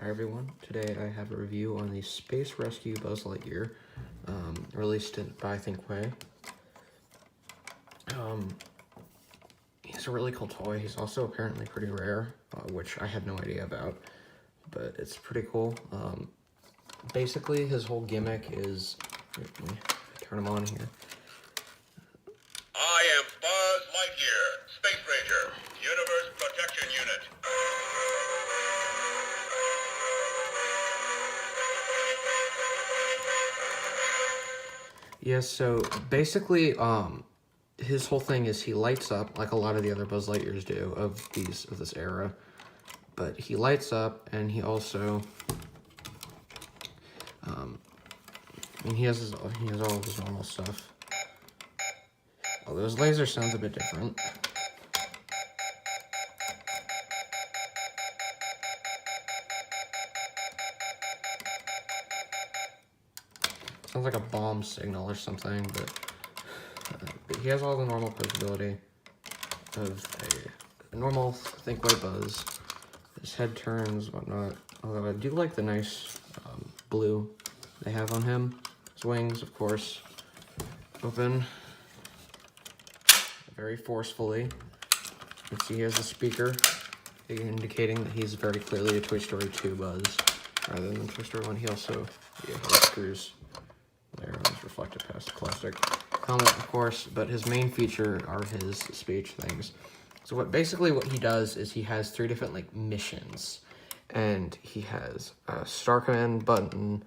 Hi everyone, today I have a review on the Space Rescue Buzz Lightyear, released by Thinkway. He's a really cool toy. He's also apparently pretty rare, which I had no idea about, but it's pretty cool. Basically, his whole gimmick is, let me turn him on here. I am Buzz Lightyear, Space Ranger, Universe Protection Unit. Yeah, so basically, his whole thing is he lights up like a lot of the other Buzz Lightyears do of this era, but he lights up and he also, he has all of his normal stuff. Although his laser sounds a bit different. Sounds like a bomb signal or something, but he has all the normal posability of a normal Thinkway Buzz. His head turns, whatnot. Although I do like the nice blue they have on him. His wings, of course, open very forcefully. You can see he has a speaker indicating that he's very clearly a Toy Story 2 Buzz rather than Toy Story 1. He also has screws there on his reflective plastic helmet, of course, but his main feature are his speech things. So what he does is he has 3 different like missions, and he has a Star Command button.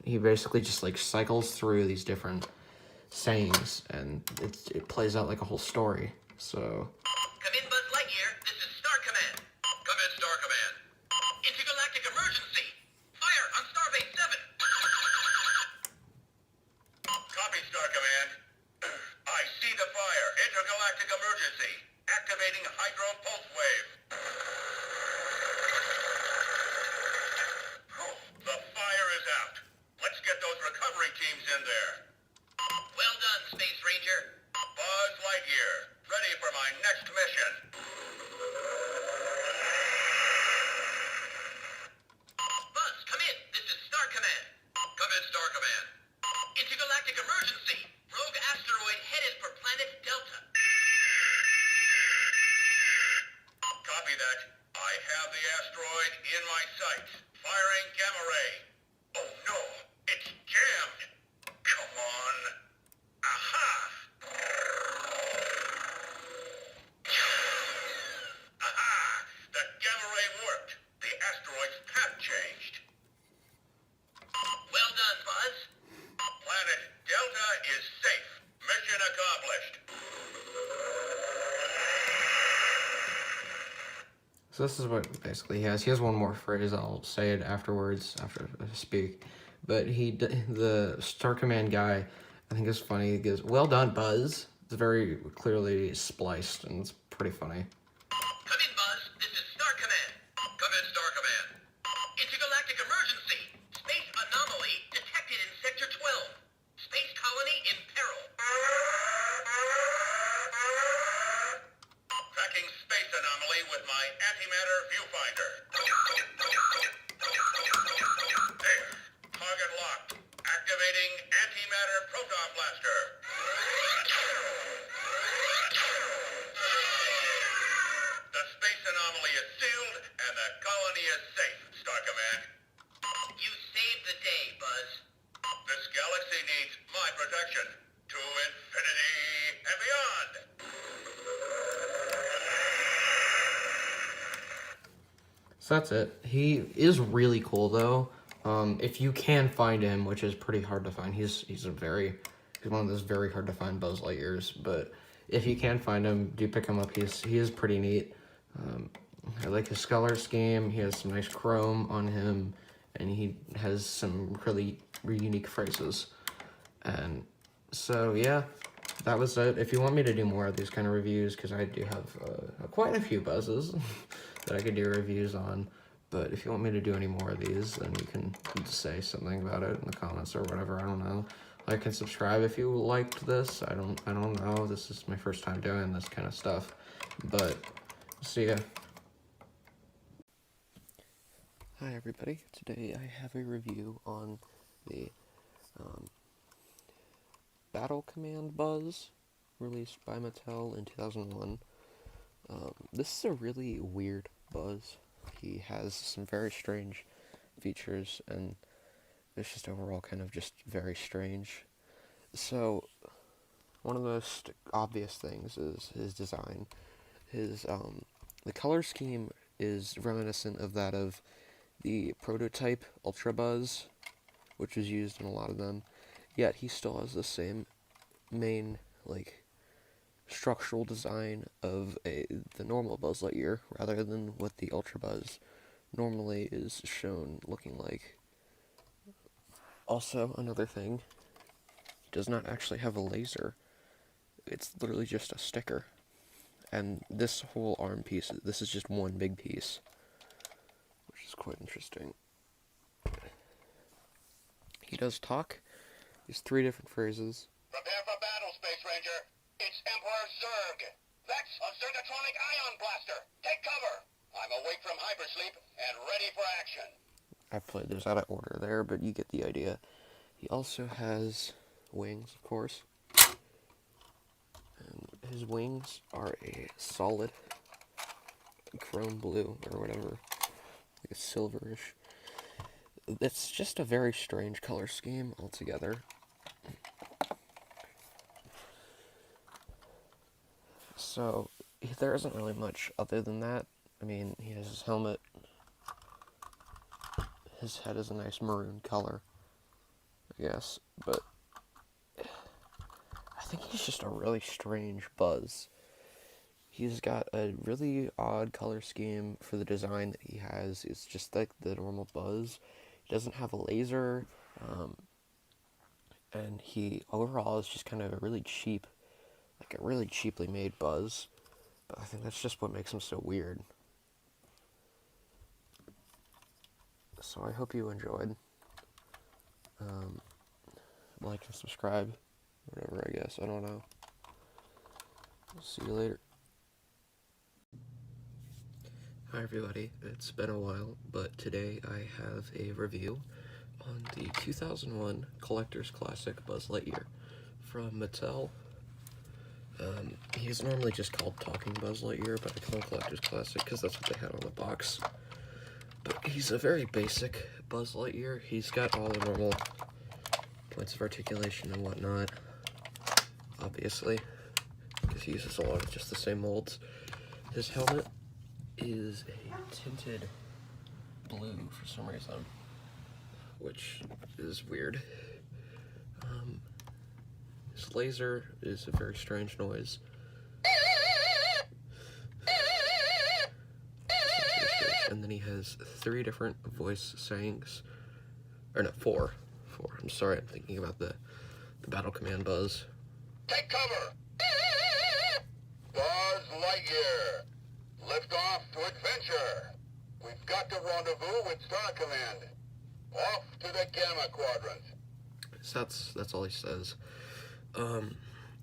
He basically just like cycles through these different sayings, and it plays out like a whole story. So Come in, Buzz Lightyear. This is Star Command. Come in, Star Command. Intergalactic emergency. Fire on Starbase 7. Copy, Star Command. I see the fire. Intergalactic emergency. Activating hydro pulse wave. The fire is out. Let's get those recovery teams in there. Well done, Space Ranger. Buzz Lightyear, ready for my next mission. Buzz, come in. This is Star Command. Come in, Star Command. Intergalactic emergency. Rogue asteroid headed for planet Delta. Copy that. I have the asteroid in my sights. Firing gamma ray. Oh no, it's jammed. Come on. Aha! Aha! The gamma ray worked. The asteroid's path changed. Well done, Buzz. Planet Delta is safe. Mission accomplished. So this is what basically he has. He has one more phrase. I'll say it afterwards, after I speak. But the Star Command guy, I think is funny. He goes, "Well done, Buzz." It's very clearly spliced, and it's pretty funny. Come in, Buzz. This is Star Command. Come in, Star Command. Intergalactic emergency. Space anomaly detected in Sector 12. Space colony in peril. Tracking space anomaly with my antimatter viewfinder. There. Target locked. Activating antimatter proton blaster. The space anomaly is sealed, and the colony is safe, Star Command. You saved the day, Buzz. This galaxy needs my protection. To infinity and beyond. So that's it. He is really cool though. If you can find him, which is pretty hard to find, he's one of those very hard to find Buzz Lightyears. But if you can find him, do pick him up. He is pretty neat. I like his color scheme. He has some nice chrome on him, and he has some really unique phrases. And so yeah, that was it. If you want me to do more of these kind of reviews, because I do have quite a few Buzzes that I could do reviews on. But if you want me to do any more of these, then you can say something about it in the comments or whatever. I don't know. Like and subscribe if you liked this. I don't know. This is my first time doing this kind of stuff. But see ya. Hi everybody, today I have a review on the Battle Command Buzz, released by Mattel in 2001. This is a really weird Buzz. He has some very strange features, and it's just overall kind of just very strange. So, one of the most obvious things is his design. The color scheme is reminiscent of that of the prototype Ultra Buzz, which was used in a lot of them, yet he still has the same main, structural design of the normal Buzz Lightyear, rather than what the Ultra Buzz normally is shown looking like. Also, another thing, does not actually have a laser. It's literally just a sticker. And this whole arm piece, this is just one big piece, which is quite interesting. He does talk. He's 3 different phrases. Prepare for battle, Space Ranger. It's Emperor Zurg. That's a Zergatronic ion blaster. Take cover. I'm awake from hypersleep and ready for action. I played those out of order there, but you get the idea. He also has wings, of course. And his wings are a solid chrome blue, or whatever, like a silverish. It's just a very strange color scheme altogether. So, there isn't really much other than that. I mean, he has his helmet. His head is a nice maroon color, I guess, but I think he's just a really strange Buzz. He's got a really odd color scheme for the design that he has. It's just like the normal Buzz. He doesn't have a laser, and he overall is just kind of a really cheaply made Buzz. But I think that's just what makes him so weird. So I hope you enjoyed. Like and subscribe, whatever, I guess. I don't know. See you later. Hi everybody, it's been a while, but today I have a review on the 2001 Collector's Classic Buzz Lightyear from Mattel. He's normally just called Talking Buzz Lightyear, but I call him Collector's Classic because that's what they had on the box. But he's a very basic Buzz Lightyear. He's got all the normal points of articulation and whatnot, obviously, because he uses a lot of just the same molds. His helmet is a tinted blue for some reason, which is weird. His laser is a very strange noise. And then he has 3 different voice sayings, or no, 4. I'm sorry, I'm thinking about the Battle Command Buzz. Take cover. Buzz Lightyear. Lift off to adventure. We've got to rendezvous with Star Command. Off to the Gamma Quadrant. So that's all he says.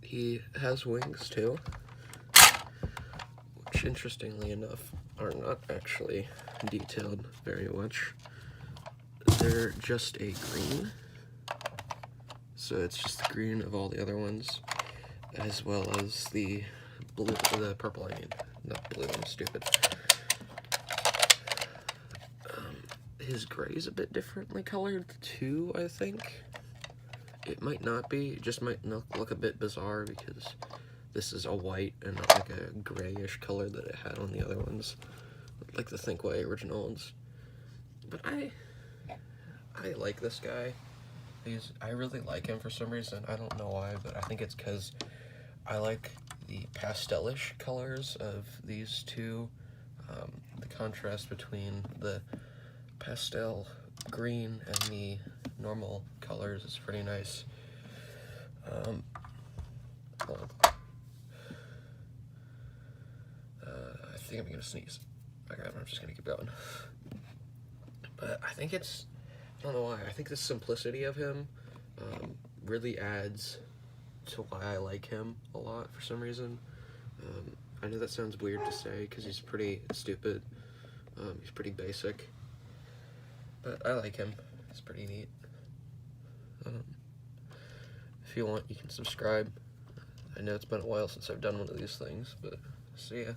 He has wings too, which interestingly enough are not actually detailed very much. They're just a green, so it's just the green of all the other ones, as well as the blue, the purple, I mean, not blue, I'm stupid. His gray is a bit differently colored too, I think. It might not be, it just might look a bit bizarre because this is a white and not like a grayish color that it had on the other ones, like the Thinkway original ones. But I like this guy. I really like him for some reason. I don't know why, but I think it's because I like the pastelish colors of these two. The contrast between the pastel green and the normal colors is pretty nice. Hold on. I think I'm gonna sneeze. Okay, I'm just gonna keep going. But I think it's, I don't know why, I think the simplicity of him really adds to why I like him a lot for some reason. I know that sounds weird to say because he's pretty stupid. He's pretty basic. But I like him. It's pretty neat. If you want, you can subscribe. I know it's been a while since I've done one of these things, but see ya.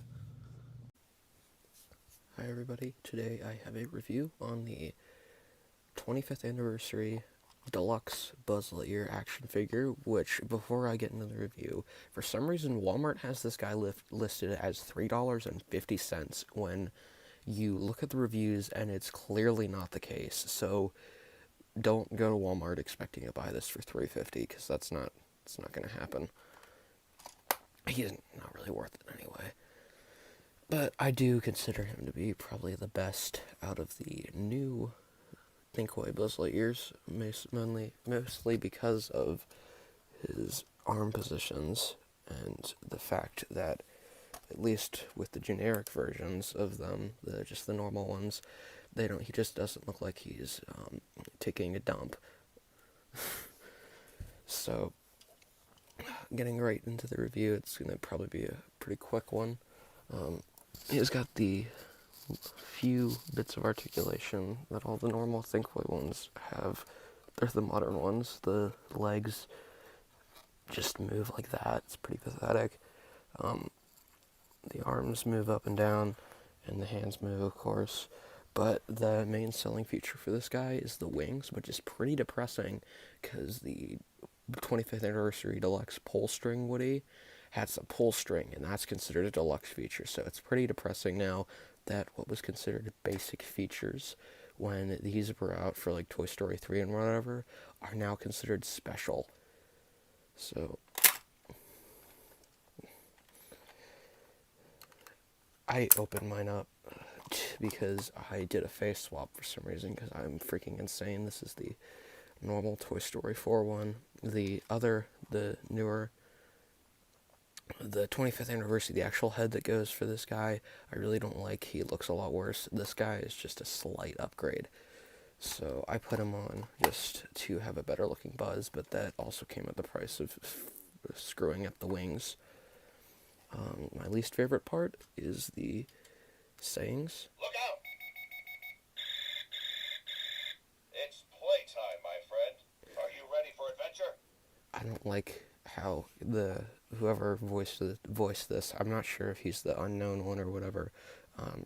Hi everybody, today I have a review on the 25th anniversary Deluxe Buzz Lightyear action figure, which, before I get into the review, for some reason Walmart has this guy listed as $3.50 when you look at the reviews and it's clearly not the case. So don't go to Walmart expecting to buy this for $3.50, because it's not going to happen. He's not really worth it anyway. But I do consider him to be probably the best out of the new Thinkway Buzz Lightyears, mostly because of his arm positions and the fact that, at least with the generic versions of them, just the normal ones, he just doesn't look like he's taking a dump. So, getting right into the review, it's going to probably be a pretty quick one. He's got the few bits of articulation that all the normal Thinkway ones have. They're the modern ones. The legs just move like that. It's pretty pathetic. The arms move up and down, and the hands move, of course. But the main selling feature for this guy is the wings, which is pretty depressing, because the 25th anniversary Deluxe pull string Woody has a pull string, and that's considered a deluxe feature. So it's pretty depressing now that what was considered basic features when these were out for like Toy Story 3 and whatever are now considered special. So I opened mine up because I did a face swap for some reason, because I'm freaking insane. This is the normal Toy Story 4 one. The newer, the 25th anniversary, the actual head that goes for this guy, I really don't like. He looks a lot worse. This guy is just a slight upgrade. So I put him on just to have a better looking Buzz, but that also came at the price of screwing up the wings. My least favorite part is the sayings. Look out! It's playtime, my friend. Are you ready for adventure? I don't like how whoever voiced this, I'm not sure if he's the unknown one or whatever,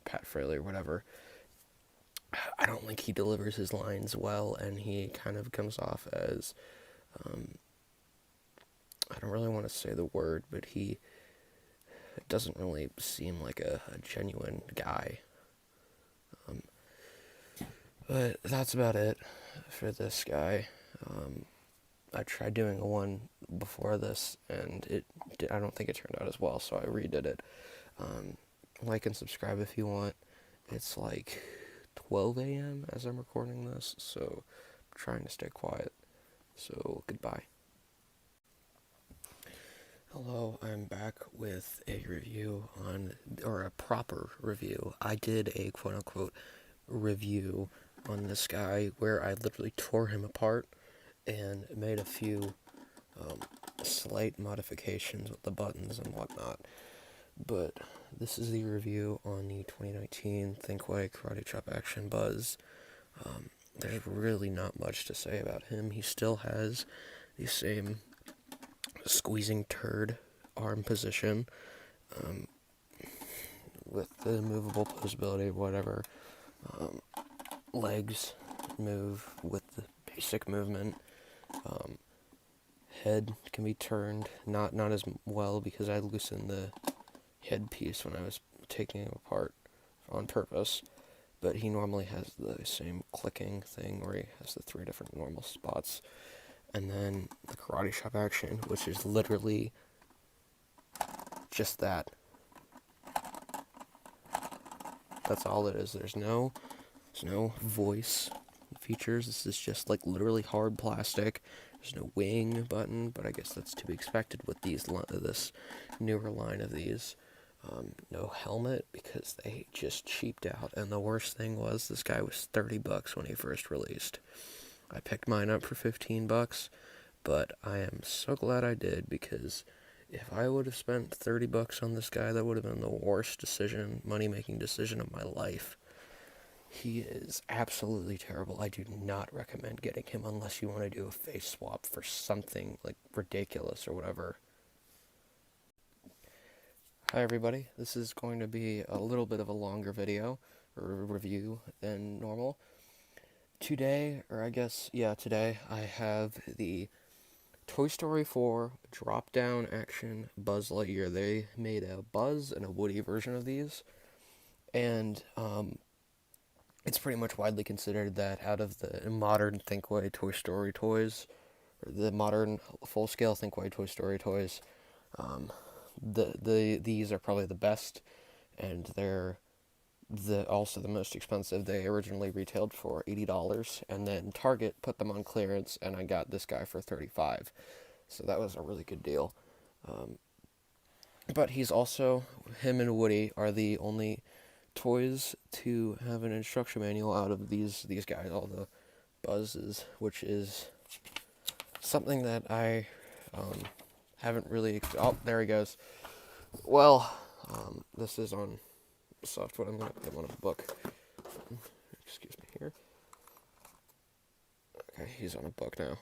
Pat Fraley or whatever. I don't think he delivers his lines well, and he kind of comes off as, I don't really want to say the word, but he doesn't really seem like a genuine guy. But that's about it for this guy. I tried doing a one before this, and I don't think it turned out as well, so I redid it. Like and subscribe if you want. It's like 12 a.m. as I'm recording this, so I'm trying to stay quiet. So, goodbye. Hello, I'm back with a review or a proper review. I did a quote-unquote review on this guy where I literally tore him apart and made a few slight modifications with the buttons and whatnot. But this is the review on the 2019 Thinkway Karate Chop Action Buzz. There's really not much to say about him. He still has the same squeezing turd arm position, with the movable posability, whatever. Legs move with the basic movement. Head can be turned, not as well, because I loosened the headpiece when I was taking him apart on purpose. But he normally has the same clicking thing where he has the 3 different normal spots. And then the Karate Chop action, which is literally just that. That's all it is. There's no voice features. This is just like literally hard plastic. There's no wing button, but I guess that's to be expected with this newer line of these. No helmet, because they just cheaped out. And the worst thing was, this guy was $30 when he first released. I picked mine up for $15, but I am so glad I did, because if I would have spent $30 on this guy, that would have been the worst money-making decision of my life. He is absolutely terrible. I do not recommend getting him unless you want to do a face swap for something like ridiculous or whatever. Hi everybody, this is going to be a little bit of a longer video or review than normal. Today, today I have the Toy Story 4 Dropdown Action Buzz Lightyear. They made a Buzz and a Woody version of these, and it's pretty much widely considered that out of the modern Thinkway Toy Story toys, or the modern full-scale Thinkway Toy Story toys, these are probably the best, and they're also the most expensive. They originally retailed for $80, and then Target put them on clearance, and I got this guy for $35. So that was a really good deal. But him and Woody are the only toys to have an instruction manual out of these guys, all the Buzzes, which is something that I haven't really... Oh, there he goes. Well, this is on software. I'm going to put him on a book. Excuse me here. Okay, he's on a book now.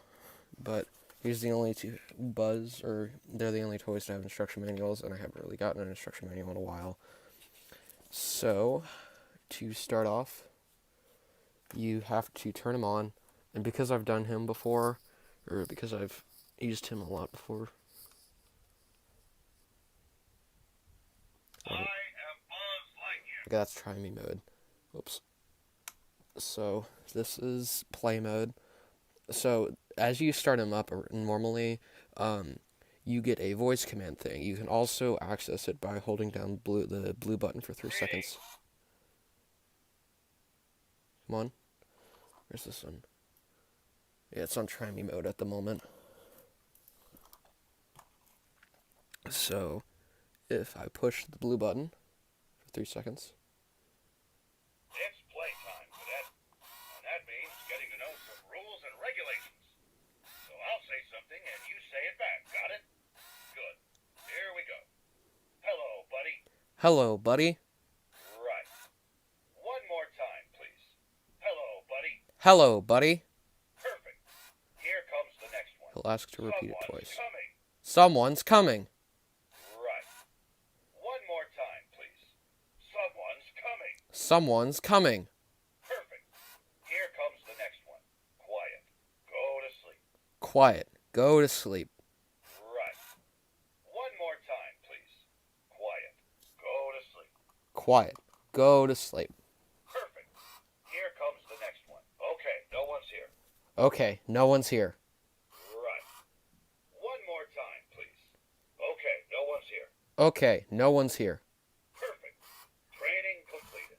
But he's the only two they're the only toys to have instruction manuals, and I haven't really gotten an instruction manual in a while. So, to start off, you have to turn him on, and because I've done him before, or because I've used him a lot before, I am Buzz Lightyear. that's try me mode. Oops. So, this is play mode. So, as you start him up, normally, you get a voice command thing. You can also access it by holding down the blue button for 3 seconds. Come on. Where's this one? Yeah, it's on try me mode at the moment. So, if I push the blue button for 3 seconds. It's playtime, Cadet. And that means getting to know some rules and regulations. So I'll say something and you say it back, got it? Good. Here we go. Hello, buddy. Hello, buddy. Right. One more time, please. Hello, buddy. Hello, buddy. Perfect. Here comes the next one. He'll ask to repeat it Someone's twice. coming. Someone's coming. Right. One more time, please. Someone's coming. Someone's coming. Perfect. Here comes the next one. Quiet. Go to sleep. Quiet. Go to sleep. Right. One more time, please. Quiet. Go to sleep. Quiet. Go to sleep. Perfect. Here comes the next one. Okay, no one's here. Okay, no one's here. Right. One more time, please. Okay, no one's here. Okay, no one's here. Perfect. Training completed.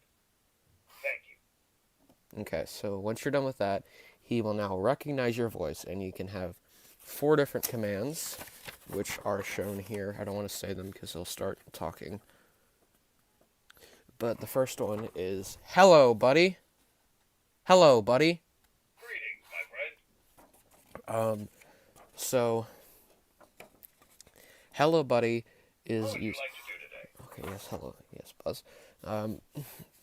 Thank you. Okay, so once you're done with that, he will now recognize your voice, and you can have 4 different commands, which are shown here. I don't want to say them because he'll start talking. But the first one is, hello, buddy. Hello, buddy. Greetings, my friend. So, hello, buddy is What would you used... like to do today? Okay, yes, hello. Yes, Buzz.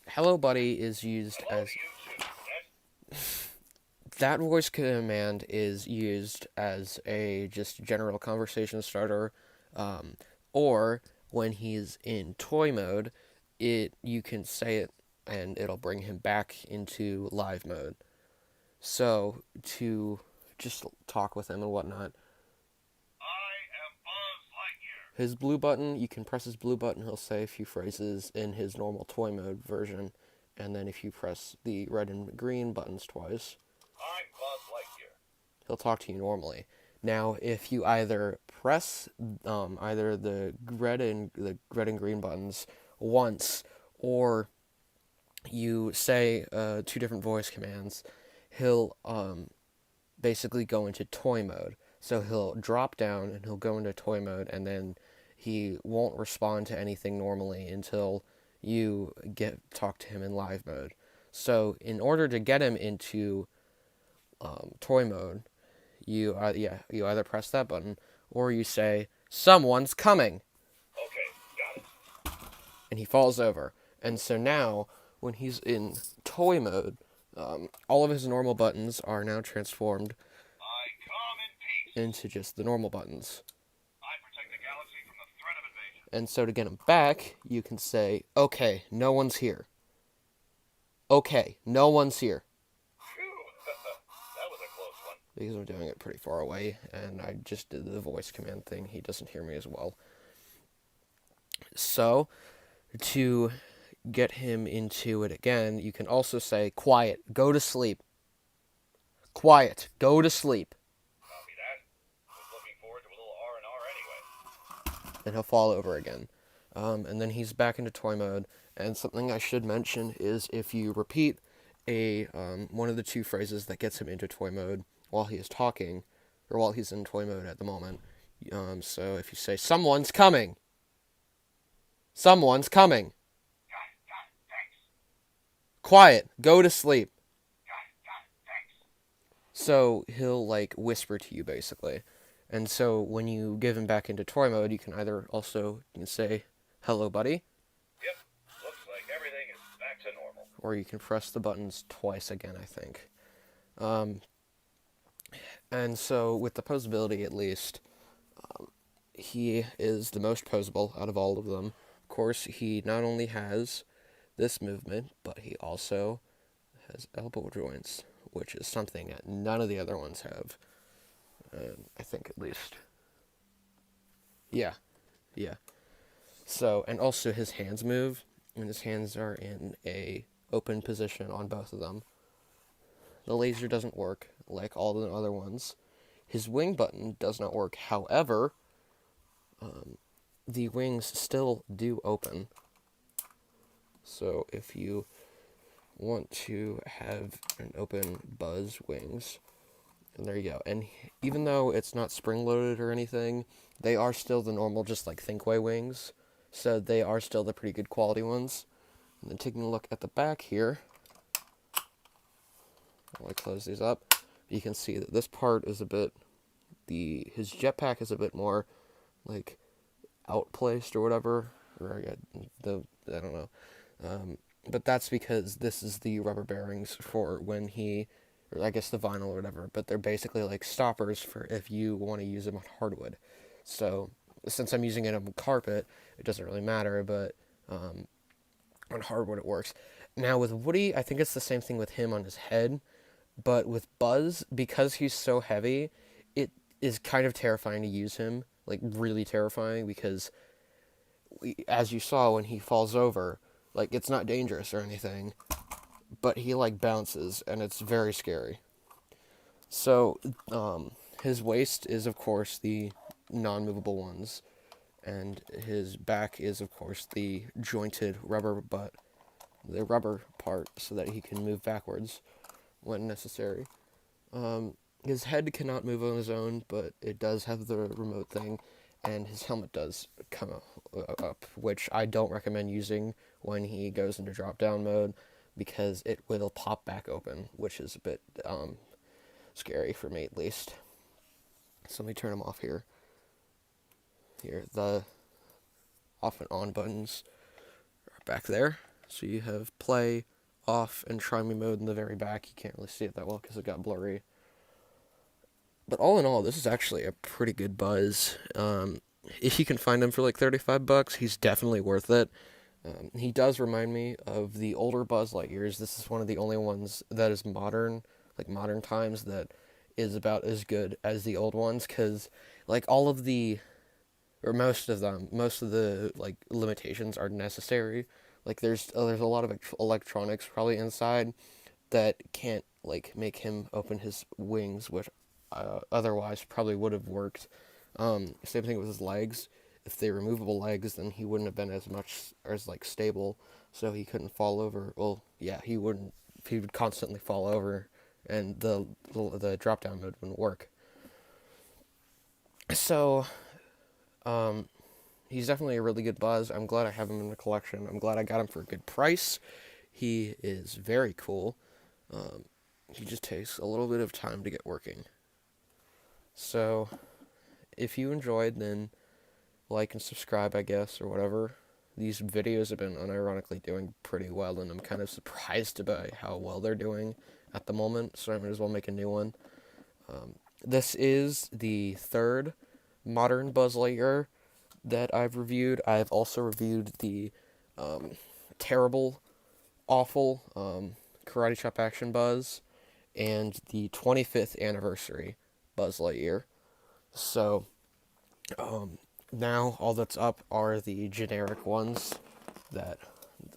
Hello, buddy is used Hello as... to you too, Cadet. That voice command is used as a just general conversation starter, or when he's in toy mode, you can say it and it'll bring him back into live mode. So to just talk with him and whatnot, I am Buzz Lightyear. his blue button, you can press his blue button, he'll say a few phrases in his normal toy mode version, and then if you press the red and green buttons twice, I'm Buzz Lightyear. he'll talk to you normally. Now, if you either press either the red and green buttons once, or you say 2 different voice commands, he'll basically go into toy mode. So he'll drop down and he'll go into toy mode, and then he won't respond to anything normally until you talk to him in live mode. So in order to get him into toy mode, you either press that button or you say, someone's coming, Okay, got it. and he falls over. And so now when he's in toy mode, all of his normal buttons are now transformed I come in peace. into just the normal buttons. I protect the galaxy from the threat of invasion. And so to get him back, you can say, okay, no one's here. Okay, no one's here. Phew, that was a close one. Because I'm doing it pretty far away, and I just did the voice command thing. He doesn't hear me as well. So, to get him into it again, you can also say, quiet, go to sleep. Quiet, go to sleep. Copy that. Was looking forward to a little R&R anyway. And he'll fall over again. And then he's back into toy mode. And something I should mention is if you repeat one of the two phrases that gets him into toy mode while he is talking, or while he's in toy mode at the moment. So if you say, someone's coming. Someone's coming. Got it, thanks. Quiet, go to sleep. Got it, thanks. So he'll like whisper to you basically. And so when you give him back into toy mode, you can either also say, hello buddy, Yep, looks like everything is back to normal. or you can press the buttons twice again, I think. And so with the posability at least, he is the most posable out of all of them. Of course, he not only has this movement, but he also has elbow joints, which is something that none of the other ones have. I think at least. Yeah. So, and also his hands move, and his hands are in a open position on both of them. The laser doesn't work like all the other ones. His wing button does not work. However, the wings still do open. So if you want to have an open Buzz wings, and there you go. And even though it's not spring-loaded or anything, they are still the normal, just like Thinkway wings. So they are still the pretty good quality ones. And then taking a look at the back here, I'll close these up. You can see that this part is a bit, his jetpack is a bit more, like, outplaced or whatever. Or, I don't know. But that's because this is the rubber bearings for when or I guess the vinyl or whatever, but they're basically like stoppers for if you want to use them on hardwood. So, since I'm using it on carpet, it doesn't really matter, but on hardwood it works. Now with Woody, I think it's the same thing with him on his head, but with Buzz, because he's so heavy, it is kind of terrifying to use him, like really terrifying, because as you saw when he falls over, like it's not dangerous or anything, but he like bounces and it's very scary. So his waist is of course the non-movable ones, and his back is of course the jointed rubber part so that he can move backwards when necessary. His head cannot move on his own, but it does have the remote thing, and his helmet does come up, which I don't recommend using when he goes into drop-down mode, because it will pop back open, which is a bit scary for me at least. So let me turn them off here. Here, the off and on buttons are back there. So you have play, off, and try me mode in the very back. You can't really see it that well because it got blurry. But all in all, this is actually a pretty good Buzz. If you can find him for like $35, he's definitely worth it. He does remind me of the older Buzz Lightyears. This is one of the only ones that is modern, like modern times, that is about as good as the old ones, because like all of the, or most of the like limitations are necessary. Like there's a lot of electronics probably inside that can't like make him open his wings, which otherwise probably would have worked. Same thing with his legs. If they were removable legs, then he wouldn't have been as much as like stable, so he couldn't fall over. Well, yeah, he wouldn't. He would constantly fall over, and the drop down mode wouldn't work. So, he's definitely a really good Buzz. I'm glad I have him in the collection. I'm glad I got him for a good price. He is very cool. He just takes a little bit of time to get working. So, if you enjoyed, then like and subscribe, I guess, or whatever. these videos have been unironically doing pretty well, and I'm kind of surprised by how well they're doing at the moment, so I might as well make a new one. This is the third modern Buzz Lightyear that I've reviewed. I've also reviewed the terrible, awful Karate Chop Action Buzz and the 25th anniversary Buzz Lightyear. So, now all that's up are the generic ones, the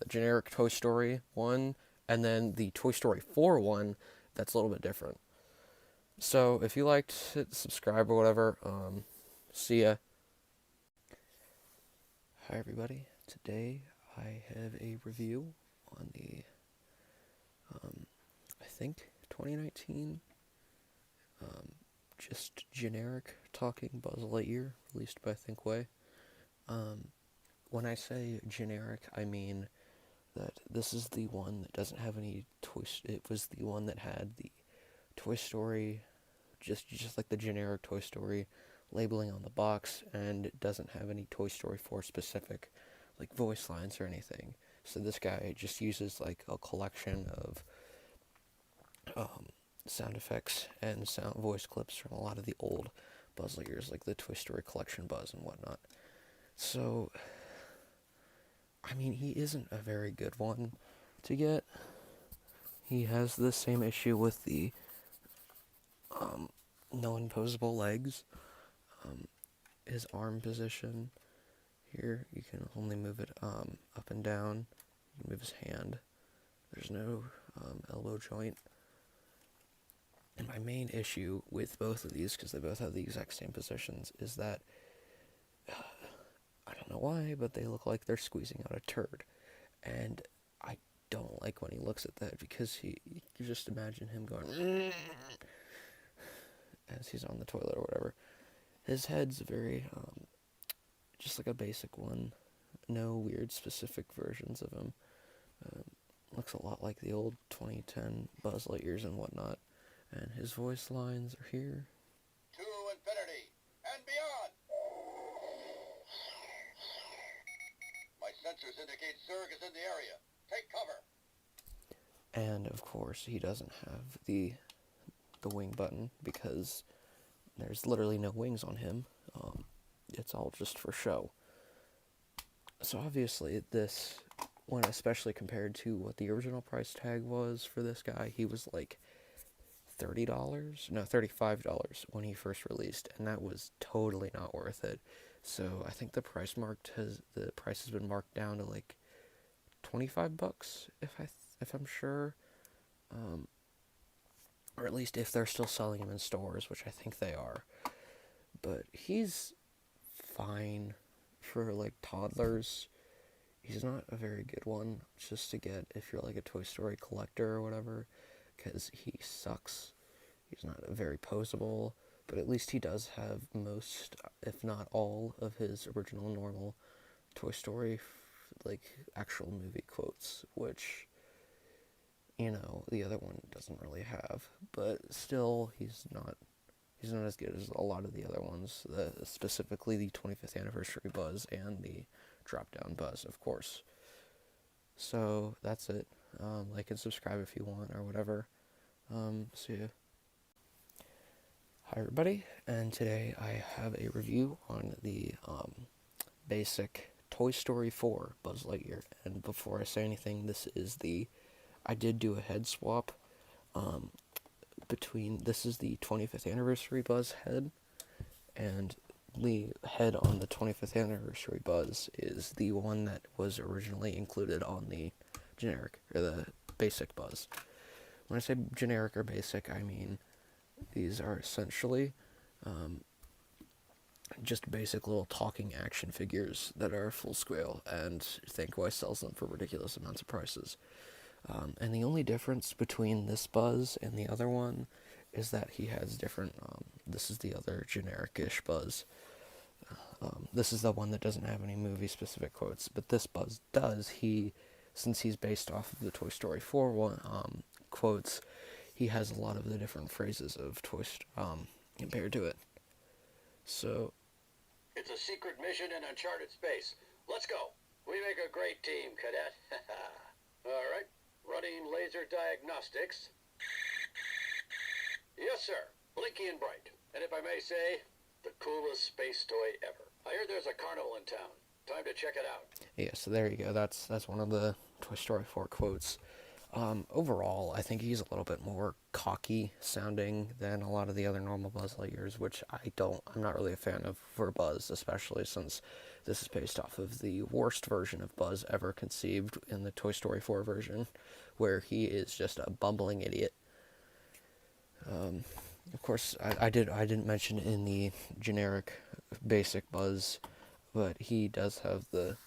generic Toy Story one, and then the Toy Story 4 one that's a little bit different. So if you liked it, subscribe or whatever. See ya. Hi everybody. Today I have a review on the I think 2019 just generic talking Buzz Lightyear, released by Thinkway. When I say generic, I mean that this is the one that doesn't have any it was the one that had the Toy Story, just like the generic Toy Story labeling on the box, and it doesn't have any Toy Story 4 specific like voice lines or anything. So this guy just uses like a collection of sound effects and voice clips from a lot of the old Buzz Lightyears, like the Toy Story Collection Buzz and whatnot. So, I mean, he isn't a very good one to get. He has the same issue with the no imposable legs. His arm position here, you can only move it up and down. You can move his hand. There's no elbow joint. And my main issue with both of these, because they both have the exact same positions, is that I don't know why, but they look like they're squeezing out a turd. And I don't like when he looks at that, because you just imagine him going as he's on the toilet or whatever. His head's very just like a basic one. No weird specific versions of him. Looks a lot like the old 2010 Buzz Lightyears and whatnot. And his voice lines are here. To infinity and beyond. My sensors indicate Zurg is in the area. Take cover. And of course, he doesn't have the wing button, because there's literally no wings on him. It's all just for show. So obviously this one, especially compared to what the original price tag was for this guy, he was like $35 when he first released, and that was totally not worth it. So I think the price has been marked down to like $25 if I'm sure, or at least if they're still selling him in stores, which I think they are. But he's fine for like toddlers. He's not a very good one just to get if you're like a Toy Story collector or whatever, because he sucks. He's not very posable, but at least he does have most, if not all, of his original normal Toy Story like actual movie quotes, which, you know, the other one doesn't really have. But still, he's not as good as a lot of the other ones, specifically the 25th anniversary Buzz and the Dropdown Buzz, of course. So that's it. Like and subscribe if you want or whatever. See ya. Hi everybody, and today I have a review on the basic Toy Story 4 Buzz Lightyear. And before I say anything, I did do a head swap this is the 25th anniversary Buzz head, and the head on the 25th anniversary Buzz is the one that was originally included on the generic, or the basic Buzz. When I say generic or basic, I mean these are essentially just basic little talking action figures that are full scale, and Thinkway sells them for ridiculous amounts of prices. And the only difference between this Buzz and the other one is that he has different, this is the other generic-ish Buzz. This is the one that doesn't have any movie-specific quotes, but this Buzz does. Since he's based off of the Toy Story 4 one, quotes, he has a lot of the different phrases of compared to it. So, It's a secret mission in uncharted space. Let's go. We make a great team, Cadet. All right, running laser diagnostics. Yes, sir. Blinky and bright. And if I may say, the coolest space toy ever. I heard there's a carnival in town. Time to check it out. Yeah, so there you go. That's one of the Toy Story 4 quotes. Overall, I think he's a little bit more cocky sounding than a lot of the other normal Buzz Lightyears, which I'm not really a fan of for Buzz, especially since this is based off of the worst version of Buzz ever conceived in the Toy Story 4 version, where he is just a bumbling idiot. Of course, I didn't mention in the generic basic Buzz, but he does have the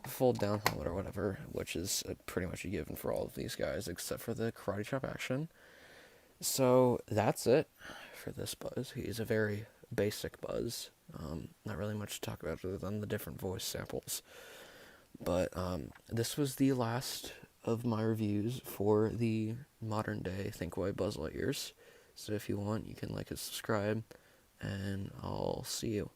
fold down helmet or whatever, which is pretty much a given for all of these guys except for the karate chop action. So that's it for this Buzz. He's a very basic Buzz. Not really much to talk about other than the different voice samples. But this was the last of my reviews for the modern day Thinkway Buzz Lightyears. So if you want, you can like and subscribe, and I'll see you.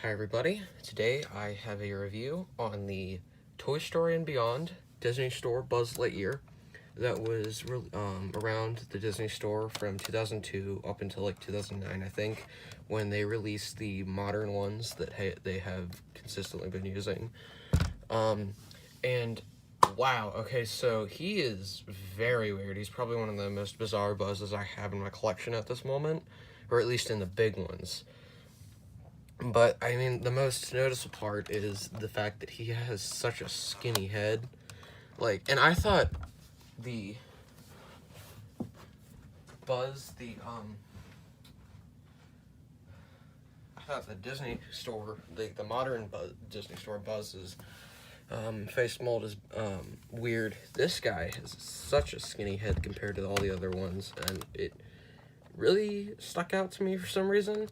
Hi everybody, today I have a review on the Toy Story and Beyond Disney Store Buzz Lightyear that was around the Disney Store from 2002 up until like 2009, I think, when they released the modern ones that they have consistently been using. And wow, okay, so he is very weird. He's probably one of the most bizarre Buzzes I have in my collection at this moment, or at least in the big ones. But, I mean, the most noticeable part is the fact that he has such a skinny head. Like, and I thought the Buzz, I thought the Disney Store, the modern Disney Store Buzz's face mold is weird. This guy has such a skinny head compared to all the other ones, and it really stuck out to me for some reason.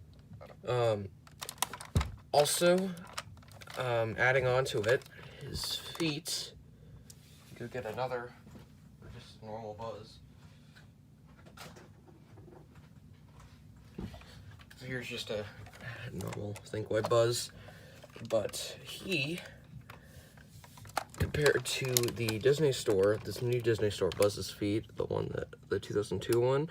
Also, adding on to it, his feet, go get another, or just normal Buzz. So here's just a normal Thinkway Buzz, but he, compared to the Disney Store, this new Disney Store Buzz's feet, the 2002 one,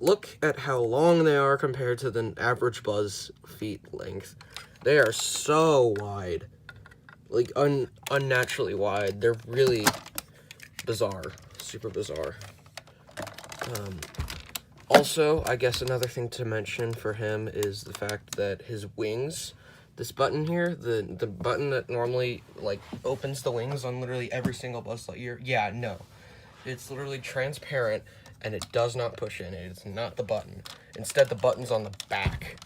look at how long they are compared to the average Buzz feet length. They are so wide. Like, unnaturally wide. They're really bizarre. Super bizarre. Also, I guess another thing to mention for him is the fact that his wings, this button here, the button that normally, like, opens the wings on literally every single Buzz Lightyear, yeah, no. It's literally transparent, and it does not push in. It's not the button. Instead, the button's on the back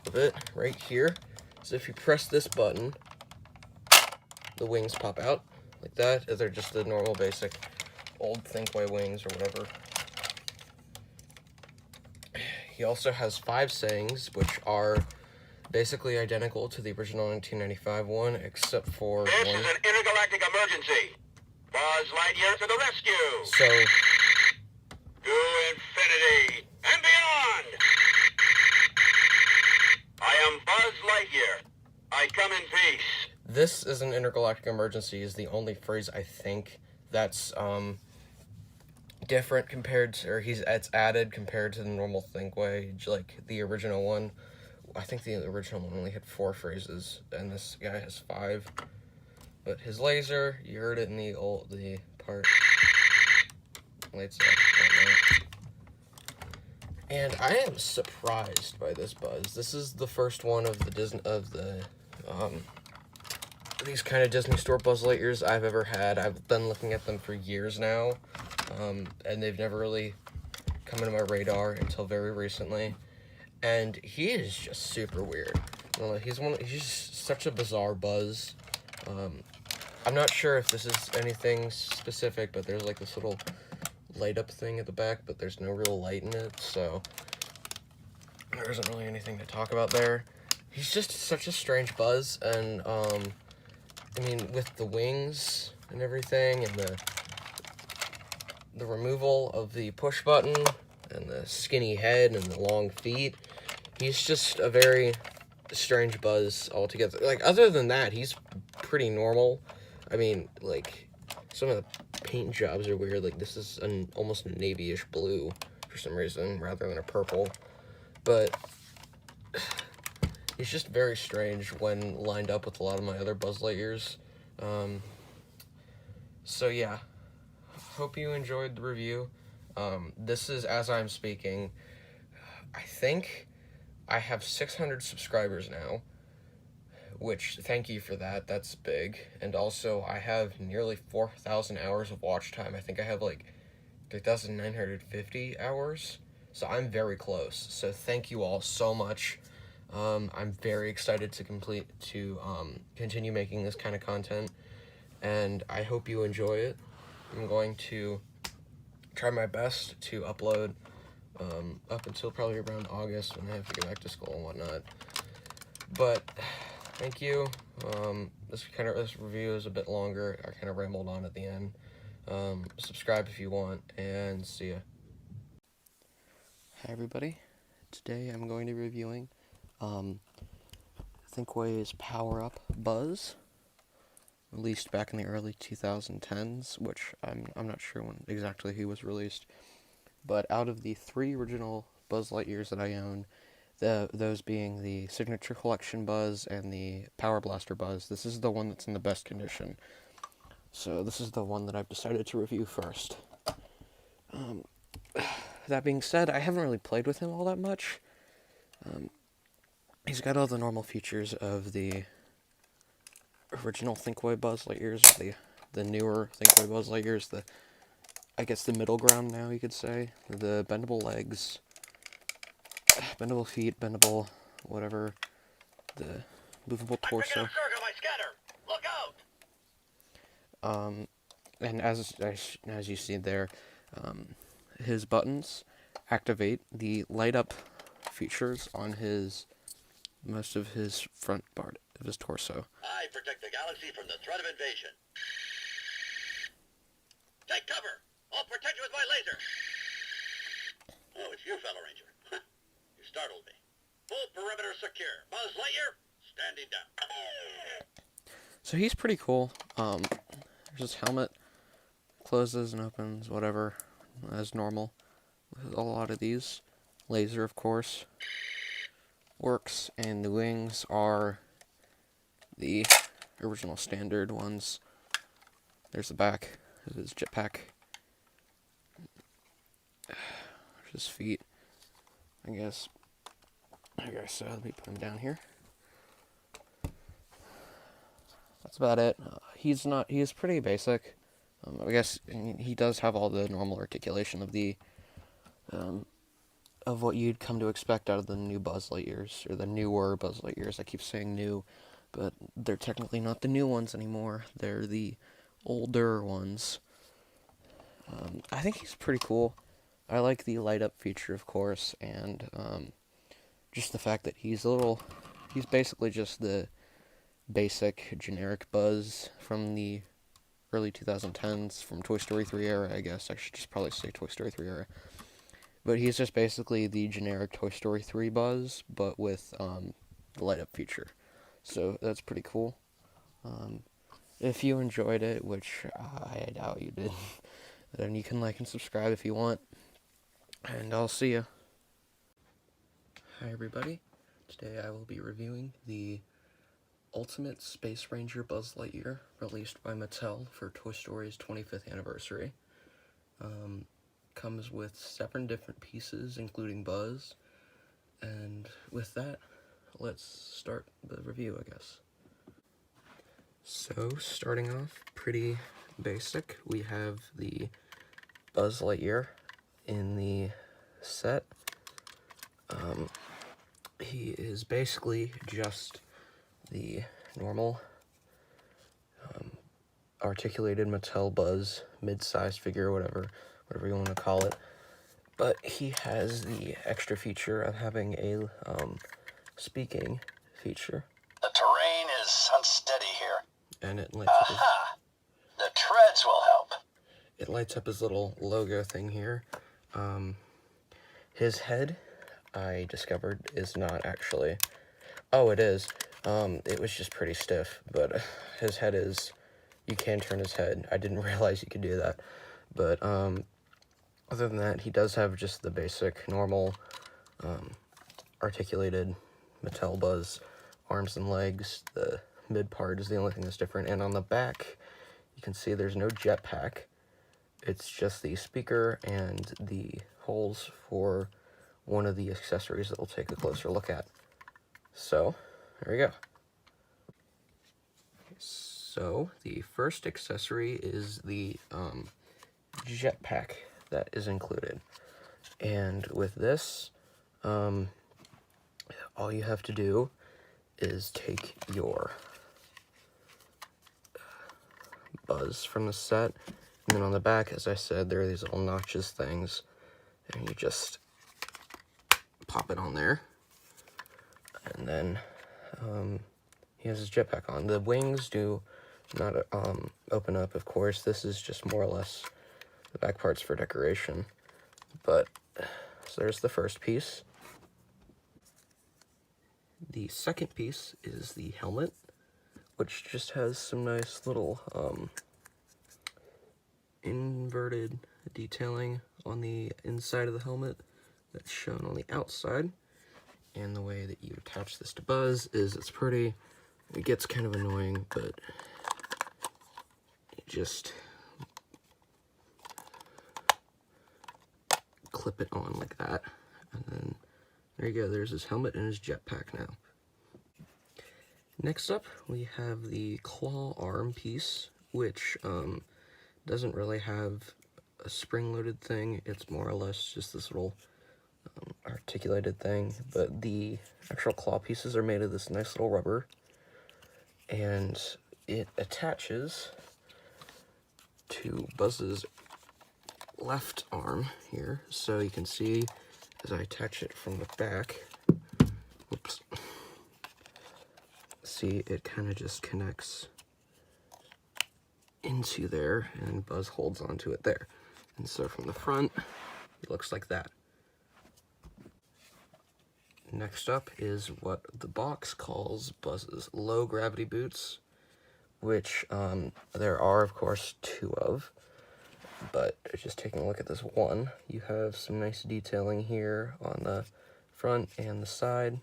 of it, right here. So if you press this button, the wings pop out like that. They're just the normal basic old Thinkway wings or whatever. He also has 5 sayings, which are basically identical to the original 1995 one, except for This is an intergalactic emergency. Buzz Lightyear to the rescue! So, To infinity and beyond! I am Buzz Lightyear. I come in peace. this is an intergalactic emergency is the only phrase I think that's different compared to, or it's added compared to the normal Thinkway, like the original one. I think the original one only had 4 phrases, and this guy has 5. But his laser, you heard it in the part. Lights up. And I am surprised by this Buzz. This is the first one of these kind of Disney Store Buzz Lightyears I've ever had. I've been looking at them for years now, and they've never really come into my radar until very recently. And he is just super weird. He's just such a bizarre Buzz. I'm not sure if this is anything specific, but there's like this little light up thing at the back, but there's no real light in it, so there isn't really anything to talk about there. He's just such a strange Buzz, and I mean, with the wings and everything, and the removal of the push button, and the skinny head, and the long feet, he's just a very strange Buzz altogether. Like, other than that, he's pretty normal. I mean, like, some of the paint jobs are weird. Like, this is almost a navy-ish blue for some reason, rather than a purple. But he's just very strange when lined up with a lot of my other Buzz Lightyears. So yeah, hope you enjoyed the review. This is, as I'm speaking, I think I have 600 subscribers now, which, thank you for that, that's big. And also, I have nearly 4,000 hours of watch time. I think I have like 3,950 hours, so I'm very close. So thank you all so much. I'm very excited to continue making this kind of content, and I hope you enjoy it. I'm going to try my best to upload up until probably around August when I have to get back to school and whatnot. But thank you. This review is a bit longer. I kind of rambled on at the end. Subscribe if you want, and see ya. Hi everybody. Today I'm going to be reviewing Thinkway's Power Up Buzz, released back in the early 2010s, which I'm not sure when exactly he was released. But out of the 3 original Buzz Lightyears that I own, those being the Signature Collection Buzz and the Power Blaster Buzz, this is the one that's in the best condition. So this is the one that I've decided to review first. That being said, I haven't really played with him all that much. He's got all the normal features of the original Thinkway Buzz Lightyears, the newer Thinkway Buzz Lightyears, I guess the middle ground now, you could say. The bendable legs, bendable feet, bendable whatever, the movable torso. Look out! And as you see there, his buttons activate the light up features on most of his front part of his torso. I protect the galaxy from the threat of invasion. Take cover! I'll protect you with my laser! Oh, it's you, fellow ranger. You startled me. Full perimeter secure. Buzz Lightyear, standing down. So he's pretty cool. There's his helmet. Closes and opens, whatever, as normal. A lot of these. Laser, of course, works, and the wings are the original standard ones. There's the back of his jetpack. There's his feet, I guess. Okay, so let me put him down here. That's about it. He's pretty basic. I guess he does have all the normal articulation of what you'd come to expect out of the new Buzz Lightyears, or the newer Buzz Lightyears. I keep saying new, but they're technically not the new ones anymore. They're the older ones. I think he's pretty cool. I like the light up feature, of course, and just the fact that he's basically just the basic generic Buzz from the early 2010s, from Toy Story 3 era, I guess. I should just probably say Toy Story 3 era. But he's just basically the generic Toy Story 3 Buzz, but with the light up feature. So that's pretty cool. If you enjoyed it, which I doubt you did, then you can like and subscribe if you want. And I'll see ya. Hi everybody. Today I will be reviewing the Ultimate Space Ranger Buzz Lightyear, released by Mattel for Toy Story's 25th anniversary. Comes with 7 different pieces, including Buzz. And with that, let's start the review, I guess. So, starting off, pretty basic. We have the Buzz Lightyear in the set. He is basically just the normal articulated Mattel Buzz, mid-sized figure, whatever you want to call it. But he has the extra feature of having a speaking feature. The terrain is unsteady here. And it lights up The treads will help. It lights up his little logo thing here. His head, I discovered is not actually... Oh, it is. It was just pretty stiff, but his head is... You can turn his head. I didn't realize you could do that. But, other than that, he does have just the basic, normal, articulated Mattel Buzz arms and legs. The mid part is the only thing that's different. And on the back, you can see there's no jetpack. It's just the speaker and the holes for one of the accessories that we'll take a closer look at. So, there we go. So, the first accessory is the jetpack that is included. And with this, all you have to do is take your Buzz from the set, and then on the back, as I said, there are these little notches things, and you just pop it on there, and then he has his jetpack on. The wings do not open up, of course. This is just more or less the back parts for decoration. But, so there's the first piece. The second piece is the helmet, which just has some nice little inverted detailing on the inside of the helmet that's shown on the outside. And the way that you attach this to Buzz is it's pretty, it gets kind of annoying, but you just clip it on like that, and then there you go, there's his helmet and his jetpack now. Next up, we have the claw arm piece, which doesn't really have a spring-loaded thing. It's more or less just this little articulated thing, but the actual claw pieces are made of this nice little rubber, and it attaches to Buzz's left arm here, so you can see as I attach it from the back, whoops, see it kind of just connects into there, and Buzz holds onto it there. And so from the front, it looks like that. Next up is what the box calls Buzz's low gravity boots, which there are, of course, 2 of. But just taking a look at this one, you have some nice detailing here on the front and the side,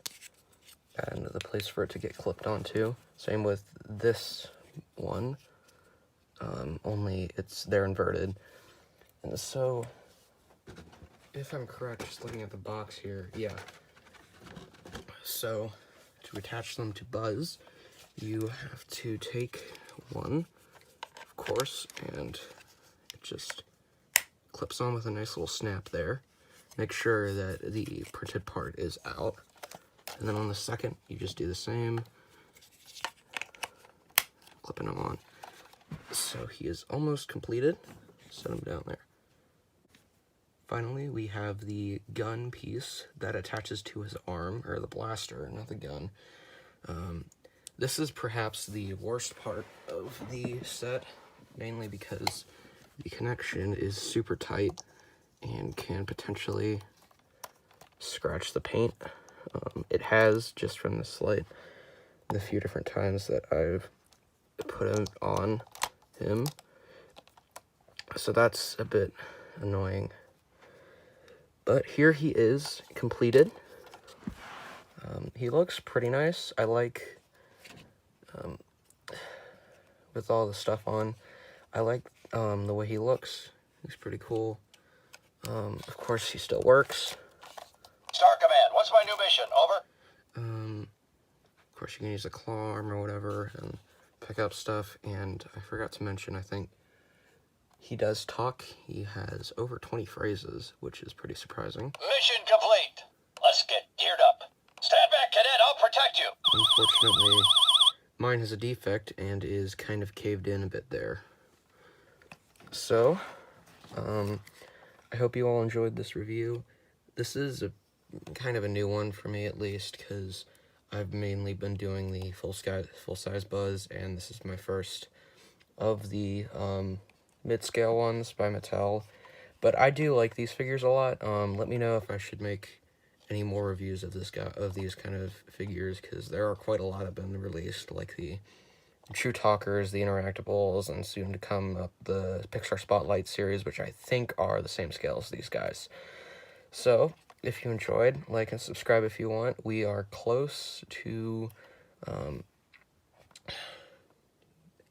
and the place for it to get clipped onto. Same with this one, only they're inverted. And so, if I'm correct, just looking at the box here, yeah. So, to attach them to Buzz, you have to take one, of course, and it just clips on with a nice little snap there. Make sure that the printed part is out. And then on the second, you just do the same, clipping them on. So he is almost completed. Set him down there. Finally, we have the gun piece that attaches to his arm, or the blaster, not the gun. This is perhaps the worst part of the set, mainly because the connection is super tight and can potentially scratch the paint. It has, just from the slide, the few different times that I've put it on him. So that's a bit annoying. But here he is, completed. He looks pretty nice. I like, with all the stuff on, I like the way he looks. He's pretty cool. Of course, he still works. Star Command, what's my new mission? Over. Of course, you can use a claw arm or whatever and pick up stuff. And I forgot to mention, I think, he does talk. He has over 20 phrases, which is pretty surprising. Mission complete. Let's get geared up. Stand back, cadet. I'll protect you. Unfortunately, mine has a defect and is kind of caved in a bit there. So, I hope you all enjoyed this review. This is a kind of a new one for me, at least, because I've mainly been doing the full-size Buzz, and this is my first of the mid-scale ones by Mattel. But I do like these figures a lot. Let me know if I should make any more reviews of these kind of figures, because there are quite a lot have been released, like the True Talkers, the Interactables, and soon to come up the Pixar Spotlight series, which I think are the same scale as these guys. So, if you enjoyed, like and subscribe if you want. We are close to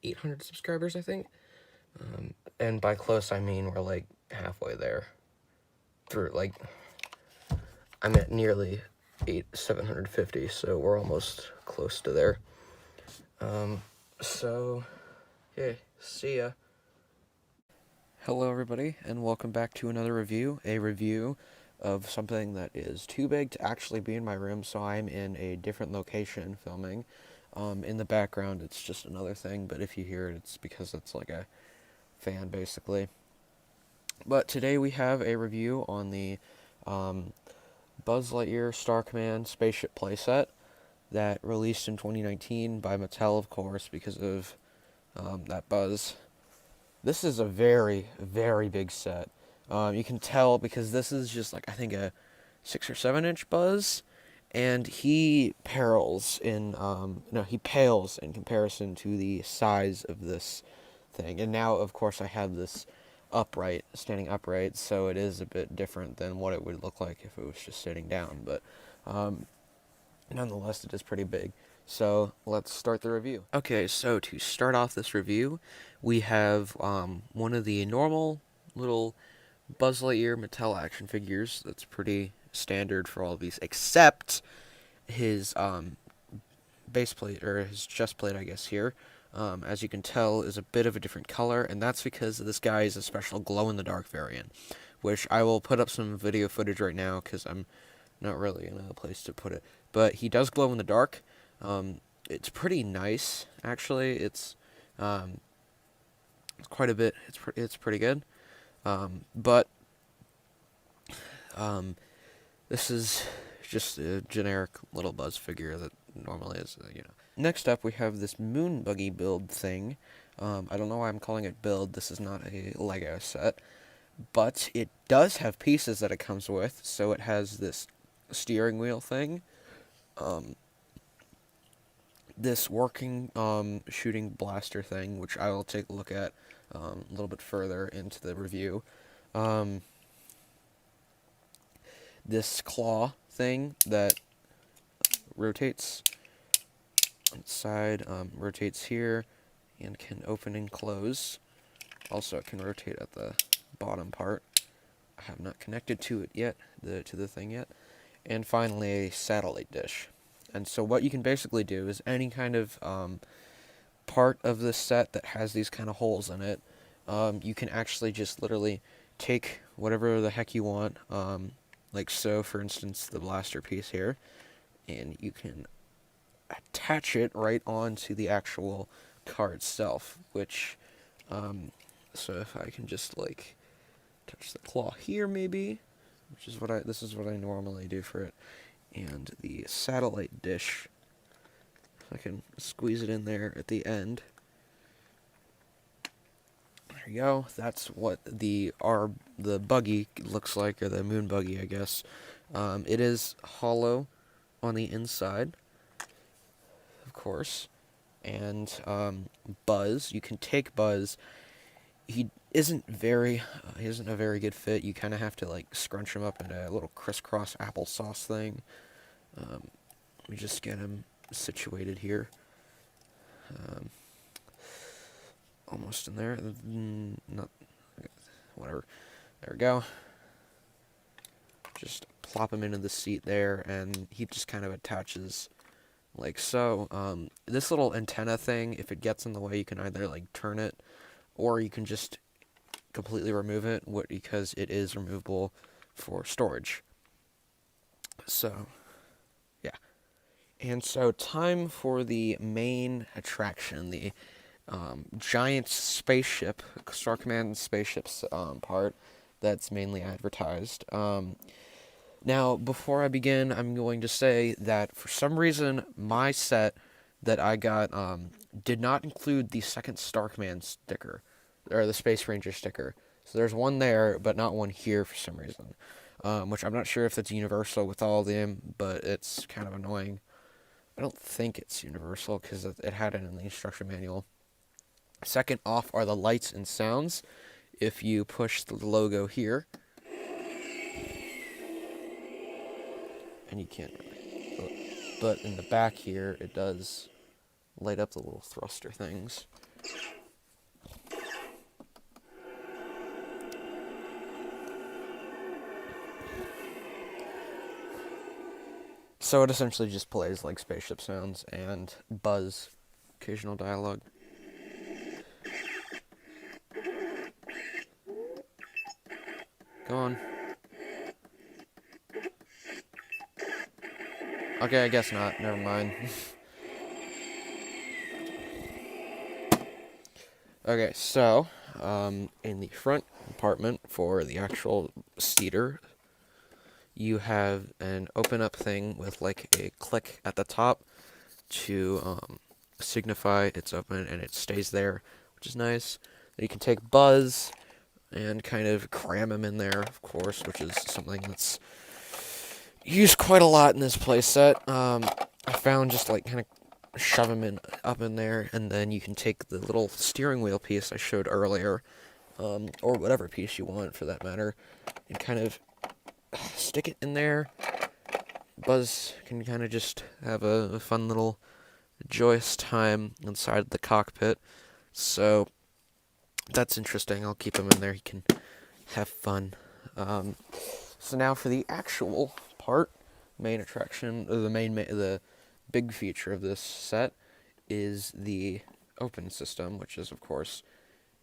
800 subscribers, I think. And by close, I mean we're like halfway there. I'm at nearly 750, so we're almost close to there. So, yeah, see ya. Hello, everybody, and welcome back to another review. A review of something that is too big to actually be in my room, so I'm in a different location filming. In the background, it's just another thing, but if you hear it, it's because it's like a fan, basically. But today we have a review on the Buzz Lightyear Star Command Spaceship playset that released in 2019 by Mattel, of course, because of that Buzz. This is a very, very big set. You can tell because this is just like, I think, a 6 or 7 inch Buzz, and he pales in comparison to the size of this thing. And now, of course, I have this standing upright, so it is a bit different than what it would look like if it was just sitting down, but nonetheless, it is pretty big. So let's start the review. Okay, so to start off this review, we have one of the normal little Buzz Lightyear Mattel action figures that's pretty standard for all of these, except his base plate, or his chest plate, I guess, here. As you can tell, is a bit of a different color, and that's because this guy is a special glow-in-the-dark variant, which I will put up some video footage right now, because I'm not really in a place to put it. But he does glow in the dark. It's pretty nice, actually. It's quite a bit. It's pretty good. But this is just a generic little Buzz figure that normally is, Next up, we have this moon buggy build thing. I don't know why I'm calling it build. This is not a Lego set. But it does have pieces that it comes with. So it has this steering wheel thing. This working shooting blaster thing, which I will take a look at a little bit further into the review. This claw thing that rotates on its side, rotates here, and can open and close. Also, it can rotate at the bottom part. I have not connected to it yet, to the thing yet. And finally, a satellite dish. And so what you can basically do is any kind of part of this set that has these kind of holes in it, you can actually just literally take whatever the heck you want, like so, for instance, the blaster piece here, and you can attach it right onto the actual car itself, which, so if I can just, like, touch the claw here, maybe, which is this is what I normally do for it, and the satellite dish, if I can squeeze it in there at the end. There you go. That's what the buggy looks like, or the moon buggy, I guess. It is hollow on the inside, of course, and Buzz. You can take Buzz. He isn't a very good fit. You kind of have to like scrunch him up in a little crisscross applesauce thing. Let me just get him situated here. Almost in there. Whatever. There we go. Just plop him into the seat there, and he just kind of attaches like so. This little antenna thing, if it gets in the way, you can either like turn it, or you can just completely remove it, because it is removable for storage. So, yeah. And so, time for the main attraction, the giant spaceship, Star Command spaceships part that's mainly advertised. Now, before I begin, I'm going to say that for some reason, my set that I got did not include the second Star Command sticker, or the Space Ranger sticker. So there's one there, but not one here for some reason. which I'm not sure if it's universal with all of them, but it's kind of annoying. I don't think it's universal because it had it in the instruction manual. Second off are the lights and sounds. If you push the logo here, and you can't really, but in the back here, it does light up the little thruster things. So it essentially just plays like spaceship sounds and Buzz, occasional dialogue. Go on. Okay, I guess not. Never mind. Okay, so, in the front compartment for the actual seater, you have an open up thing with like a click at the top to signify it's open and it stays there, which is nice. Then you can take Buzz and kind of cram him in there, of course, which is something that's used quite a lot in this playset. I found just like kind of shove him up in there, and then you can take the little steering wheel piece I showed earlier, or whatever piece you want for that matter, and kind of stick it in there. Buzz can kind of just have a fun little joyous time inside the cockpit. So that's interesting. I'll keep him in there. He can have fun. So now for the actual part, main attraction, the big feature of this set is the open system, which is, of course,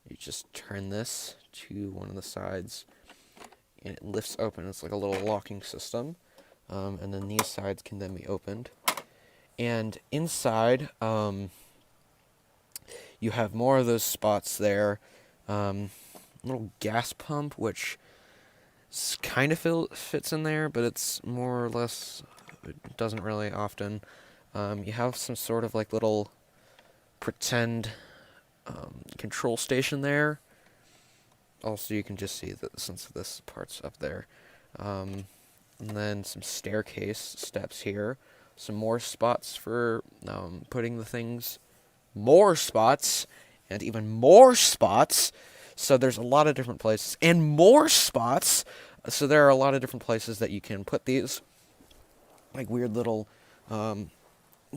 you just turn this to one of the sides and it lifts open. It's like a little locking system, and then these sides can then be opened. And inside, you have more of those spots there. Little gas pump, which kind of fits in there, but it's more or less, it doesn't really often. You have some sort of like little pretend control station there. Also, you can just see that since this part's up there. And then some staircase steps here. Some more spots for putting the things. More spots. And even more spots. So there's a lot of different places. And more spots. So there are a lot of different places that you can put these. Like weird little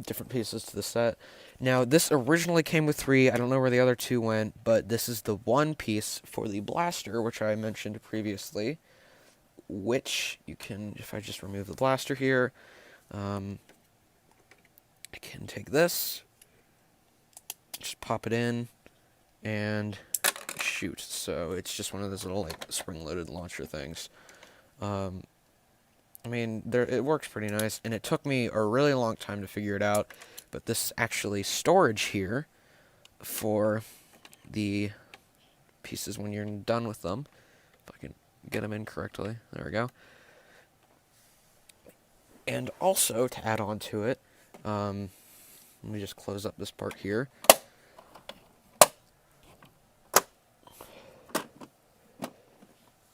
different pieces to the set. Now, this originally came with 3. I don't know where the other 2 went, but this is the one piece for the blaster, which I mentioned previously, which you can, if I just remove the blaster here, I can take this, just pop it in, and shoot. So it's just one of those little, like, spring-loaded launcher things. I mean, it works pretty nice, and it took me a really long time to figure it out, but this is actually storage here for the pieces when you're done with them. If I can get them in correctly. There we go. And also, to add on to it, let me just close up this part here.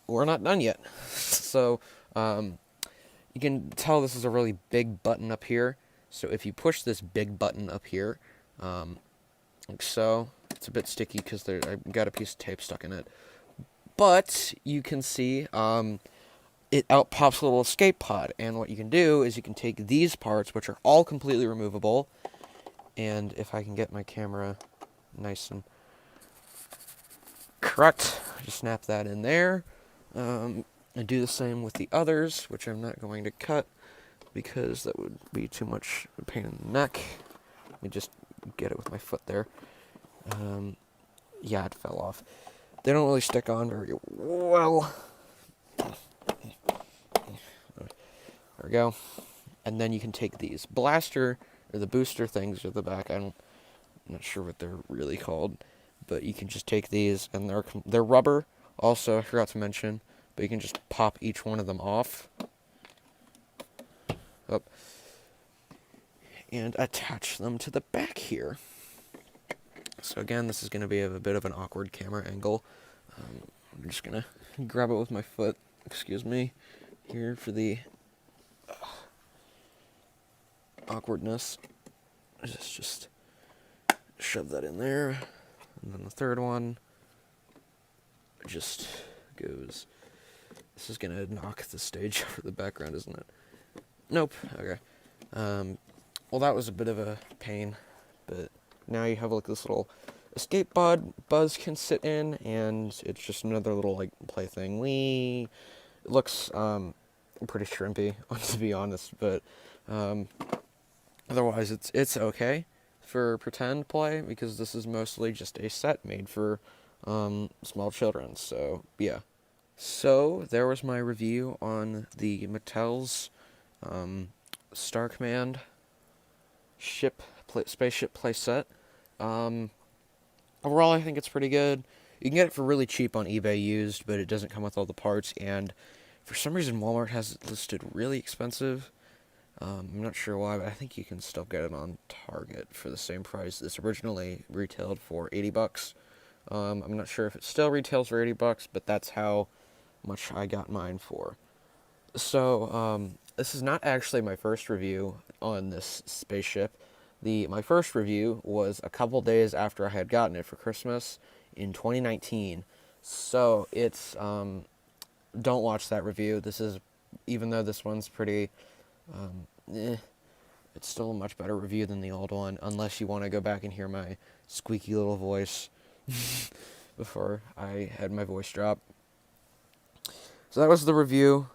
We're not done yet. So, you can tell this is a really big button up here. So if you push this big button up here, like so, it's a bit sticky because I got a piece of tape stuck in it. But you can see it out pops a little escape pod. And what you can do is you can take these parts, which are all completely removable. And if I can get my camera nice and correct, just snap that in there. And do the same with the others, which I'm not going to cut because that would be too much pain in the neck. Let me just get it with my foot there. Yeah, it fell off. They don't really stick on very well. There we go. And then you can take these blaster, or the booster things at the back. I'm not sure what they're really called, but you can just take these, and they're rubber. Also, I forgot to mention, but you can just pop each one of them off. Up. And attach them to the back here. So again, this is going to be a bit of an awkward camera angle. I'm just going to grab it with my foot. Excuse me. here for the awkwardness. Just shove that in there, and then the third one just goes. This is gonna knock the stage over the background, isn't it? Nope. Okay. Well, that was a bit of a pain, but now you have like this little escape pod Buzz can sit in, and it's just another little like plaything. It looks pretty shrimpy, to be honest, but otherwise it's okay for pretend play, because this is mostly just a set made for small children. So yeah. So there was my review on the Mattel's Star Command spaceship playset. Overall, I think it's pretty good. You can get it for really cheap on eBay used, but it doesn't come with all the parts, and for some reason Walmart has it listed really expensive. I'm not sure why, but I think you can still get it on Target for the same price. This originally retailed for $80. I'm not sure if it still retails for $80, but that's how much I got mine for. So, this is not actually my first review on this spaceship. My first review was a couple days after I had gotten it for Christmas in 2019. So, it's, don't watch that review. This is, even though this one's pretty, it's still a much better review than the old one, unless you want to go back and hear my squeaky little voice before I had my voice drop. So that was the review.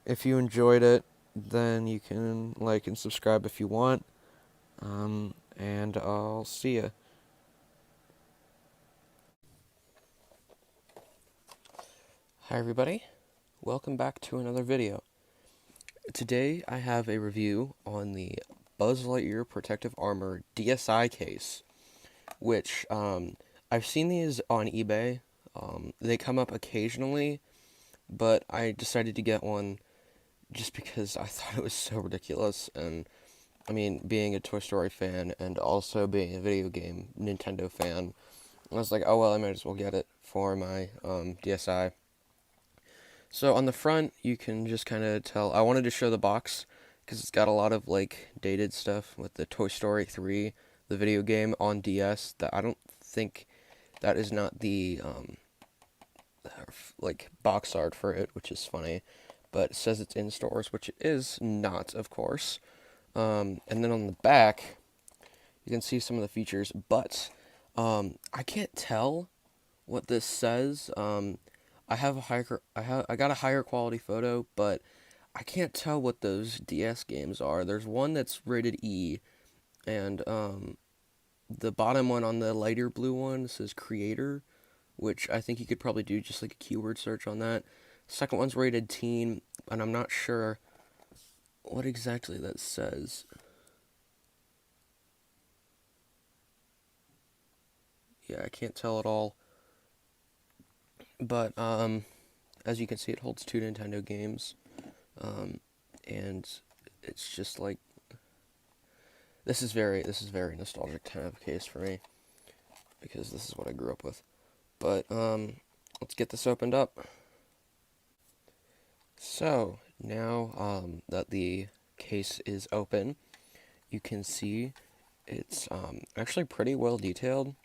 If you enjoyed it, then you can like and subscribe if you want. And I'll see ya. Hi everybody. Welcome back to another video. Today I have a review on the Buzz Lightyear Protective Armor DSi Case, which I've seen these on eBay. They come up occasionally, but I decided to get one just because I thought it was so ridiculous. And I mean, being a Toy Story fan and also being a video game Nintendo fan, I was like, oh well, I might as well get it for my DSi. So on the front, you can just kind of tell. I wanted to show the box because it's got a lot of like dated stuff with the Toy Story 3, the video game on DS. That I don't think that is not the like box art for it, which is funny, but it says it's in stores, which it is not, of course. And then on the back, you can see some of the features, but I can't tell what this says. I got a higher quality photo, but I can't tell what those DS games are. There's one that's rated E, and the bottom one on the lighter blue one says Creator, which I think you could probably do just like a keyword search on that. Second one's rated Teen, and I'm not sure what exactly that says. Yeah, I can't tell at all. But as you can see, it holds 2 Nintendo games, and it's just like this is very nostalgic kind of case for me, because this is what I grew up with. But let's get this opened up. So now that the case is open, you can see it's actually pretty well detailed.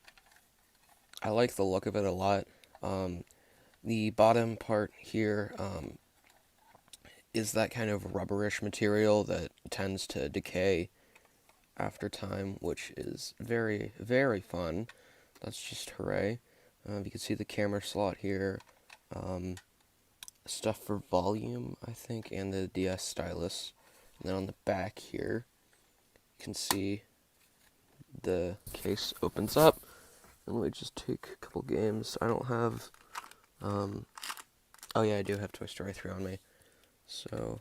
I like the look of it a lot. The bottom part here is that kind of rubberish material that tends to decay after time, which is very, very fun. That's just hooray. You can see the camera slot here, stuff for volume, I think, and the DS stylus. And then on the back here, you can see the case opens up. And let me just take a couple games. I don't have, oh yeah, I do have Toy Story 3 on me. So,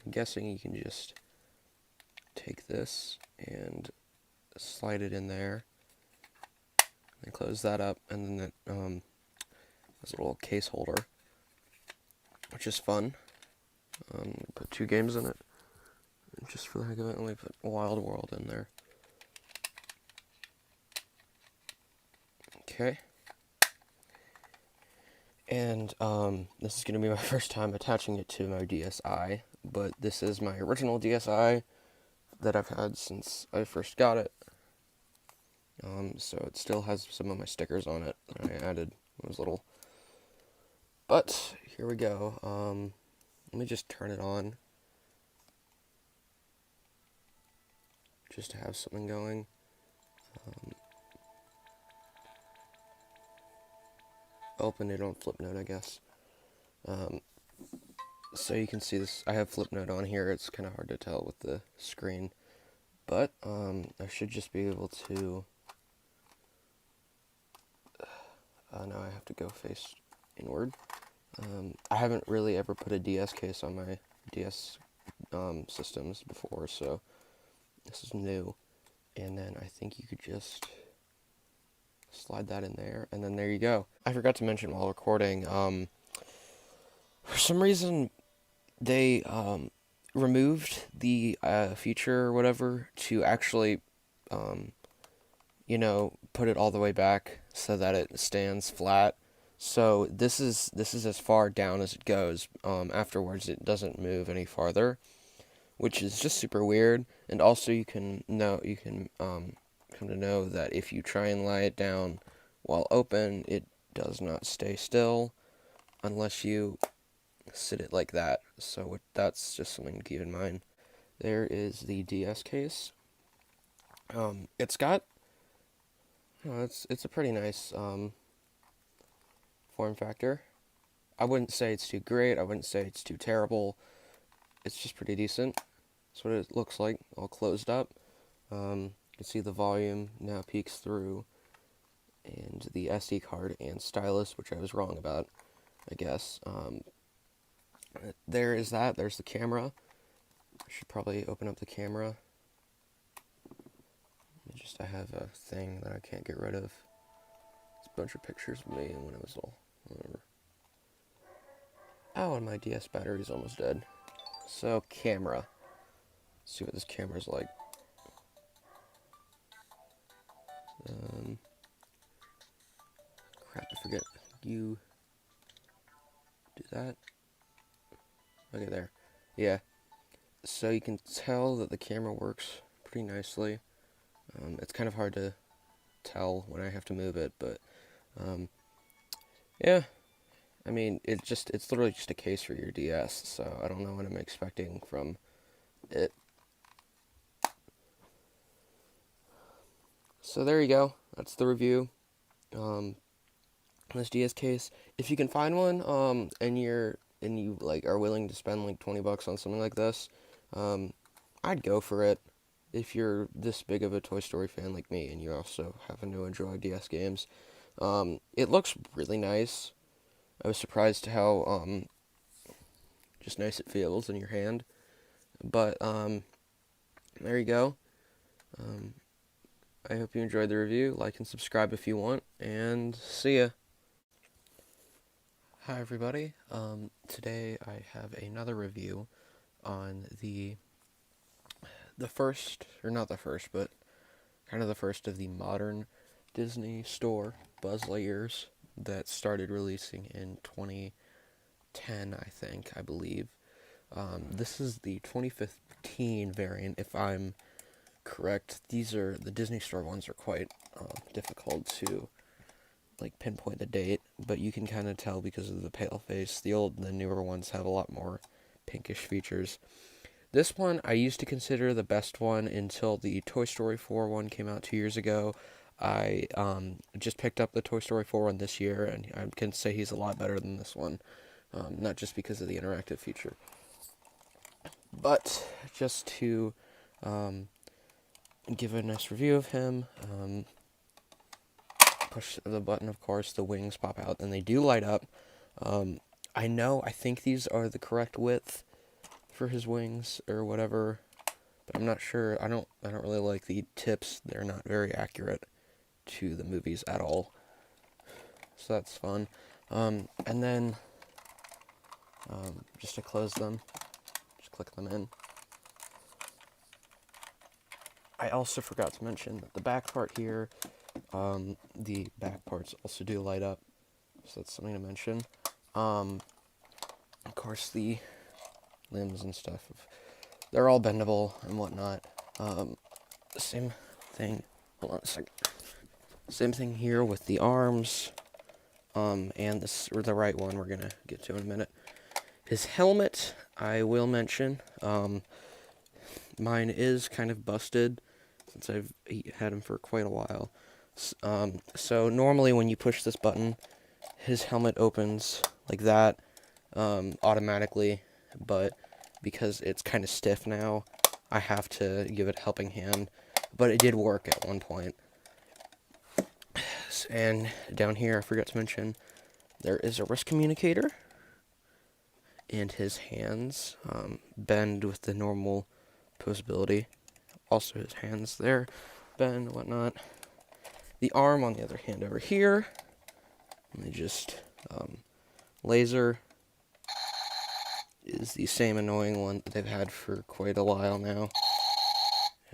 I'm guessing you can just take this and slide it in there. And close that up, and then it has a little case holder, which is fun. Put 2 games in it, just for the heck of it. Let me put Wild World in there. Okay. And this is going to be my first time attaching it to my DSi, but this is my original DSi that I've had since I first got it. So it still has some of my stickers on it that I added when I was little. But here we go. Let me just turn it on, just to have something going. Open it on Flipnote, I guess. So you can see this. I have Flipnote on here. It's kind of hard to tell with the screen, but I should just be able to. Now I have to go face inward. I haven't really ever put a DS case on my DS systems before, so this is new. And then I think you could just slide that in there, and then there you go. I forgot to mention while recording, for some reason, they removed the feature or whatever to actually, put it all the way back so that it stands flat. So this is as far down as it goes. Afterwards, it doesn't move any farther, which is just super weird. And also, you can come to know that if you try and lie it down while open, it does not stay still unless you sit it like that. So that's just something to keep in mind. There is the DS case. It's got, it's a pretty nice form factor. I wouldn't say it's too great. I wouldn't say it's too terrible. It's just pretty decent. That's what it looks like, all closed up. You can see the volume now peeks through, and the SD card and stylus, which I was wrong about, I guess. There is that. There's the camera. I should probably open up the camera. I have a thing that I can't get rid of. It's a bunch of pictures of me when I was little. Whatever. Oh, and my DS battery's almost dead. So, camera. Let's see what this camera's like. Crap, I forget. You do that. Okay, there. Yeah. So you can tell that the camera works pretty nicely. It's kind of hard to tell when I have to move it, but yeah. I mean, it's literally just a case for your DS, so I don't know what I'm expecting from it. So there you go. That's the review. This DS case. If you can find one, and you are willing to spend like $20 on something like this, I'd go for it. If you're this big of a Toy Story fan like me, and you also happen to enjoy DS games, it looks really nice. I was surprised how just nice it feels in your hand. But there you go. I hope you enjoyed the review. Like and subscribe if you want, and see ya. Hi everybody. Today I have another review on the first, or not the first, but kind of the first of the modern Disney Store Buzz Lightyears that started releasing in 2010, I believe. This is the 2015 variant, if I'm correct. The Disney Store ones are quite difficult to pinpoint the date, but you can kind of tell because of the pale face. The newer ones have a lot more pinkish features. This one I used to consider the best one until the Toy Story 4 one came out 2 years ago. I just picked up the Toy Story 4 one this year, and I can say he's a lot better than this one. Not just because of the interactive feature, but just to give a nice review of him. Push the button, of course, the wings pop out, and they do light up. I think these are the correct width for his wings or whatever, but I'm not sure. I don't really like the tips. They're not very accurate to the movies at all, so that's fun. And then just to close them, just click them in. I also forgot to mention that the back part here, the back parts also do light up, so that's something to mention. Of course, the limbs and stuff, they're all bendable and whatnot. Same thing. Hold on a second. Same thing here with the arms. And this, or the right one, we're gonna get to in a minute. His helmet, I will mention. Mine is kind of busted since I've had him for quite a while. So normally when you push this button, his helmet opens like that, automatically, but because it's kind of stiff now, I have to give it a helping hand, but it did work at one point. And down here, I forgot to mention, there is a wrist communicator, and his hands bend with the normal posability. Also, his hands there bend and whatnot. The arm, on the other hand, over here, and they just laser is the same annoying one that they've had for quite a while now.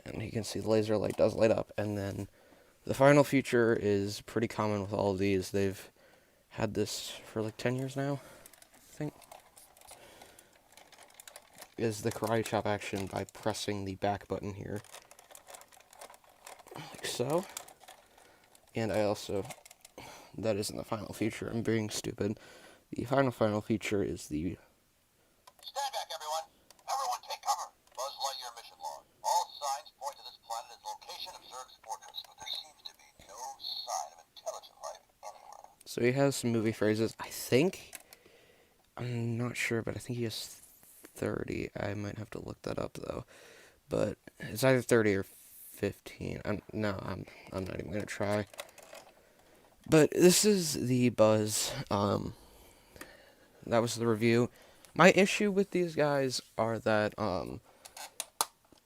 And you can see the laser light does light up. And then the final feature is pretty common with all of these. They've had this for like 10 years now, I think. Is the karate chop action by pressing the back button here. Like so. And I also, that isn't the final feature, I'm being stupid. The final feature is the... Stand back, everyone. Everyone take cover. Buzz Lightyear mission log. All signs point to this planet as location of Zurg's fortress, but there seems to be no sign of intelligent life anywhere. So he has some movie phrases. I think, I'm not sure, but I think he has 30. I might have to look that up though. But it's either 30 or 15. I'm not even gonna try. But this is the Buzz. That was the review. My issue with these guys are that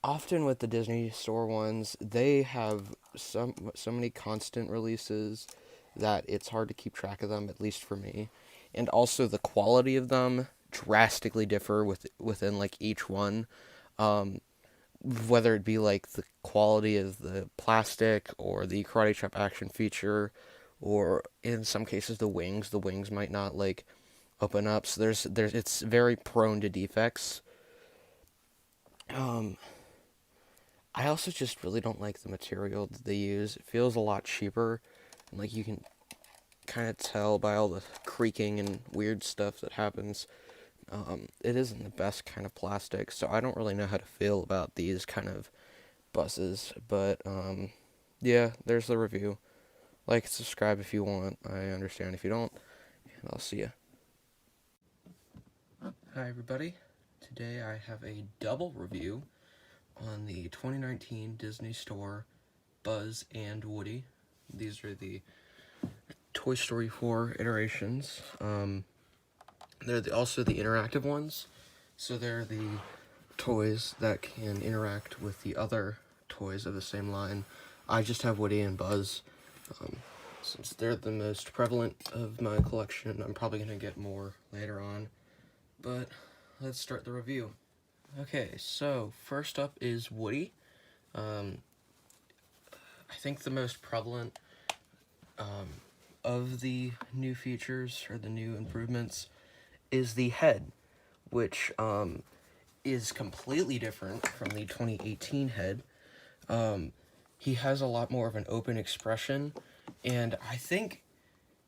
often with the Disney Store ones, they have so many constant releases that it's hard to keep track of them, at least for me. And also the quality of them drastically differ within like each one. Whether it be like the quality of the plastic or the karate chop action feature, or in some cases the wings might not like open up, so there's it's very prone to defects. I also just really don't like the material that they use. It feels a lot cheaper, and like you can kind of tell by all the creaking and weird stuff that happens. It isn't the best kind of plastic, so I don't really know how to feel about these kind of buses, but yeah, there's the review. Like, subscribe if you want. I understand if you don't, and I'll see ya. Hi everybody. Today I have a double review on the 2019 Disney Store Buzz and Woody. These are the Toy Story 4 iterations. They're also the interactive ones, so they're the toys that can interact with the other toys of the same line. I just have Woody and Buzz. Since they're the most prevalent of my collection, I'm probably going to get more later on. But let's start the review. Okay, so first up is Woody. I think the most prevalent of the new features, or the new improvements, is the head, which is completely different from the 2018 head. He has a lot more of an open expression, and I think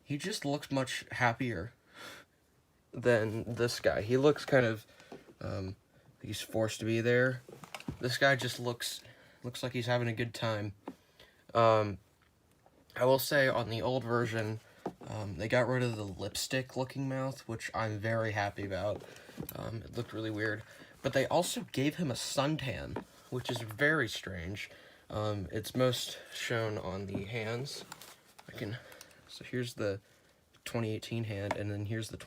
he just looks much happier than this guy. He looks kind of, he's forced to be there. This guy just looks like he's having a good time. I will say on the old version, they got rid of the lipstick-looking mouth, which I'm very happy about. It looked really weird. But they also gave him a suntan, which is very strange. It's most shown on the hands. So here's the 2018 hand, and then here's the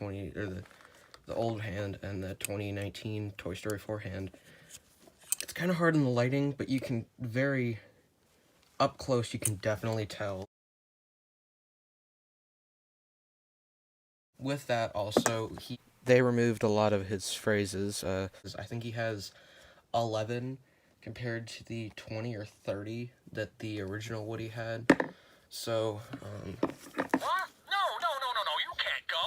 the old hand and the 2019 Toy Story 4 hand. It's kind of hard in the lighting, but you can very up close. You can definitely tell. With that, also, they removed a lot of his phrases. I think he has 11 compared to the 20 or 30 that the original Woody had. So, What? No, you can't go.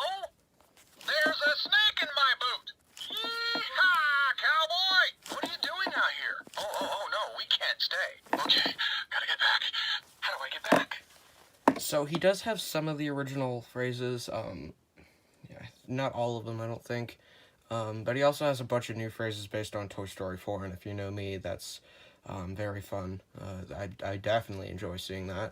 So he does have some of the original phrases. Yeah, not all of them, I don't think. But he also has a bunch of new phrases based on Toy Story 4, and if you know me, that's very fun. I definitely enjoy seeing that.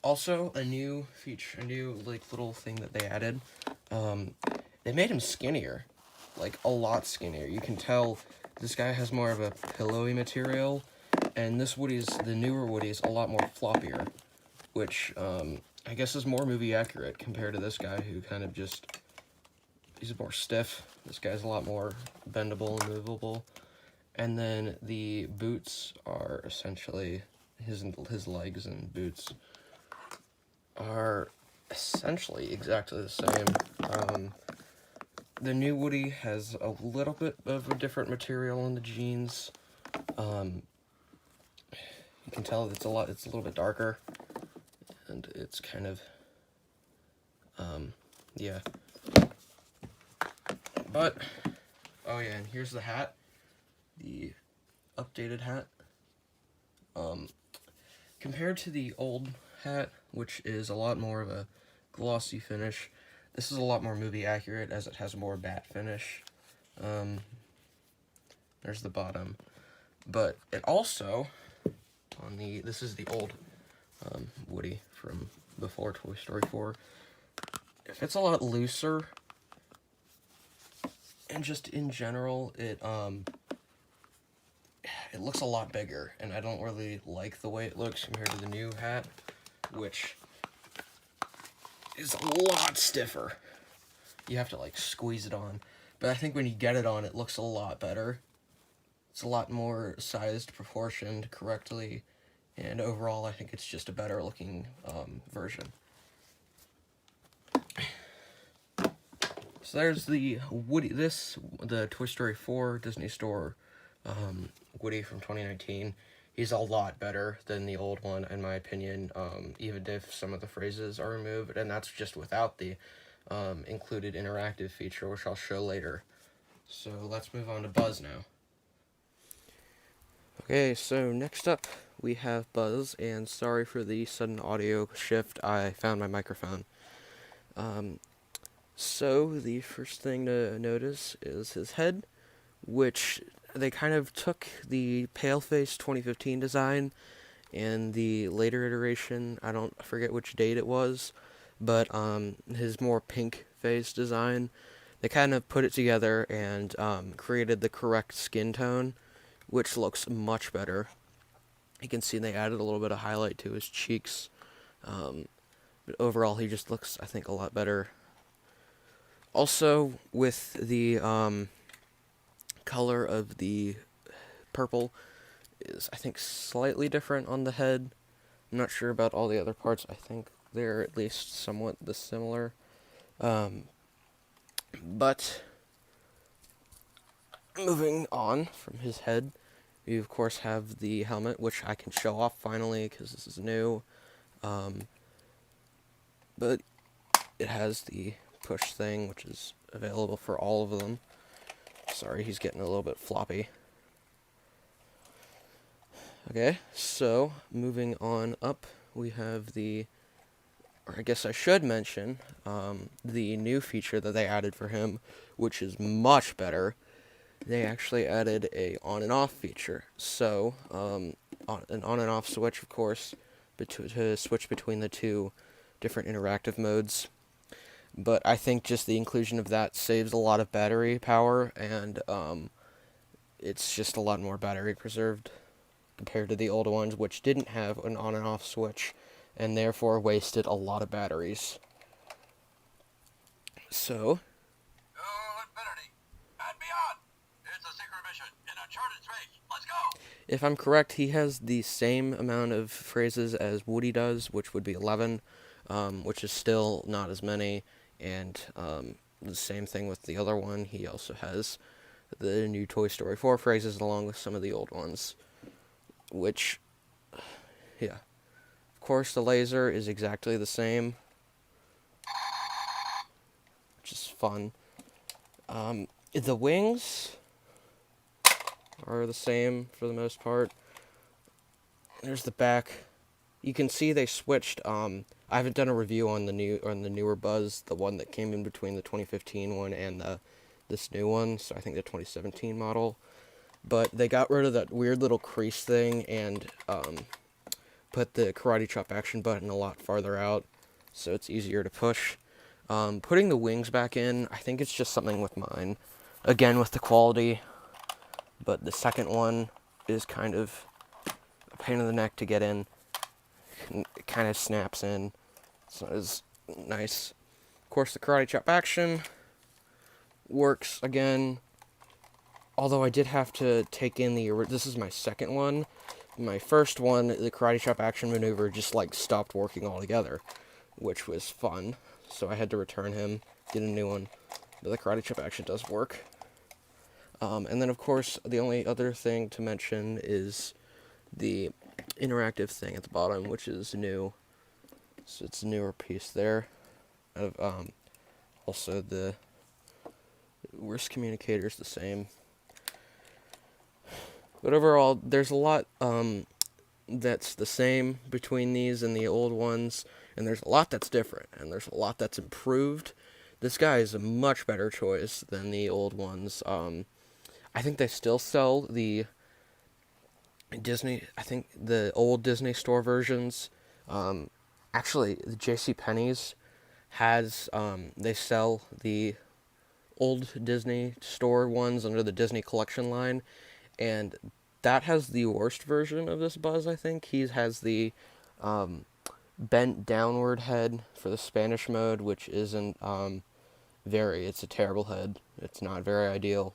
Also, a new feature, a new like little thing that they added. They made him skinnier, like a lot skinnier. You can tell this guy has more of a pillowy material, and the newer Woody is a lot more floppier, which I guess is more movie accurate compared to this guy who kind of just, he's more stiff. This guy's a lot more bendable and movable. And then the boots are essentially, his legs and boots are essentially exactly the same. The new Woody has a little bit of a different material in the jeans. You can tell it's a little bit darker, and it's kind of, yeah. But, oh yeah, and here's the hat, the updated hat. Compared to the old hat, which is a lot more of a glossy finish, this is a lot more movie accurate as it has a more matte finish. There's the bottom. But it also, this is the old Woody from before Toy Story 4. If it's a lot looser, and just in general, it looks a lot bigger, and I don't really like the way it looks compared to the new hat, which is a lot stiffer. You have to like squeeze it on, but I think when you get it on, it looks a lot better. It's a lot more sized, proportioned correctly, and overall I think it's just a better looking version. So there's the Woody, the Toy Story 4 Disney Store Woody from 2019. He's a lot better than the old one, in my opinion, even if some of the phrases are removed, and that's just without the included interactive feature, which I'll show later. So let's move on to Buzz now. Okay, so next up we have Buzz, and sorry for the sudden audio shift, I found my microphone. So the first thing to notice is his head, which they kind of took the Paleface 2015 design and the later iteration, I forget which date it was, but his more pink face design, they kind of put it together and created the correct skin tone, which looks much better. You can see they added a little bit of highlight to his cheeks, but overall he just looks, I think, a lot better. Also, with the color of the purple is, I think, slightly different on the head. I'm not sure about all the other parts. I think they're at least somewhat similar. But moving on from his head, we of course have the helmet, which I can show off finally because this is new. But it has the push thing, which is available for all of them. Sorry, he's getting a little bit floppy. Okay, so moving on up, we have or I guess I should mention, the new feature that they added for him, which is much better. They actually added a on and off feature. So, an on and off switch, of course, to switch between the two different interactive modes. But I think just the inclusion of that saves a lot of battery power, and it's just a lot more battery preserved compared to the older ones, which didn't have an on and off switch, and therefore wasted a lot of batteries. So, Infinity and beyond. It's a secret mission in uncharted space. Let's go. If I'm correct, he has the same amount of phrases as Woody does, which would be 11, which is still not as many. And the same thing with the other one. He also has the new Toy Story 4 phrases along with some of the old ones. Which, yeah. Of course, the laser is exactly the same, which is fun. The wings are the same for the most part. There's the back. You can see they switched I haven't done a review on the newer Buzz, the one that came in between the 2015 one and this new one, so I think the 2017 model. But they got rid of that weird little crease thing and put the karate chop action button a lot farther out, so it's easier to push. Putting the wings back in, I think it's just something with mine. Again, with the quality, but the second one is kind of a pain in the neck to get in. It kind of snaps in. It's not as nice. Of course, the karate chop action works again. Although I did have to take in this is my second one. My first one, the karate chop action maneuver just like stopped working altogether, which was fun. So I had to return him, get a new one. But the karate chop action does work. And then of course, the only other thing to mention is the interactive thing at the bottom, which is new. So it's a newer piece there. Also the worst communicator is the same. But overall, there's a lot that's the same between these and the old ones, and there's a lot that's different, and there's a lot that's improved. This guy is a much better choice than the old ones. I think they still sell the the old Disney Store versions. Actually, the JCPenney's has, they sell the old Disney Store ones under the Disney Collection line, and that has the worst version of this Buzz, I think. He has the bent downward head for the Spanish mode, which isn't it's a terrible head. It's not very ideal.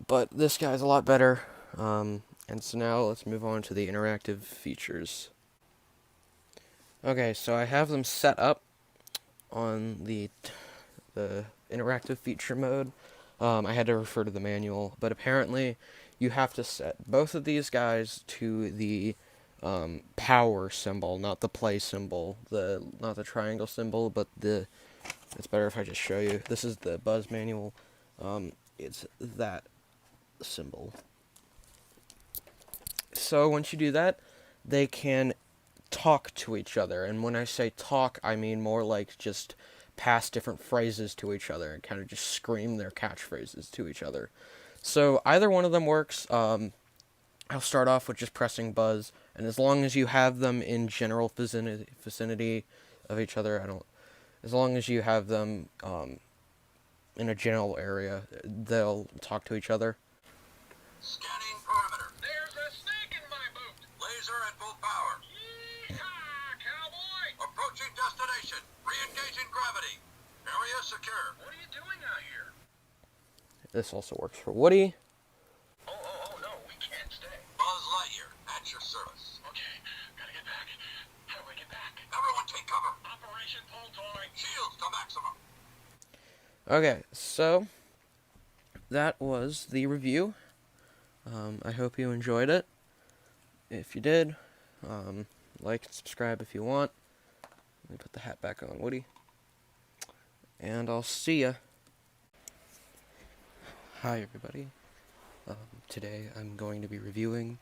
But this guy's a lot better. And so now let's move on to the interactive features. Okay, so I have them set up on the interactive feature mode. I had to refer to the manual, but apparently you have to set both of these guys to the power symbol, not the play symbol, not the triangle symbol, but it's better if I just show you. This is the Buzz manual. It's that symbol. So once you do that, they can talk to each other, and when I say talk, I mean more like just pass different phrases to each other and kind of just scream their catchphrases to each other. So either one of them works. I'll start off with just pressing Buzz, and as long as you have them in general vicinity of each other, as long as you have them in a general area, they'll talk to each other. Scanning perimeter. There's a snake in my boot. Laser at full power. Yee-haw, cowboy! Approaching destination. Re-engaging gravity. Area secure. What are you doing out here? This also works for Woody. Oh, no, we can't stay. Buzz Lightyear, at your service. Okay, gotta get back. How do I get back? Everyone take cover. Operation Pull Toy. Shields to maximum. Okay, so that was the review. I hope you enjoyed it. If you did, like and subscribe if you want. Let me put the hat back on, Woody. And I'll see ya. Hi, everybody. Today I'm going to be reviewing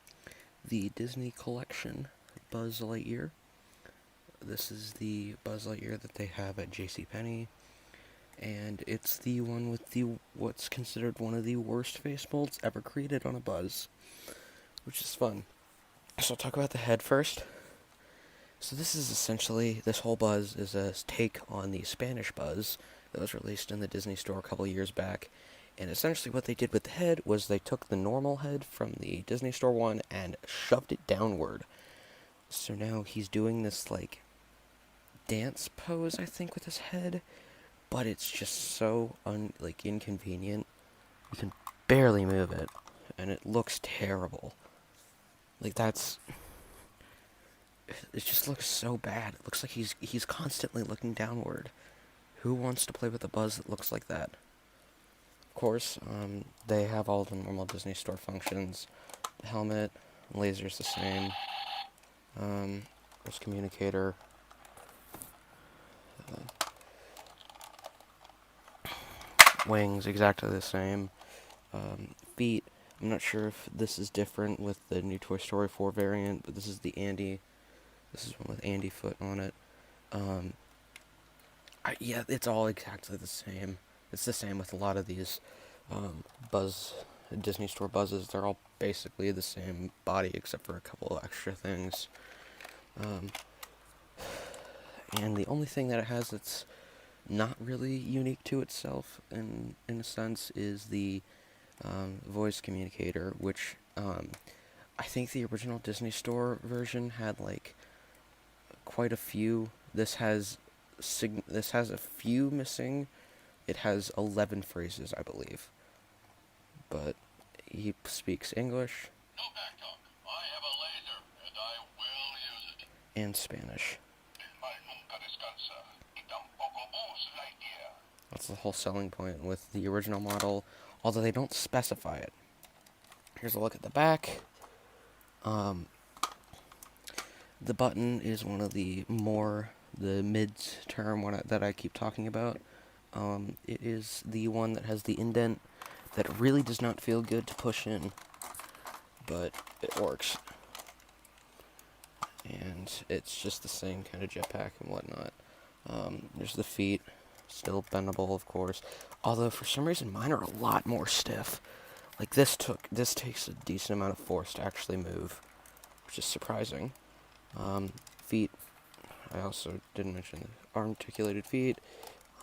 the Disney Collection Buzz Lightyear. This is the Buzz Lightyear that they have at JCPenney. And it's the one with what's considered one of the worst face molds ever created on a Buzz, which is fun. So I'll talk about the head first. So this whole Buzz is a take on the Spanish Buzz that was released in the Disney Store a couple years back. And essentially what they did with the head was they took the normal head from the Disney Store one and shoved it downward. So now he's doing this, like, dance pose, I think, with his head. But it's just so, inconvenient. You can barely move it. And it looks terrible. It just looks so bad. It looks like he's constantly looking downward. Who wants to play with a Buzz that looks like that? Of course, they have all the normal Disney Store functions. The helmet, laser's the same. There's communicator. Wings, exactly the same. Feet, I'm not sure if this is different with the new Toy Story 4 variant, but this is the Andy. This is one with Andy foot on it. Yeah, it's all exactly the same. It's the same with a lot of these Buzz Disney Store Buzzes. They're all basically the same body except for a couple of extra things. And the only thing that it has that's not really unique to itself, in a sense, is the voice communicator, which I think the original Disney Store version had like quite a few. This has a few missing. It has 11 phrases, I believe. But he speaks English. No backtalk. I have a laser, and I will use it. And Spanish. Nunca descansa, y tampoco Buzz Lightyear. That's the whole selling point with the original model, although they don't specify it. Here's a look at the back. The button is one of the mid-term one that I keep talking about. It is the one that has the indent that really does not feel good to push in, but it works. And it's just the same kind of jetpack and whatnot. There's the feet, still bendable, of course. Although for some reason mine are a lot more stiff. Like this takes a decent amount of force to actually move, which is surprising. Feet, I also didn't mention the articulated feet.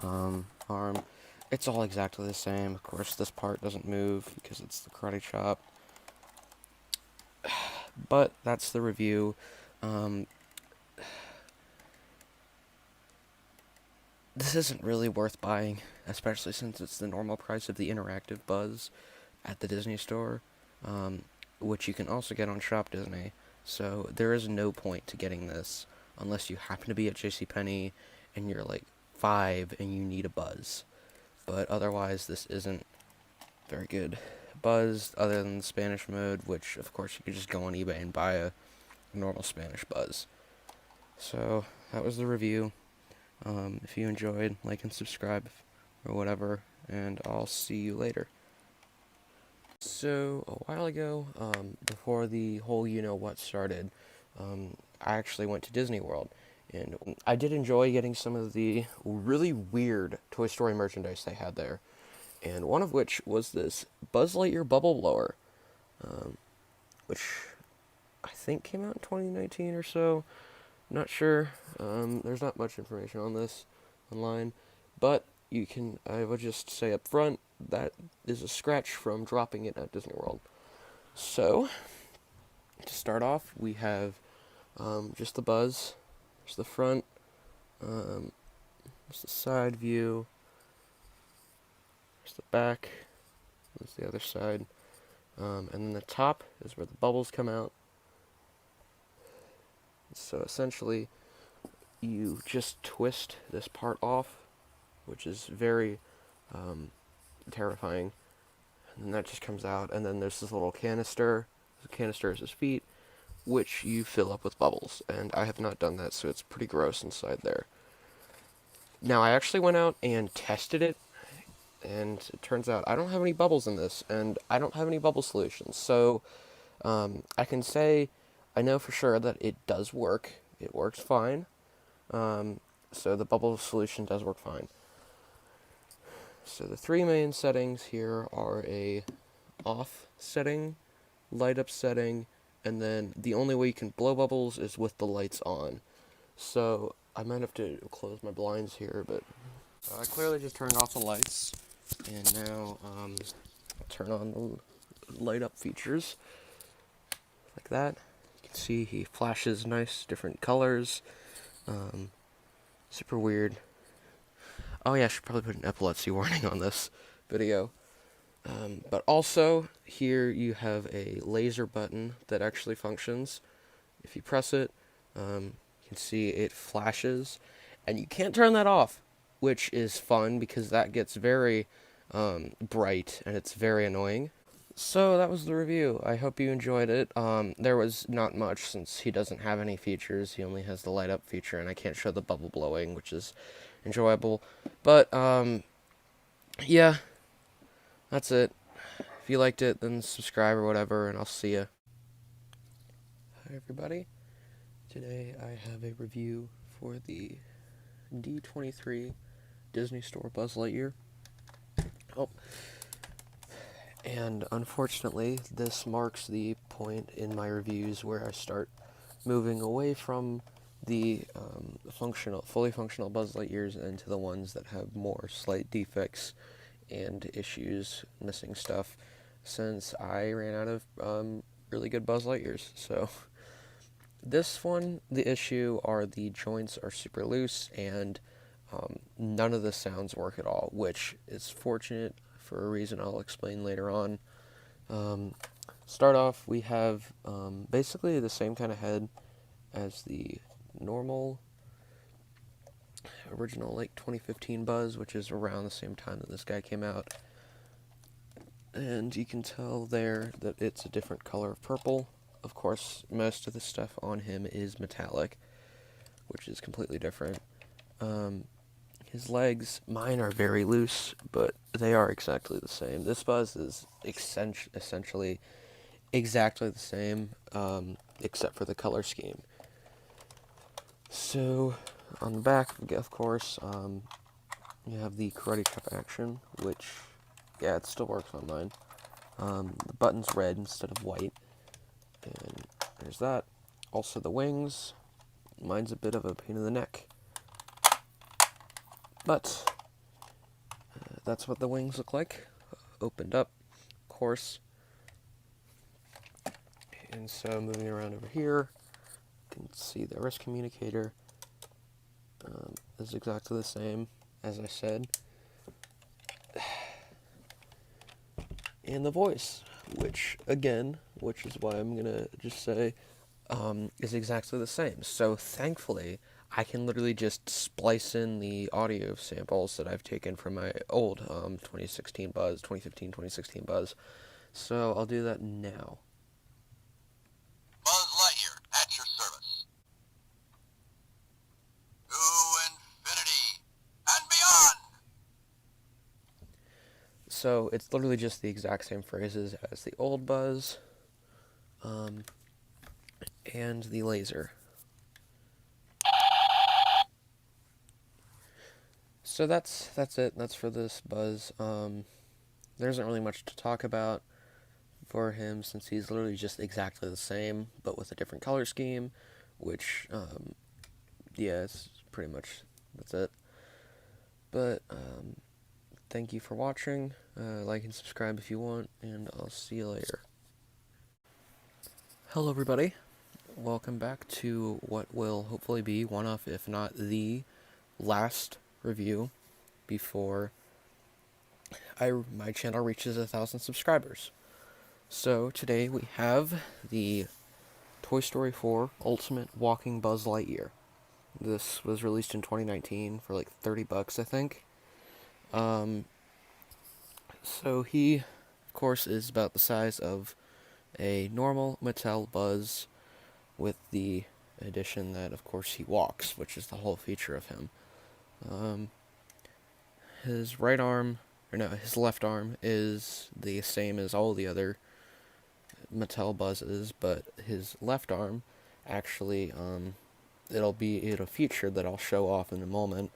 Arm, it's all exactly the same. Of course, this part doesn't move because it's the karate chop. But that's the review. This isn't really worth buying, especially since it's the normal price of the interactive Buzz at the Disney Store, which you can also get on Shop Disney. So there is no point to getting this unless you happen to be at JCPenney and you're like 5 and you need a Buzz. But otherwise, this isn't very good Buzz, other than the Spanish mode, which of course you could just go on eBay and buy a normal Spanish Buzz. So that was the review. If you enjoyed, like and subscribe or whatever, and I'll see you later. So a while ago, before the whole you-know-what started, I actually went to Disney World, and I did enjoy getting some of the really weird Toy Story merchandise they had there, and one of which was this Buzz Lightyear bubble blower, which I think came out in 2019 or so. Not sure. There's not much information on this online, but I would just say up front, that is a scratch from dropping it at Disney World. So, to start off, we have just the Buzz. There's the front. There's the side view. There's the back. There's the other side. And then the top is where the bubbles come out. So essentially, you just twist this part off, which is very terrifying. And then that just comes out, and then there's this little canister. The canister is his feet, which you fill up with bubbles. And I have not done that, so it's pretty gross inside there. Now, I actually went out and tested it, and it turns out I don't have any bubbles in this, and I don't have any bubble solutions. So, I can say I know for sure that it does work. It works fine. So the bubble solution does work fine. So the 3 main settings here are a off setting, light up setting, and then the only way you can blow bubbles is with the lights on. So I might have to close my blinds here, but I clearly just turned off the lights, and now I'll turn on the light up features like that. You can see he flashes nice different colors. Super weird. Oh yeah, I should probably put an epilepsy warning on this video. But also, here you have a laser button that actually functions. If you press it, you can see it flashes, and you can't turn that off, which is fun because that gets very bright and it's very annoying. So that was the review. I hope you enjoyed it. There was not much since he doesn't have any features. He only has the light up feature, and I can't show the bubble blowing, which is enjoyable. But yeah, that's it. If you liked it, then subscribe or whatever, and I'll see ya. Hi everybody. Today I have a review for the D23 Disney Store Buzz Lightyear. Oh, and unfortunately, this marks the point in my reviews where I start moving away from the fully functional Buzz Lightyears into the ones that have more slight defects and issues, missing stuff, since I ran out of really good Buzz Lightyears. So this one, the issue are the joints are super loose and none of the sounds work at all, which is fortunate for a reason I'll explain later on. Start off, we have basically the same kind of head as the normal original like 2015 Buzz, which is around the same time that this guy came out. And you can tell there that it's a different color of purple. Of course, most of the stuff on him is metallic, which is completely different. His legs, mine are very loose, but they are exactly the same. This Buzz is essentially exactly the same, except for the color scheme. So, on the back, of course, you have the karate chop action, which, yeah, it still works on mine. The button's red instead of white, and there's that. Also the wings, mine's a bit of a pain in the neck, but that's what the wings look like, opened up, of course. And so moving around over here, you can see the wrist communicator is exactly the same as I said. And the voice, which is why I'm gonna just say, is exactly the same. So thankfully, I can literally just splice in the audio samples that I've taken from my old 2016 Buzz, 2015, 2016 Buzz. So I'll do that now. Buzz Lightyear at your service. To infinity and beyond. So it's literally just the exact same phrases as the old Buzz, and the laser. So that's it. That's for this Buzz. There isn't really much to talk about for him since he's literally just exactly the same, but with a different color scheme, which, yeah, it's pretty much, that's it. But, thank you for watching. Like and subscribe if you want, and I'll see you later. Hello, everybody. Welcome back to what will hopefully be one of, if not the last review before my channel reaches 1,000 subscribers. So today we have the Toy Story 4 Ultimate Walking Buzz Lightyear. This was released in 2019 for like $30, I think. So he, of course, is about the size of a normal Mattel Buzz, with the addition that, of course, he walks, which is the whole feature of him. His left arm is the same as all the other Mattel Buzzes, but his left arm actually, it'll be a feature that I'll show off in a moment,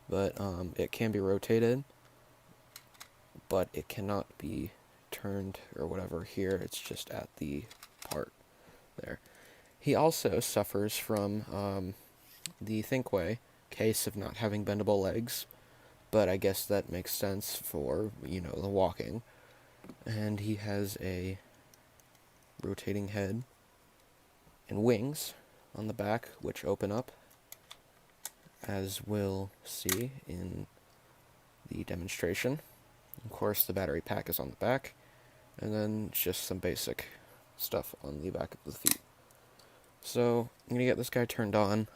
but it can be rotated, but it cannot be turned or whatever here. It's just at the part there. He also suffers from the Thinkway case of not having bendable legs, but I guess that makes sense for, the walking. And he has a rotating head and wings on the back, which open up, as we'll see in the demonstration. Of course, the battery pack is on the back, and then just some basic stuff on the back of the feet. So, I'm gonna get this guy turned on,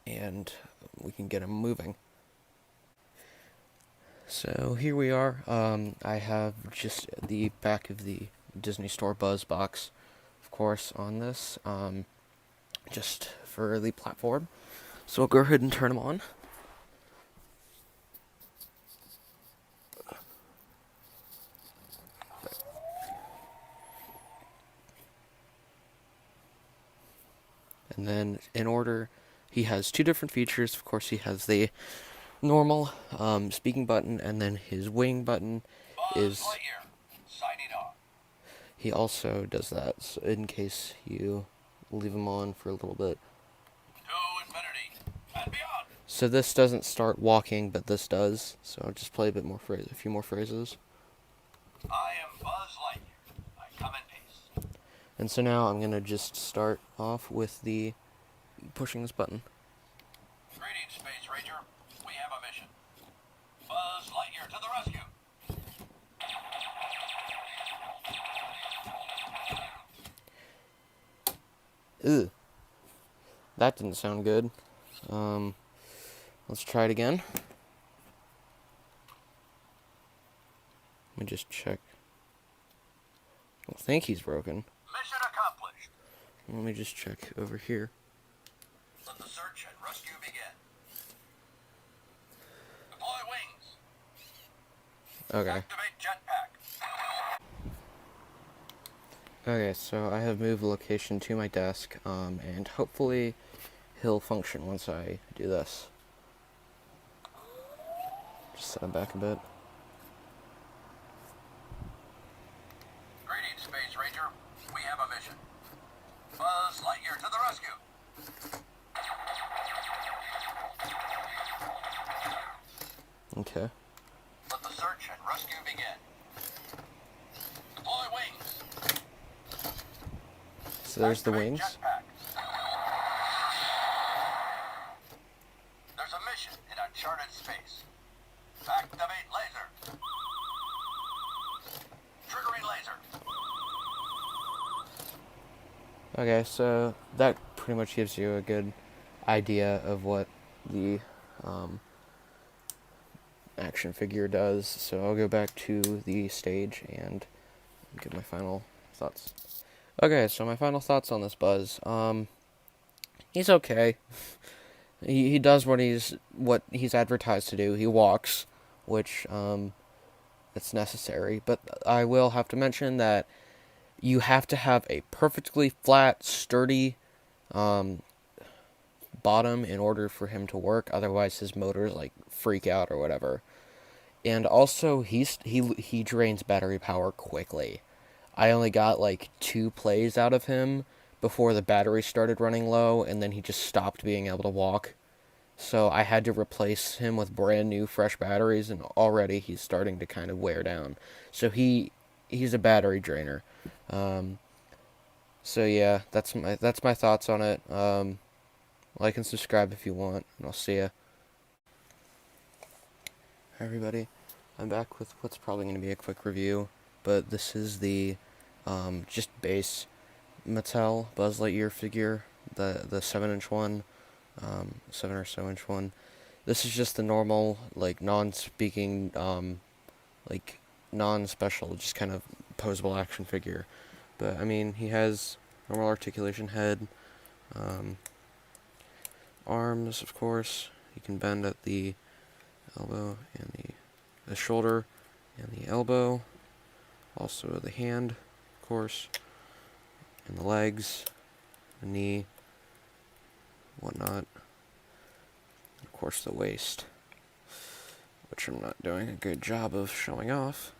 and we can get him moving. So, here we are. I have just the back of the Disney Store Buzz box, of course, on this, just for the platform. So, we'll go ahead and turn him on. And then, in order he has two different features. Of course, he has the normal speaking button, and then his wing button is... Buzz Lightyear, signing off. He also does that, so in case you leave him on for a little bit. To infinity and beyond. So this doesn't start walking, but this does. So I'll just play a few more phrases. I am Buzz Lightyear. I come in peace. And so now I'm gonna just start off with the pushing this button. Greetings, Space Ranger. We have a mission. Buzz Lightyear to the rescue. Ugh. That didn't sound good. Let's try it again. Let me just check. I don't think he's broken. Mission accomplished. Let me just check over here. Let the search and rescue begin. Deploy wings. Okay. Activate jetpack. Okay, so I have moved the location to my desk, and hopefully he'll function once I do this. Just set him back a bit. Greetings, Space Ranger. We have a mission. Buzz Lightyear to the rescue. Okay. Let the search and rescue begin. Deploy wings. So there's the Activate wings. jetpack. There's a mission in uncharted space. Activate laser. Triggering laser. Okay, so that pretty much gives you a good idea of what the action figure does. So I'll go back to the stage and give my final thoughts. Okay, so my final thoughts on this Buzz. He's okay. He does what he's advertised to do. He walks, which it's necessary. But I will have to mention that you have to have a perfectly flat, sturdy bottom in order for him to work. Otherwise, his motors like freak out or whatever. And also, he drains battery power quickly. I only got like 2 plays out of him before the battery started running low, and then he just stopped being able to walk. So I had to replace him with brand new, fresh batteries, and already he's starting to kind of wear down. So he's a battery drainer. So yeah, that's my thoughts on it. Like and subscribe if you want, and I'll see ya. Hi everybody, I'm back with what's probably going to be a quick review, but this is the just base Mattel Buzz Lightyear figure, the 7-inch one, 7 or so inch one. This is just the normal, like, non-speaking, like, non-special, just kind of posable action figure. But, I mean, he has normal articulation head, arms, of course. He can bend at the elbow and the shoulder and the elbow. Also the hand, of course, and the legs, the knee, whatnot. Of course, the waist, which I'm not doing a good job of showing off.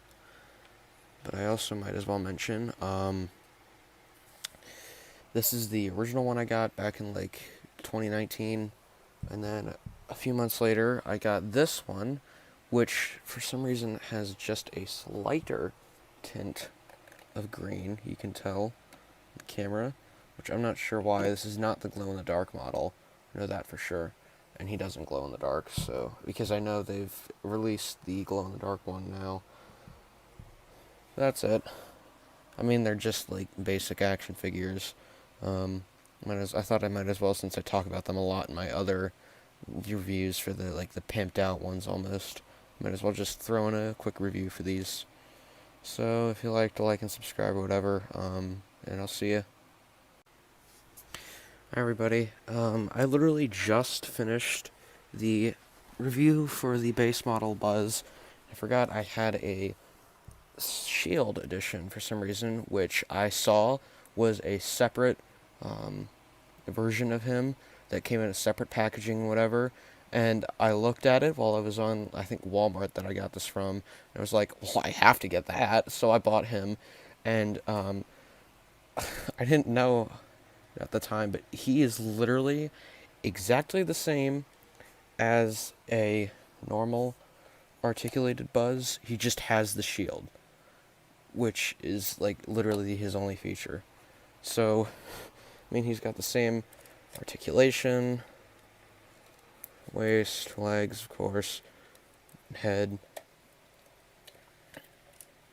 But I also might as well mention, this is the original one I got back in like 2019, and then a few months later I got this one, which for some reason has just a slighter tint of green. You can tell on the camera, which I'm not sure why. This is not the glow-in-the-dark model. I know that for sure. And he doesn't glow in the dark, so because I know they've released the glow-in-the-dark one now. That's it. I mean, they're just like basic action figures. I thought I might as well, since I talk about them a lot in my other reviews for the pimped out ones almost. Might as well just throw in a quick review for these. So if you like to like and subscribe or whatever, and I'll see ya. Hi everybody, I literally just finished the review for the base model Buzz. I forgot I had a Shield edition for some reason, which I saw was a separate version of him that came in a separate packaging, whatever. And I looked at it while I was on, I think, Walmart that I got this from. And I was like, well, I have to get that. So I bought him. And I didn't know at the time, but he is literally exactly the same as a normal articulated Buzz. He just has the shield, which is like literally his only feature. So, I mean, he's got the same articulation, waist, legs, of course, head.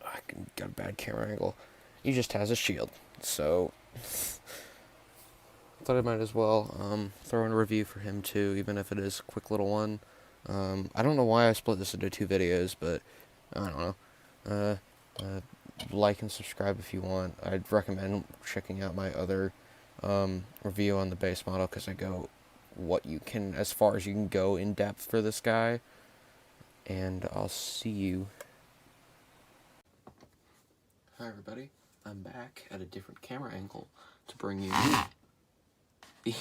I got a bad camera angle. He just has a shield. So, thought I might as well throw in a review for him too, even if it is a quick little one. I don't know why I split this into 2 videos, but I don't know. Like and subscribe if you want. I'd recommend checking out my other review on the base model, because I go as far as you can go in depth for this guy. And I'll see you. Hi everybody, I'm back at a different camera angle to bring you the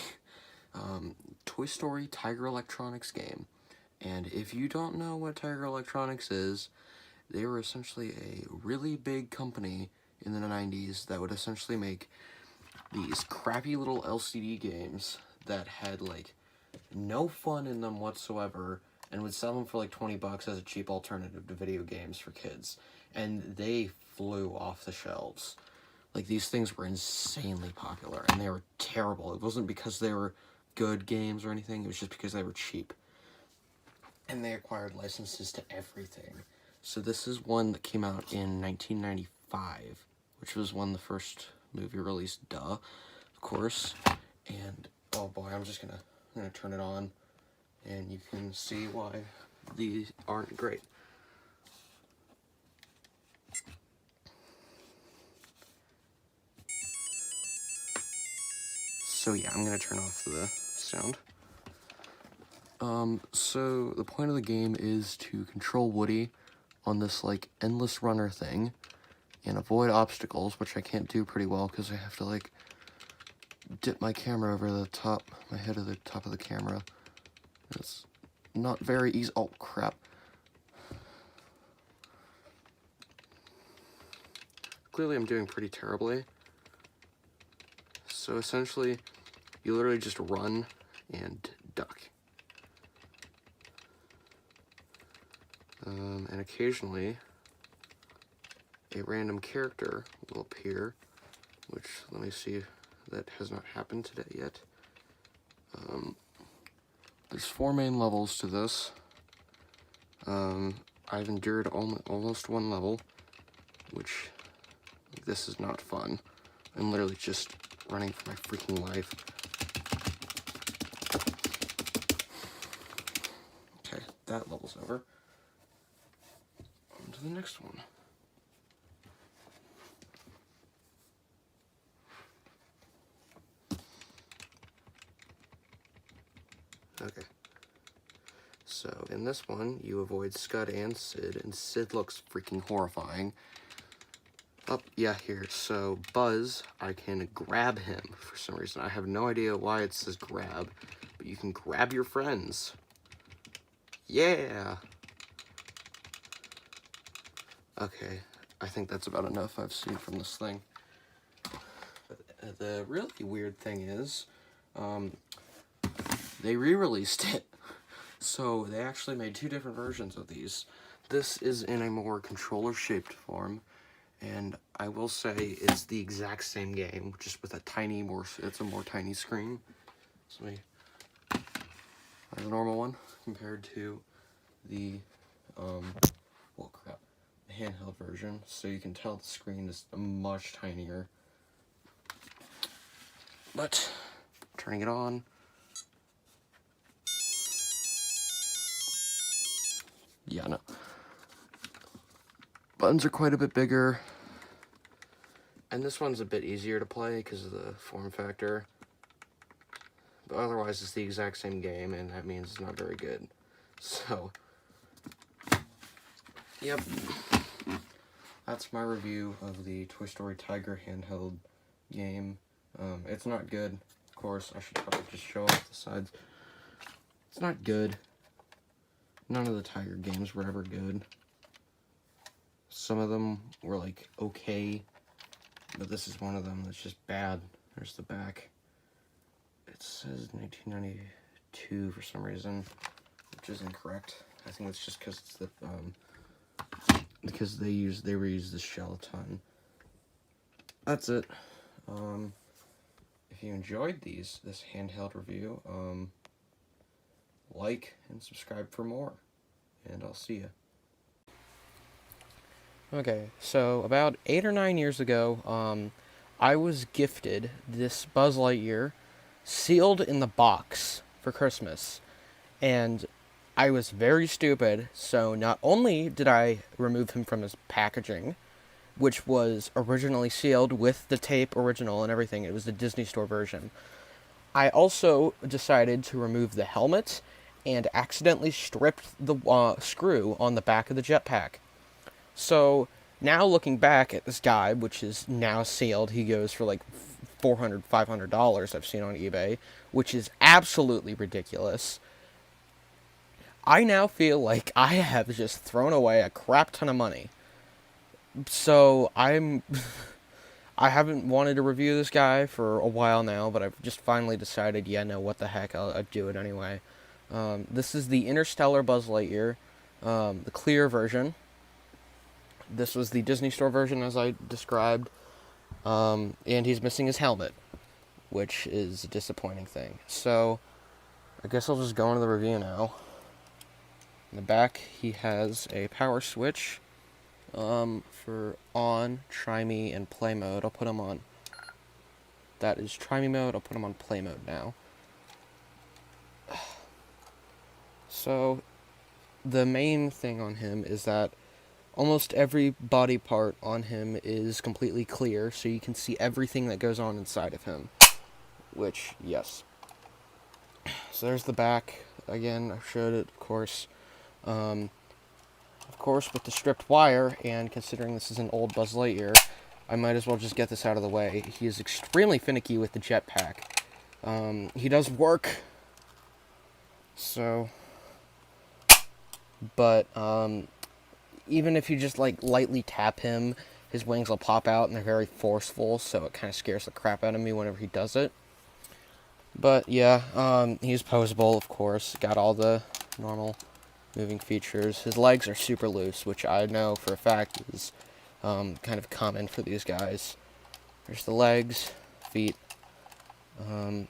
Toy Story Tiger Electronics game. And if you don't know what Tiger Electronics is, they were essentially a really big company in the 90s that would essentially make these crappy little LCD games that had like no fun in them whatsoever, and would sell them for like $20 as a cheap alternative to video games for kids. And they flew off the shelves. Like, these things were insanely popular, and they were terrible. It wasn't because they were good games or anything, it was just because they were cheap. And they acquired licenses to everything. So this is one that came out in 1995, which was when the first movie released, of course. And, oh boy, I'm gonna turn it on, and you can see why these aren't great. So yeah, I'm gonna turn off the sound. So the point of the game is to control Woody on this like endless runner thing and avoid obstacles, which I can't do pretty well because I have to like dip my camera over the top, my head to the top of the camera. It's not very easy. Oh crap. Clearly I'm doing pretty terribly. So essentially, you literally just run and duck. And occasionally, a random character will appear, which, let me see, that has not happened today yet. There's 4 main levels to this. I've endured almost 1 level, which, this is not fun. I'm literally just running for my freaking life. Okay, that level's over. On to the next one. Okay. So, in this one, you avoid Scud and Sid looks freaking horrifying. Oh, yeah, here. So, Buzz, I can grab him for some reason. I have no idea why it says grab, but you can grab your friends. Yeah! Okay, I think that's about enough I've seen from this thing. But the really weird thing is, they re-released it. So, they actually made 2 different versions of these. This is in a more controller-shaped form. And I will say it's the exact same game, just with a it's a more tiny screen. So the normal one compared to the, well crap, the handheld version. So you can tell the screen is much tinier. But, turning it on. Yeah, no. Buttons are quite a bit bigger, and this one's a bit easier to play because of the form factor, but otherwise it's the exact same game, and that means it's not very good. So, yep, that's my review of the Toy Story Tiger handheld game. It's not good, of course. I should probably just show off the sides. It's not good. None of the Tiger games were ever good. Some of them were, like, okay. But this is one of them that's just bad. There's the back. It says 1992 for some reason, which is incorrect. I think it's just because it's the, because they reuse this shell a ton. That's it. If you enjoyed this handheld review, like and subscribe for more, and I'll see you. Okay, so about 8 or 9 years ago, I was gifted this Buzz Lightyear sealed in the box for Christmas, and I was very stupid, so not only did I remove him from his packaging, which was originally sealed with the tape original and everything, it was the Disney Store version, I also decided to remove the helmet and accidentally stripped the screw on the back of the jetpack. So, now looking back at this guy, which is now sealed, he goes for like $400, $500 I've seen on eBay, which is absolutely ridiculous. I now feel like I have just thrown away a crap ton of money. So, I haven't wanted to review this guy for a while now, but I've just finally decided, yeah, no, what the heck, I'll do it anyway. This is the Interstellar Buzz Lightyear, the clear version. This was the Disney Store version, as I described, and he's missing his helmet, which is a disappointing thing. So, I guess I'll just go into the review now. In the back, he has a power switch for on, try me, and play mode. I'll put him on. That is try me mode. I'll put him on play mode now. So, the main thing on him is that almost every body part on him is completely clear, so you can see everything that goes on inside of him. Which, yes. So there's the back. Again, I showed it, of course. Of course, with the stripped wire, and considering this is an old Buzz Lightyear, I might as well just get this out of the way. He is extremely finicky with the jetpack. He does work. So, but, even if you just, like, lightly tap him, his wings will pop out, and they're very forceful, so it kind of scares the crap out of me whenever he does it. But, yeah, he's posable, of course. Got all the normal moving features. His legs are super loose, which I know for a fact is kind of common for these guys. There's the legs, feet, of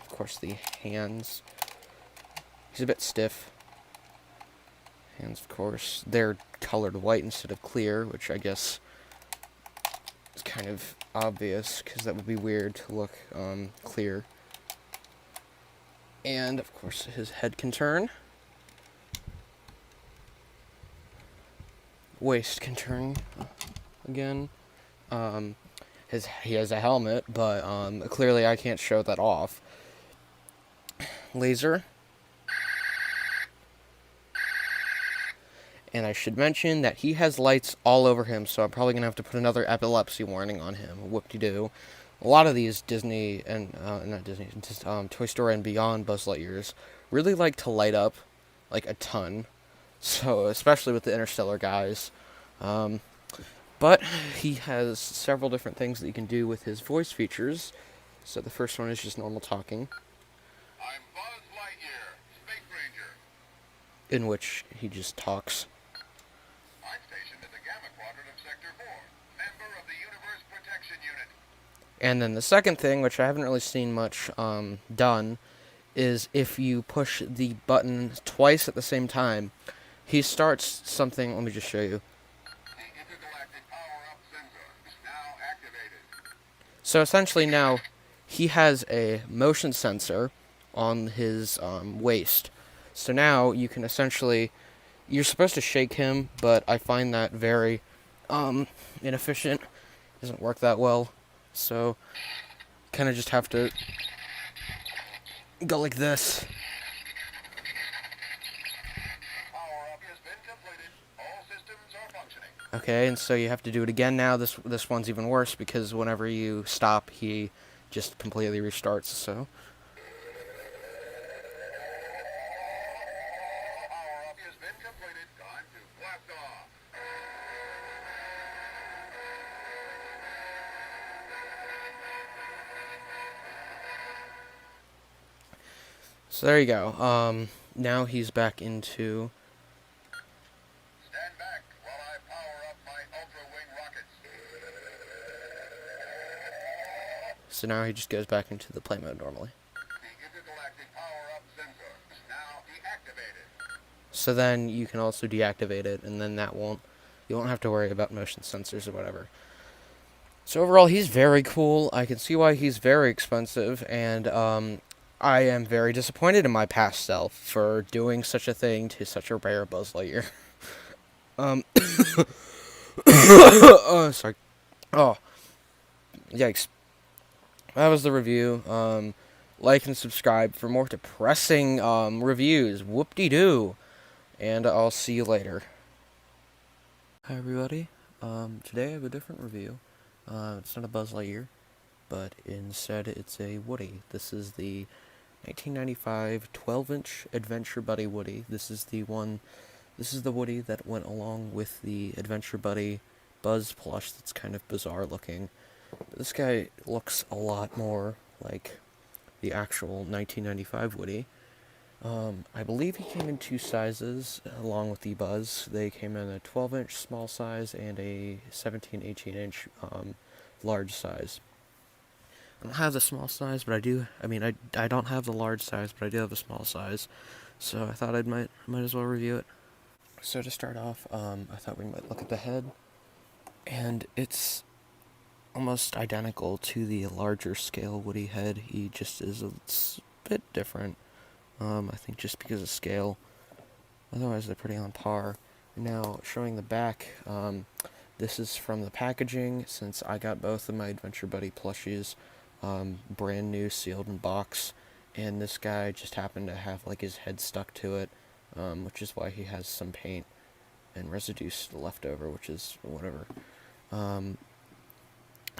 course the hands. He's a bit stiff. Hands, of course, they're colored white instead of clear, which I guess is kind of obvious, because that would be weird to look clear. And, of course, his head can turn. Waist can turn, again. He has a helmet, but clearly I can't show that off. Laser. And I should mention that he has lights all over him, so I'm probably going to have to put another epilepsy warning on him. Whoop-de-doo. A lot of these Disney, and not Disney, just Toy Story and Beyond Buzz Lightyears really like to light up, like, a ton. So, especially with the Interstellar guys. But he has several different things that you can do with his voice features. So the first one is just normal talking. I'm Buzz Lightyear, Space Ranger. In which he just talks. I'm stationed in the Gamma Quadrant of Sector 4, member of the Universe Protection Unit. And then the second thing, which I haven't really seen much done, is if you push the button twice at the same time, he starts something. Let me just show you. The intergalactic power-up sensor is now activated. So essentially now, he has a motion sensor on his waist. So now you can essentially, you're supposed to shake him, but I find that very inefficient. Doesn't work that well. So kind of just have to go like this. Power-up has been completed. All systems are functioning. Okay, and so you have to do it again now. This one's even worse because whenever you stop, he just completely restarts, so. Power-up has been completed. Time to blast off. So there you go. Now he's back into. Stand back while I power up my Ultra Wing rockets. So now he just goes back into the play mode normally. The intergalactic power-up sensor is now deactivated. So then you can also deactivate it, and then you won't have to worry about motion sensors or whatever. So overall, he's very cool. I can see why he's very expensive, and I am very disappointed in my past self for doing such a thing to such a rare Buzz Lightyear. Oh, sorry. Oh, yikes. That was the review. Like and subscribe for more depressing reviews. Whoop-de-doo. And I'll see you later. Hi everybody. Today I have a different review. It's not a Buzz Lightyear, but instead it's a Woody. This is the 1995 12-inch Adventure Buddy Woody. This is the Woody that went along with the Adventure Buddy Buzz plush that's kind of bizarre looking. But this guy looks a lot more like the actual 1995 Woody. I believe he came in 2 sizes along with the Buzz. They came in a 12-inch small size and a 17-18-inch large size. I don't have the small size, but I don't have the large size, but I do have the small size. So I thought I might as well review it. So to start off, I thought we might look at the head, and it's almost identical to the larger scale Woody head. He just is a bit different. I think just because of scale. Otherwise, they're pretty on par. Now, showing the back, this is from the packaging, since I got both of my Adventure Buddy plushies brand new, sealed in box, and this guy just happened to have like his head stuck to it, which is why he has some paint and residue left over, which is whatever.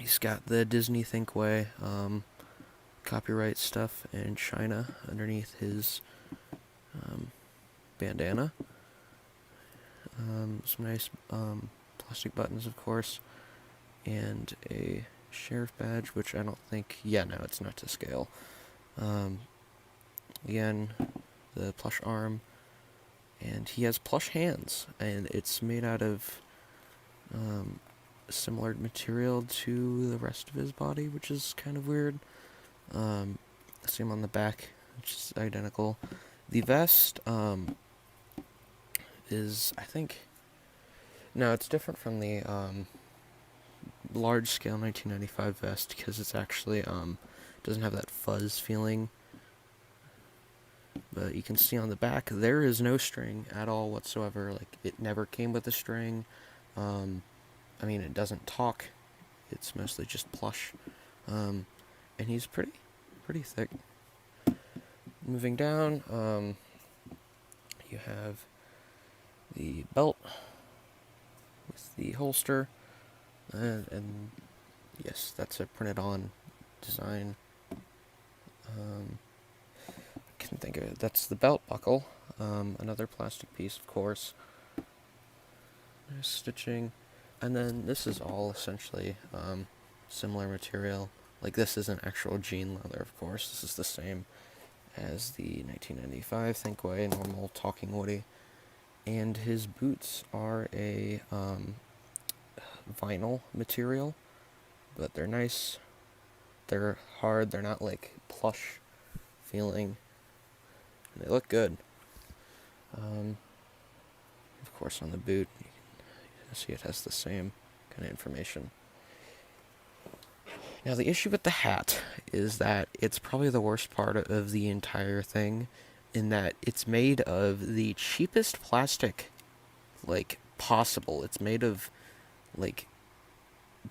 He's got the Disney Thinkway copyright stuff in China underneath his bandana. Some nice plastic buttons, of course, and a sheriff badge, which I don't think, no, it's not to scale. Again, the plush arm, and he has plush hands, and it's made out of similar material to the rest of his body, which is kind of weird. Same on the back, which is identical. The vest is, I think, no, it's different from the large scale 1995 vest, because it's actually doesn't have that fuzz feeling. But you can see on the back there is no string at all whatsoever. Like, it never came with a string. It doesn't talk. It's mostly just plush. And he's pretty thick. Moving down, you have the belt with the holster, and yes, that's a printed on design. I can think of it. That's the belt buckle. Another plastic piece, of course. There's stitching, and then this is all essentially similar material. Like, this isn't actual jean leather, of course. This is the same as the 1995 Thinkway normal Talking Woody. And his boots are a vinyl material, but they're nice. They're hard. They're not like plush feeling. And they look good. Of course, on the boot, you can see it has the same kind of information. Now, the issue with the hat is that it's probably the worst part of the entire thing, in that it's made of the cheapest plastic, like, possible. It's made of, like,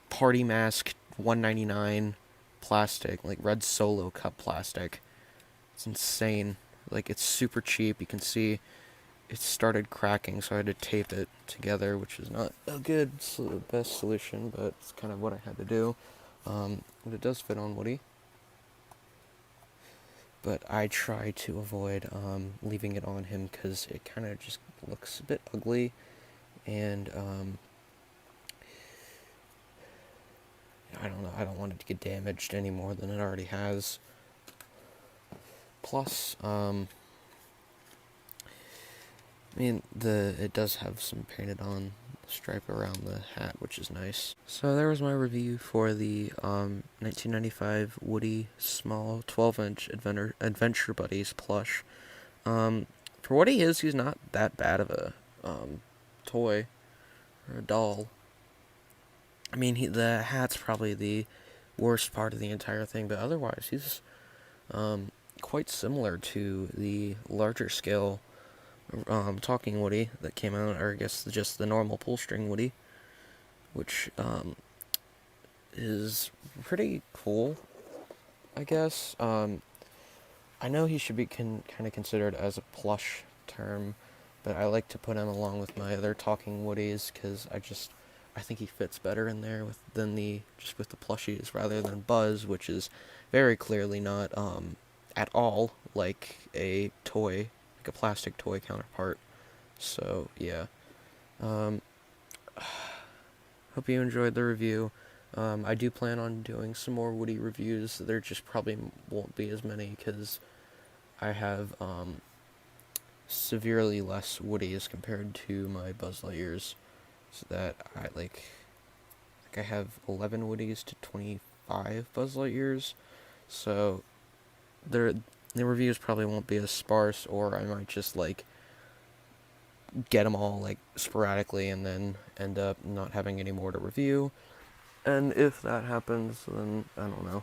Party Mask $1.99 plastic, like Red Solo cup plastic. It's insane. Like, it's super cheap. You can see it started cracking, so I had to tape it together, which is not a best solution, but it's kind of what I had to do. But it does fit on Woody. but I try to avoid leaving it on him because it kind of just looks a bit ugly, and I don't know, I don't want it to get damaged any more than it already has. Plus, I mean, it does have some painted on stripe around the hat, which is nice. So there was my review for the 1995 Woody small 12-inch Adventure Buddies plush. For what he is, he's not that bad of a toy or a doll. I mean, the hat's probably the worst part of the entire thing, but otherwise he's quite similar to the larger scale Talking Woody that came out, or I guess just the normal pull string Woody, which is pretty cool, I guess. I know he should be kind of considered as a plush term, but I like to put him along with my other Talking Woodies because I think he fits better in there with the plushies rather than Buzz, which is very clearly not at all like a toy, like a plastic toy counterpart. So yeah, hope you enjoyed the review. I do plan on doing some more Woody reviews. There just probably won't be as many because I have severely less Woodies compared to my Buzz Lightyears. So that I have 11 Woodies to 25 Buzz Lightyears. So the reviews probably won't be as sparse, or I might just get them all sporadically and then end up not having any more to review. And if that happens, then I don't know.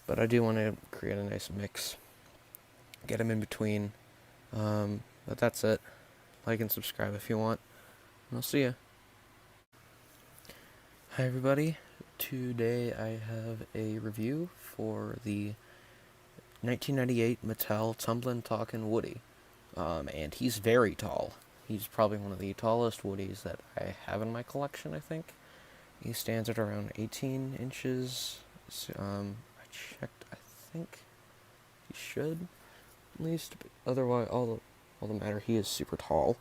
But I do want to create a nice mix, get them in between. But that's it. Like and subscribe if you want. I'll see ya. Hi everybody. Today I have a review for the 1998 Mattel Tumbling Talking Woody. And he's very tall. He's probably one of the tallest Woodies that I have in my collection, I think. He stands at around 18 inches. So, I checked, I think he should at least. But otherwise, all the matter, he is super tall.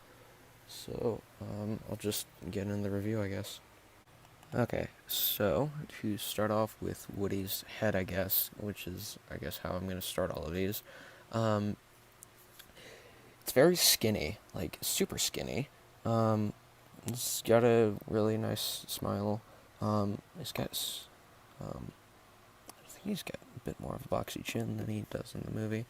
So, I'll just get in the review, I guess. Okay, so, to start off with Woody's head, I guess, which is, I guess, how I'm going to start all of these. It's very skinny, super skinny. He's got a really nice smile. He's got, I think he's got a bit more of a boxy chin than he does in the movie.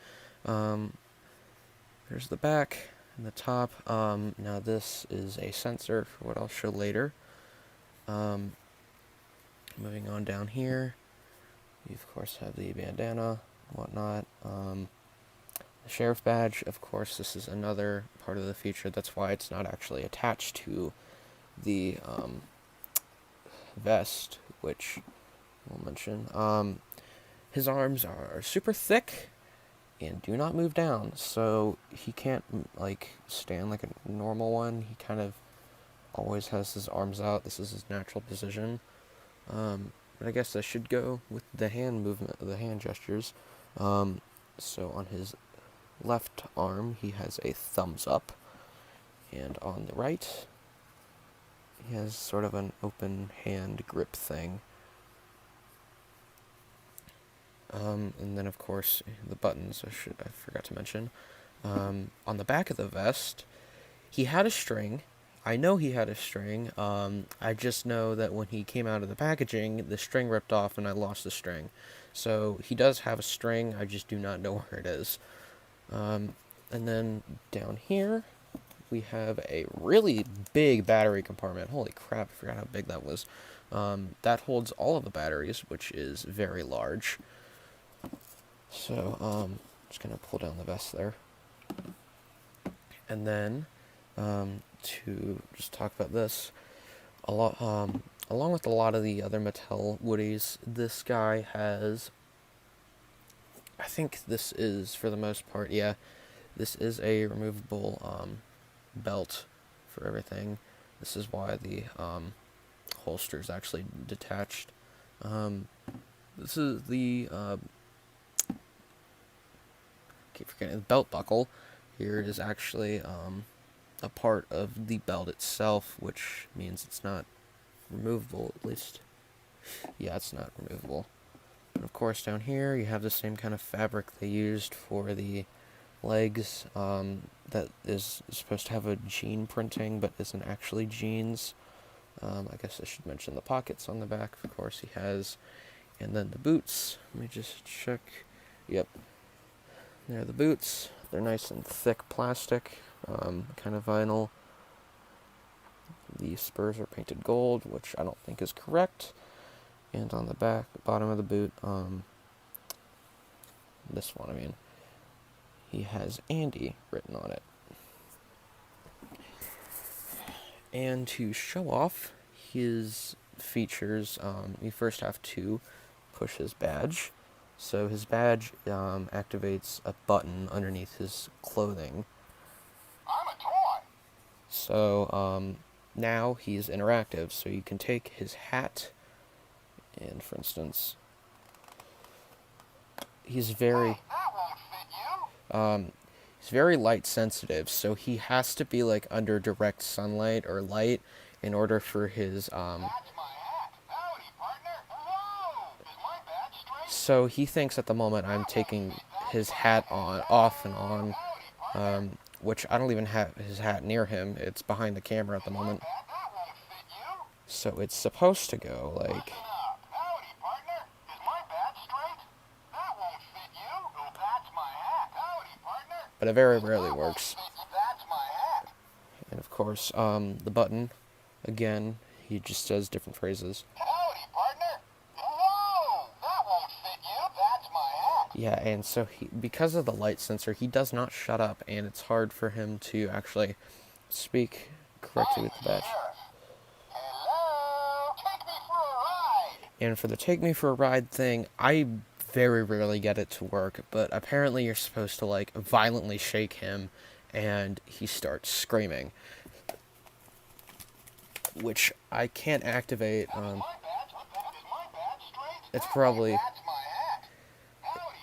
There's the back. And the top, now this is a sensor for what I'll show later. Moving on down here, you of course have the bandana, whatnot. The sheriff badge, of course, this is another part of the feature. That's why it's not actually attached to the vest, which we'll mention. His arms are super thick and do not move down, so he can't stand like a normal one. He kind of always has his arms out. This is his natural position. But I guess I should go with the hand movement, the hand gestures. So on his left arm he has a thumbs up, and on the right he has sort of an open hand grip thing. And then of course the buttons, I forgot to mention. On the back of the vest, he had a string. I know he had a string. I just know that when he came out of the packaging, the string ripped off and I lost the string. So he does have a string, I just do not know where it is. And then down here, we have a really big battery compartment. Holy crap, I forgot how big that was. That holds all of the batteries, which is very large. So, just gonna pull down the vest there. And then, to just talk about this, along with a lot of the other Mattel Woodies, this guy has, I think this is, for the most part, yeah, this is a removable belt for everything. This is why the holster is actually detached. This is the keep forgetting the belt buckle here is actually a part of the belt itself, which means it's not removable, at least. Yeah, it's not removable. And of course, down here you have the same kind of fabric they used for the legs, that is supposed to have a jean printing, but isn't actually jeans. I guess I should mention the pockets on the back, of course he has. And then the boots, let me just check. Yep, there are the boots. They're nice and thick plastic, kind of vinyl. The spurs are painted gold, which I don't think is correct. And on the back, bottom of the boot, this one, I mean, he has Andy written on it. And to show off his features, you first have to push his badge. So his badge activates a button underneath his clothing. I'm a toy. So now he's interactive, so you can take his hat, and for instance, he's very That won't fit you. he's very light sensitive, so he has to be like under direct sunlight or light in order for his That's my hat. Howdy, partner. Hello. Is my badge straight? so he thinks at the moment I'm taking his hat off and on, which I don't even have his hat near him. It's behind the camera at the moment. That won't fit you. So it's supposed to go like, Howdy, partner. Is my badge straight? That won't fit you. Oh, that's my hat. Howdy, partner. but it very rarely works. That's my hat. And of course, the button, again, he just does different phrases. Howdy, partner. Hello. That won't fit you. That's my hat. Yeah, and so because of the light sensor, he does not shut up, and it's hard for him to actually speak correctly with the badge. Hello. Take me for a ride. And for the take me for a ride thing, I very rarely get it to work, but apparently you're supposed to like violently shake him and he starts screaming, which I can't activate. Is my badge straight? It's probably, That's my hat. Howdy,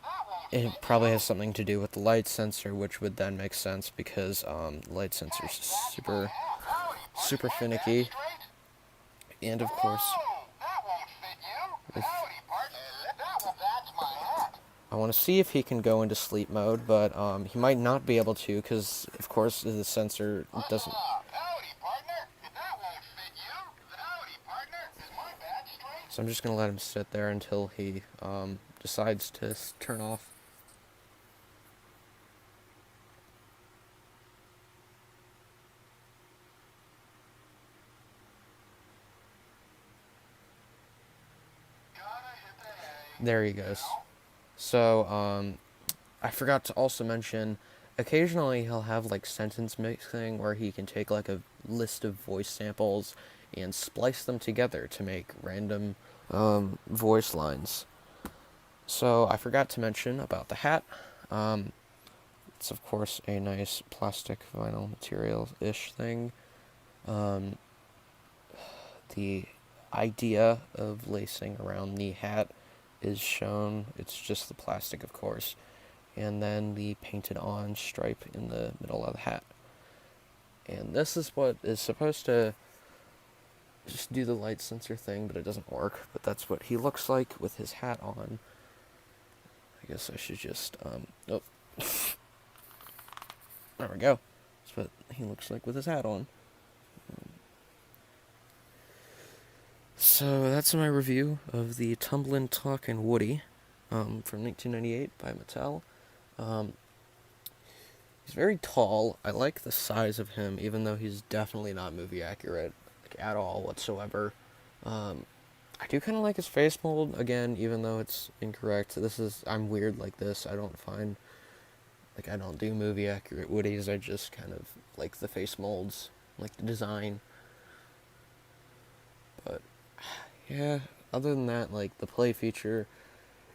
that won't it probably has something to do with the light sensor, which would then make sense because the light sensor's super finicky. And of course, That won't fit you. Howdy, partner. That's my hat. I want to see if he can go into sleep mode, but he might not be able to because, of course, the sensor doesn't. Howdy, partner. That won't fit you. Howdy, partner. Is my badge straight? So I'm just going to let him sit there until he decides to turn off. Gotta hit the hay. There he goes. So, I forgot to also mention, occasionally he'll have like sentence mixing where he can take like a list of voice samples and splice them together to make random voice lines. So I forgot to mention about the hat. It's of course a nice plastic vinyl material-ish thing. The idea of lacing around the hat is shown. It's just the plastic, of course, and then the painted on stripe in the middle of the hat. And this is what is supposed to just do the light sensor thing, but it doesn't work. But that's what he looks like with his hat on. I guess I should just oh there we go. That's what he looks like with his hat on. So that's my review of the Tumbling Talking Woody from 1998 by Mattel. He's very tall. I like the size of him, even though he's definitely not movie accurate, like, at all whatsoever. I do kind of like his face mold, again, even though it's incorrect. I'm weird like this. I don't do movie accurate Woodies. I just kind of like the face molds, like the design. But yeah, other than that, like the play feature,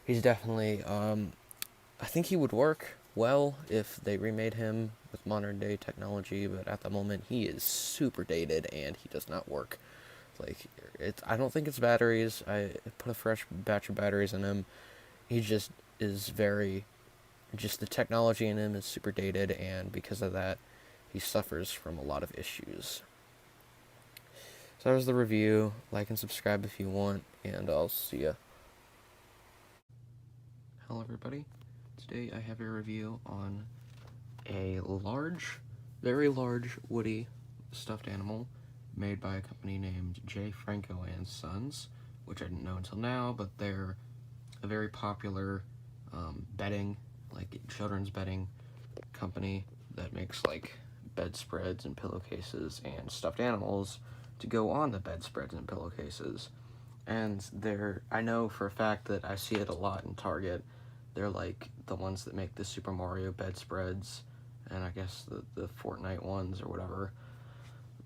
he's definitely, I think he would work well if they remade him with modern day technology, but at the moment he is super dated and he does not work. Like, I don't think it's batteries. I put a fresh batch of batteries in him. He just is very just the technology in him is super dated, and because of that, he suffers from a lot of issues. So that was the review. Like and subscribe if you want, and I'll see ya. Hello everybody. Today I have a review on a large, very large Woody stuffed animal made by a company named J. Franco and Sons, which I didn't know until now, but they're a very popular bedding, like children's bedding company that makes like bedspreads and pillowcases and stuffed animals to go on the bedspreads and pillowcases. And I know for a fact that I see it a lot in Target. They're like the ones that make the Super Mario bedspreads, and I guess the Fortnite ones or whatever.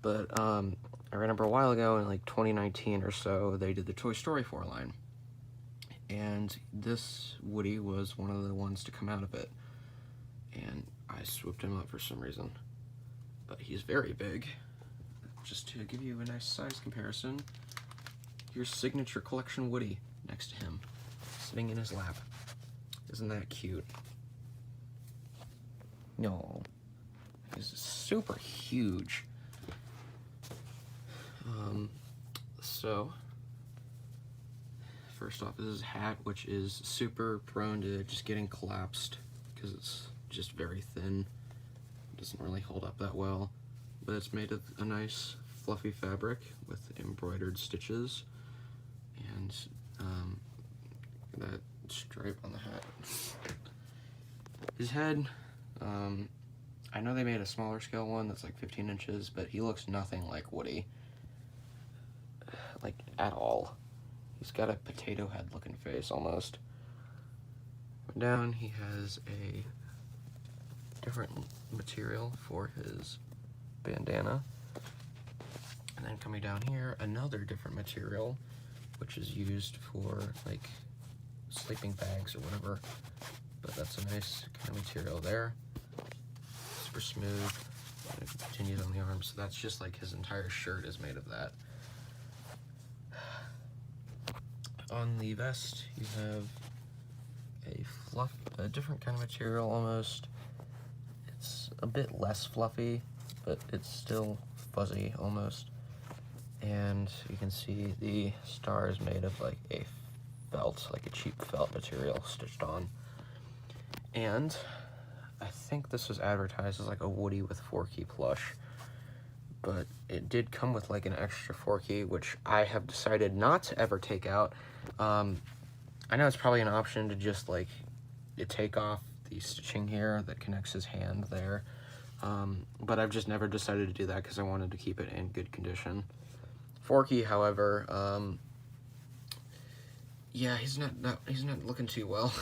But I remember a while ago in like 2019 or so, they did the Toy Story 4 line. And this Woody was one of the ones to come out of it. And I swooped him up for some reason. But he's very big. Just to give you a nice size comparison, here's Signature Collection Woody next to him, sitting in his lap. Isn't that cute? No. He's super huge. So, first off is his hat, which is super prone to just getting collapsed because it's just very thin. It doesn't really hold up that well, but it's made of a nice fluffy fabric with embroidered stitches, and that stripe on the hat. His head, I know they made a smaller scale one that's like 15 inches, but he looks nothing like Woody. Like, at all. He's got a potato head looking face, almost. Down, he has a different material for his bandana. And then coming down here, another different material, which is used for, like, sleeping bags or whatever. But that's a nice kind of material there. Super smooth. And it continues on the arm, so that's just like his entire shirt is made of that. On the vest, you have a different kind of material almost. It's a bit less fluffy, but it's still fuzzy almost. And you can see the star is made of like a felt, like a cheap felt material stitched on. And I think this was advertised as like a Woody with Forky plush, but it did come with like an extra Forky, which I have decided not to ever take out. I know it's probably an option to just like take off the stitching here that connects his hand there, but I've just never decided to do that because I wanted to keep it in good condition. Forky, however, yeah, he's not looking too well.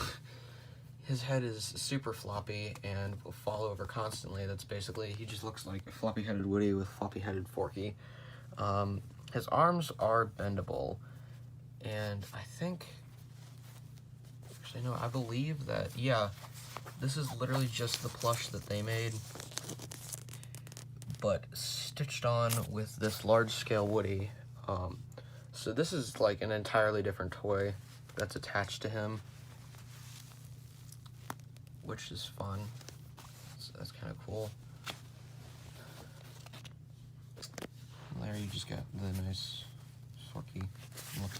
His head is super floppy and will fall over constantly. That's basically, he just looks like a floppy-headed Woody with floppy-headed Forky. His arms are bendable, and I think, actually no, I believe that, yeah, this is literally just the plush that they made, but stitched on with this large-scale Woody. So this is like an entirely different toy that's attached to him, which is fun. So that's kind of cool. There you just got the nice Forky look.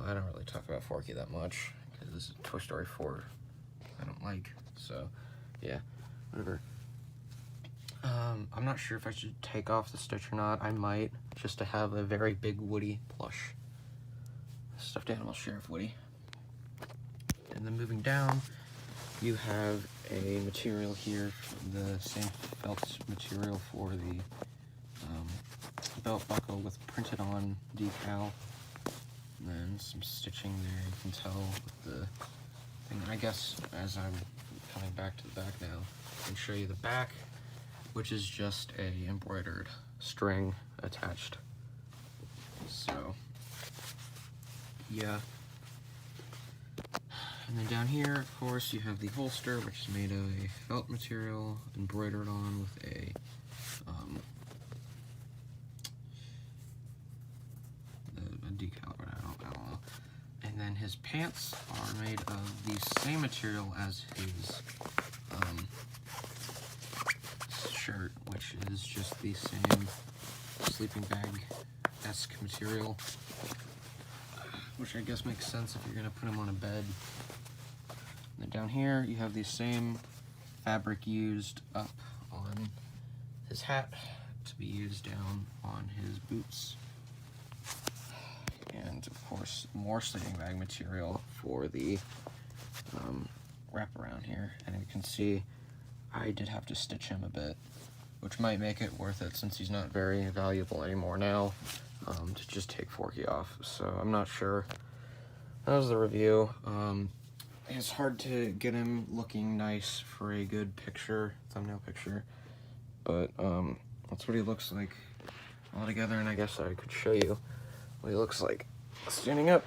I don't really talk about Forky that much because this is Toy Story 4 I don't like. So yeah, whatever. I'm not sure if I should take off the stitch or not. I might, just to have a very big Woody plush stuffed animal Sheriff Woody. And then moving down, you have a material here, the same felt material for the belt buckle with printed on decal. And then some stitching there, you can tell with the thing. I guess as I'm coming back to the back now, I can show you the back, which is just a embroidered string attached. So, yeah. And then down here, of course, you have the holster, which is made of a felt material embroidered on with a decal, but I don't know. And then his pants are made of the same material as his shirt, which is just the same sleeping bag-esque material, which I guess makes sense if you're going to put him on a bed. And then down here, you have the same fabric used up on his hat to be used down on his boots. And of course, more sleeping bag material for the wraparound here. And you can see I did have to stitch him a bit, which might make it worth it since he's not very valuable anymore now, to just take Forky off. So I'm not sure. That was the review. It's hard to get him looking nice for a good picture, thumbnail picture, but that's what he looks like all together, and I guess I could show you what he looks like standing up.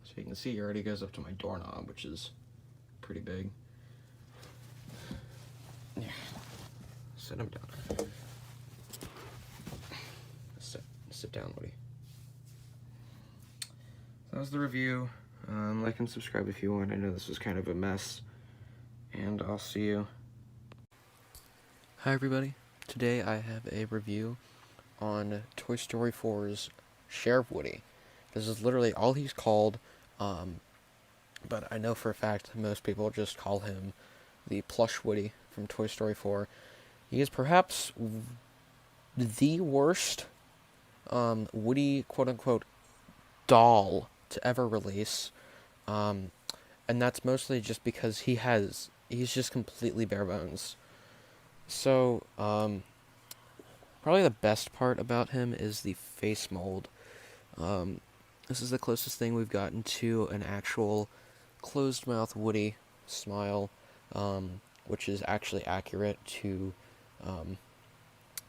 So you can see he already goes up to my doorknob, which is pretty big. Yeah. Sit him down. Sit down, Woody. That was the review. Like and subscribe if you want. I know this was kind of a mess. And I'll see you. Hi everybody. Today I have a review on Toy Story 4's Sheriff Woody. This is literally all he's called, but I know for a fact most people just call him the Plush Woody from Toy Story 4. He is perhaps the worst Woody quote-unquote doll to ever release, and that's mostly just because he's just completely bare bones. So, probably the best part about him is the face mold. This is the closest thing we've gotten to an actual closed-mouth Woody smile, which is actually accurate to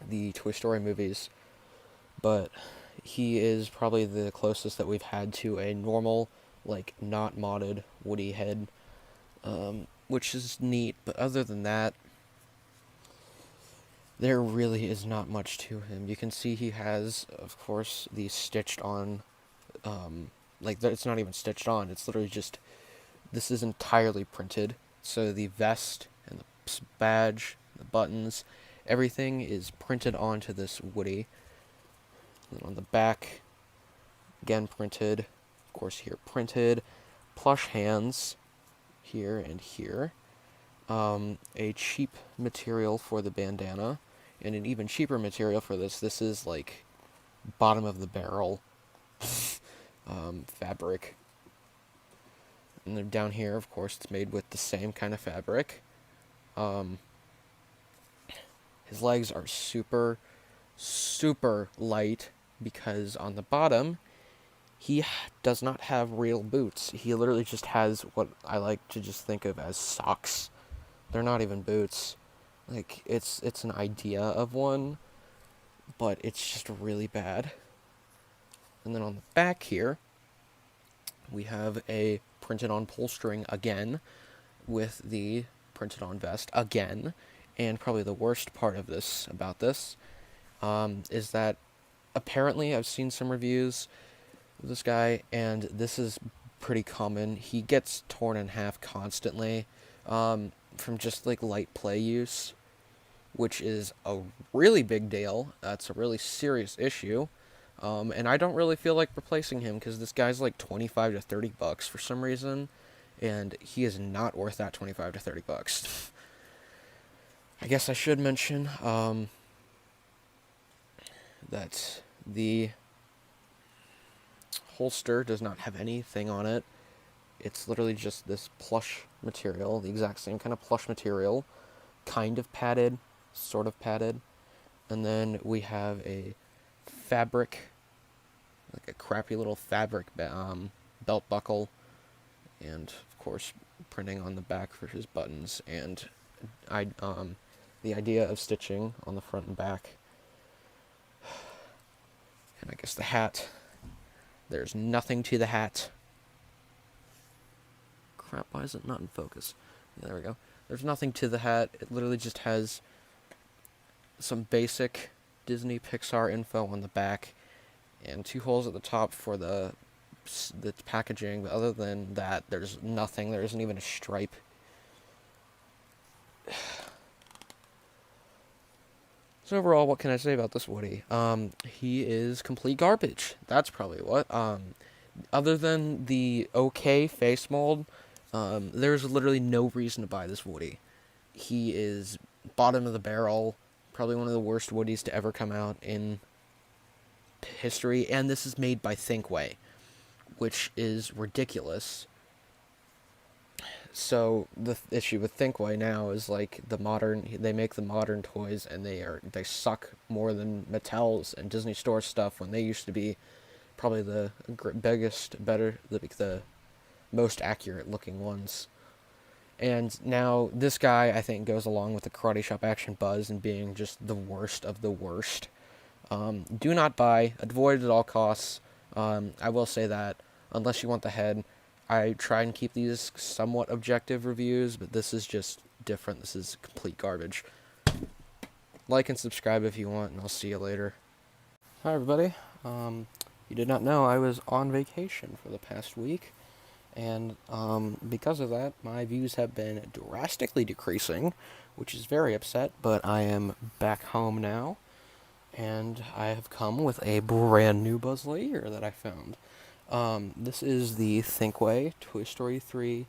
the Toy Story movies. But he is probably the closest that we've had to a normal, like, not modded Woody head, which is neat. But other than that, there really is not much to him. You can see he has, of course, the stitched on, like, it's not even stitched on, it's literally just, this is entirely printed. So the vest and the badge, the buttons, everything is printed onto this Woody. And on the back, again printed, of course here printed, plush hands, here and here, a cheap material for the bandana, and an even cheaper material for this. This is like bottom of the barrel fabric. And then down here, of course, it's made with the same kind of fabric. His legs are super, super light because on the bottom, he does not have real boots. He literally just has what I like to just think of as socks. They're not even boots. Like, it's an idea of one, but it's just really bad. And then on the back here, we have a printed on pull string again, with the printed on vest again. And probably the worst part of this, about this, is that apparently I've seen some reviews of this guy, and this is pretty common. He gets torn in half constantly, from just like light play use, which is a really big deal. That's a really serious issue. And I don't really feel like replacing him because this guy's like $25 to $30 for some reason, and he is not worth that $25 to $30. I guess I should mention that the holster does not have anything on it. It's literally just this plush material, the exact same kind of plush material, kind of padded, sort of padded. And then we have a fabric, like a crappy little fabric belt buckle, and of course printing on the back for his buttons, and the idea of stitching on the front and back. And I guess the hat, there's nothing to the hat. Crap, why is it not in focus? Yeah, there we go. There's nothing to the hat. It literally just has some basic Disney Pixar info on the back, and 2 holes at the top for the packaging. But other than that, there's nothing. There isn't even a stripe. So overall, what can I say about this Woody? He is complete garbage. That's probably what. Other than the okay face mold, there's literally no reason to buy this Woody. He is bottom of the barrel, probably one of the worst Woodies to ever come out in history, and this is made by Thinkway, which is ridiculous. So the issue with Thinkway now is like they make the modern toys, and they suck more than Mattel's and Disney Store stuff when they used to be probably the biggest, the most accurate looking ones. And now this guy, I think, goes along with the Karate Shop Action Buzz and being just the worst of the worst. Do not buy, avoid at all costs. I will say that unless you want the head, I try and keep these somewhat objective reviews, but this is just different. This is complete garbage. Like and subscribe if you want, and I'll see you later. Hi, everybody. You did not know I was on vacation for the past week, and because of that, my views have been drastically decreasing, which is very upset, but I am back home now, and I have come with a brand new Buzz Lightyear that I found. This is the Thinkway Toy Story 3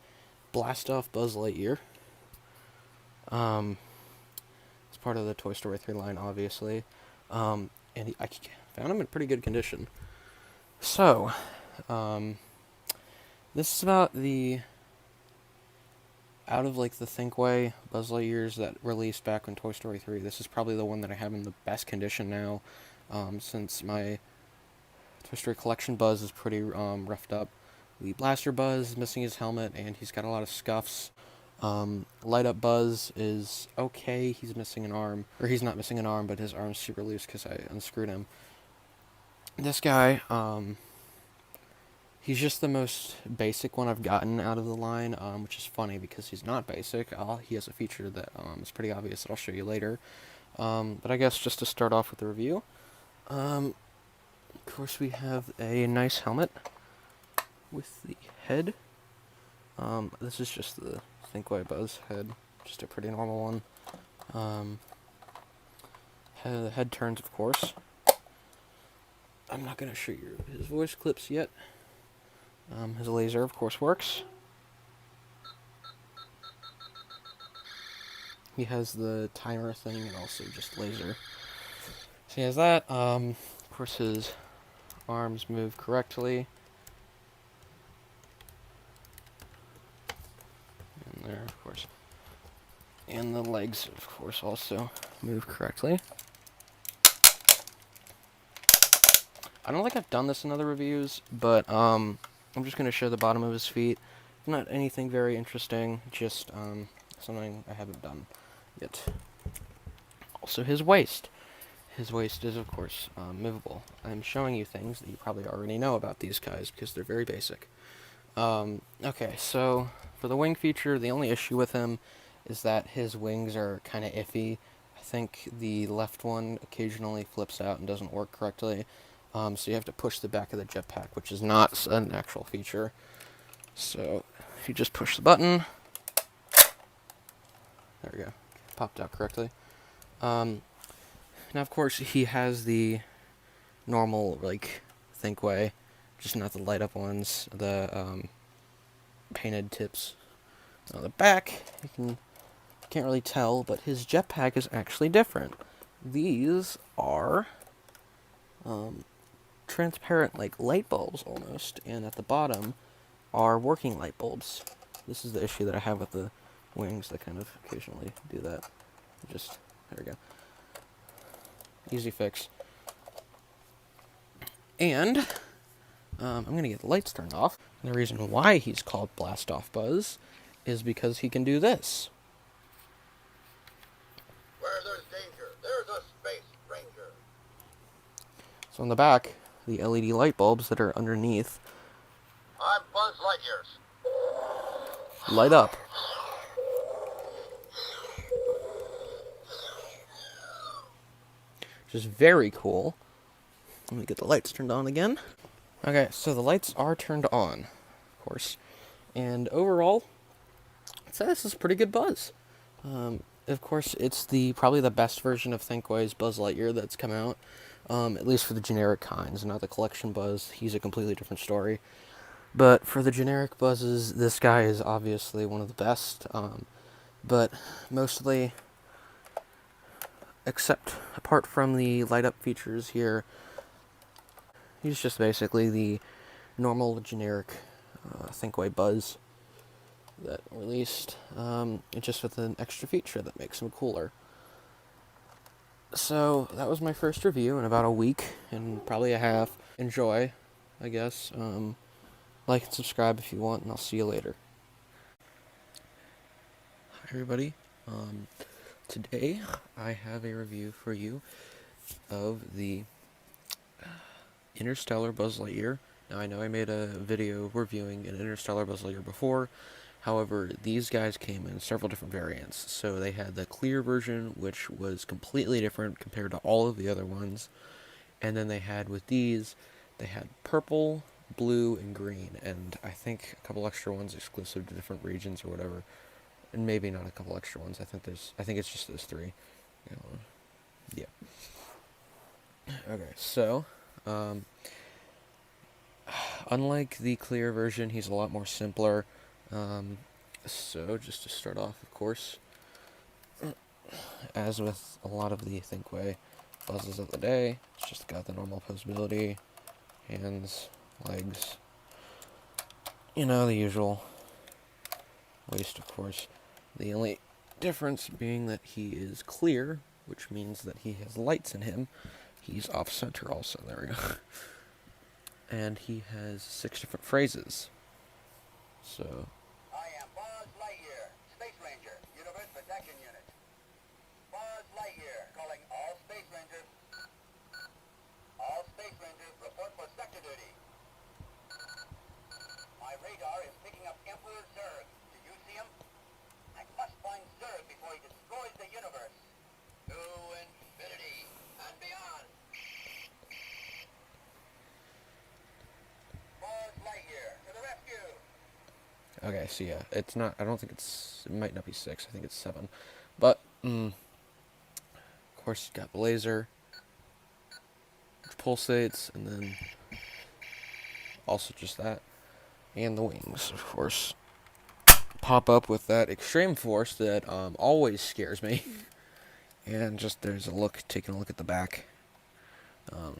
Blastoff Buzz Lightyear. It's part of the Toy Story 3 line, obviously. And I found him in pretty good condition. So, this is about out of like the Thinkway Buzz Lightyears that released back in Toy Story 3, this is probably the one that I have in the best condition now, since my Toy Story Collection Buzz is pretty roughed up. The Blaster Buzz is missing his helmet, and he's got a lot of scuffs. Light Up Buzz is okay. He's missing an arm. Or he's not missing an arm, but his arm's super loose because I unscrewed him. This guy, he's just the most basic one I've gotten out of the line, which is funny because he's not basic. He has a feature that is pretty obvious that I'll show you later. But I guess just to start off with the review, of course we have a nice helmet with the head. This is just the Thinkway Buzz head, just a pretty normal one. The head turns, of course. I'm not going to show you his voice clips yet. His laser, of course, works. He has the timer thing and also just laser. So he has that. Of course, his arms move correctly. And there, of course. And the legs, of course, also move correctly. I don't think I've done this in other reviews, but I'm just going to show the bottom of his feet. Not anything very interesting, just something I haven't done yet. Also his waist. His waist is, of course, movable. I'm showing you things that you probably already know about these guys because they're very basic. Okay, so for the wing feature, the only issue with him is that his wings are kind of iffy. I think the left one occasionally flips out and doesn't work correctly. So you have to push the back of the jetpack, which is not an actual feature. So if you just push the button, there we go, popped out correctly. Now, of course, he has the normal, like, Thinkway, just not the light-up ones, the painted tips. On the back, you can't really tell, but his jetpack is actually different. These are transparent, like, light bulbs almost, and at the bottom are working light bulbs. This is the issue that I have with the wings that kind of occasionally do that. Just, there we go. Easy fix. And I'm going to get the lights turned off. And the reason why he's called Blastoff Buzz is because he can do this. Where there's danger, there's a space ranger. So on the back, the LED light bulbs that are underneath I'm Buzz Lightyear's. light up. Which is very cool. Let me get the lights turned on again. Okay, so the lights are turned on, of course. And overall, I'd say this is a pretty good Buzz. Of course, it's probably the best version of Thinkway's Buzz Lightyear that's come out, at least for the generic kinds, not the collection Buzz. He's a completely different story. But for the generic Buzzes, this guy is obviously one of the best. But mostly, apart from the light-up features here, he's just basically the normal, generic Thinkway Buzz that released, just with an extra feature that makes him cooler. So, that was my first review in about a week, and probably a half. Enjoy, I guess. Like and subscribe if you want, and I'll see you later. Hi everybody. Today I have a review for you of the Interstellar Buzz Lightyear. Now I know I made a video reviewing an Interstellar Buzz Lightyear before, however these guys came in several different variants. So they had the clear version, which was completely different compared to all of the other ones, and then they had they had purple, blue, and green, and I think a couple extra ones exclusive to different regions or whatever, and maybe not a couple extra ones. I think it's just those three. Yeah. Okay, so unlike the clear version, he's a lot more simpler. So just to start off, of course, as with a lot of the Thinkway Buzzes of the day, it's just got the normal posability, hands, legs, the usual waist, of course. The only difference being that he is clear, which means that he has lights in him. He's off-center also, there we go. And he has 6 different phrases. So, I am Buzz Lightyear, Space Ranger, Universe Protection Unit. Buzz Lightyear, calling all Space Rangers. All Space Rangers report for sector duty. My radar is picking up Emperor Zurg. Did you see him? I must find Zurg before he destroys the universe. To infinity and beyond. Buzz Lightyear, to the rescue. okay, so yeah, it might not be 6, I think it's 7. But, of course, you got the laser, which pulsates, and then also just that, and the wings, of course, pop up with that extreme force that always scares me. And just taking a look at the back.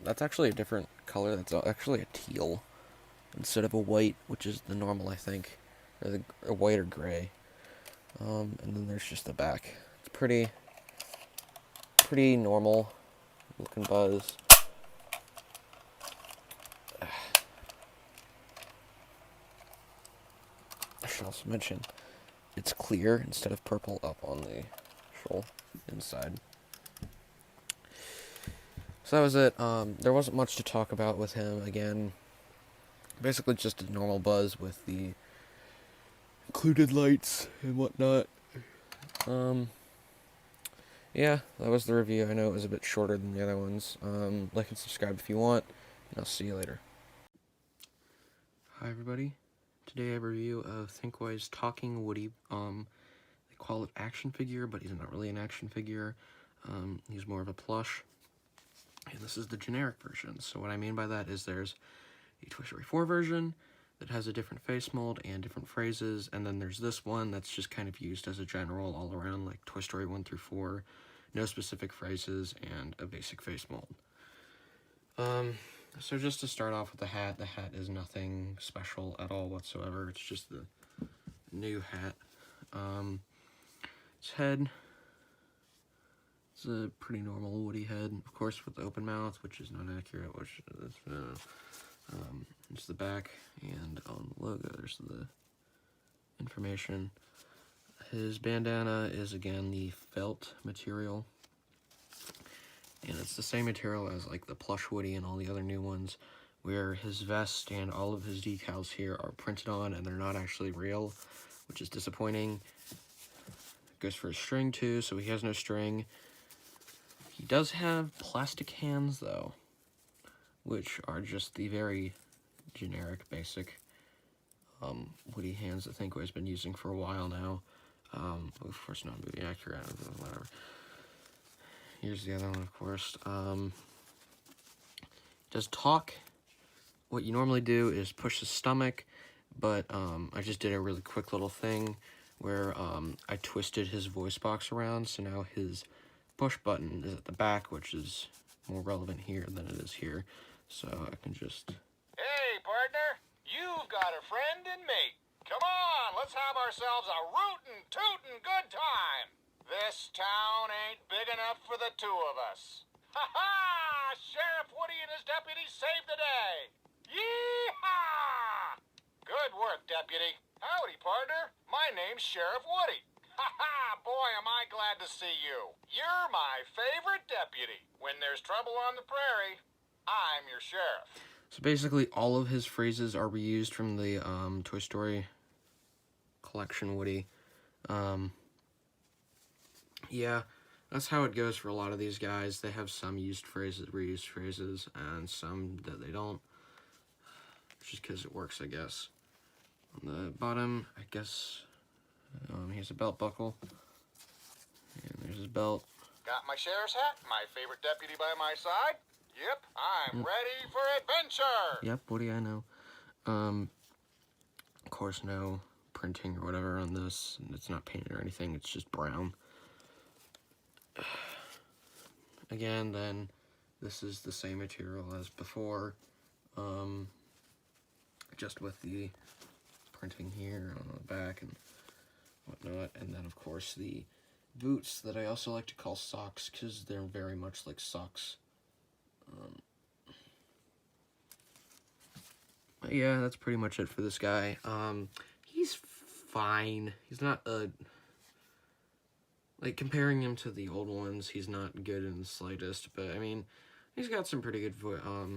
That's actually a different color. That's actually a teal instead of a white, which is the normal, I think, or white or gray. And then there's just the back. It's pretty normal looking Buzz. I should also mention it's clear instead of purple up on the shoal inside. So that was it. There wasn't much to talk about with him. Again, basically just a normal Buzz with the included lights and whatnot. Yeah, that was the review. I know it was a bit shorter than the other ones. Like and subscribe if you want, and I'll see you later. Hi everybody. Today I have a review of Thinkway's Talking Woody. They call it action figure, but he's not really an action figure. He's more of a plush. And this is the generic version. So what I mean by that is there's a Toy Story 4 version that has a different face mold and different phrases, and then there's this one that's just kind of used as a general all around, like Toy Story 1 through 4. No specific phrases and a basic face mold. So just to start off with the hat is nothing special at all whatsoever. It's just the new hat. Its head, it's a pretty normal Woody head, of course, with the open mouth, which is not accurate, which is, just the back, and on the logo, there's the information. His bandana is, again, the felt material, and it's the same material as, like, the Plush Woody and all the other new ones, where his vest and all of his decals here are printed on, and they're not actually real, which is disappointing. Goes for his string, too, so he has no string. He does have plastic hands, though, which are just the very generic, basic Woody hands that Thinkway's been using for a while now. Of course, not movie accurate, whatever. Here's the other one, of course. Does talk. What you normally do is push the stomach, but I just did a really quick little thing where I twisted his voice box around, so now his push button is at the back, which is more relevant here than it is here. So I can just... Hey, partner, you've got a friend in me. Come on, let's have ourselves a rootin', tootin' good time. This town ain't big enough for the two of us. Ha-ha! Sheriff Woody and his deputies saved the day. Yee-haw! Good work, deputy. Howdy, partner. My name's Sheriff Woody. Ha-ha! Boy, am I glad to see you. You're my favorite deputy. When there's trouble on the prairie, I'm your sheriff. So basically, all of his phrases are reused from the Toy Story collection Woody. Yeah, that's how it goes for a lot of these guys. They have some used phrases, reused phrases, and some that they don't. Just because it works, I guess. On the bottom, I guess, here's a belt buckle. And there's his belt. Got my sheriff's hat, my favorite deputy by my side. Yep, I'm ready for adventure. Yep, Woody, I know. Of course, no printing or whatever on this. It's not painted or anything, it's just brown. Again, then, this is the same material as before. Just with the printing here on the back and whatnot. And then, of course, the boots that I also like to call socks, because they're very much like socks. Yeah, that's pretty much it for this guy. He's fine. He's not like, comparing him to the old ones, he's not good in the slightest, but I mean, he's got some pretty good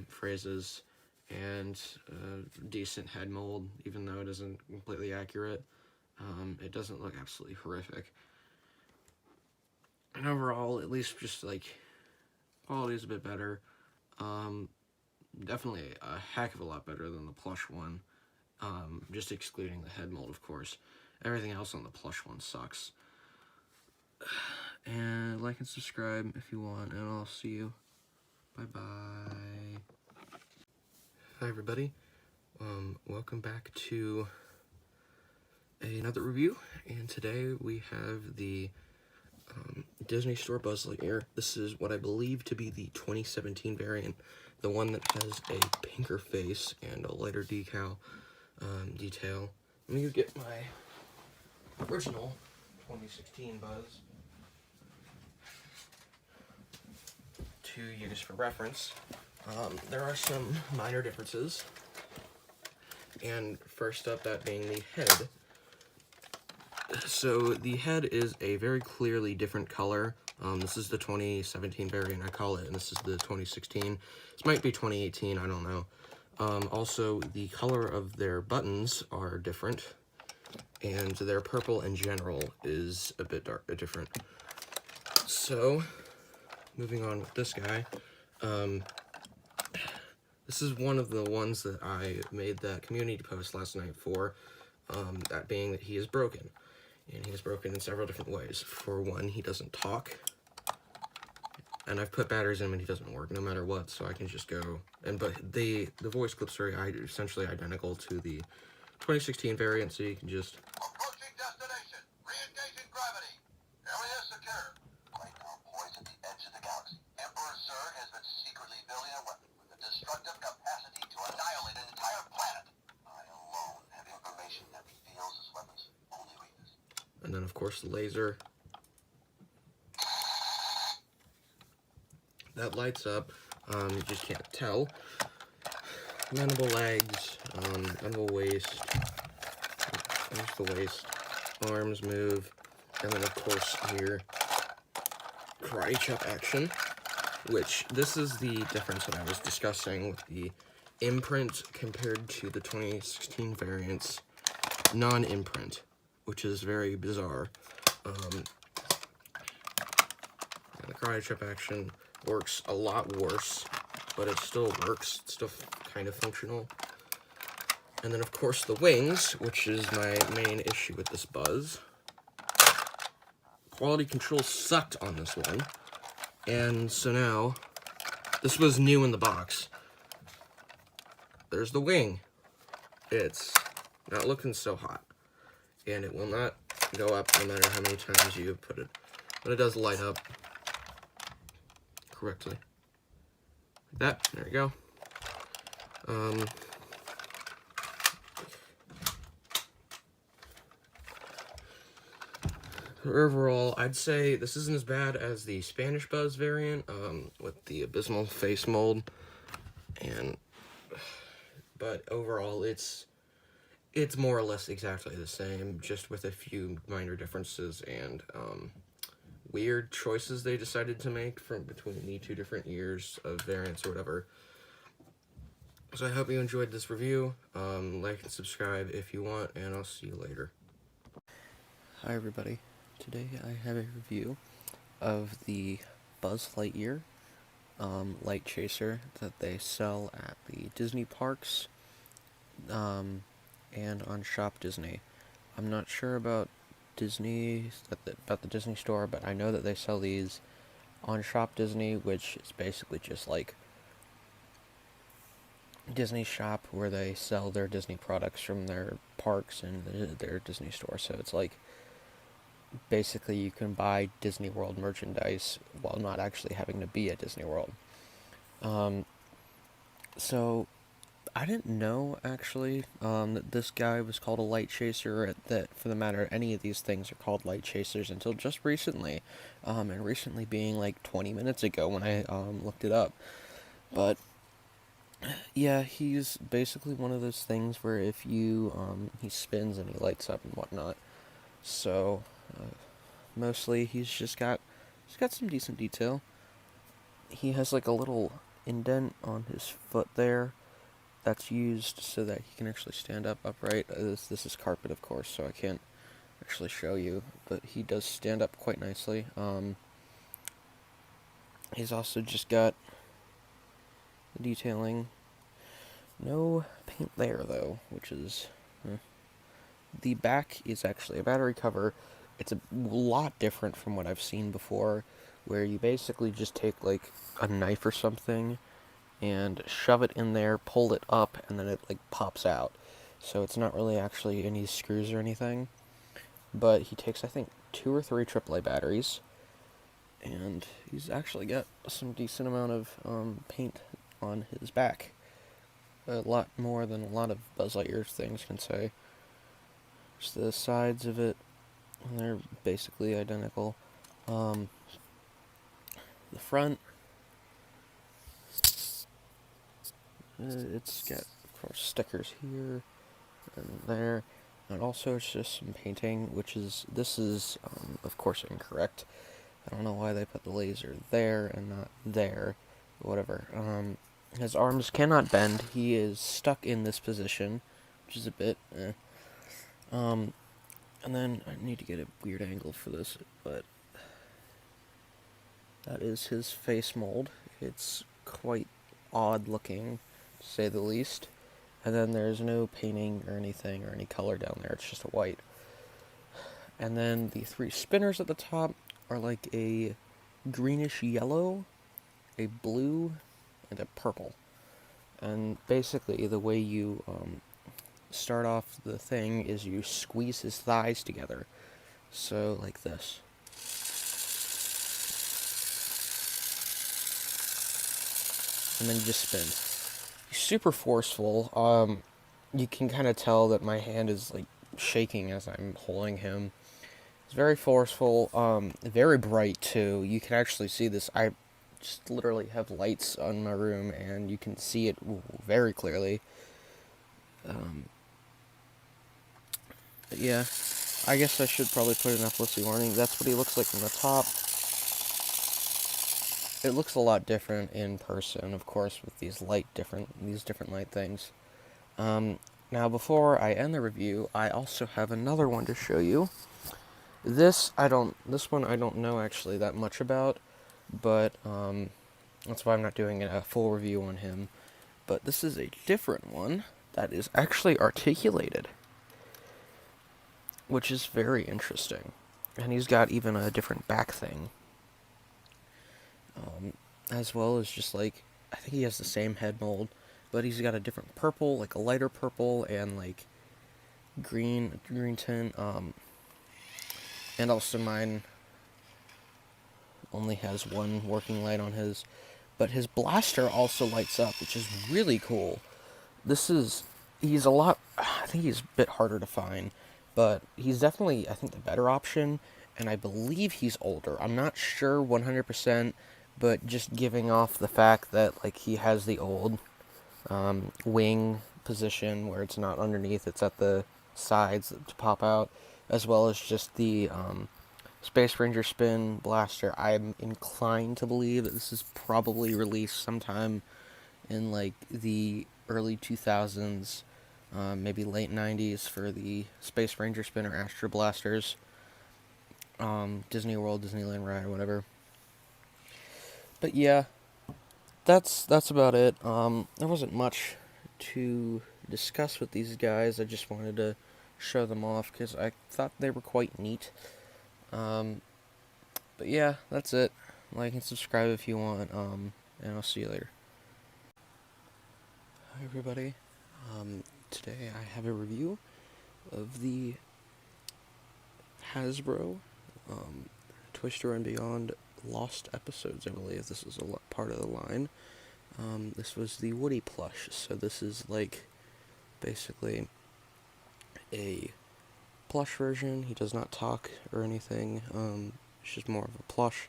phrases and decent head mold, even though it isn't completely accurate. It doesn't look absolutely horrific. And overall, at least just like quality is a bit better. Definitely a heck of a lot better than the Plush one. Just excluding the head mold, of course. Everything else on the Plush one sucks. And like and subscribe if you want, and I'll see you. Bye-bye. Hi, everybody. Welcome back to another review, and today we have the Disney Store Buzz Lightyear. This is what I believe to be the 2017 variant, the one that has a pinker face and a lighter detail. Let me get my original 2016 Buzz to use for reference. There are some minor differences, and first up, that being the head. So the head is a very clearly different color. This is the 2017 variant, I call it, and this is the 2016. This might be 2018, I don't know. Also, the color of their buttons are different, and their purple in general is a bit different. So, moving on with this guy, this is one of the ones that I made that community post last night for, that being that he is broken. And he is broken in several different ways. For one, he doesn't talk. And I've put batteries in him and he doesn't work no matter what, so I can just go. But the voice clips are essentially identical to the 2016 variant, so you can just... Approaching destination. Re-engaging gravity. Area secure. Right now, poised at the edge of the galaxy, Emperor Zurg has been secretly building a weapon with the destructive capacity to annihilate an entire planet. I alone have information that reveals this weapon's only weakness. And then, of course, the laser. That lights up. You just can't tell. Mandible legs, mandible waist. There's the waist. Arms move. And then, of course, here, karate chop action. Which, this is the difference that I was discussing with the imprint compared to the 2016 variant's non-imprint, which is very bizarre. And the karate chop action works a lot worse, but it still works. It's still kind of functional. And then, of course, the wings, which is my main issue with this Buzz. Quality control sucked on this one. And so now, this was new in the box. There's the wing. It's not looking so hot. And it will not go up no matter how many times you put it. But it does light up correctly. Like that. There we go. Overall, I'd say this isn't as bad as the Spanish Buzz variant, with the abysmal face mold, but overall, it's more or less exactly the same, just with a few minor differences and weird choices they decided to make from between the two different years of variants or whatever. So I hope you enjoyed this review. Like and subscribe if you want, and I'll see you later. Hi everybody. Today I have a review of the Buzz Lightyear Lightchaser that they sell at the Disney parks and on Shop Disney. I'm not sure about about the Disney Store, but I know that they sell these on Shop Disney, which is basically just like Disney Shop, where they sell their Disney products from their parks and their Disney Store. So it's like basically you can buy Disney World merchandise while not actually having to be at Disney World. So I didn't know actually that this guy was called a Lightchaser, that for the matter any of these things are called Lightchasers, until just recently, and recently being like 20 minutes ago when I looked it up. But yeah, he's basically one of those things where if you he spins and he lights up and whatnot. So mostly he's got some decent detail. He has like a little indent on his foot there that's used so that he can actually stand up upright. This is carpet, of course, so I can't actually show you, but he does stand up quite nicely. He's also just got detailing. No paint there though, which is the back is actually a battery cover. It's a lot different from what I've seen before, where you basically just take like a knife or something and shove it in there, pull it up, and then it like pops out. So it's not really actually any screws or anything. But he takes, I think, 2 or 3 AAA batteries, and he's actually got some decent amount of paint on his back. A lot more than a lot of Buzz Lightyear things can say. Just the sides of it, and they're basically identical. The front, it's got, of course, stickers here and there, and also it's just some painting, this is, of course, incorrect. I don't know why they put the laser there and not there, but whatever. His arms cannot bend. He is stuck in this position, which is a bit, and then I need to get a weird angle for this, but that is his face mold. It's quite odd looking, to say the least. And then there's no painting or anything or any color down there. It's just a white. And then the 3 spinners at the top are like a greenish yellow, a blue, and a purple. And basically the way you start off the thing is you squeeze his thighs together. So like this. And then you just spin. He's super forceful. You can kind of tell that my hand is like shaking as I'm holding him. It's very forceful, very bright too. You can actually see this. I just literally have lights on my room and you can see it very clearly. But yeah, I guess I should probably put an epilepsy warning. That's what he looks like from the top. It looks a lot different in person, of course, with these different light things. Now, before I end the review, I also have another one to show you. This one I don't know actually that much about, but That's why I'm not doing a full review on him. But this is a different one that is actually articulated, which is very interesting. And he's got even a different back thing. As well as just like, I think he has the same head mold, but he's got a different purple, like a lighter purple, and like green tint. And also mine only has one working light on his, but his blaster also lights up, which is really cool. He's a lot, I think he's a bit harder to find, but he's definitely, I think, the better option, and I believe he's older. I'm not sure 100%, but just giving off the fact that, like, he has the old wing position where it's not underneath, it's at the sides to pop out, as well as just the Space Ranger Spin blaster. I'm inclined to believe that this is probably released sometime in, like, the early 2000s, maybe late 90s for the Space Ranger Spin or Astro Blasters. Disney World, Disneyland Ride, or whatever. But yeah, that's about it. There wasn't much to discuss with these guys. I just wanted to show them off because I thought they were quite neat. But yeah, that's it. Like and subscribe if you want, and I'll see you later. Hi everybody. Today I have a review of the Hasbro Toy Story and Beyond Lost Episodes, I believe. This is a part of the line. This was the Woody plush, so this is like basically a plush version. He does not talk or anything. It's just more of a plush.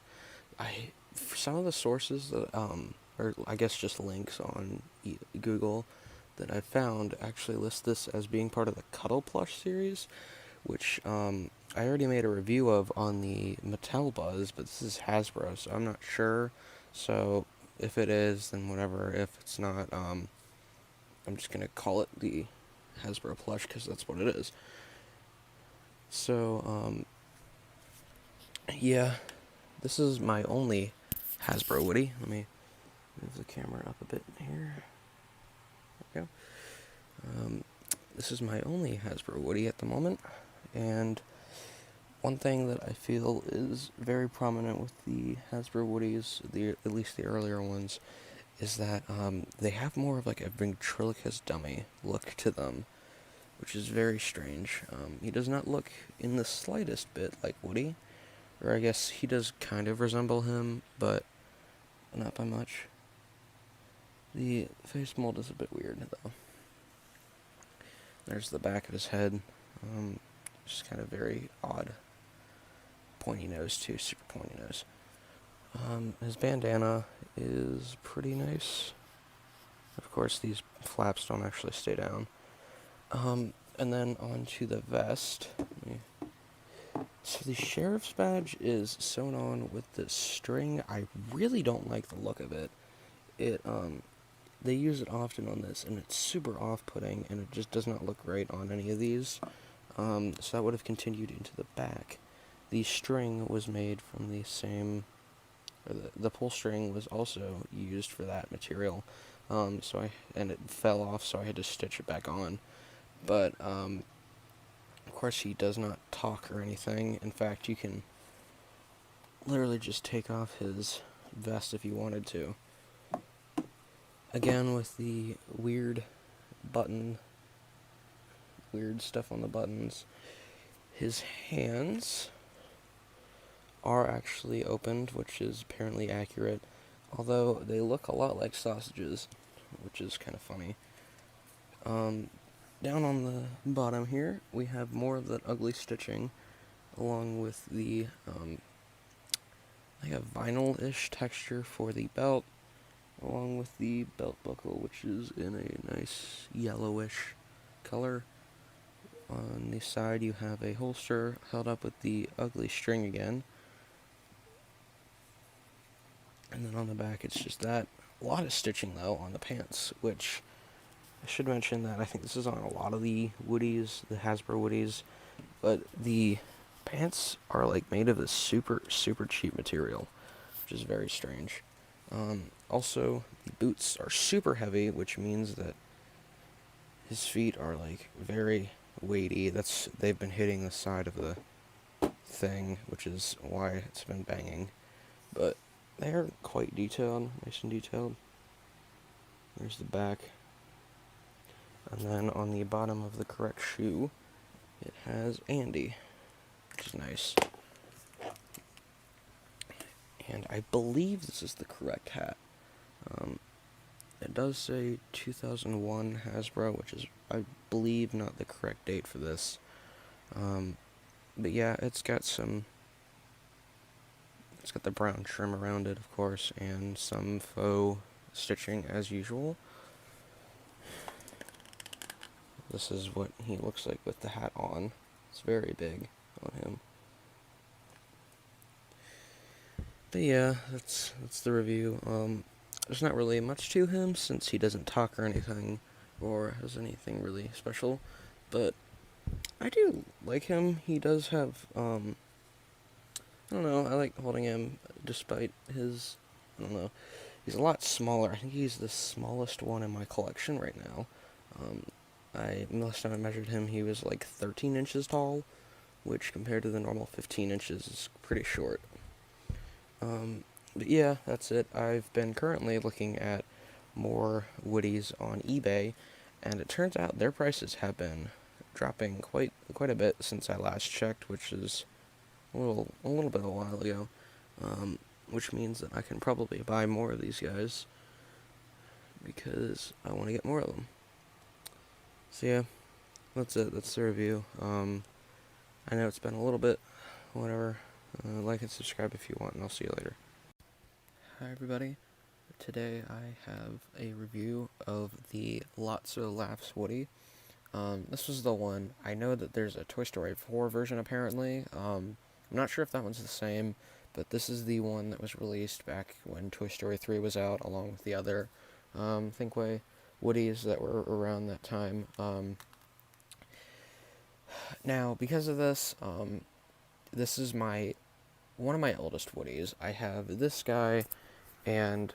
For some of the sources that or I guess just links on Google that I found actually list this as being part of the Cuddle Plush series, which I already made a review of on the Mattel Buzz, but this is Hasbro, so I'm not sure. So if it is, then whatever. If it's not, I'm just gonna call it the Hasbro plush because that's what it is. So yeah, this is my only Hasbro Woody. Let me move the camera up a bit here. There we go. This is my only Hasbro Woody at the moment, and one thing that I feel is very prominent with the Hasbro Woodies, at least the earlier ones, is that they have more of like a ventriloquist dummy look to them, which is very strange. He does not look in the slightest bit like Woody, or I guess he does kind of resemble him, but not by much. The face mold is a bit weird, though. There's the back of his head. Just kind of very odd. Pointy nose, too. Super pointy nose. His bandana is pretty nice. Of course, these flaps don't actually stay down. And then onto the vest. So the sheriff's badge is sewn on with this string. I really don't like the look of it. They use it often on this, and it's super off-putting, and it just does not look great on any of these. So that would have continued into the back. The string was made from the same, or the pull string was also used for that material. And it fell off, so I had to stitch it back on. But, of course, he does not talk or anything. In fact, you can literally just take off his vest if you wanted to. Again, with the weird stuff on the buttons. His hands are actually opened, which is apparently accurate, although they look a lot like sausages, which is kind of funny. Down on the bottom here, we have more of that ugly stitching, along with the like a vinyl-ish texture for the belt, along with the belt buckle, which is in a nice yellowish color. On the side, you have a holster held up with the ugly string again. And then on the back, it's just that. A lot of stitching, though, on the pants, which I should mention that I think this is on a lot of the Woodies, the Hasbro Woodies, but the pants are, like, made of this super, super cheap material, which is very strange. Also, the boots are super heavy, which means that his feet are like very weighty. They've been hitting the side of the thing, which is why it's been banging. But they are quite detailed, nice and detailed. There's the back. And then on the bottom of the correct shoe, it has Andy, which is nice. And I believe this is the correct hat. It does say 2001 Hasbro, which is, I believe, not the correct date for this. But yeah, it's got the brown trim around it, of course, and some faux stitching as usual. This is what he looks like with the hat on. It's very big on him. But yeah, that's the review. There's not really much to him since he doesn't talk or anything, or has anything really special. But I do like him. He does have, I don't know, I like holding him despite his, I don't know, he's a lot smaller. I think he's the smallest one in my collection right now. Last time I measured him, he was like 13 inches tall, which compared to the normal 15 inches is pretty short. But yeah, that's it. I've been currently looking at more Woodies on eBay, and it turns out their prices have been dropping quite a bit since I last checked, which is a little bit a while ago. Which means that I can probably buy more of these guys because I want to get more of them. So yeah, that's it. That's the review. I know it's been a little bit, whatever. Like and subscribe if you want, and I'll see you later. Hi everybody. Today I have a review of the Lotso Laughs Woody. This was the one. I know that there's a Toy Story 4 version apparently. I'm not sure if that one's the same, but this is the one that was released back when Toy Story 3 was out, along with the other Thinkway Woodies that were around that time. Now, because of this, this is one of my oldest Woodies. I have this guy and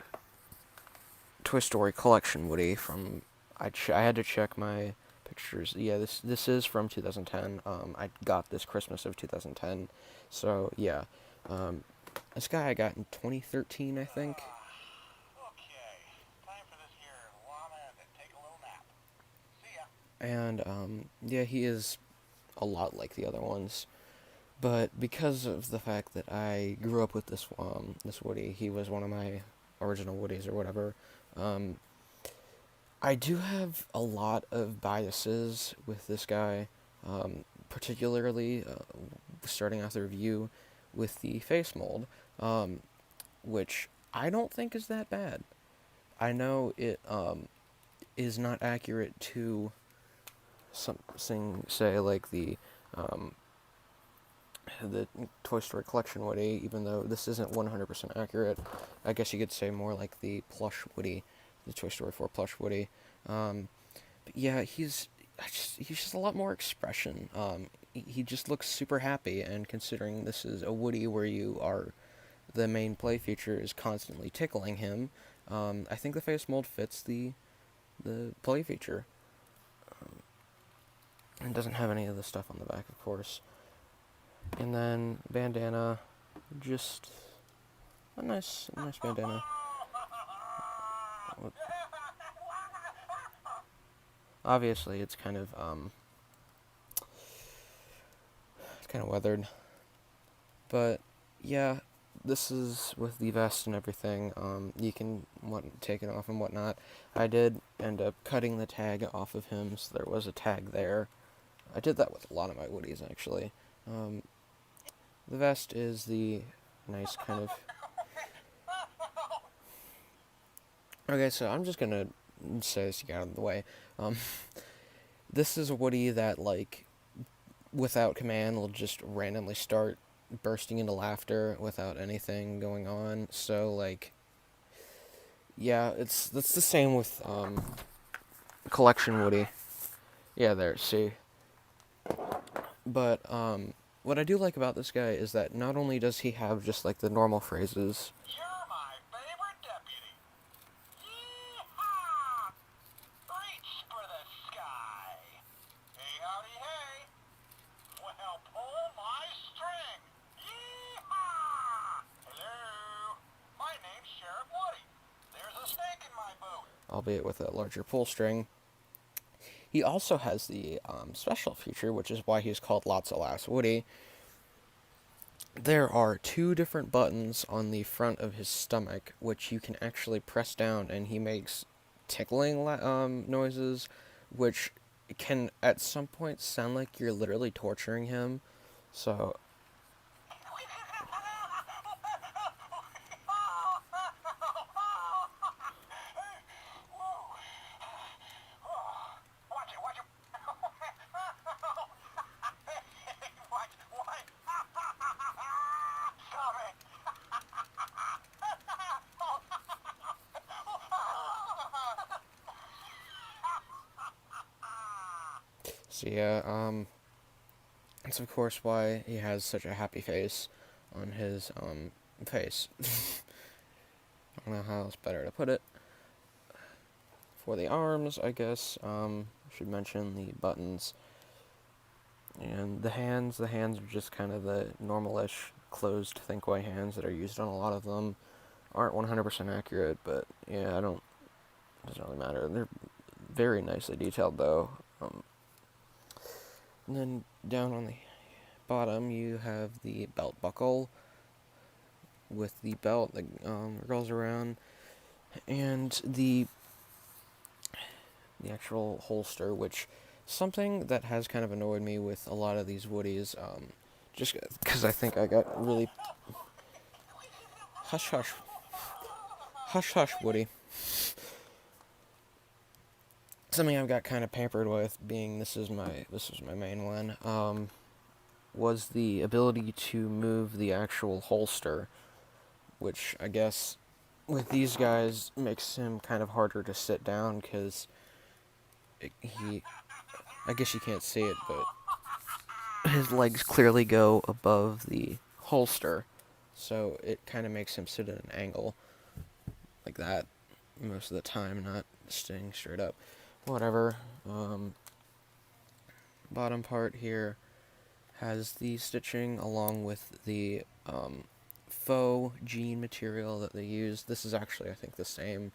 Toy Story Collection Woody from, I had to check my pictures. Yeah, this is from 2010. I got this Christmas of 2010. So, yeah. This guy I got in 2013, I think. Okay, time for this here llama to take a little nap. See ya. And, yeah, he is a lot like the other ones. But because of the fact that I grew up with this Woody, he was one of my original Woodies or whatever, I do have a lot of biases with this guy, particularly starting off the review with the face mold, which I don't think is that bad. I know it is not accurate to something, say, like the Toy Story Collection Woody, even though this isn't 100% accurate. I guess you could say more like the Plush Woody, the Toy Story 4 Plush Woody. But yeah, he's just a lot more expression. He just looks super happy, and considering this is a Woody where the main play feature is constantly tickling him, I think the face mold fits the play feature. It doesn't have any of the stuff on the back, of course. And then bandana, just a nice bandana. Obviously, it's kind of weathered. But yeah, this is with the vest and everything. You can take it off and whatnot. I did end up cutting the tag off of him, so there was a tag there. I did that with a lot of my Woodies, actually. The vest is the nice kind of... Okay, so I'm just gonna say this to get out of the way. This is a Woody that, like, without command, will just randomly start bursting into laughter without anything going on. So, like, yeah, that's the same with Collection Woody. Yeah, there, see. But, what I do like about this guy is that not only does he have just, like, the normal phrases... You're my favorite deputy. albeit with a larger pull string. He also has the special feature, which is why he's called Lotso Laughs Woody. There are 2 different buttons on the front of his stomach, which you can actually press down, and he makes tickling noises, which can at some point sound like you're literally torturing him. So So yeah, that's of course why he has such a happy face on his face. I don't know how else better to put it. For the arms, I guess, I should mention the buttons. And the hands are just kind of the normal-ish closed Thinkway hands that are used on a lot of them. Aren't 100% accurate, but yeah, doesn't really matter. They're very nicely detailed though. And then down on the bottom, you have the belt buckle with the belt that rolls around, and the actual holster, which something that has kind of annoyed me with a lot of these Woodies, just because I think I got really hush hush Woody. Something I've got kind of pampered with, being this was my main one, was the ability to move the actual holster, which I guess with these guys makes him kind of harder to sit down, because I guess you can't see it, but his legs clearly go above the holster, so it kind of makes him sit at an angle like that most of the time, not staying straight up. Whatever. Bottom part here has the stitching along with the faux jean material that they use. This is actually, I think, the same.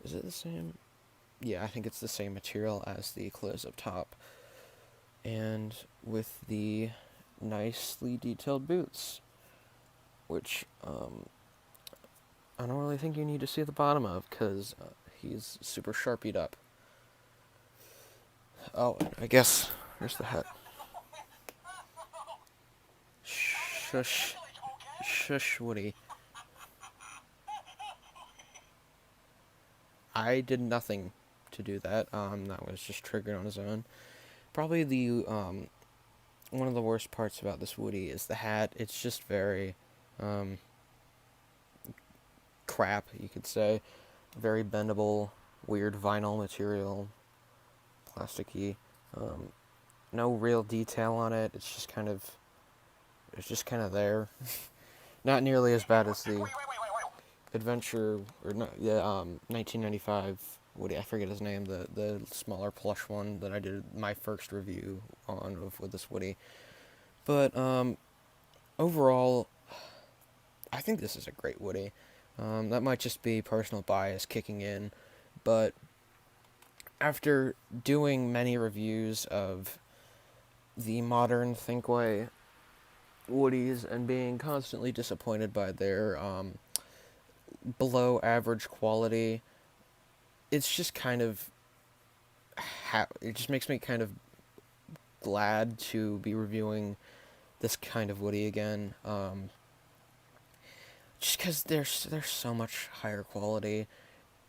Is it the same? Yeah, I think it's the same material as the clothes up top. And with the nicely detailed boots, which I don't really think you need to see the bottom of, because he's super sharpied up. Oh, I guess there's the hat. Shush. Shush, Woody. I did nothing to do that. That was just triggered on his own. Probably the one of the worst parts about this Woody is the hat. It's just very crap, you could say. Very bendable, weird vinyl material, plasticky. No real detail on it. It's just kind of there. Not nearly as bad as the Adventure, or no, 1995 Woody. I forget his name. The smaller plush one that I did my first review on with this Woody. But overall, I think this is a great Woody. That might just be personal bias kicking in, but after doing many reviews of the modern Thinkway Woodies and being constantly disappointed by their below average quality, it's just kind of it just makes me kind of glad to be reviewing this kind of Woody again. Just because they're so much higher quality,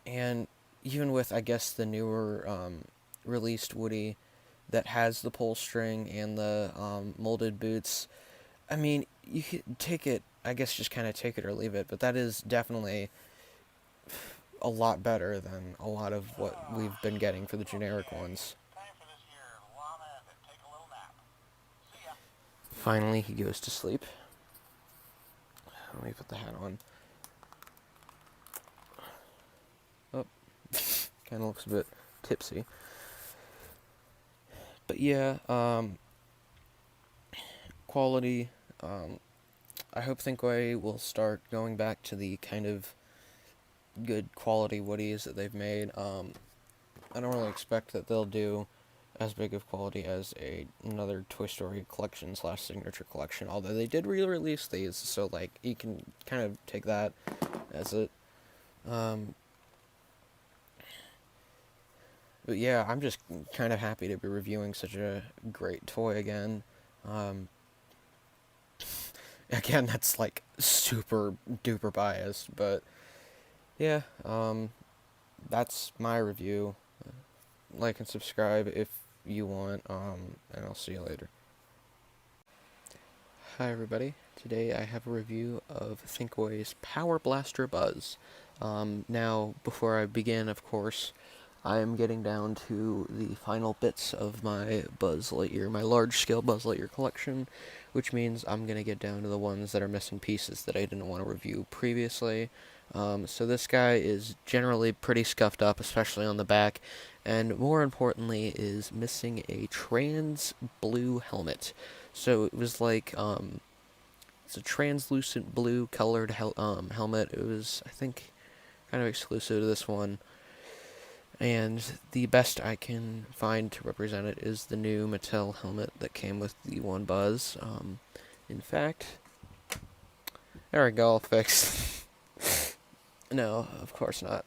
and even with, I guess, the newer released Woody that has the pull string and the molded boots, I mean, you could take it, I guess, just kind of take it or leave it, but that is definitely a lot better than a lot of what we've been getting for the generic ones. Finally, he goes to sleep. Let me put the hat on. Oh, kind of looks a bit tipsy. But yeah, quality. I hope Thinkway will start going back to the kind of good quality Woodies that they've made. I don't really expect that they'll do as big of quality as another Toy Story collection / signature collection, although they did re-release these, so like you can kind of take that as it. But yeah, I'm just kind of happy to be reviewing such a great toy again. Again, that's like super duper biased, but yeah, that's my review. Like and subscribe if you want, and I'll see you later. Hi everybody, today I have a review of Thinkway's Power Blaster Buzz. Now, before I begin, of course, I am getting down to the final bits of my Buzz Lightyear, my large-scale Buzz Lightyear collection, which means I'm going to get down to the ones that are missing pieces that I didn't want to review previously. So this guy is generally pretty scuffed up, especially on the back, and more importantly is missing a trans blue helmet. So it was like, it's a translucent blue colored helmet. It was, I think, kind of exclusive to this one. And the best I can find to represent it is the new Mattel helmet that came with the one Buzz. In fact, there we go, all fixed. No, of course not.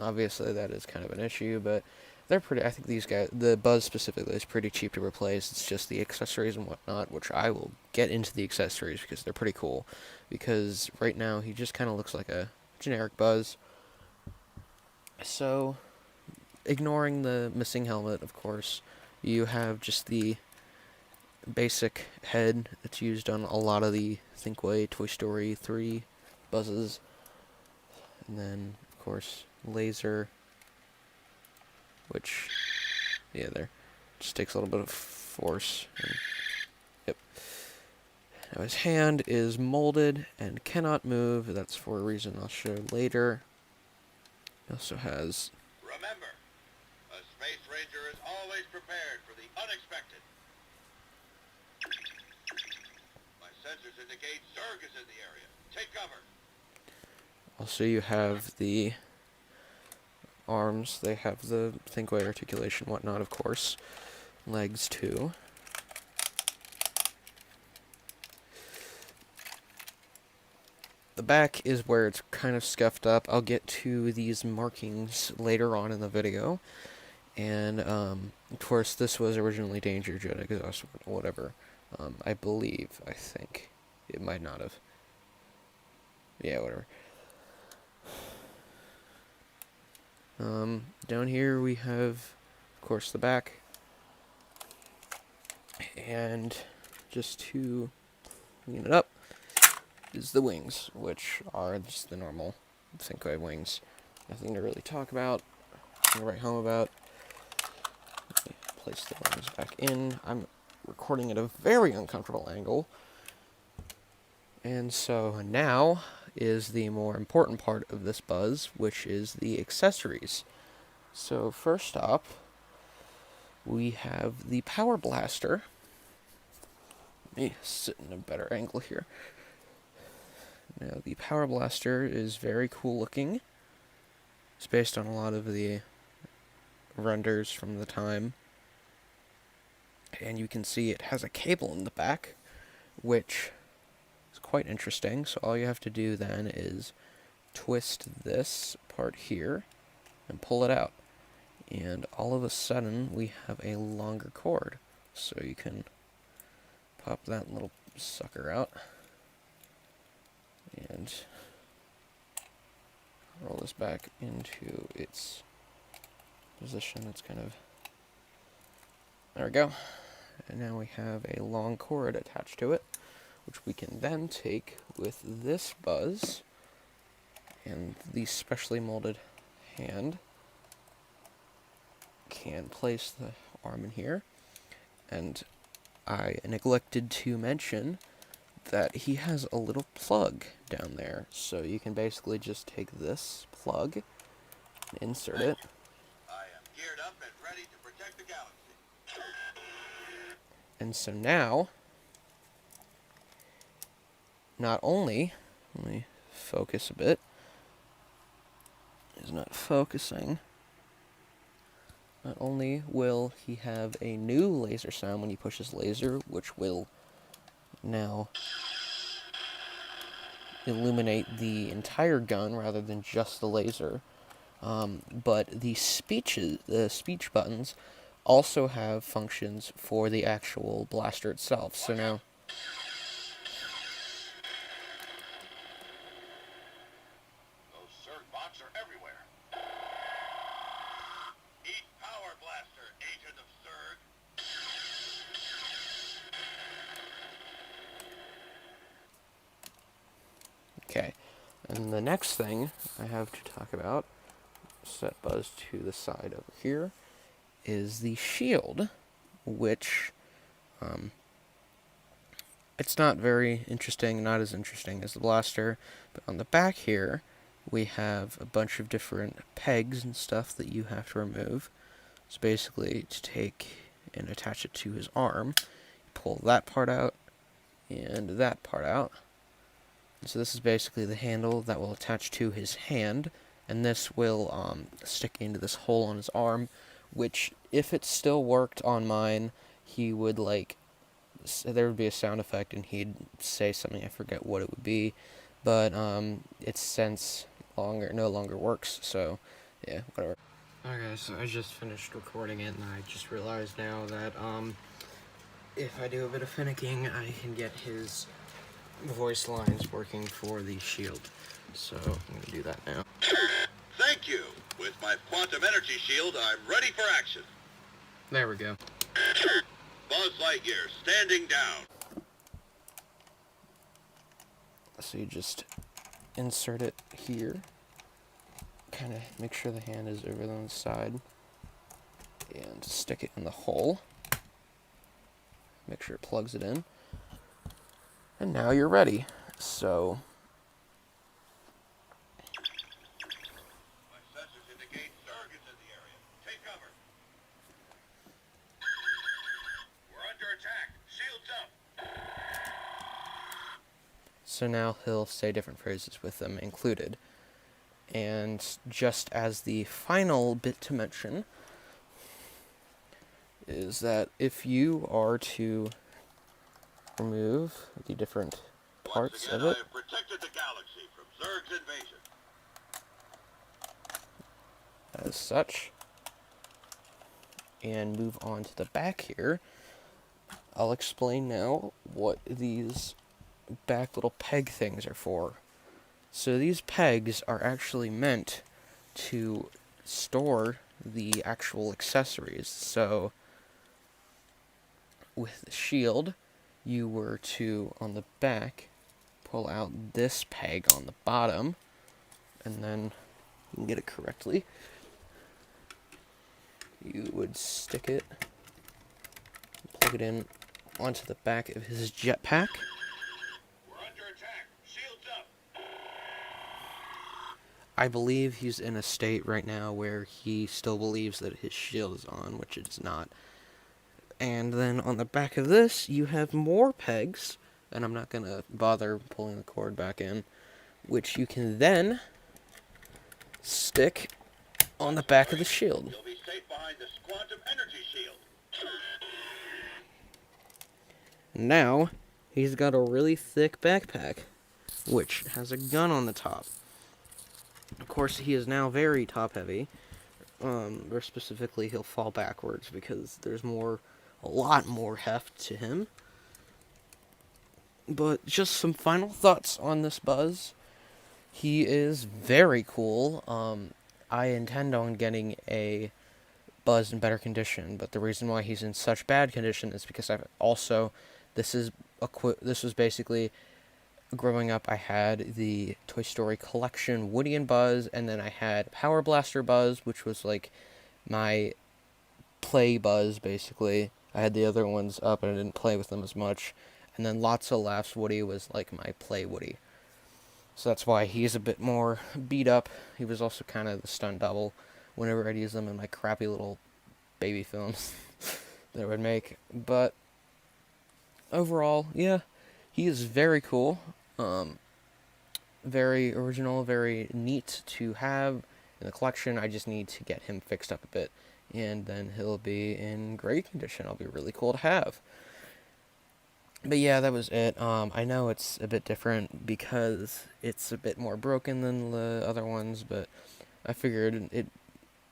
Obviously that is kind of an issue, but they're pretty, I think these guys, the Buzz specifically, is pretty cheap to replace. It's just the accessories and whatnot, which I will get into the accessories because they're pretty cool. Because right now he just kind of looks like a generic Buzz. So, ignoring the missing helmet, of course, you have just the basic head that's used on a lot of the Thinkway Toy Story 3 Buzzes. And then, of course, laser, which, yeah, there, just takes a little bit of force. And, yep. Now his hand is molded and cannot move. That's for a reason I'll show later. He also has... Remember, a Space Ranger is always prepared for the unexpected. My sensors indicate Zurg is in the area. Take cover. Also, you have the arms. They have the Thinkway articulation, whatnot, of course. Legs, too. The back is where it's kind of scuffed up. I'll get to these markings later on in the video. And, of course, this was originally Danger Jet exhaust, whatever. I believe, I think. It might not have. Yeah, whatever. Down here we have, of course, the back. And just to clean it up is the wings, which are just the normal Thinkway wings. Nothing to really talk about, nothing to write home about. Let me place the wings back in. I'm recording at a very uncomfortable angle. And so now is the more important part of this Buzz, which is the accessories. So first up, we have the Power Blaster. Let me sit in a better angle here. Now, the Power Blaster is very cool looking. It's based on a lot of the renders from the time. And you can see it has a cable in the back, which is quite interesting. So all you have to do then is twist this part here and pull it out. And all of a sudden, we have a longer cord. So you can pop that little sucker out and roll this back into its position. It's kind of... There we go. And now we have a long cord attached to it, which we can then take with this Buzz and the specially molded hand. Can place the arm in here. And I neglected to mention that he has a little plug down there. So you can basically just take this plug and insert it. I am geared up and ready to protect the galaxy. And so now, not only, let me focus a bit, is not focusing. Not only will he have a new laser sound when he pushes laser, which will now illuminate the entire gun rather than just the laser, but the speech buttons also have functions for the actual blaster itself. So now, Those Zerg bots are everywhere. Eat power blaster, agent of Zerg. okay, and the next thing I have to talk about, set Buzz to the side over here, is the shield, which, it's not very interesting, not as interesting as the blaster, but on the back here, we have a bunch of different pegs and stuff that you have to remove. So basically, to take and attach it to his arm, pull that part out, and that part out. So this is basically the handle that will attach to his hand, and this will stick into this hole on his arm, which, if it still worked on mine, he would, like, there would be a sound effect, and he'd say something, I forget what it would be, but it's since no longer works, so, yeah, whatever. Okay, so I just finished recording it, and I just realized now that, if I do a bit of finicking, I can get his voice lines working for the shield, so I'm gonna do that now. Thank you. With my quantum energy shield, I'm ready for action. There we go. Buzz Lightyear, standing down. So you just insert it here, kind of make sure the hand is over on the side, and stick it in the hole. Make sure it plugs it in. And now you're ready. So My sensors indicate Zerg is in the area. Take cover. We're under attack. Shields up. So now he'll say different phrases with them included. And just as the final bit to mention is that if you are to remove the different parts Once again, of it, I have protected the galaxy from Zerg's invasion. as such, and move on to the back here, I'll explain now what these back little peg things are for. So these pegs are actually meant to store the actual accessories. So with the shield, you were to, on the back, pull out this peg on the bottom, and then you can get it correctly. You would stick it, plug it in onto the back of his jetpack. We're under attack. Shields up. I believe he's in a state right now where he still believes that his shield is on, which it's not. And then on the back of this, you have more pegs, and I'm not going to bother pulling the cord back in, which you can then stick on the back of the shield. You'll be safe behind this quantum energy shield. Now, he's got a really thick backpack, which has a gun on the top. Of course, he is now very top-heavy, or specifically, he'll fall backwards because there's a lot more heft to him. But just some final thoughts on this Buzz. He is very cool. I intend on getting a Buzz in better condition, but the reason why he's in such bad condition is because this was basically, growing up, I had the Toy Story collection Woody and Buzz, and then I had Power Blaster Buzz, which was like my play Buzz, basically. I had the other ones up, and I didn't play with them as much. And then Lotso Laughs Woody was like my play Woody. So that's why he's a bit more beat up. He was also kind of the stunt double whenever I'd use them in my crappy little baby films that I would make. But overall, yeah, he is very cool. Very original, very neat to have in the collection. I just need to get him fixed up a bit, and then he'll be in great condition. It'll be really cool to have. But yeah, that was it. I know it's a bit different because it's a bit more broken than the other ones, but I figured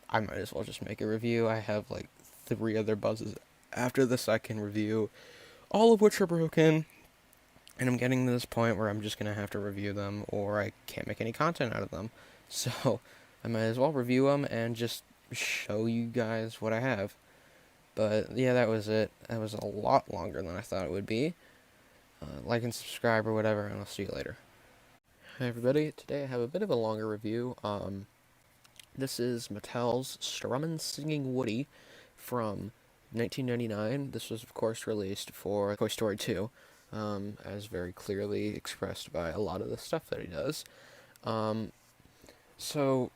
I might as well just make a review. I have like 3 other buzzes after this I can review, all of which are broken, and I'm getting to this point where I'm just going to have to review them, or I can't make any content out of them. So I might as well review them and just show you guys what I have. But yeah, that was it. That was a lot longer than I thought it would be. Like and subscribe or whatever, and I'll see you later. Hi everybody, today I have a bit of a longer review. This is Mattel's Strummin' Singing Woody from 1999. This was of course released for Toy Story 2, as very clearly expressed by a lot of the stuff that he does. So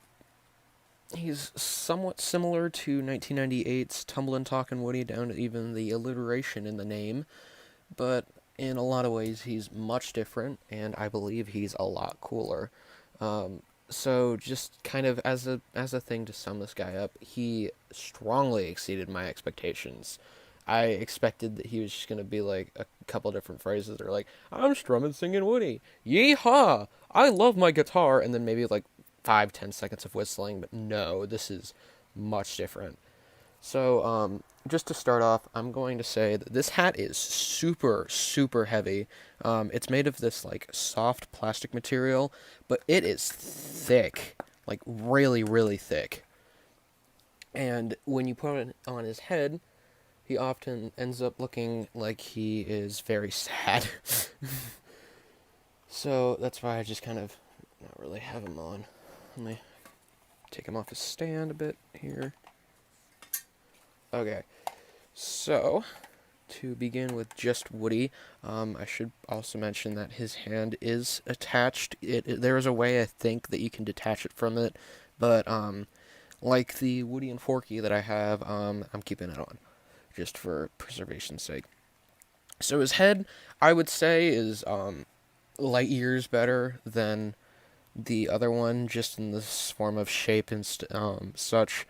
he's somewhat similar to 1998's Tumbling Talking Woody, down to even the alliteration in the name, but in a lot of ways he's much different, and I believe he's a lot cooler. So just kind of as a thing to sum this guy up, he strongly exceeded my expectations. I expected that he was just going to be like a couple different phrases that are like, I'm strumming singing Woody, yeehaw, I love my guitar, and then maybe like 5-10 seconds of whistling, but no, this is much different. So, just to start off, I'm going to say that this hat is super, super heavy. It's made of this, like, soft plastic material, but it is thick. Like, really, really thick. And when you put it on his head, he often ends up looking like he is very sad. So, that's why I just kind of not really have him on. Let me take him off his stand a bit here. Okay, so to begin with just Woody, I should also mention that his hand is attached. There is a way, I think, that you can detach it from it, but like the Woody and Forky that I have, I'm keeping it on, just for preservation's sake. So his head, I would say, is light years better than the other one, just in this form of shape and such.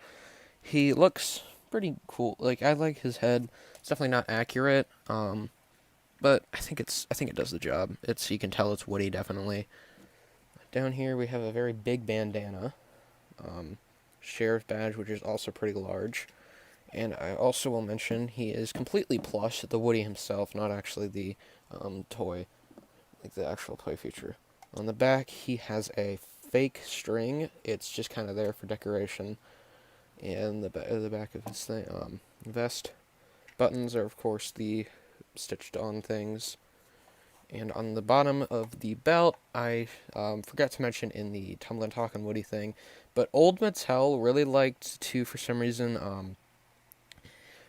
He looks pretty cool. Like, I like his head. It's definitely not accurate, but I think it does the job. You can tell it's Woody, definitely. Down here we have a very big bandana, sheriff badge, which is also pretty large. And I also will mention he is completely plush, the Woody himself, not actually the toy, like the actual toy feature. On the back, he has a fake string. It's just kind of there for decoration. And the back of his vest. Buttons are, of course, the stitched-on things. And on the bottom of the belt, I forgot to mention in the Tumbling Talking Woody thing, but old Mattel really liked to, for some reason,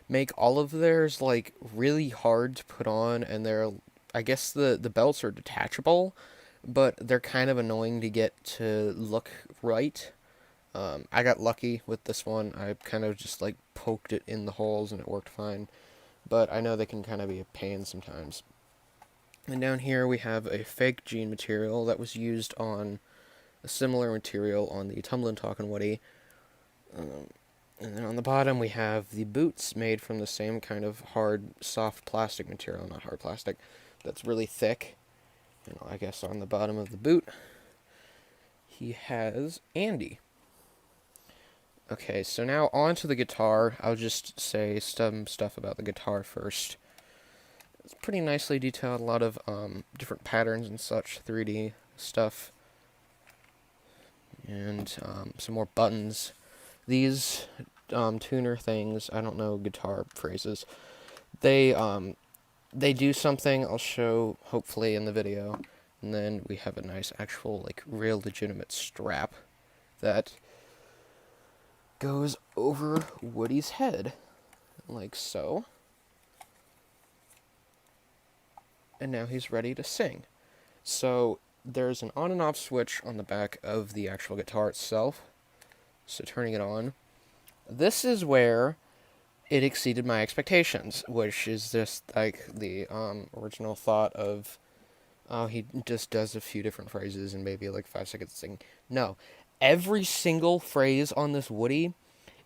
make all of theirs, like, really hard to put on, and I guess the belts are detachable, but they're kind of annoying to get to look right. I got lucky with this one. I kind of just like poked it in the holes and it worked fine. But I know they can kind of be a pain sometimes. And down here we have a fake jean material that was used on a similar material on the Tumbling Talking Woody. And then on the bottom we have the boots made from the same kind of hard, soft plastic material. Not hard plastic. That's really thick. And I guess on the bottom of the boot he has Andy. Okay, so now on to the guitar. I'll just say some stuff about the guitar first. It's pretty nicely detailed, a lot of different patterns and such, 3D stuff. And some more buttons. These tuner things, I don't know guitar phrases, they do something I'll show hopefully in the video. And then we have a nice actual, like, real legitimate strap that goes over Woody's head, like so. And now he's ready to sing. So there's an on and off switch on the back of the actual guitar itself. So turning it on, this is where it exceeded my expectations, which is just like the original thought of, oh, he just does a few different phrases and maybe like 5 seconds sing. No, every single phrase on this Woody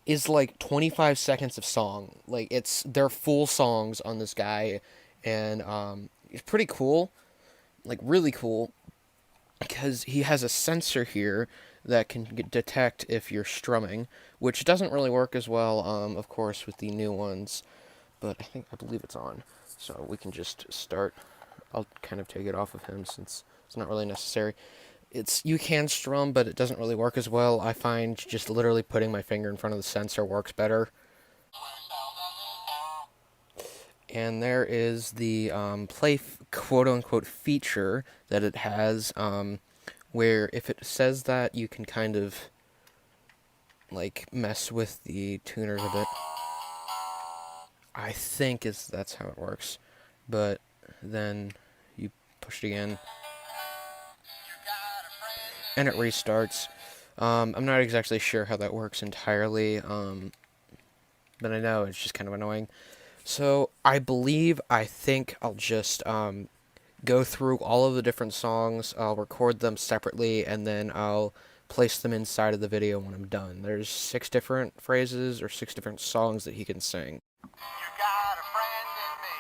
is like 25 seconds of song. Like they're full songs on this guy, and it's pretty cool, like really cool, because he has a sensor here that can detect if you're strumming, which doesn't really work as well, of course, with the new ones. But I believe it's on, so we can just start. I'll kind of take it off of him since it's not really necessary. You can strum, but it doesn't really work as well. I find just literally putting my finger in front of the sensor works better. And there is the play quote-unquote feature that it has, where if it says that, you can kind of like mess with the tuners a bit. I think that's how it works. But then you push it again, and it restarts. I'm not exactly sure how that works entirely, but I know it's just kind of annoying. So I think I'll just go through all of the different songs. I'll record them separately, and then I'll place them inside of the video when I'm done. There's 6 different phrases or 6 different songs that he can sing. You got a friend in me.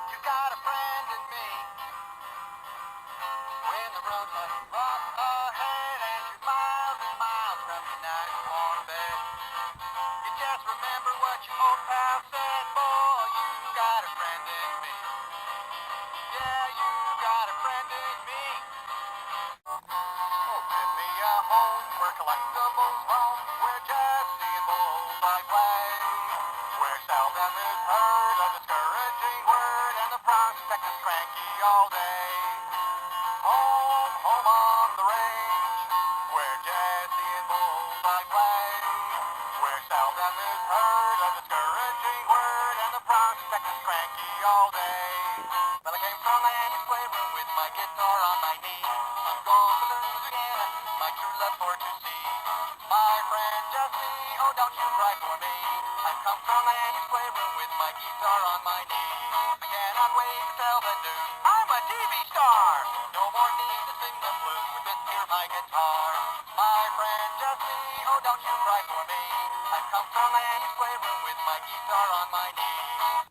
You got a friend in me. When the road looks rough ahead and you're miles and miles from your nice warm bed, you just remember what your old pal said. Boy, you got a friend in me. Yeah, you got a friend in me. Oh, give me a home where collectibles roam, where Jesse and Bullseye play, where seldom is heard a discouraging word and the prospect is cranky all day. Home, home on the range, where Jesse and Bullseye play, where seldom is heard a discouraging word and the prospect is cranky all day. Well, I came from Andy's playroom with my guitar on my knee. I'm going to Louisiana, my true love for to see. My friend Jesse, oh don't you cry for me. I've come from Andy's playroom with my guitar on my knee. I cannot wait to tell the news, I'm a TV star. No more need to sing the blues with this here my guitar. My friend Jesse, oh don't you cry for me. I've come from Andy's playroom with my guitar on my knee.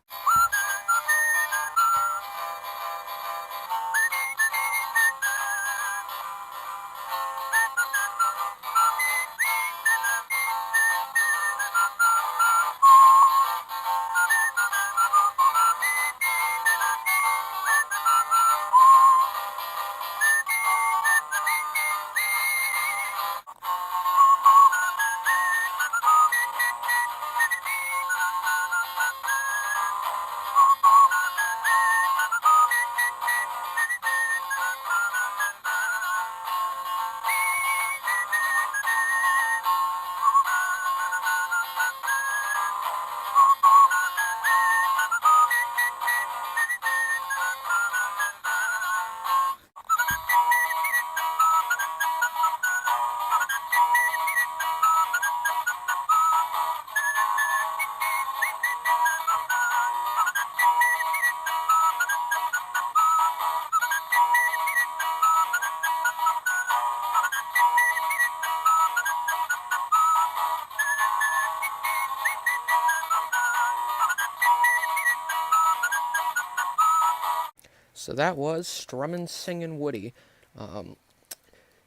So that was Strummin' Singin' Woody.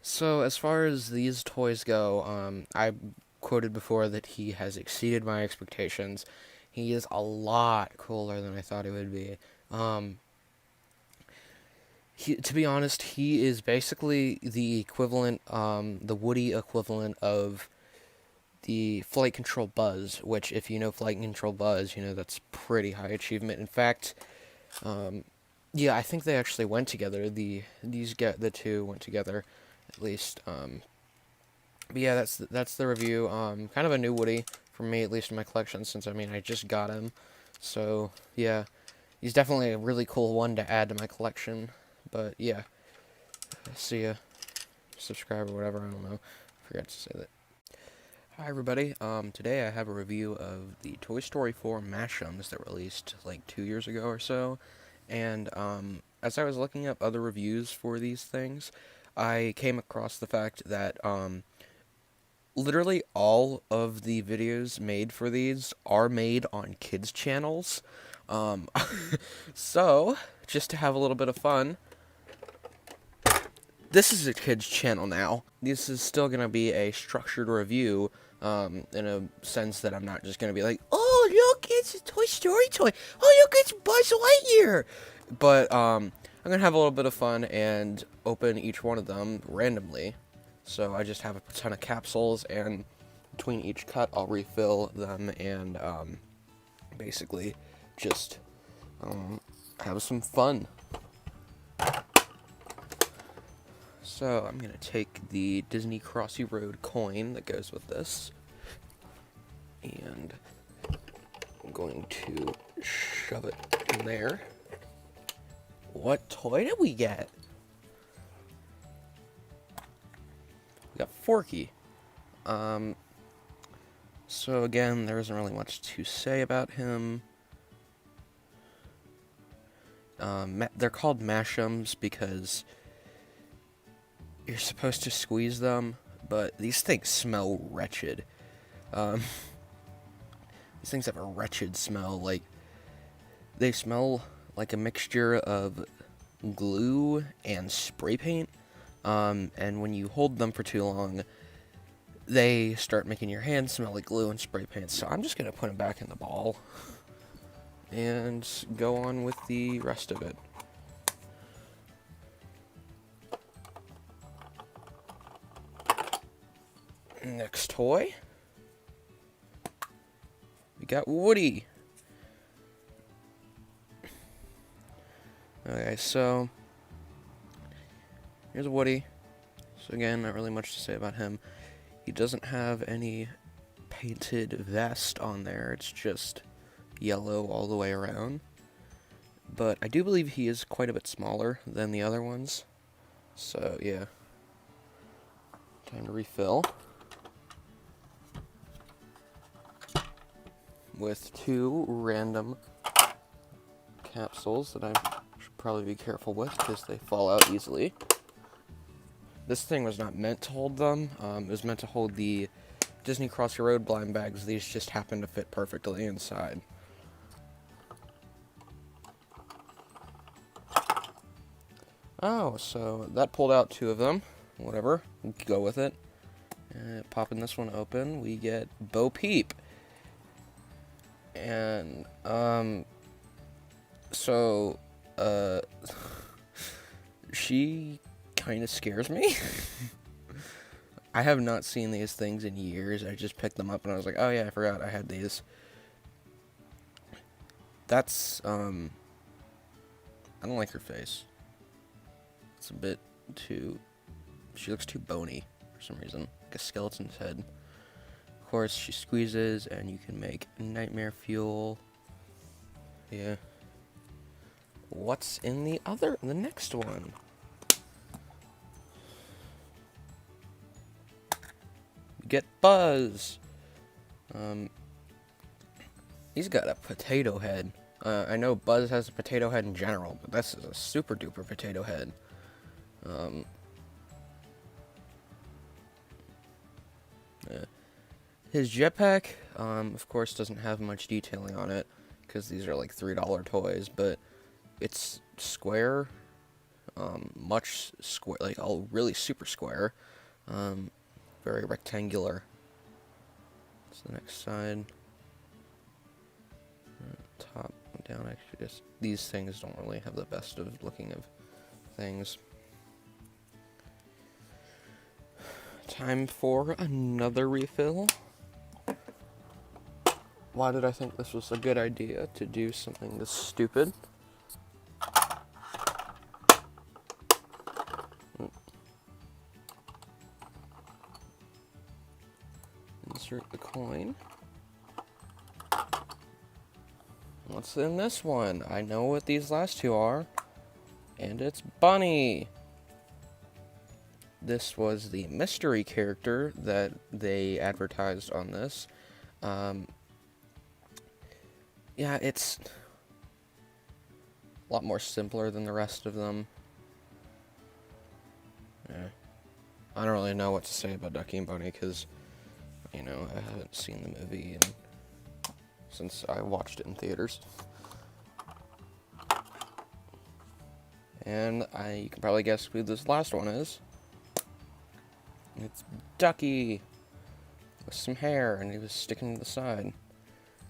So as far as these toys go, I quoted before that he has exceeded my expectations. He is a lot cooler than I thought he would be. To be honest, he is basically the equivalent, the Woody equivalent of the Flight Control Buzz, which if you know Flight Control Buzz, you know that's pretty high achievement. In fact, yeah, I think they actually went together. The two went together, at least. But yeah, that's the review. Kind of a new Woody for me, at least in my collection, since I just got him. So yeah, he's definitely a really cool one to add to my collection. But yeah, see ya, subscribe or whatever. I don't know. I forgot to say that. Hi everybody. Today I have a review of the Toy Story 4 Mash'ems that released like 2 years ago or so. And as I was looking up other reviews for these things, I came across the fact that literally all of the videos made for these are made on kids' channels. So, just to have a little bit of fun, this is a kids' channel now. This is still going to be a structured review, in a sense that I'm not just going to be like, oh, look, it's a Toy Story toy. Oh, look, it's Buzz Lightyear. But, I'm going to have a little bit of fun and open each one of them randomly. So I just have a ton of capsules, and between each cut, I'll refill them and, basically just, have some fun. So I'm going to take the Disney Crossy Road coin that goes with this, and I'm going to shove it in there. What toy did we get? We got Forky. So again, there isn't really much to say about him. They're called Mash'ems because you're supposed to squeeze them, but these things smell wretched. These things have a wretched smell. Like, they smell like a mixture of glue and spray paint. And when you hold them for too long, they start making your hands smell like glue and spray paint. So I'm just gonna put them back in the ball and go on with the rest of it. Next toy, we got Woody. Okay, so here's Woody. So again, not really much to say about him. He doesn't have any painted vest on there. It's just yellow all the way around. But I do believe he is quite a bit smaller than the other ones. So yeah, time to refill. With two random capsules that I should probably be careful with because they fall out easily. This thing was not meant to hold them. It was meant to hold the Disney Crossy Road blind bags. These just happen to fit perfectly inside. Oh, so that pulled out two of them. Whatever, we can go with it. Popping this one open, we get Bo Peep. And, she kind of scares me. I have not seen these things in years. I just picked them up and I was like, oh yeah, I forgot I had these. That's, I don't like her face. It's a bit too, she looks too bony for some reason, like a skeleton's head. Of course, she squeezes, and you can make nightmare fuel. Yeah. What's in the next one? You get Buzz. He's got a potato head. I know Buzz has a potato head in general, but this is a super duper potato head. Yeah. His jetpack, of course, doesn't have much detailing on it, because these are like $3 toys, but it's square, much square, like all really super square, very rectangular. That's the next side. Top, down, actually, just, these things don't really have the best of looking of things. Time for another refill. Why did I think this was a good idea to do something this stupid? Insert the coin. What's in this one? I know what these last two are. And it's Bunny. This was the mystery character that they advertised on this. Yeah, it's a lot more simpler than the rest of them. Yeah. I don't really know what to say about Ducky and Bunny because, you know, I haven't seen the movie since I watched it in theaters. And you can probably guess who this last one is. It's Ducky with some hair, and he was sticking to the side.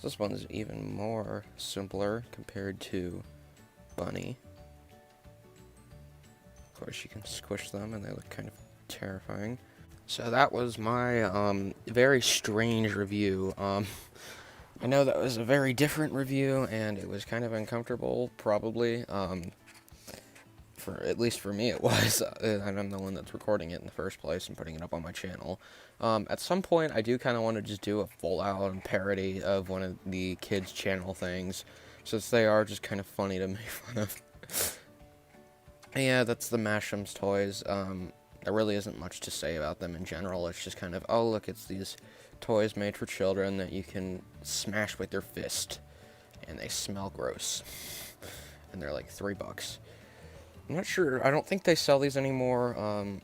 This one is even more simpler compared to Bunny. Of course, you can squish them, and they look kind of terrifying. So that was my very strange review. I know that was a very different review, and it was kind of uncomfortable, probably. At least for me it was, and I'm the one that's recording it in the first place and putting it up on my channel. At some point, I do kind of want to just do a full-out parody of one of the kids' channel things, since they are just kind of funny to make fun of. Yeah, that's the Masham's toys. There really isn't much to say about them in general. It's just kind of, oh look, it's these toys made for children that you can smash with your fist, and they smell gross. And they're like $3. I'm not sure, I don't think they sell these anymore,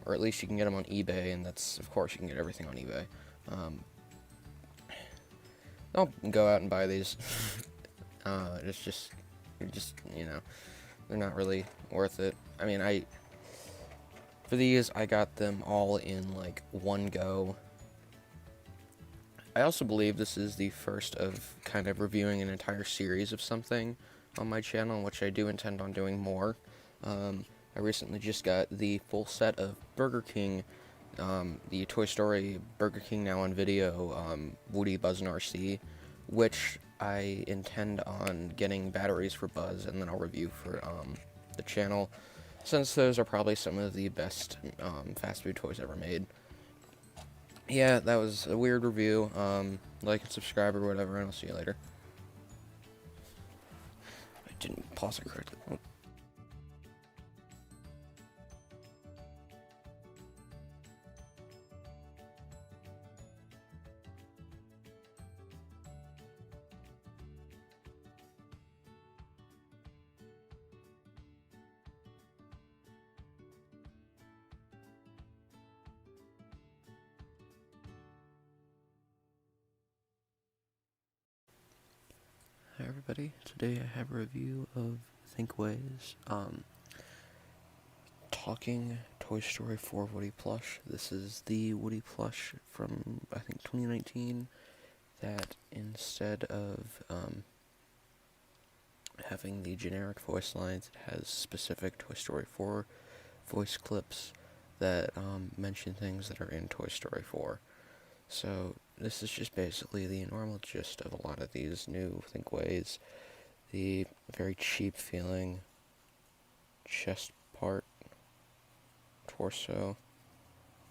or at least you can get them on eBay, and that's, of course, you can get everything on eBay. I'll go out and buy these. It's just, you know, they're not really worth it. I mean, for these, I got them all in, like, one go. I also believe this is the first of kind of reviewing an entire series of something on my channel, which I do intend on doing more. I recently just got the full set of Burger King, the Toy Story Burger King Now on Video, Woody, Buzz, and RC, which I intend on getting batteries for Buzz, and then I'll review for the channel, since those are probably some of the best fast food toys ever made. Yeah, that was a weird review. Like and subscribe or whatever, and I'll see you later. I didn't pause it correctly. Oh. Hi everybody, today I have a review of Thinkway's Talking Toy Story 4 Woody plush. This is the Woody plush from, I think, 2019, that instead of having the generic voice lines, it has specific Toy Story 4 voice clips that mention things that are in Toy Story 4. So this is just basically the normal gist of a lot of these new Thinkways. The very cheap feeling chest part, torso,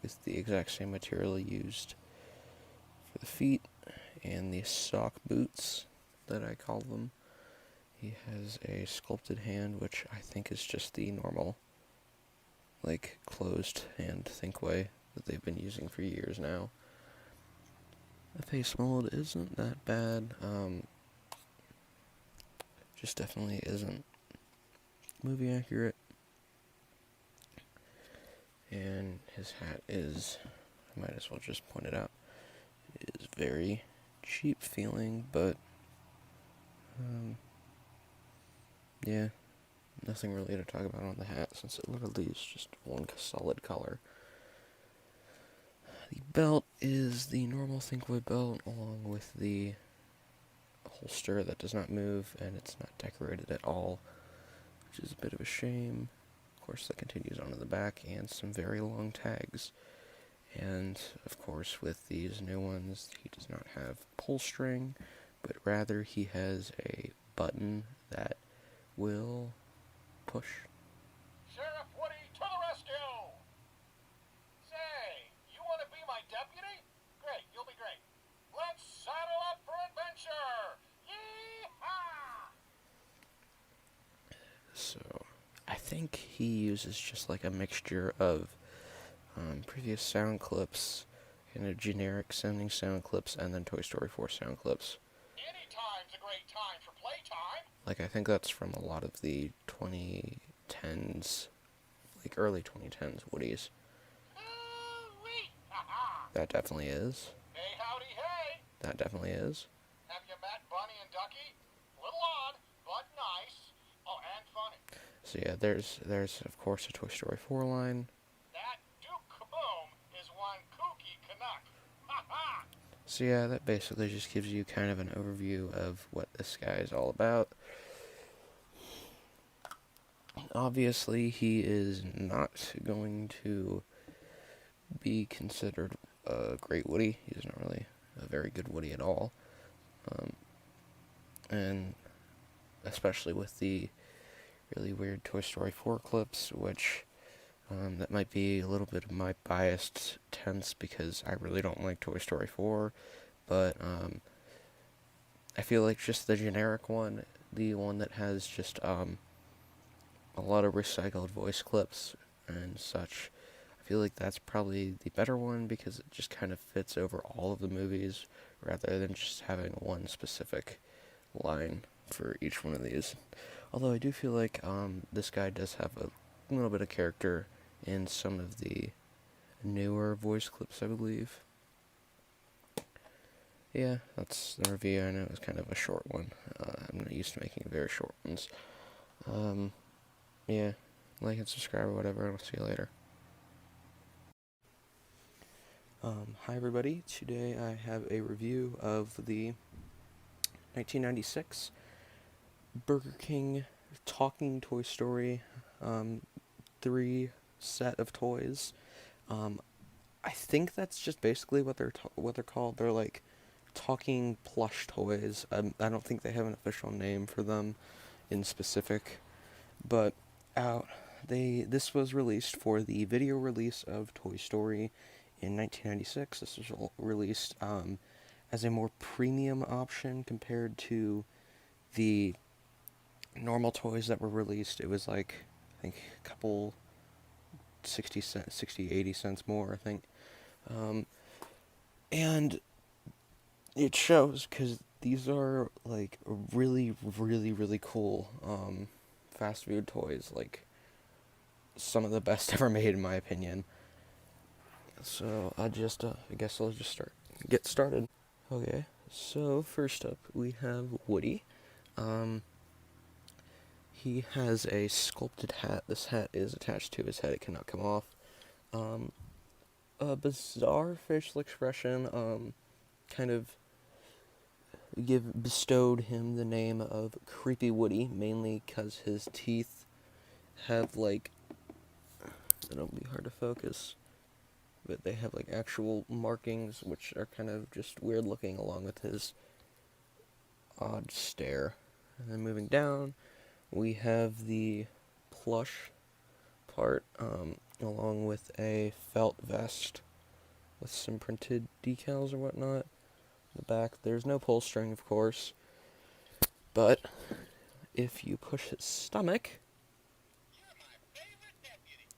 with the exact same material used for the feet, and the sock boots that I call them. He has a sculpted hand, which I think is just the normal, like, closed hand Thinkway that they've been using for years now. The face mold isn't that bad, just definitely isn't movie accurate. And his hat is, I might as well just point it out, it is very cheap feeling, but, yeah, nothing really to talk about on the hat, since it literally is just one solid color. The belt is the normal Thinkway belt, along with the holster that does not move, and it's not decorated at all, which is a bit of a shame. Of course, that continues on to the back, and some very long tags. And, of course, with these new ones, he does not have pull string, but rather he has a button that will push. Sheriff Woody to the rescue! Say, you want to be my deputy? Great, you'll be great. Let's saddle up for adventure! Yee-haw! So, I think he uses just like a mixture of previous sound clips, kind of generic sounding sound clips, and then Toy Story 4 sound clips. Anytime's a great time for playtime. Like, I think that's from a lot of the 2010s, like early 2010s Woodies. That definitely is. Hey, howdy, hey! That definitely is. Have you met Bunny and Ducky? Little odd, but nice. Oh, and funny. So yeah, there's of course a Toy Story 4 line. That Duke Kaboom is one kooky Canuck. Ha ha! So yeah, that basically just gives you kind of an overview of what this guy is all about. Obviously, he is not going to be considered a great Woody. He's not really a very good Woody at all. And especially with the really weird Toy Story 4 clips, which that might be a little bit of my biased tense because I really don't like Toy Story 4, but I feel like just the generic one, the one that has just a lot of recycled voice clips and such, I feel like that's probably the better one because it just kind of fits over all of the movies rather than just having one specific line for each one of these. Although I do feel like this guy does have a little bit of character in some of the newer voice clips, I believe. Yeah, that's the review. I know it was kind of a short one. I'm not used to making very short ones. Yeah, like and subscribe or whatever, and I'll see you later. Hi everybody, today I have a review of the 1996 Burger King Talking Toy Story 3 set of toys. I think that's just basically what they're called. They're like talking plush toys. I don't think they have an official name for them in specific, but this was released for the video release of Toy Story in 1996. This was released as a more premium option compared to the normal toys that were released. It was like, I think, a couple 60, 80 cents more, I think. And it shows because these are like really, really, really cool fast food toys, like some of the best ever made in my opinion. So I guess I'll just get started. Okay, so first up we have Woody. He has a sculpted hat. This hat is attached to his head, it cannot come off. A bizarre facial expression, kind of bestowed him the name of Creepy Woody, mainly because his teeth have like, it'll be hard to focus, but they have like actual markings which are kind of just weird looking along with his odd stare. And then moving down, we have the plush part, along with a felt vest with some printed decals or whatnot. The back, there's no pull string, of course, but if you push his stomach,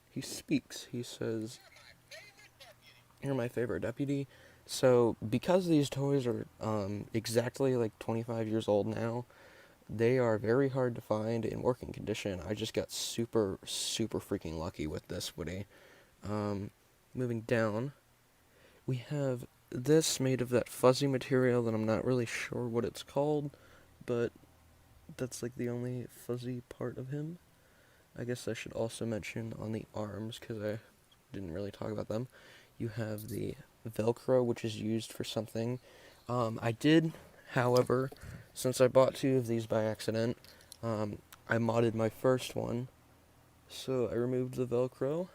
he speaks. He says, "You're my favorite deputy." So, because these toys are exactly like 25 years old now, they are very hard to find in working condition. I just got super, super freaking lucky with this Woody. Moving down, we have this made of that fuzzy material that I'm not really sure what it's called, but that's like the only fuzzy part of him. I guess I should also mention on the arms, because I didn't really talk about them, you have the Velcro, which is used for something. I did, however, since I bought 2 of these by accident, I modded my first one, so I removed the Velcro.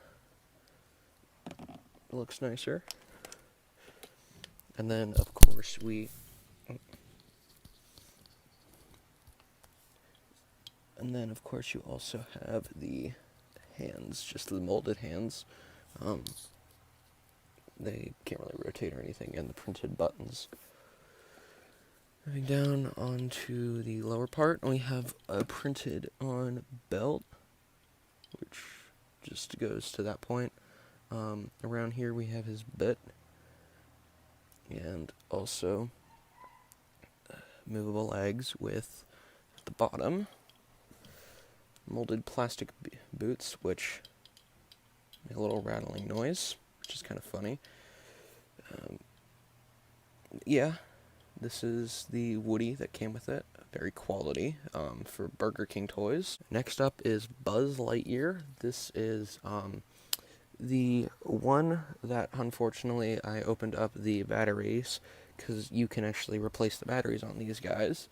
It looks nicer. And then, of course, you also have the hands, just the molded hands. They can't really rotate or anything, and the printed buttons. Moving down onto the lower part, we have a printed on belt, which just goes to that point. Around here we have his bit, and also movable legs with at the bottom molded plastic boots, which make a little rattling noise, which is kind of funny. Yeah, this is the Woody that came with it. Very quality for Burger King toys. Next up is Buzz Lightyear. This is the one that, unfortunately, I opened up the batteries, because you can actually replace the batteries on these guys.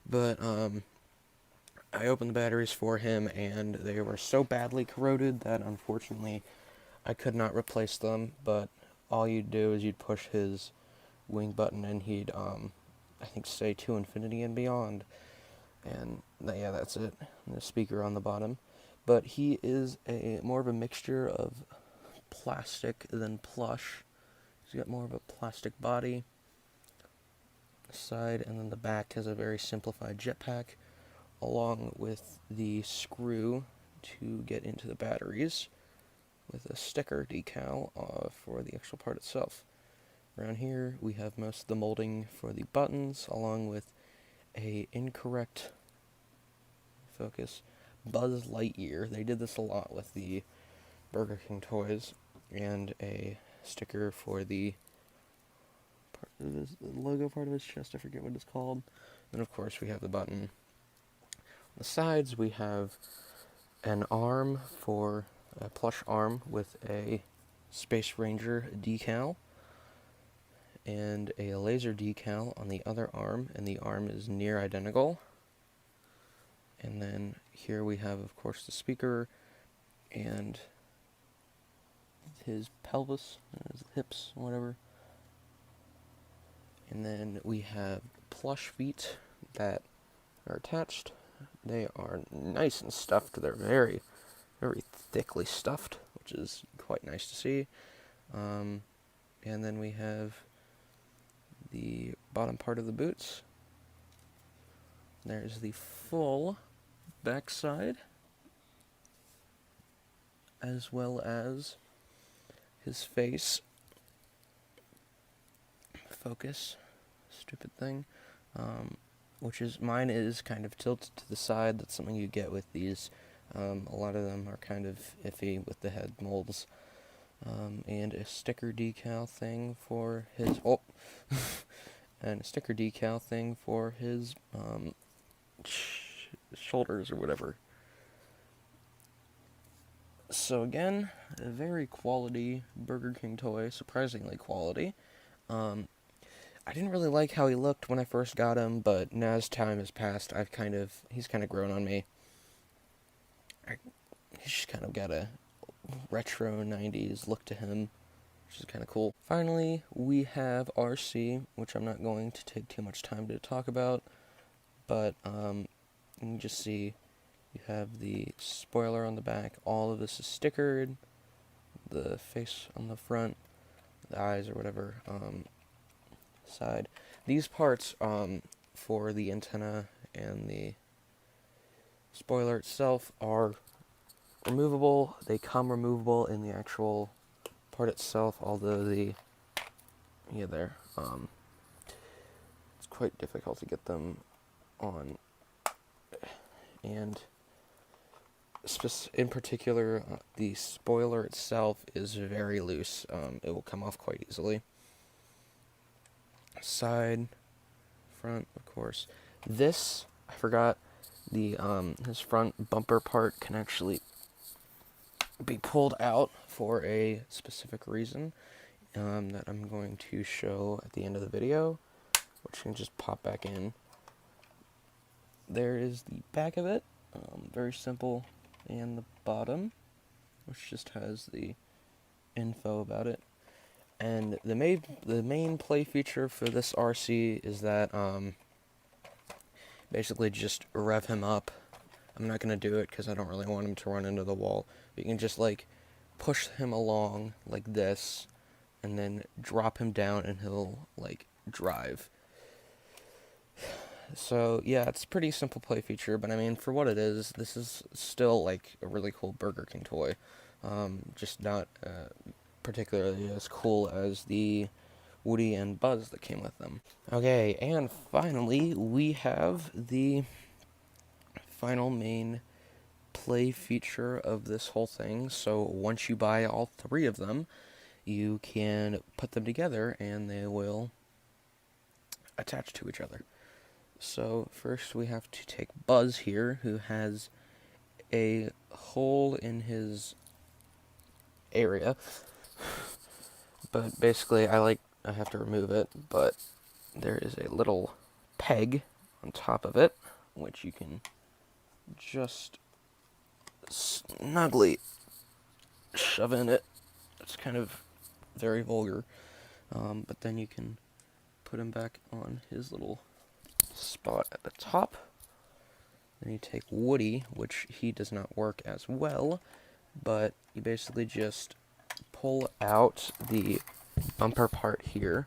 But I opened the batteries for him, and they were so badly corroded that, unfortunately, I could not replace them. But all you'd do is you'd push his wing button, and he'd, I think, say to infinity and beyond. And yeah, that's it. And the speaker on the bottom. But he is more of a mixture of plastic than plush. He's got more of a plastic body side, and then the back has a very simplified jetpack, along with the screw to get into the batteries, with a sticker decal for the actual part itself. Around here we have most of the molding for the buttons, along with a incorrect focus Buzz Lightyear. They did this a lot with the Burger King toys, and a sticker for the logo part of his chest. I forget what it's called. And of course we have the button. On the sides we have an arm for a plush arm with a Space Ranger decal, and a laser decal on the other arm, and the arm is near identical. And then here we have, of course, the speaker and his pelvis, his hips, whatever. And then we have plush feet that are attached. They are nice and stuffed. They're very, very thickly stuffed, which is quite nice to see. And then we have the bottom part of the boots. There's the full backside, as well as his face. Focus, stupid thing. Which is, mine is kind of tilted to the side. That's something you get with these. A lot of them are kind of iffy with the head molds. And a sticker decal thing for his, and a sticker decal thing for his, shoulders or whatever. So again, a very quality Burger King toy, surprisingly quality. I didn't really like how he looked when I first got him, but now as time has passed, he's kind of grown on me. He's just kind of got a retro 90s look to him, which is kind of cool. Finally, we have RC, which I'm not going to take too much time to talk about, but you can just see you have the spoiler on the back. All of this is stickered, the face on the front, the eyes or whatever, side. These parts for the antenna and the spoiler itself are removable. They come removable in the actual part itself, although it's quite difficult to get them on. And in particular, the spoiler itself is very loose. It will come off quite easily. Side, front, of course. This, I forgot, his front bumper part can actually be pulled out for a specific reason that I'm going to show at the end of the video, which can just pop back in. There is the back of it, very simple, and the bottom, which just has the info about it. And the main play feature for this RC is that basically just rev him up. I'm not going to do it because I don't really want him to run into the wall. But you can just like push him along like this, and then drop him down, and he'll like drive. So yeah, it's a pretty simple play feature, but I mean, for what it is, this is still like a really cool Burger King toy. Just not particularly as cool as the Woody and Buzz that came with them. Okay, and finally, we have the final main play feature of this whole thing. So once you buy all three of them, you can put them together and they will attach to each other. So first we have to take Buzz here, who has a hole in his area, but basically I have to remove it, but there is a little peg on top of it, which you can just snugly shove in it. It's kind of very vulgar, but then you can put him back on his little spot at the top. Then you take Woody, which he does not work as well, but you basically just pull out the bumper part here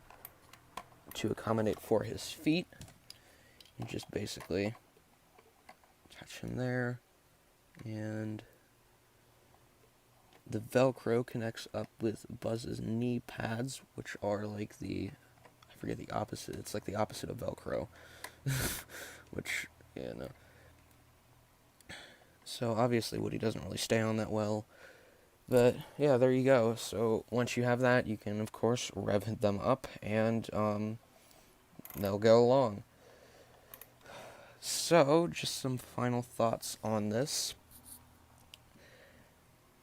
to accommodate for his feet. You just basically attach him there, and the Velcro connects up with Buzz's knee pads, which are like I forget the opposite. It's like the opposite of Velcro, which, yeah, no. So obviously Woody doesn't really stay on that well, but yeah, there you go. So once you have that, you can of course rev them up, and they'll go along. So just some final thoughts on this.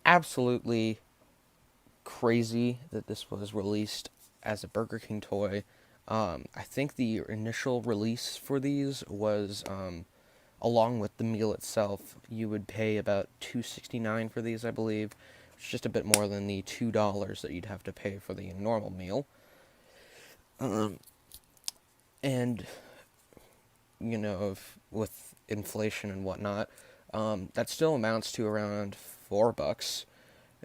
Absolutely crazy that this was released as a Burger King toy. I think the initial release for these was, along with the meal itself, you would pay about $2.69 for these, I believe. It's just a bit more than the $2 that you'd have to pay for the normal meal. And, you know, with inflation and whatnot, that still amounts to around $4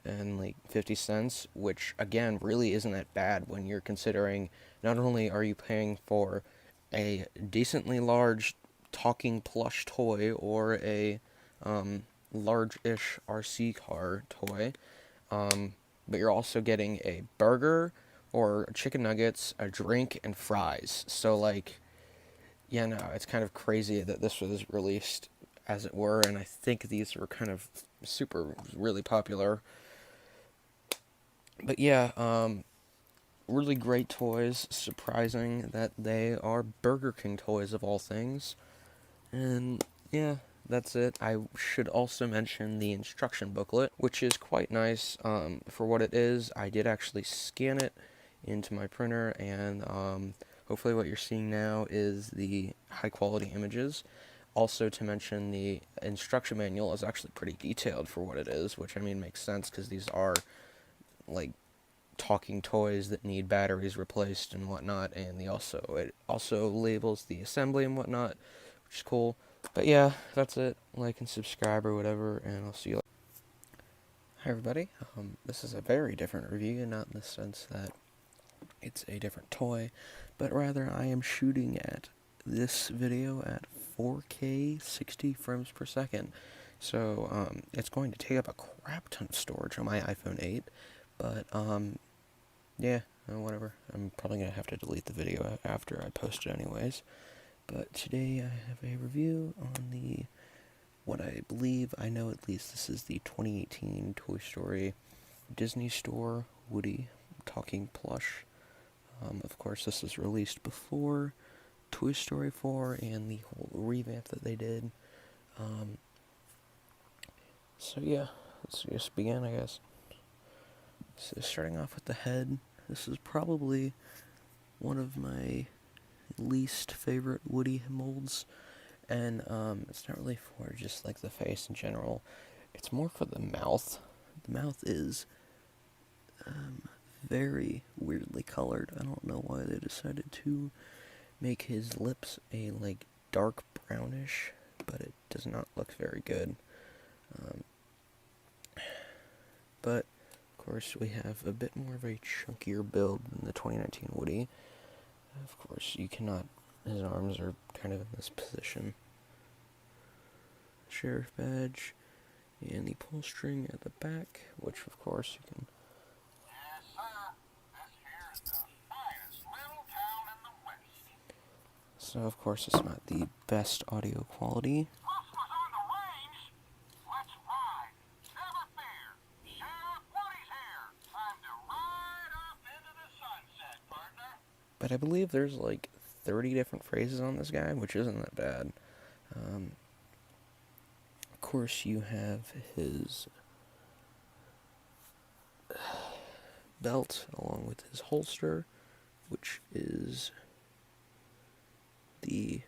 and like 50 cents, which again really isn't that bad when you're considering not only are you paying for a decently large talking plush toy or a large-ish RC car toy, but you're also getting a burger or chicken nuggets, a drink, and fries. So like, yeah, no, it's kind of crazy that this was released as it were, and I think these were kind of really popular. But yeah, really great toys. Surprising that they are Burger King toys of all things. And yeah, that's it. I should also mention the instruction booklet, which is quite nice for what it is. I did actually scan it into my printer, and hopefully what you're seeing now is the high quality images. Also to mention, the instruction manual is actually pretty detailed for what it is, which I mean makes sense because these are like talking toys that need batteries replaced and whatnot, and it also labels the assembly and whatnot, which is cool. But yeah, that's it. Like and subscribe or whatever, and I'll see you later. Hi everybody. This is a very different review, not in the sense that it's a different toy, but rather I am shooting at this video at 4K 60 frames per second. So it's going to take up a crap ton of storage on my iPhone 8, but yeah, whatever. I'm probably going to have to delete the video after I post it anyways. But today I have a review on what I believe, I know at least, this is the 2018 Toy Story Disney Store Woody talking plush. Of course, this was released before Toy Story 4 and the whole revamp that they did. So yeah, let's just begin, I guess. So starting off with the head, this is probably one of my least favorite Woody molds, and it's not really for just like the face in general, it's more for the mouth. The mouth is very weirdly colored. I don't know why they decided to make his lips a like dark brownish, but it does not look very good. But of course we have a bit more of a chunkier build than the 2019 Woody. Of course you cannot, his arms are kind of in this position. Sheriff badge and the pull string at the back, which of course you can. Yes, sir. This here is the finest little town in the West. So of course it's not the best audio quality. Plush was on the range. Let's ride. Never fear. Sheriff Woody's here. Time to ride But I believe there's like 30 different phrases on this guy, which isn't that bad. Of course, you have his belt along with his holster, which is the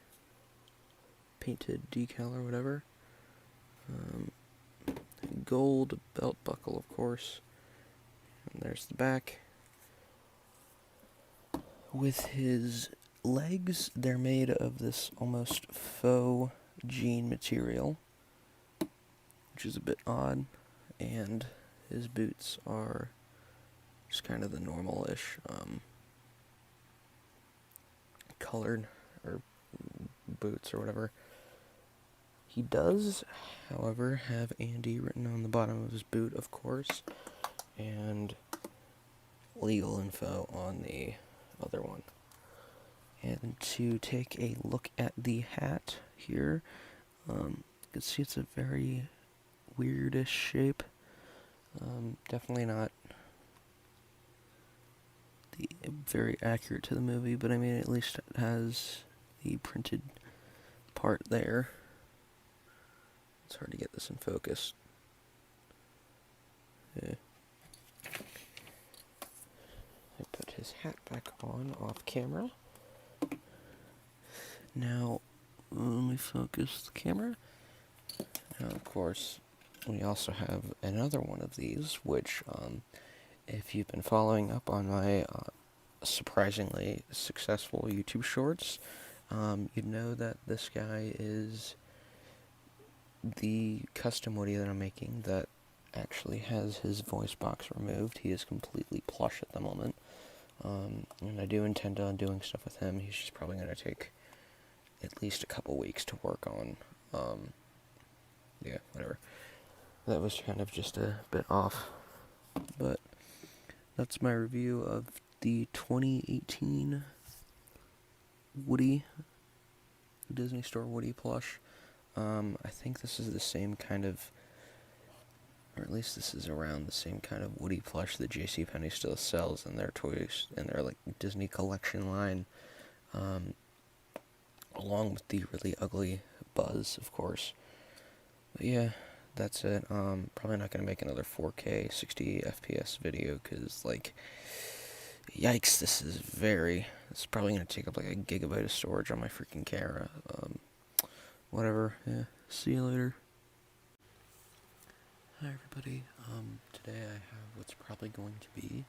painted decal or whatever. Gold belt buckle, of course. And there's the back. With his legs, they're made of this almost faux jean material, which is a bit odd. And his boots are just kind of the normal-ish colored or boots or whatever. He does, however, have Andy written on the bottom of his boot, of course, and legal info on the other one. And to take a look at the hat here, you can see it's a very weirdish shape. Definitely not very accurate to the movie, but I mean, at least it has the printed part there. It's hard to get this in focus. Yeah. I put his hat back on off camera. Now, let me focus the camera. Now, of course, we also have another one of these, which, if you've been following up on my surprisingly successful YouTube shorts, you'd know that this guy is the custom Woody that I'm making that actually has his voice box removed. He is completely plush at the moment, and I do intend on doing stuff with him. He's just probably going to take at least a couple weeks to work on. Yeah, whatever. That was kind of just a bit off, but that's my review of the 2018 Woody, Disney Store Woody plush. I think this is the same kind of, or at least this is around the same kind of Woody plush that JCPenney still sells in their toys, in their like Disney collection line, along with the really ugly Buzz, of course. But yeah, that's it. Probably not going to make another 4K 60 FPS video, because, like, yikes, it's probably going to take up like a gigabyte of storage on my freaking camera. Whatever, yeah, see you later. Hi everybody, today I have what's probably going to be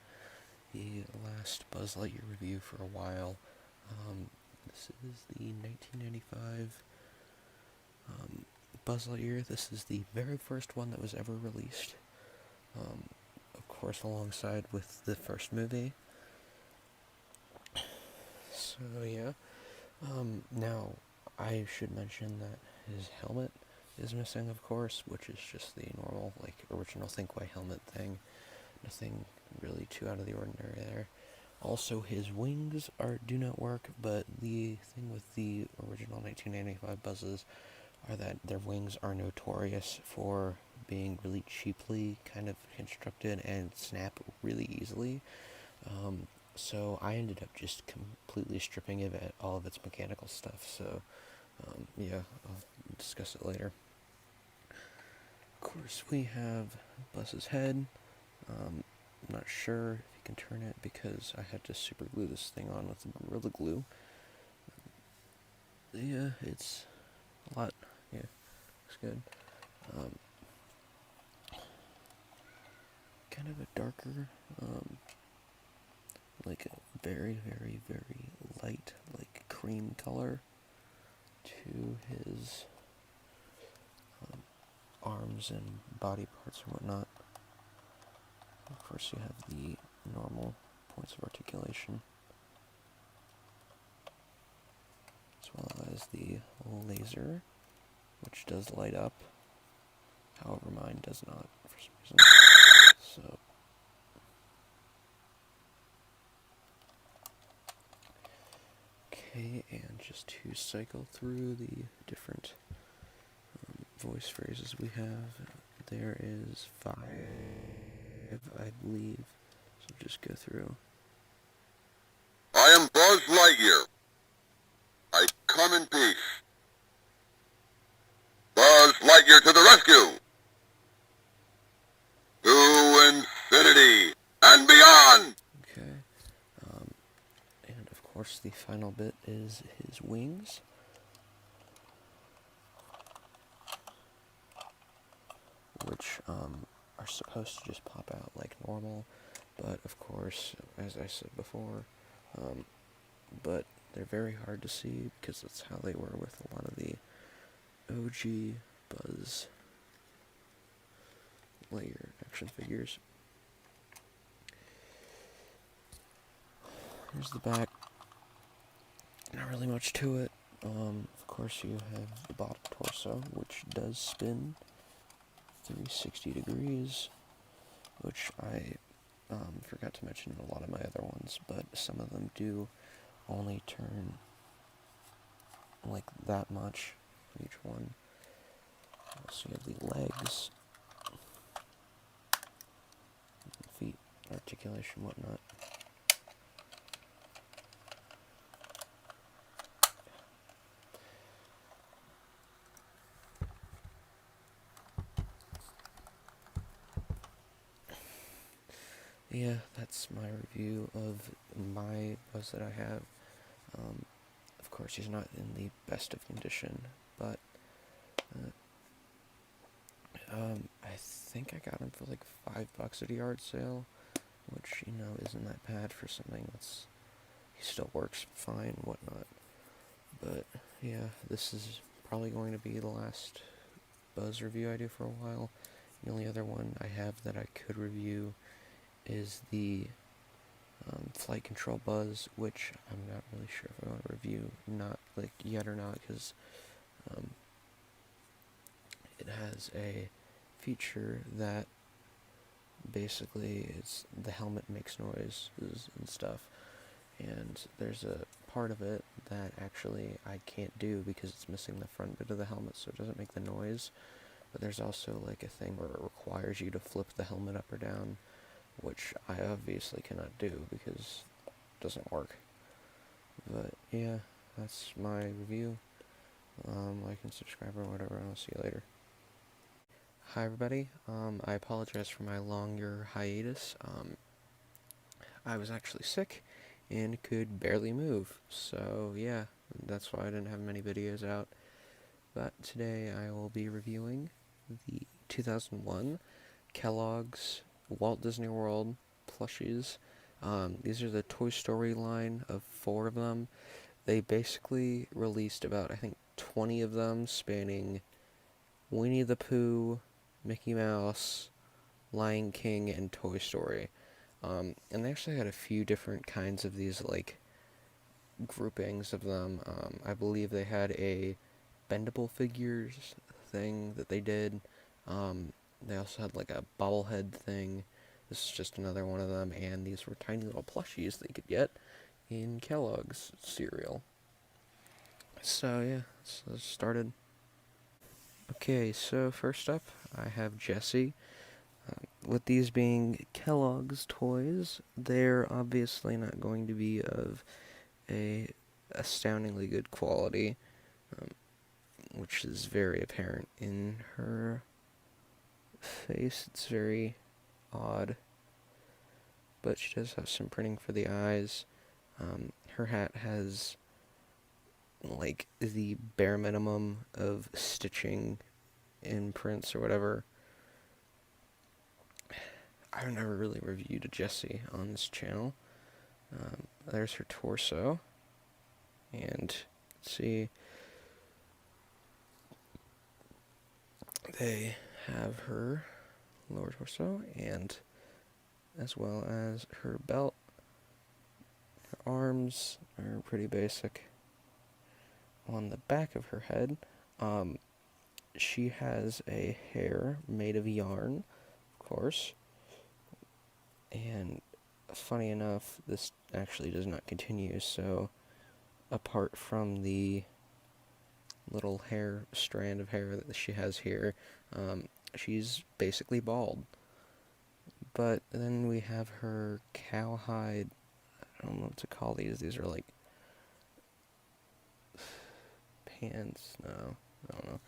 the last Buzz Lightyear review for a while. This is the 1995 Buzz Lightyear. This is the very first one that was ever released, of course alongside with the first movie. So yeah, now I should mention that his helmet is missing, of course, which is just the normal, like, original Thinkway helmet thing. Nothing really too out of the ordinary there. Also, his wings do not work, but the thing with the original 1995 Buzzes are that their wings are notorious for being really cheaply kind of constructed and snap really easily. So I ended up just completely stripping it at all of its mechanical stuff, so yeah, I'll discuss it later. Of course, we have Buzz's head. I'm not sure if you can turn it because I had to super glue this thing on with Gorilla Glue. Yeah, it's a lot. Yeah, looks good. Kind of a darker, like a very, very, very light, like cream color to his arms and body parts and whatnot. Of course, you have the normal points of articulation, as well as the laser, which does light up. However, mine does not for some reason. So, okay, and just to cycle through the different voice phrases we have, there is 5, I believe, so just go through. I am Buzz Lightyear. I come in peace. Buzz Lightyear to the rescue! To infinity and beyond! Okay. And of course the final bit is his wings. Which are supposed to just pop out like normal, but of course, as I said before, but they're very hard to see because that's how they were with a lot of the OG Buzz Lightyear action figures. Here's the back. Not really much to it. Of course, you have the bottom torso, which does spin 360 degrees, which I forgot to mention in a lot of my other ones, but some of them do only turn like that much for each one. So you have the legs, feet, articulation, whatnot. Yeah, that's my review of my Buzz that I have. Of course, he's not in the best of condition, but I think I got him for like $5 at a yard sale, which, you know, isn't that bad for something that's, he still works fine, whatnot. But yeah, this is probably going to be the last Buzz review I do for a while. The only other one I have that I could review is the Flight Control Buzz, which I'm not really sure if I want to review, not like yet or not, because it has a feature that basically it's the helmet makes noises and stuff, and there's a part of it that actually I can't do because it's missing the front bit of the helmet, so it doesn't make the noise. But there's also like a thing where it requires you to flip the helmet up or down, which I obviously cannot do because it doesn't work. But yeah, that's my review. Like and subscribe or whatever, and I'll see you later. Hi everybody, I apologize for my longer hiatus. I was actually sick and could barely move, so yeah, that's why I didn't have many videos out. But today I will be reviewing the 2001 Kellogg's Walt Disney World plushies. These are the Toy Story line of 4 of them. They basically released about, I think, 20 of them, spanning Winnie the Pooh, Mickey Mouse, Lion King, and Toy Story. And they actually had a few different kinds of these, like, groupings of them. I believe they had a bendable figures thing that they did. They also had, like, a bobblehead thing. This is just another one of them, and these were tiny little plushies that you could get in Kellogg's cereal. So, yeah, let's get started. Okay, so first up, I have Jessie. With these being Kellogg's toys, they're obviously not going to be of a astoundingly good quality, which is very apparent in her face. It's very odd, but she does have some printing for the eyes. Her hat has like the bare minimum of stitching in prints or whatever. I've never really reviewed a Jessie on this channel. There's her torso, and let's see, they have her lower torso, and as well as her belt. Her arms are pretty basic. On the back of her head, she has a hair made of yarn, of course, and funny enough, this actually does not continue, so apart from the little hair strand of hair that she has here, she's basically bald. But then we have her cowhide, I I don't know what to call these. These are like pants. No, I don't know.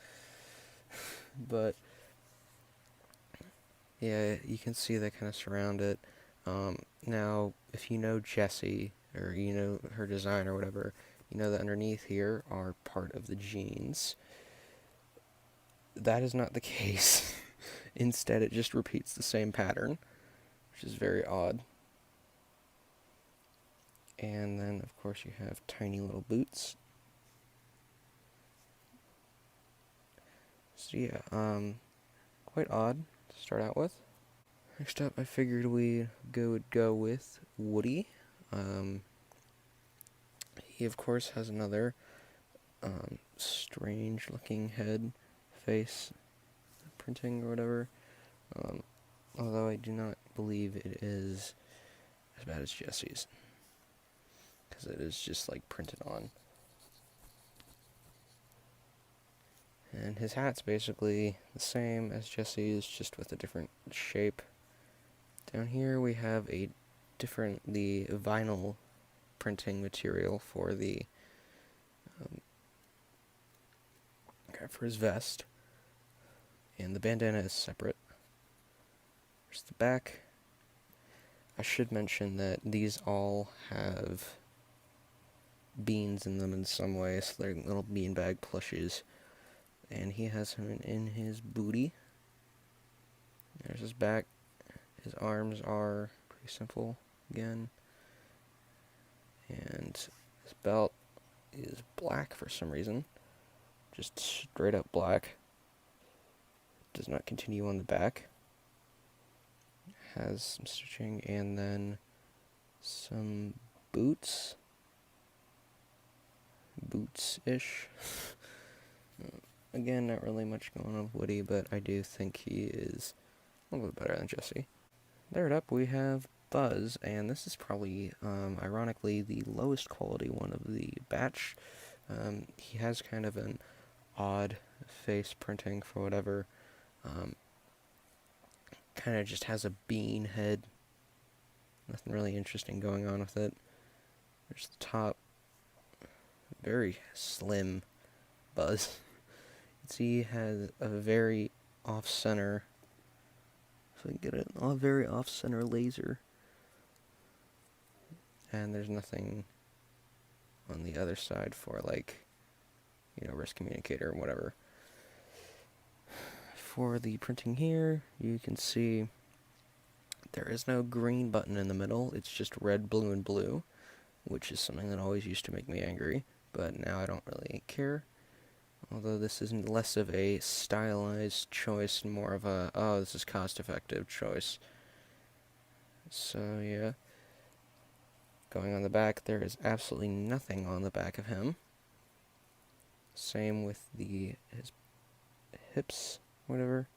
But yeah, you can see they kind of surround it. Now, if you know Jessie, or you know her design or whatever, you know that underneath here are part of the jeans. That is not the case. Instead, it just repeats the same pattern, which is very odd. And then, of course, you have tiny little boots. So yeah, quite odd to start out with. Next up, I figured we would go with Woody. He, of course, has another strange-looking head, face, printing or whatever. Although I do not believe it is as bad as Jessie's, because it is just like printed on. And his hat's basically the same as Jessie's, just with a different shape. Down here we have the vinyl printing material for the for his vest, and the bandana is separate. There's the back. I should mention that these all have beans in them in some way, so they're little beanbag plushes. And he has him in his booty. There's his back. His arms are pretty simple again. And his belt is black for some reason. Just straight up black. Does not continue on the back. Has some stitching and then some boots. Boots-ish. Again, not really much going on with Woody, but I do think he is a little bit better than Jessie. Third up, we have Buzz, and this is probably, ironically, the lowest quality one of the batch. He has kind of an odd face printing for whatever. Kind of just has a bean head. Nothing really interesting going on with it. There's the top. Very slim Buzz. You can see he has a very off-center, if I can get it, a very off-center laser. And there's nothing on the other side for, like, you know, wrist communicator or whatever. For the printing here, you can see there is no green button in the middle. It's just red, blue, and blue, which is something that always used to make me angry, but now I don't really care. Although this is less of a stylized choice and more of a, oh, this is cost-effective choice. So, yeah. Going on the back, there is absolutely nothing on the back of him. Same with his hips, whatever.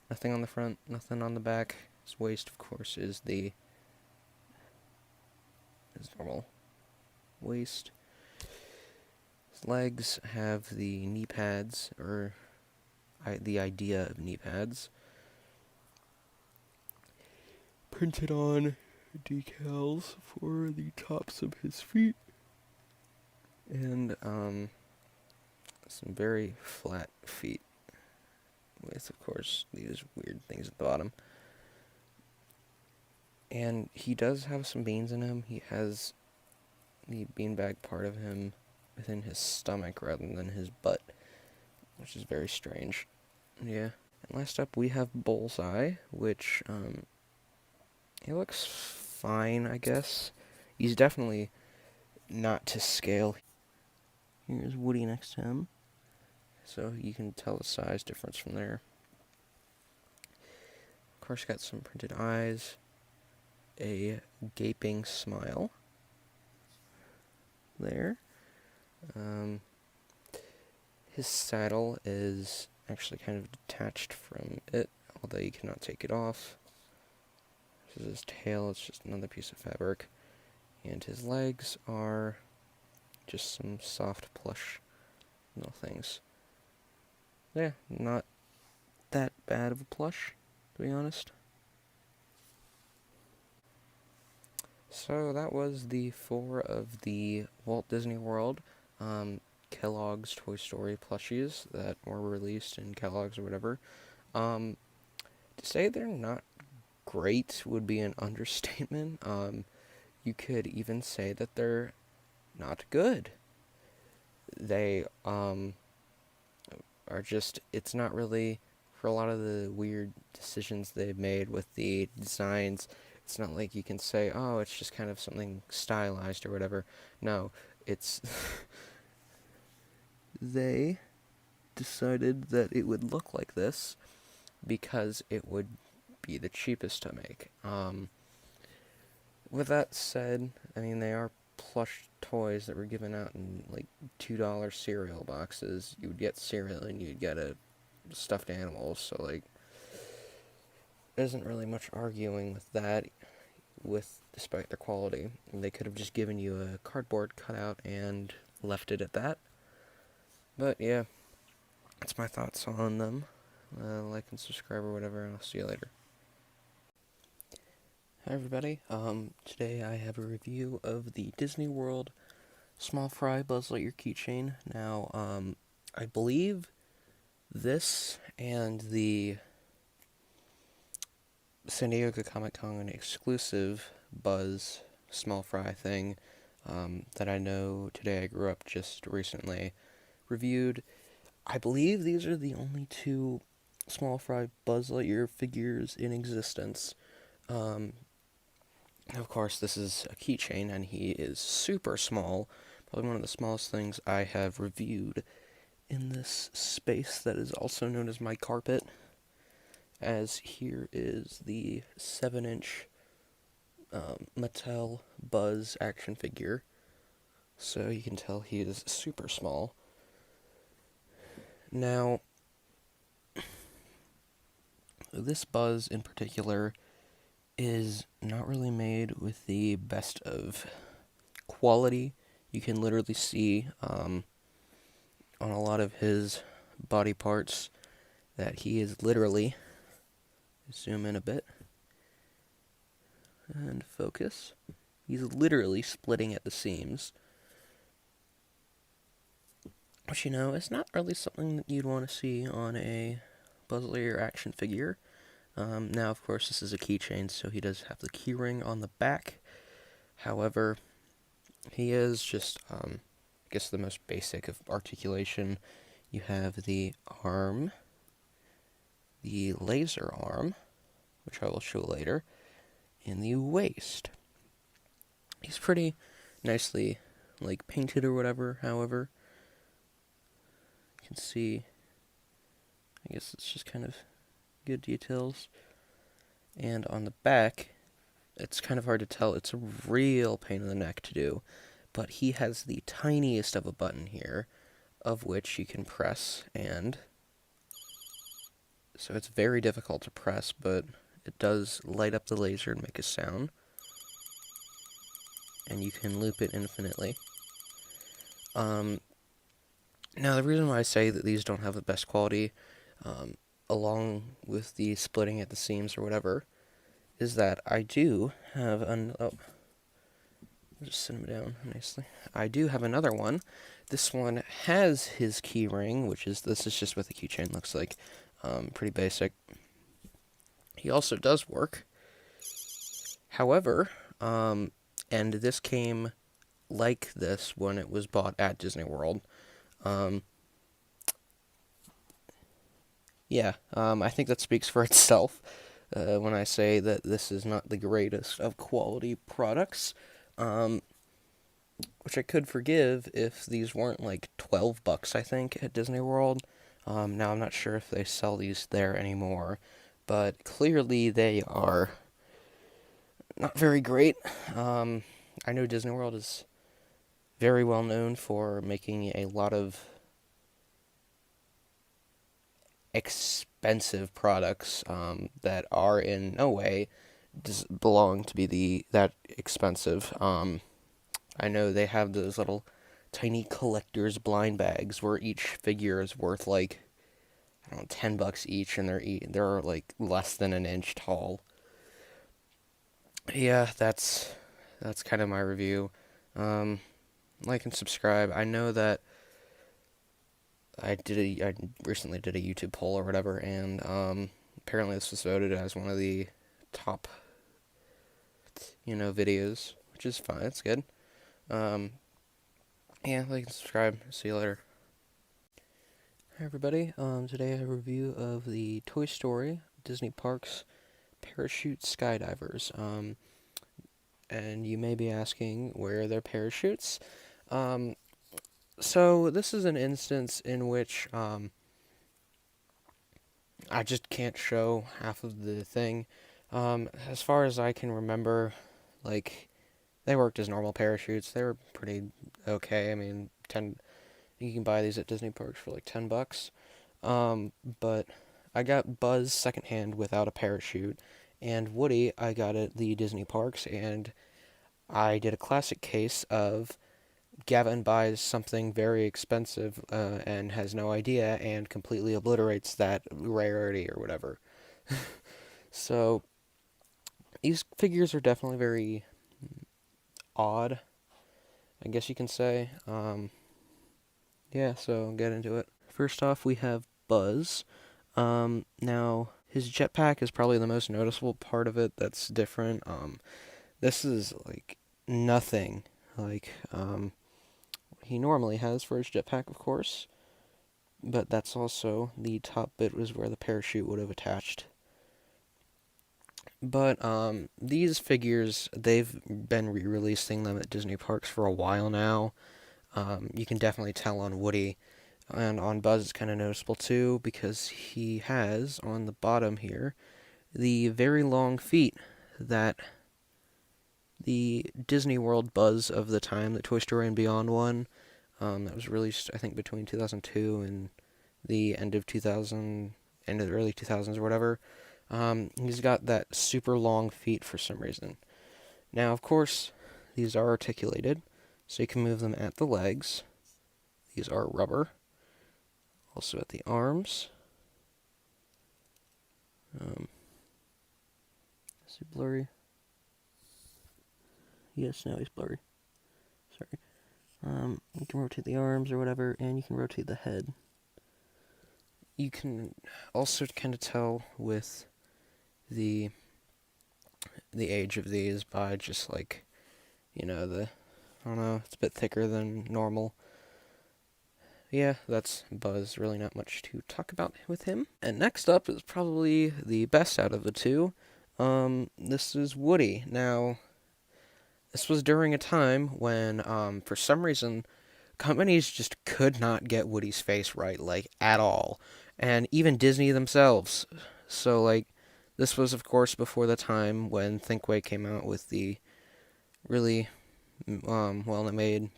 Nothing on the front, nothing on the back. His waist, of course, is his normal waist. His legs have the knee pads, or the idea of knee pads. Printed on decals for the tops of his feet. And, some very flat feet. With, of course, these weird things at the bottom. And he does have some beans in him. He has the beanbag part of him within his stomach rather than his butt, which is very strange. Yeah. And last up we have Bullseye, which, he looks fine, I guess. He's definitely not to scale. Here's Woody next to him, so you can tell the size difference from there. Of course, got some printed eyes, a gaping smile there. His saddle is actually kind of detached from it, although you cannot take it off. This is his tail, it's just another piece of fabric. And his legs are just some soft plush little things. Yeah, not that bad of a plush, to be honest. So that was the 4 of the Walt Disney World Kellogg's Toy Story plushies that were released in Kellogg's or whatever. To say they're not great would be an understatement. You could even say that they're not good. They are just, it's not really, for a lot of the weird decisions they've made with the designs, it's not like you can say, oh, it's just kind of something stylized or whatever. No, it's they decided that it would look like this because it would be the cheapest to make. With that said, I mean, they are plush toys that were given out in like $2 cereal boxes. You would get cereal and you'd get a stuffed animal, so like there isn't really much arguing with that, despite their quality. They could have just given you a cardboard cutout and left it at that. But yeah, that's my thoughts on them. Like and subscribe or whatever, and I'll see you later. Hi everybody, today I have a review of the Disney World Small Fry Buzz Lightyear keychain. Now, I believe this and the San Diego Comic-Con exclusive Buzz Small Fry thing that I know Today I Grew Up just recently reviewed. I believe these are the only 2 Small Fry Buzz Lightyear figures in existence. Of course, this is a keychain, and he is super small. Probably one of the smallest things I have reviewed in this space that is also known as my carpet. As here is the 7-inch Mattel Buzz action figure. So you can tell he is super small. Now, this Buzz in particular is not really made with the best of quality. You can literally see on a lot of his body parts that he is literally, zoom in a bit and focus, he's literally splitting at the seams, which, you know, is not really something that you'd want to see on a Buzz Lightyear action figure. Now, of course, this is a keychain, so he does have the keyring on the back. However, he is just, I guess, the most basic of articulation. You have the arm, the laser arm, which I will show later, and the waist. He's pretty nicely, like, painted or whatever, however. You can see, I guess it's just kind of good details. And on the back, it's kind of hard to tell. It's a real pain in the neck to do, but he has the tiniest of a button here, of which you can press, and so it's very difficult to press, but it does light up the laser and make a sound, and you can loop it infinitely. Now, the reason why I say that these don't have the best quality, along with the splitting at the seams or whatever, is that I do have just set him down nicely. I do have another one. This one has his key ring, this is just what the keychain looks like. Pretty basic. He also does work. However, and this came like this when it was bought at Disney World. I think that speaks for itself when I say that this is not the greatest of quality products, which I could forgive if these weren't like $12, I think, at Disney World. Now, I'm not sure if they sell these there anymore, but clearly they are not very great. I know Disney World is very well known for making a lot of expensive products that are in no way belong to be that expensive. I know they have those little tiny collector's blind bags where each figure is worth like, I don't know, $10 each, and they're like less than an inch tall. Yeah, that's that's kind of my review. Like and subscribe. I know that I recently did a YouTube poll or whatever, and apparently this was voted as one of the top, videos, which is fine. It's good. Yeah, like and subscribe. See you later. Hi everybody. Today I have a review of the Toy Story Disney Parks Parachute Skydivers. And you may be asking, where are their parachutes? So this is an instance in which I just can't show half of the thing. As far as I can remember, like, they worked as normal parachutes. They were pretty okay. I mean, you can buy these at Disney Parks for like $10. But I got Buzz secondhand without a parachute, and Woody I got at the Disney Parks, and I did a classic case of Gavin buys something very expensive and has no idea and completely obliterates that rarity or whatever. So these figures are definitely very odd, I guess you can say. Yeah, so get into it. First off, we have Buzz. Now, his jetpack is probably the most noticeable part of it that's different. This is, like, nothing like he normally has for his jetpack, of course. But that's also the top bit was where the parachute would have attached. But these figures, they've been re-releasing them at Disney Parks for a while now. You can definitely tell on Woody, and on Buzz it's kind of noticeable too, because he has, on the bottom here, the very long feet that the Disney World Buzz of the time, the Toy Story and Beyond one, that was released, I think, between 2002 and the end of the early 2000s or whatever. He's got that super long feet for some reason. Now, of course, these are articulated, so you can move them at the legs. These are rubber. Also at the arms. Is he blurry? Yes, now he's blurry. Sorry. You can rotate the arms or whatever, and you can rotate the head. You can also kind of tell with the age of these by just like, I don't know, it's a bit thicker than normal. Yeah, that's Buzz. Really not much to talk about with him. And next up is probably the best out of the two. This is Woody. Now, this was during a time when, for some reason, companies just could not get Woody's face right, like, at all. And even Disney themselves. So, like, this was, of course, before the time when Thinkway came out with the really well-made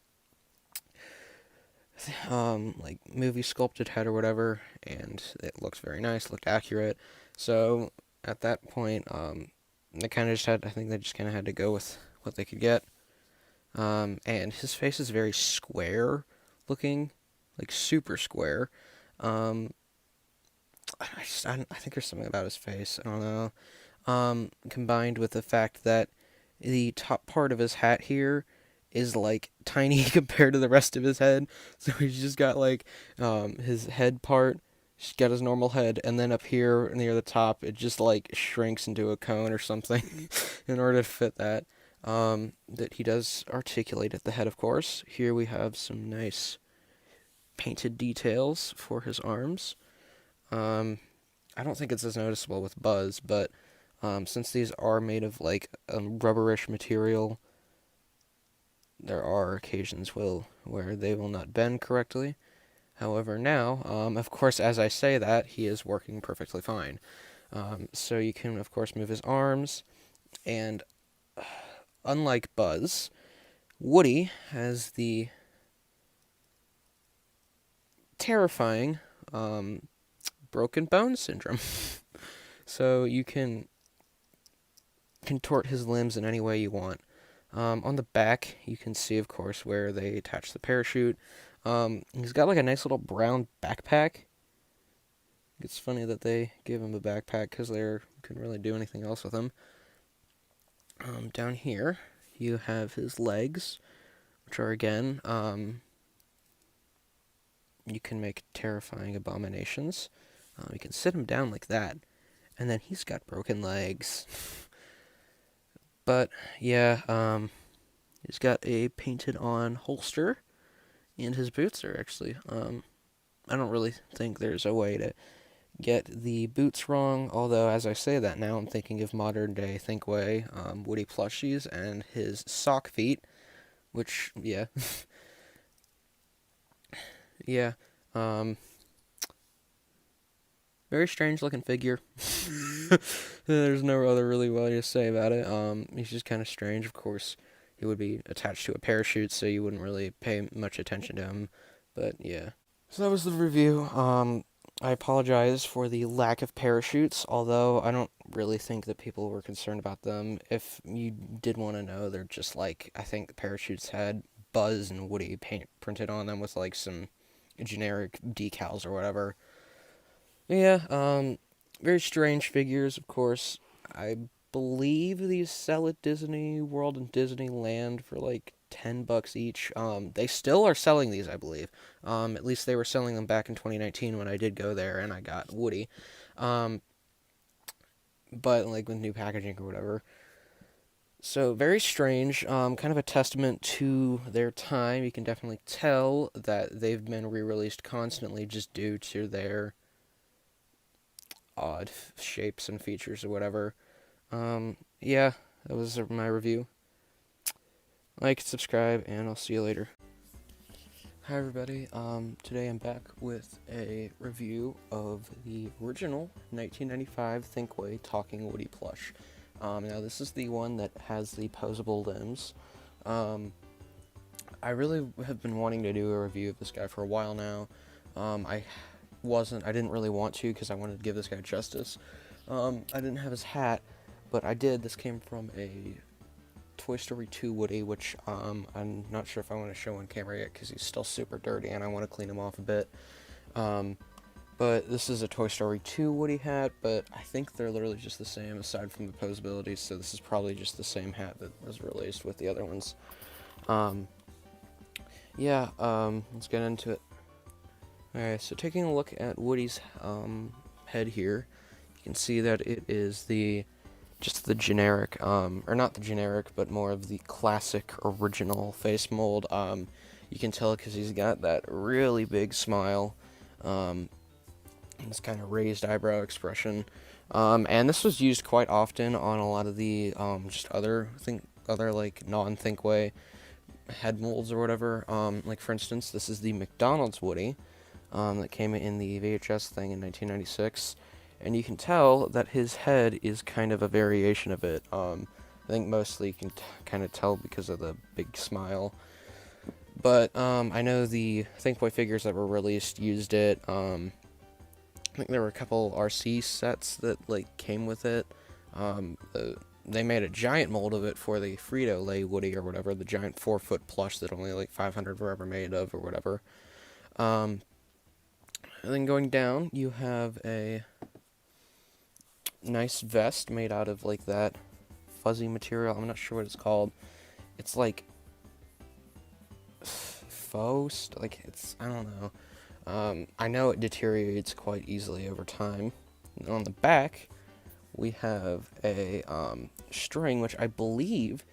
like movie sculpted head or whatever, and it looks very nice, looked accurate. So at that point, they kind of just had, I think they just kind of had to go with what they could get. And his face is very square looking, like super square. I think there's something about his face, I don't know. Combined with the fact that the top part of his hat here is like tiny compared to the rest of his head. So he's just got like his head part, he's got his normal head, and then up here near the top it just like shrinks into a cone or something in order to fit that. That he does articulate at the head, of course. Here we have some nice painted details for his arms. I don't think it's as noticeable with Buzz, but since these are made of like a rubberish material, there are occasions where they will not bend correctly. However, now, of course, as I say that, he is working perfectly fine. So you can, of course, move his arms, and unlike Buzz, Woody has the terrifying broken bone syndrome. So you can contort his limbs in any way you want. On the back, you can see, of course, where they attach the parachute. He's got like a nice little brown backpack. It's funny that they give him a backpack because they couldn't really do anything else with him. Down here, you have his legs, which are, again, you can make terrifying abominations. You can sit him down like that, and then he's got broken legs. But, yeah, he's got a painted-on holster, and his boots are actually, I don't really think there's a way to get the boots wrong, although as I say that now, I'm thinking of modern-day Thinkway Woody plushies and his sock feet, which, yeah. Yeah, very strange-looking figure. There's no other really way to say about it. He's just kind of strange. Of course, he would be attached to a parachute, so you wouldn't really pay much attention to him, but yeah. So that was the review. I apologize for the lack of parachutes, although I don't really think that people were concerned about them. If you did want to know, they're just like, I think the parachutes had Buzz and Woody paint printed on them with like some generic decals or whatever. Yeah, very strange figures, of course. I believe these sell at Disney World and Disneyland for like $10 each. They still are selling these, I believe. At least they were selling them back in 2019 when I did go there and I got Woody. But like with new packaging or whatever. So very strange, kind of a testament to their time. You can definitely tell that they've been re-released constantly just due to their odd shapes and features or whatever. Yeah, that was my review. Like, subscribe, and I'll see you later. Hi everybody, today I'm back with a review of the original 1995 Thinkway Talking Woody plush. Now this is the one that has the posable limbs. I really have been wanting to do a review of this guy for a while now. I didn't really want to because I wanted to give this guy justice. I didn't have his hat, but I did. This came from a Toy Story 2 Woody, which I'm not sure if I want to show on camera yet because he's still super dirty and I want to clean him off a bit. But this is a Toy Story 2 Woody hat, but I think they're literally just the same aside from the posability, so this is probably just the same hat that was released with the other ones. Let's get into it. Alright, so taking a look at Woody's head here, you can see that it is just the generic, or not the generic, but more of the classic original face mold. You can tell because he's got that really big smile, this kind of raised eyebrow expression, and this was used quite often on a lot of the just other like non-Thinkway head molds or whatever. Like for instance, this is the McDonald's Woody that came in the VHS thing in 1996, and you can tell that his head is kind of a variation of it. I think mostly you can kind of tell because of the big smile. But I know the Thinkway figures that were released used it. I think there were a couple RC sets that like came with it. They made a giant mold of it for the Frito-Lay Woody or whatever, the giant 4-foot plush that only like 500 were ever made of or whatever. And then going down, you have a nice vest made out of like that fuzzy material. I'm not sure what it's called. It's like faux, like it's, I don't know. I know it deteriorates quite easily over time. And on the back, we have a string, which I believe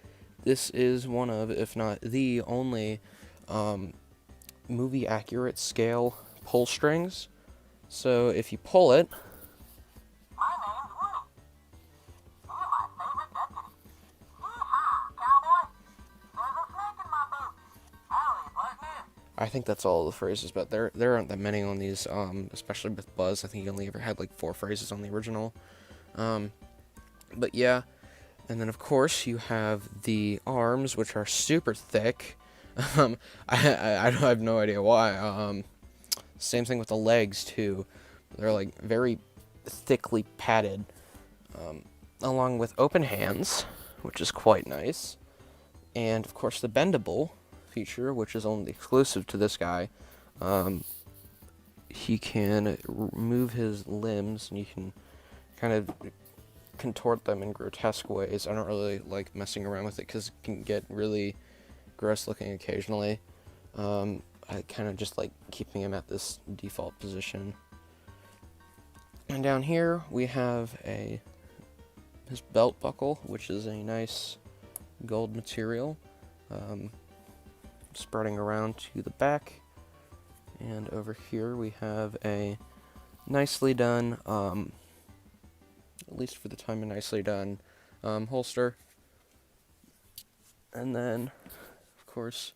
this is one of, if not the only, movie-accurate scale pull strings. So if you pull it, My name's Woody. You're my favorite deputy. Yee-haw, cowboy. There's a snake in my boot. Howdy, partner. I think that's all the phrases, but there aren't that many on these, especially with Buzz. I think he only ever had like 4 phrases on the original. But yeah, and then of course you have the arms, which are super thick. I have no idea why. Same thing with the legs too. They're like very thickly padded, along with open hands, which is quite nice. And of course the bendable feature, which is only exclusive to this guy. He can move his limbs, and you can kind of contort them in grotesque ways. I don't really like messing around with it because it can get really gross looking occasionally. I kind of just like keeping him at this default position. And down here we have his belt buckle, which is a nice gold material, spreading around to the back. And over here we have a nicely done, at least for the time, a nicely done holster. And then, of course,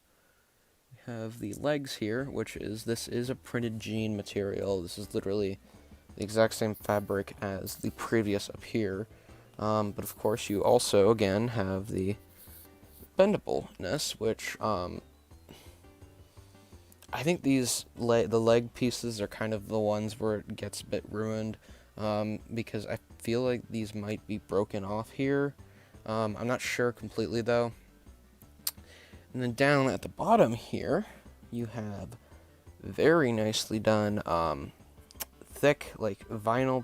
we have the legs here, this is a printed jean material. This is literally the exact same fabric as the previous up here. But of course you also, again, have the bendableness, which, I think the leg pieces are kind of the ones where it gets a bit ruined, because I feel like these might be broken off here. I'm not sure completely, though. And then down at the bottom here, you have very nicely done, thick, like, vinyl,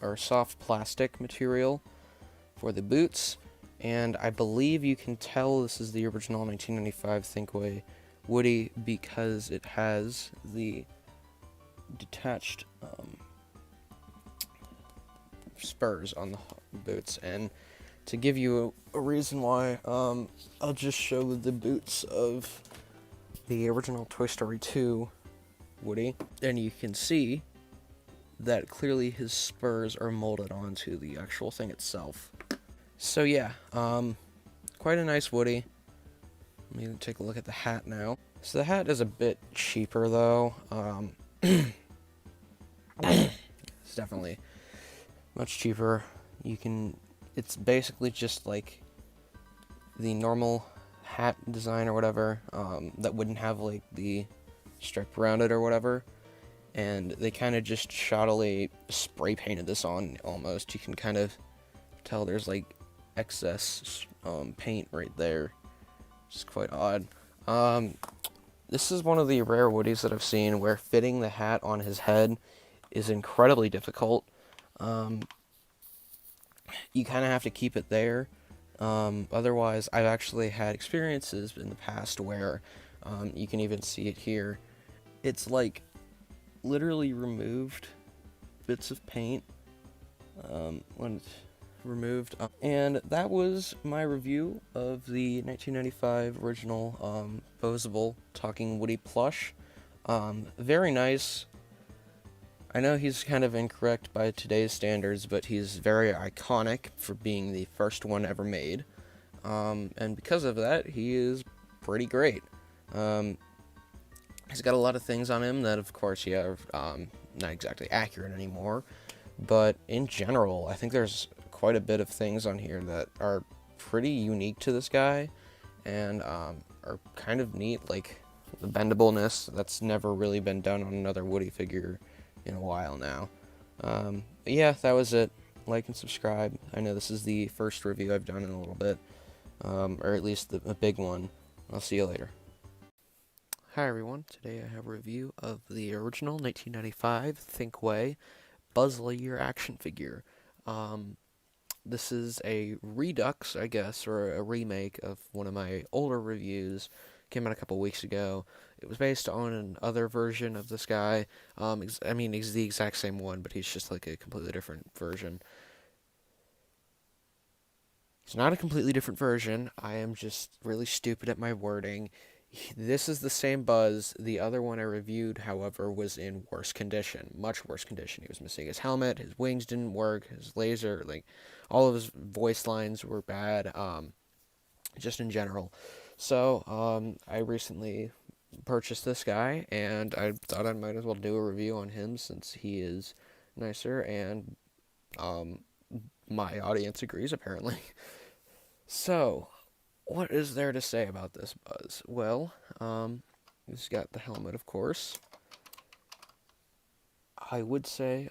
or soft plastic material for the boots. And I believe you can tell this is the original 1995 Thinkway Woody because it has the detached spurs on the boots. And to give you a reason why, I'll just show the boots of the original Toy Story 2 Woody, and you can see that clearly his spurs are molded onto the actual thing itself. So yeah, quite a nice Woody. Let me take a look at the hat now. So the hat is a bit cheaper though. It's definitely much cheaper. It's basically just like the normal hat design or whatever, that wouldn't have like the stripe around it or whatever. And they kind of just shoddily spray painted this on almost. You can kind of tell there's like excess paint right there. It's quite odd. This is one of the rare Woodies that I've seen where fitting the hat on his head is incredibly difficult. You kind of have to keep it there. Otherwise, I've actually had experiences in the past where you can even see it here. It's like literally removed bits of paint when it's removed. And that was my review of the 1995 original posable Talking Woody plush. Very nice. I know he's kind of incorrect by today's standards, but he's very iconic for being the first one ever made. And because of that, he is pretty great. He's got a lot of things on him that, of course, are not exactly accurate anymore. But in general, I think there's quite a bit of things on here that are pretty unique to this guy and are kind of neat, like the bendableness. That's never really been done on another Woody figure in a while now. But yeah, that was it. Like and subscribe. I know this is the first review I've done in a little bit, or at least a big one. I'll see you later. Hi everyone, today I have a review of the original 1995 Thinkway Buzz Lightyear action figure. This is a redux, I guess, or a remake of one of my older reviews. Came out a couple weeks ago. It was based on another version of this guy. I mean, he's the exact same one, but he's just like a completely different version. It's not a completely different version. I am just really stupid at my wording. This is the same Buzz. The other one I reviewed, however, was in worse condition. Much worse condition. He was missing his helmet, his wings didn't work, his laser, like, all of his voice lines were bad, just in general. So, I recently purchased this guy, and I thought I might as well do a review on him since he is nicer, and, my audience agrees, apparently. So, what is there to say about this Buzz? Well, he's got the helmet, of course. I would say,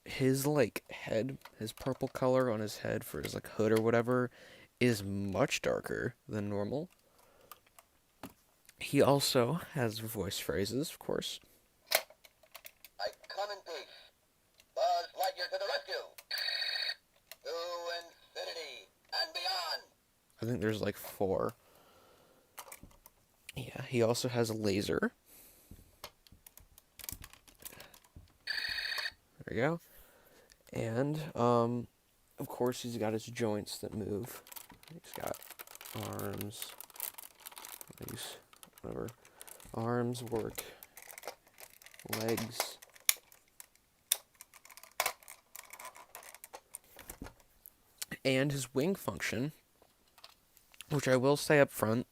his, like, head, his purple color on his head for his, like, hood or whatever, is much darker than normal. He also has voice phrases, of course. I come in peace. Buzz Lightyear to the rescue. I think there's like 4. Yeah, he also has a laser. There we go. And, of course, he's got his joints that move. He's got arms. These, whatever. Arms work. Legs. And his wing function, which I will say up front,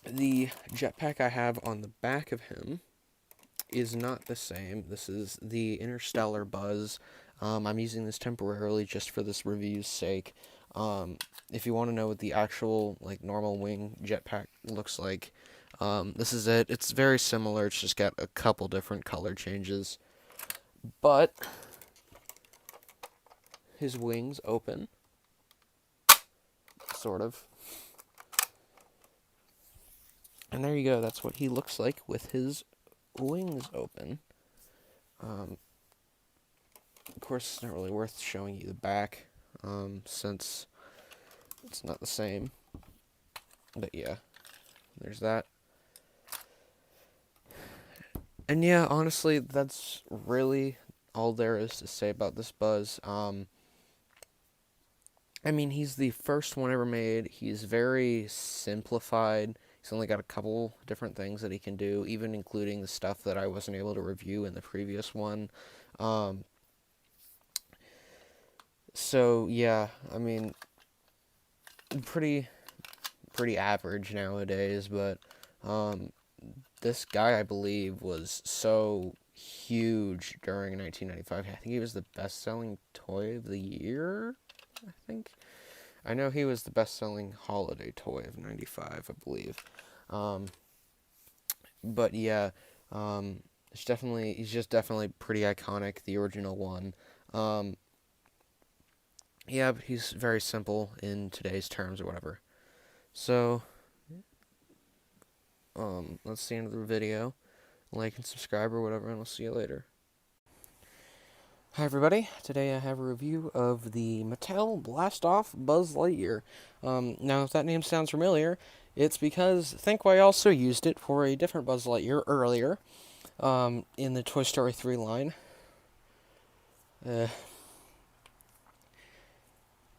the jetpack I have on the back of him is not the same. This is the Interstellar Buzz. I'm using this temporarily just for this review's sake. If you want to know what the actual, like, normal wing jetpack looks like, this is it. It's very similar. It's just got a couple different color changes. But his wings open. Sort of. And there you go. That's what he looks like with his wings open. Of course, it's not really worth showing you the back, since it's not the same. But yeah, there's that. And yeah, honestly, that's really all there is to say about this Buzz. I mean, he's the first one ever made. He's very simplified. He's only got a couple different things that he can do, even including the stuff that I wasn't able to review in the previous one. So yeah, I mean, pretty average nowadays, but this guy, I believe, was so huge during 1995. I think he was the best-selling toy of the year, I think. I know he was the best-selling holiday toy of 95, I believe. But yeah, he's just definitely pretty iconic, the original one. Yeah, but he's very simple in today's terms or whatever. So, that's the end of the video. Like and subscribe or whatever, and I'll see you later. Hi everybody, today I have a review of the Mattel Blastoff Buzz Lightyear. Now if that name sounds familiar, it's because Thinkway also used it for a different Buzz Lightyear earlier, in the Toy Story 3 line.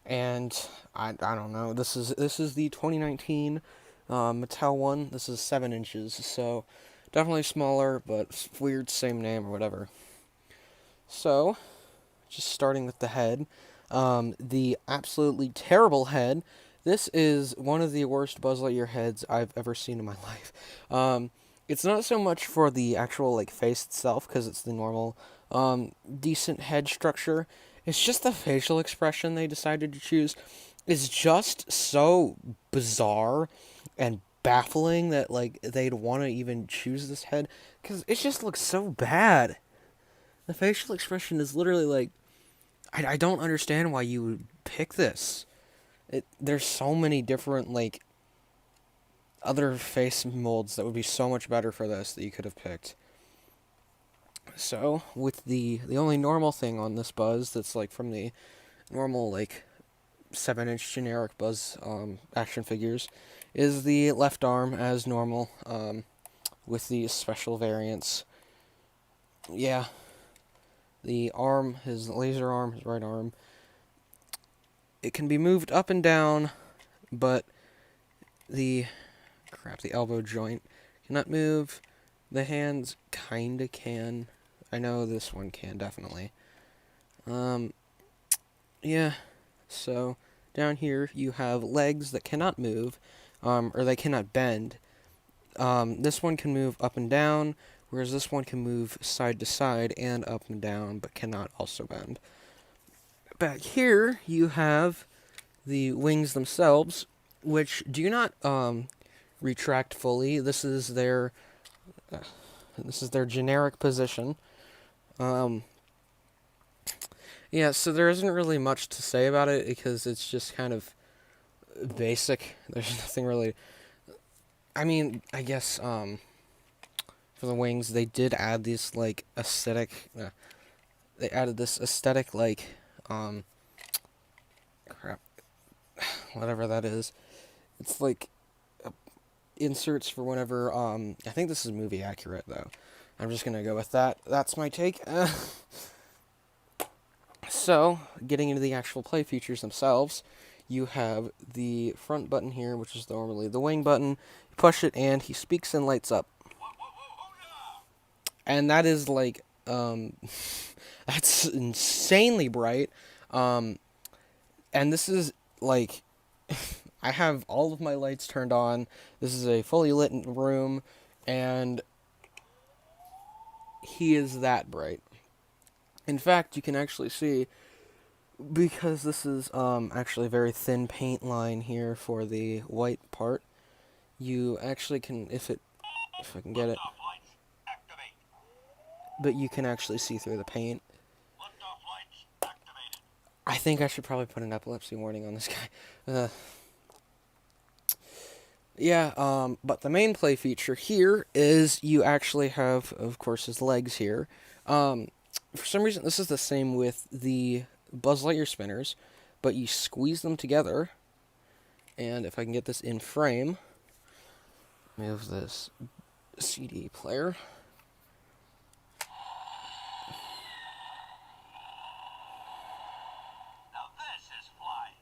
And I don't know, this is the 2019 Mattel one. This is 7 inches, so definitely smaller, but weird, same name or whatever. So, just starting with the head, the absolutely terrible head. This is one of the worst Buzz Lightyear heads I've ever seen in my life. It's not so much for the actual, like, face itself, because it's the normal, decent head structure. It's just the facial expression they decided to choose is just so bizarre and baffling that, like, they'd want to even choose this head, because it just looks so bad. The facial expression is literally like, I don't understand why you would pick this. There's so many different, like, other face molds that would be so much better for this that you could have picked. So, with the only normal thing on this Buzz that's, like, from the normal, like, 7-inch generic Buzz action figures is the left arm as normal, with the special variants. Yeah. The arm, his laser arm, his right arm, it can be moved up and down, but the elbow joint cannot move. The hands kinda can. I know this one can, definitely. Yeah, so down here you have legs that cannot move, or they cannot bend. This one can move up and down, whereas this one can move side to side and up and down, but cannot also bend. Back here, you have the wings themselves, which do not retract fully. This is their generic position. Yeah, so there isn't really much to say about it because it's just kind of basic. There's nothing really. I mean, I guess for the wings, they did add this, like, aesthetic. They added this aesthetic, like, whatever that is. It's like inserts for whenever, I think this is movie accurate, though. I'm just gonna go with that. That's my take. So, getting into the actual play features themselves, you have the front button here, which is normally the wing button. You push it, and he speaks and lights up. And that is, like, that's insanely bright. And this is, like, I have all of my lights turned on. This is a fully lit room, and he is that bright. In fact, you can actually see, because this is actually a very thin paint line here for the white part, you actually can, if I can get it, but you can actually see through the paint. I think I should probably put an epilepsy warning on this guy. But the main play feature here is you actually have, of course, his legs here. For some reason, this is the same with the Buzz Lightyear spinners, but you squeeze them together, and if I can get this in frame, move this CD player. Now this is flying.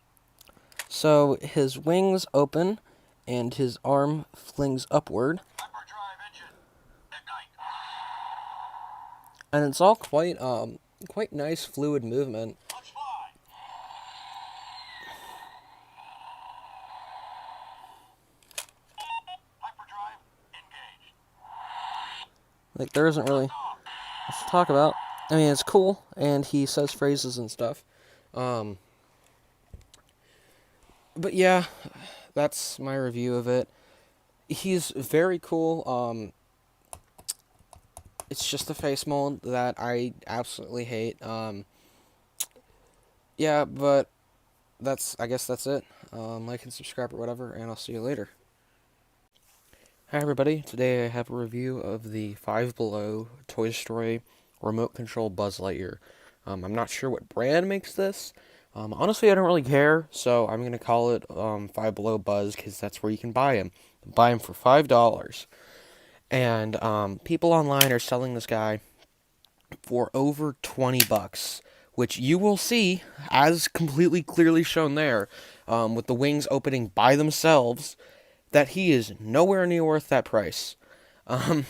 So his wings open, and his arm flings upward. Hyperdrive engine, ignite. And it's all quite nice, fluid movement. Let's fly. Hyperdrive engaged. Like, there isn't really much to talk about. I mean, it's cool, and he says phrases and stuff. But yeah, that's my review of it. He's very cool. It's just the face mold that I absolutely hate. Yeah, but I guess that's it. Like and subscribe or whatever, and I'll see you later. Hi everybody, today I have a review of the Five Below Toy Story Remote Control Buzz Lightyear. I'm not sure what brand makes this. Honestly, I don't really care, so I'm going to call it Five Below Buzz, because that's where you can buy him. Buy him for $5. And people online are selling this guy for over $20, which you will see, as completely clearly shown there, with the wings opening by themselves, that he is nowhere near worth that price. I've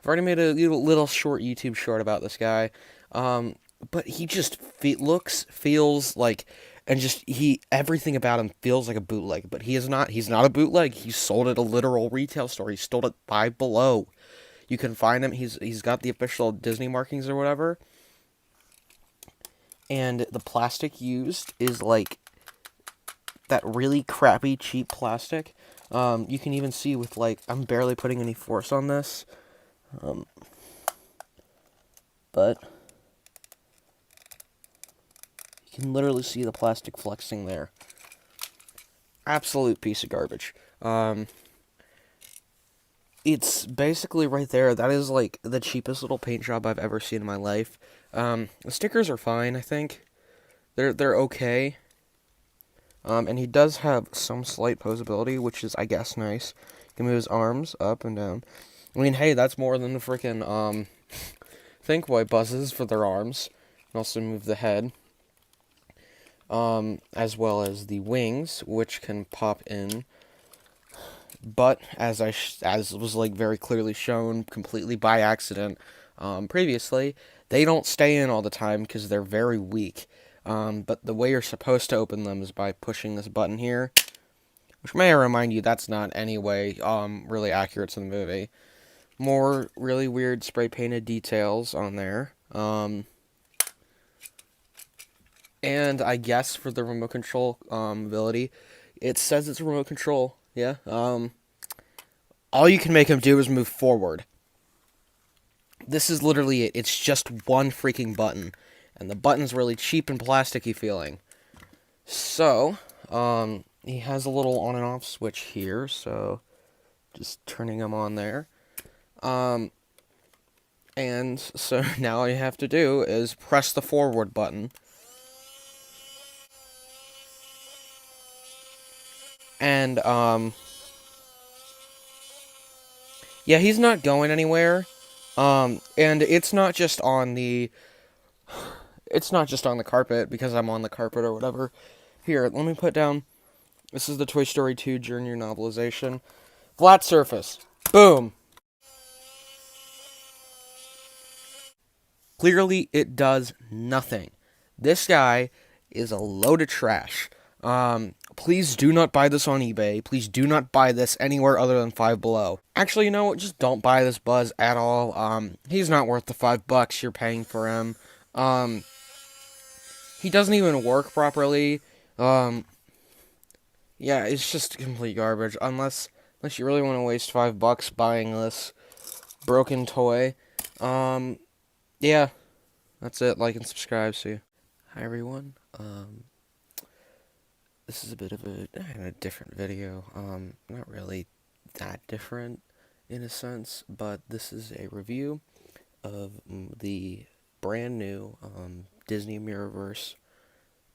already made a little short YouTube short about this guy, but he just feels like, and just everything about him feels like a bootleg. But he's not a bootleg. He's sold at a literal retail store. He's sold at Five Below. You can find him. He's got the official Disney markings or whatever. And the plastic used is like that really crappy, cheap plastic. You can even see with, like, I'm barely putting any force on this. But you can literally see the plastic flexing there. Absolute piece of garbage. It's basically right there. That is, like, the cheapest little paint job I've ever seen in my life. The stickers are fine, I think. They're okay. And he does have some slight posability, which is, I guess, nice. He can move his arms up and down. I mean, hey, that's more than the freaking Thinkway Buzzes for their arms. You can also move the head. As well as the wings, which can pop in. But, as was, like, very clearly shown, completely by accident, previously, they don't stay in all the time because they're very weak. But the way you're supposed to open them is by pushing this button here, which may I remind you, that's not any way really accurate to the movie. More really weird spray painted details on there. And I guess for the remote control ability, it says it's a remote control. Yeah. All you can make him do is move forward. This is literally it. It's just one freaking button. And the button's really cheap and plasticky feeling. So, he has a little on and off switch here, so just turning him on there. And so now all you have to do is press the forward button. And, yeah, he's not going anywhere. And it's not just on the carpet because I'm on the carpet or whatever. Here, let me put down, this is the Toy Story 2 Junior novelization. Flat surface. Boom. Clearly, it does nothing. This guy is a load of trash. Please do not buy this on eBay. Please do not buy this anywhere other than Five Below. Actually, you know what? Just don't buy this Buzz at all. He's not worth the $5 you're paying for him. He doesn't even work properly. Yeah, it's just complete garbage. Unless you really want to waste $5 buying this broken toy. Yeah, that's it. Like and subscribe. See you. Hi everyone. This is a bit of a different video. Not really that different in a sense, but this is a review of the brand new Disney Mirrorverse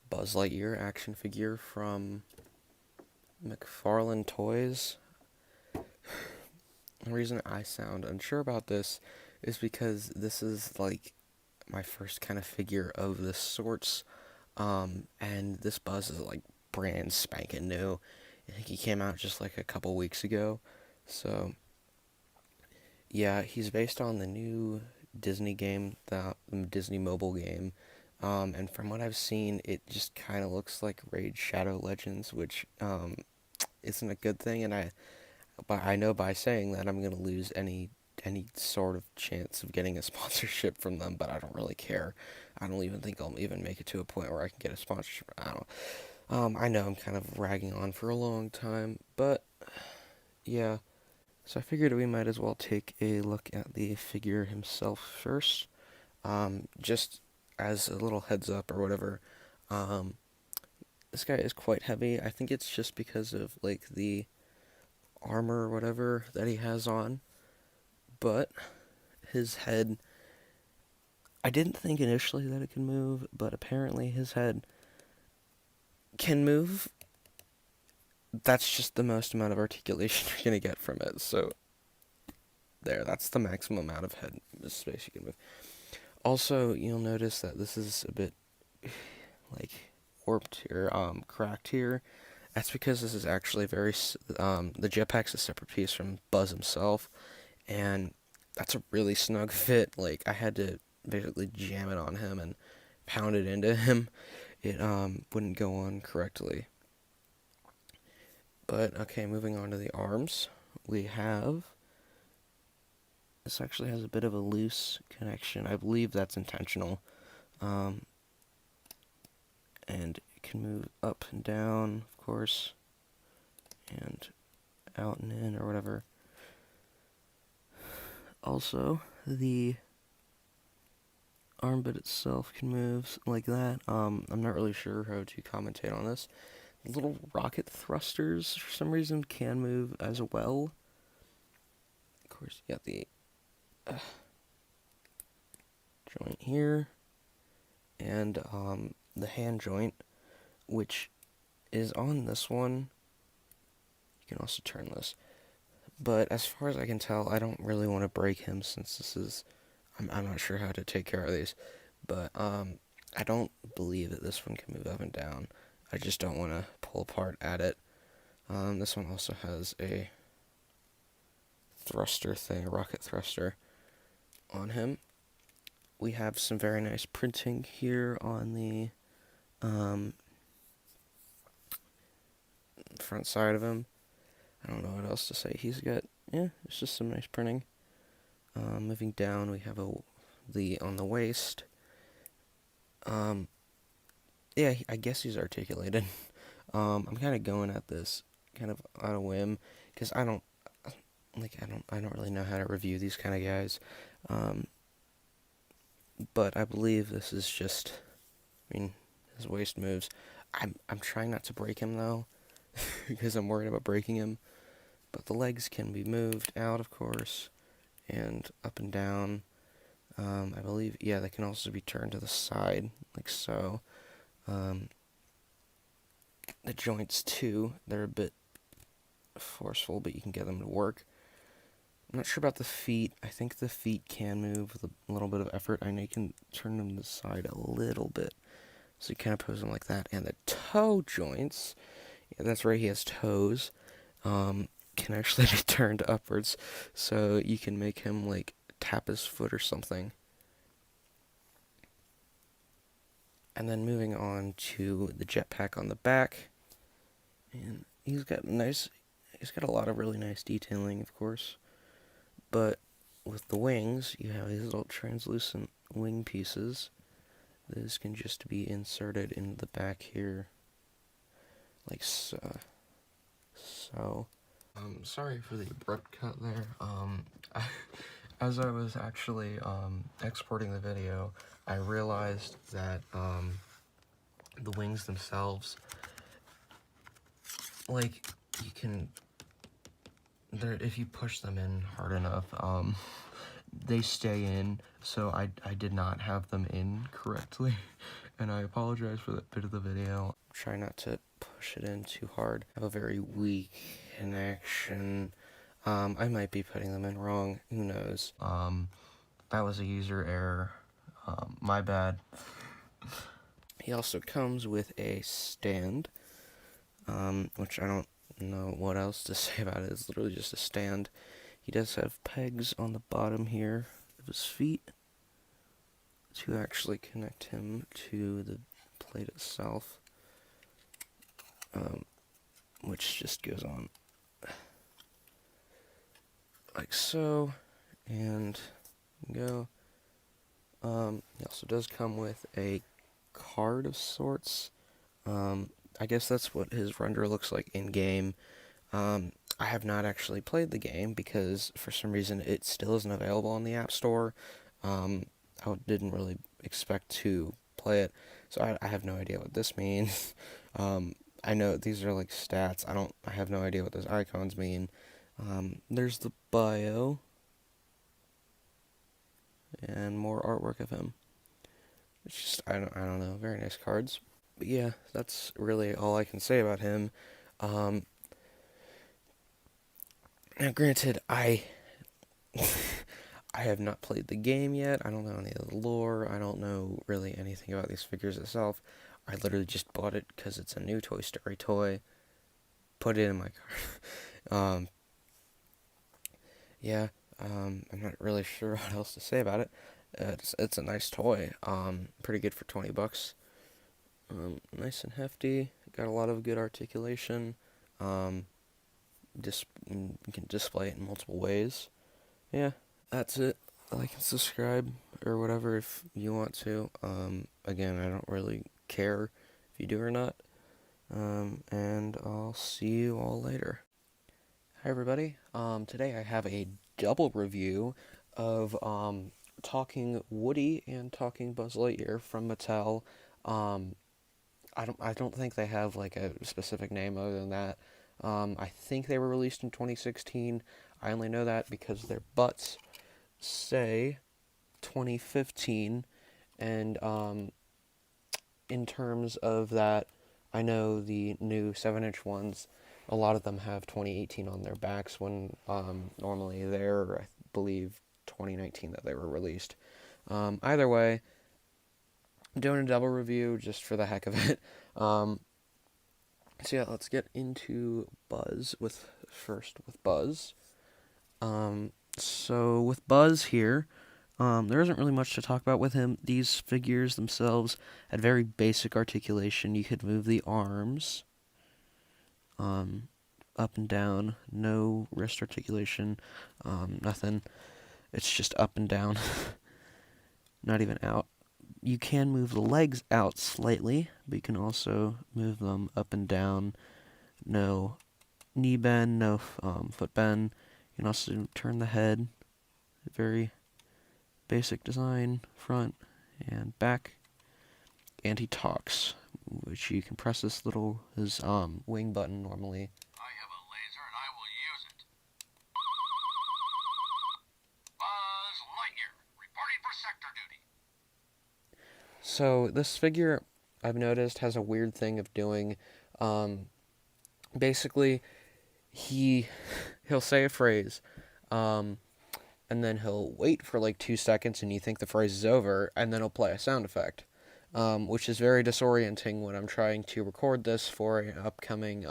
Buzz Lightyear action figure from McFarlane Toys. The reason I sound unsure about this is because this is like my first kind of figure of this sorts, and this Buzz is like brand spanking new. I think he came out just like a couple weeks ago. So yeah, he's based on the new Disney game, the Disney mobile game, and from what I've seen, it just kind of looks like Raid Shadow Legends, which isn't a good thing, but I know by saying that I'm gonna lose any sort of chance of getting a sponsorship from them, but I don't really care. I don't even think I'll even make it to a point where I can get a sponsorship. I don't know. I know I'm kind of ragging on for a long time, but yeah. So I figured we might as well take a look at the figure himself first. Just as a little heads up or whatever, this guy is quite heavy. I think it's just because of like the armor or whatever that he has on. But his head, I didn't think initially that it could move, but apparently his head can move. That's just the most amount of articulation you're going to get from it. So there, that's the maximum amount of head space you can move. Also, you'll notice that this is a bit like warped here, cracked here. That's because this is actually the jetpack's a separate piece from Buzz himself, and that's a really snug fit. Like, I had to basically jam it on him and pound it into him. It wouldn't go on correctly. But, okay, moving on to the arms. We have, this actually has a bit of a loose connection. I believe that's intentional. And it can move up and down, of course, and out and in, or whatever. Also, the arm bit itself can move like that. I'm not really sure how to commentate on this. Little rocket thrusters, for some reason, can move as well. Of course, you got the joint here, and the hand joint, which is on this one. You can also turn this. But as far as I can tell, I don't really want to break him since this is, I'm not sure how to take care of these, but I don't believe that this one can move up and down. I just don't want to pull apart at it. This one also has a thruster thing, a rocket thruster on him. We have some very nice printing here on the front side of him. I don't know what else to say. He's got, yeah, it's just some nice printing. Moving down, we have on the waist. Yeah, I guess he's articulated. I'm kind of going at this kind of on a whim because I don't really know how to review these kind of guys. But I believe this is just, I mean, his waist moves. I'm trying not to break him though, because I'm worried about breaking him. But the legs can be moved out, of course, and up and down. I believe, yeah, they can also be turned to the side, like so. The joints too, they're a bit forceful, but you can get them to work. I'm not sure about the feet. I think the feet can move with a little bit of effort. I know you can turn them to the side a little bit. So you kind of pose them like that. And the toe joints, yeah, that's right, he has toes, can actually be turned upwards. So you can make him, like, tap his foot or something. And then moving on to the jetpack on the back. And he's got a lot of really nice detailing, of course. But with the wings, you have these little translucent wing pieces. This can just be inserted in the back here, like so. Sorry for the abrupt cut there. As I was actually exporting the video, I realized that the wings themselves, like, you can, if you push them in hard enough, they stay in, so I did not have them in correctly, and I apologize for that bit of the video. Try not to push it in too hard. I have a very weak connection. I might be putting them in wrong, who knows. That was a user error, my bad. He also comes with a stand, which I don't know what else to say about it. It's literally just a stand. He does have pegs on the bottom here of his feet to actually connect him to the plate itself, which just goes on like so, and go. He also does come with a card of sorts. I guess that's what his render looks like in game. I have not actually played the game because for some reason it still isn't available on the App Store. I didn't really expect to play it, so I have no idea what this means. I know these are like stats. I have no idea what those icons mean. There's the bio and more artwork of him. It's just I don't know, very nice cards. But yeah, that's really all I can say about him. Now, granted, I have not played the game yet. I don't know any of the lore. I don't know really anything about these figures itself. I literally just bought it because it's a new Toy Story toy. Put it in my cart. Yeah, I'm not really sure what else to say about it. It's a nice toy. Pretty good for $20. Nice and hefty. Got a lot of good articulation. You can display it in multiple ways. Yeah, that's it. Like and subscribe or whatever if you want to. Again, I don't really care if you do or not. And I'll see you all later. Hi everybody. Today I have a double review of Talking Woody and Talking Buzz Lightyear from Mattel. I don't think they have like a specific name other than that. I think they were released in 2016. I only know that because their butts say 2015, and in terms of that, I know the new 7-inch ones, a lot of them have 2018 on their backs when normally they're, I believe, 2019 that they were released. Either way, I'm doing a double review just for the heck of it. So yeah, let's get into Buzz first with Buzz. So with Buzz here, there isn't really much to talk about with him. These figures themselves had very basic articulation. You could move the arms up and down, no wrist articulation, nothing. It's just up and down, not even out. You can move the legs out slightly, but you can also move them up and down. No knee bend, no foot bend. You can also turn the head. Very basic design, front and back. And he talks, which you can press his wing button normally. I have a laser and I will use it. Buzz Lightyear, reporting for sector duty. So this figure, I've noticed, has a weird thing of doing, basically, he'll say a phrase, and then he'll wait for like 2 seconds, and you think the phrase is over, and then he'll play a sound effect, which is very disorienting when I'm trying to record this for an upcoming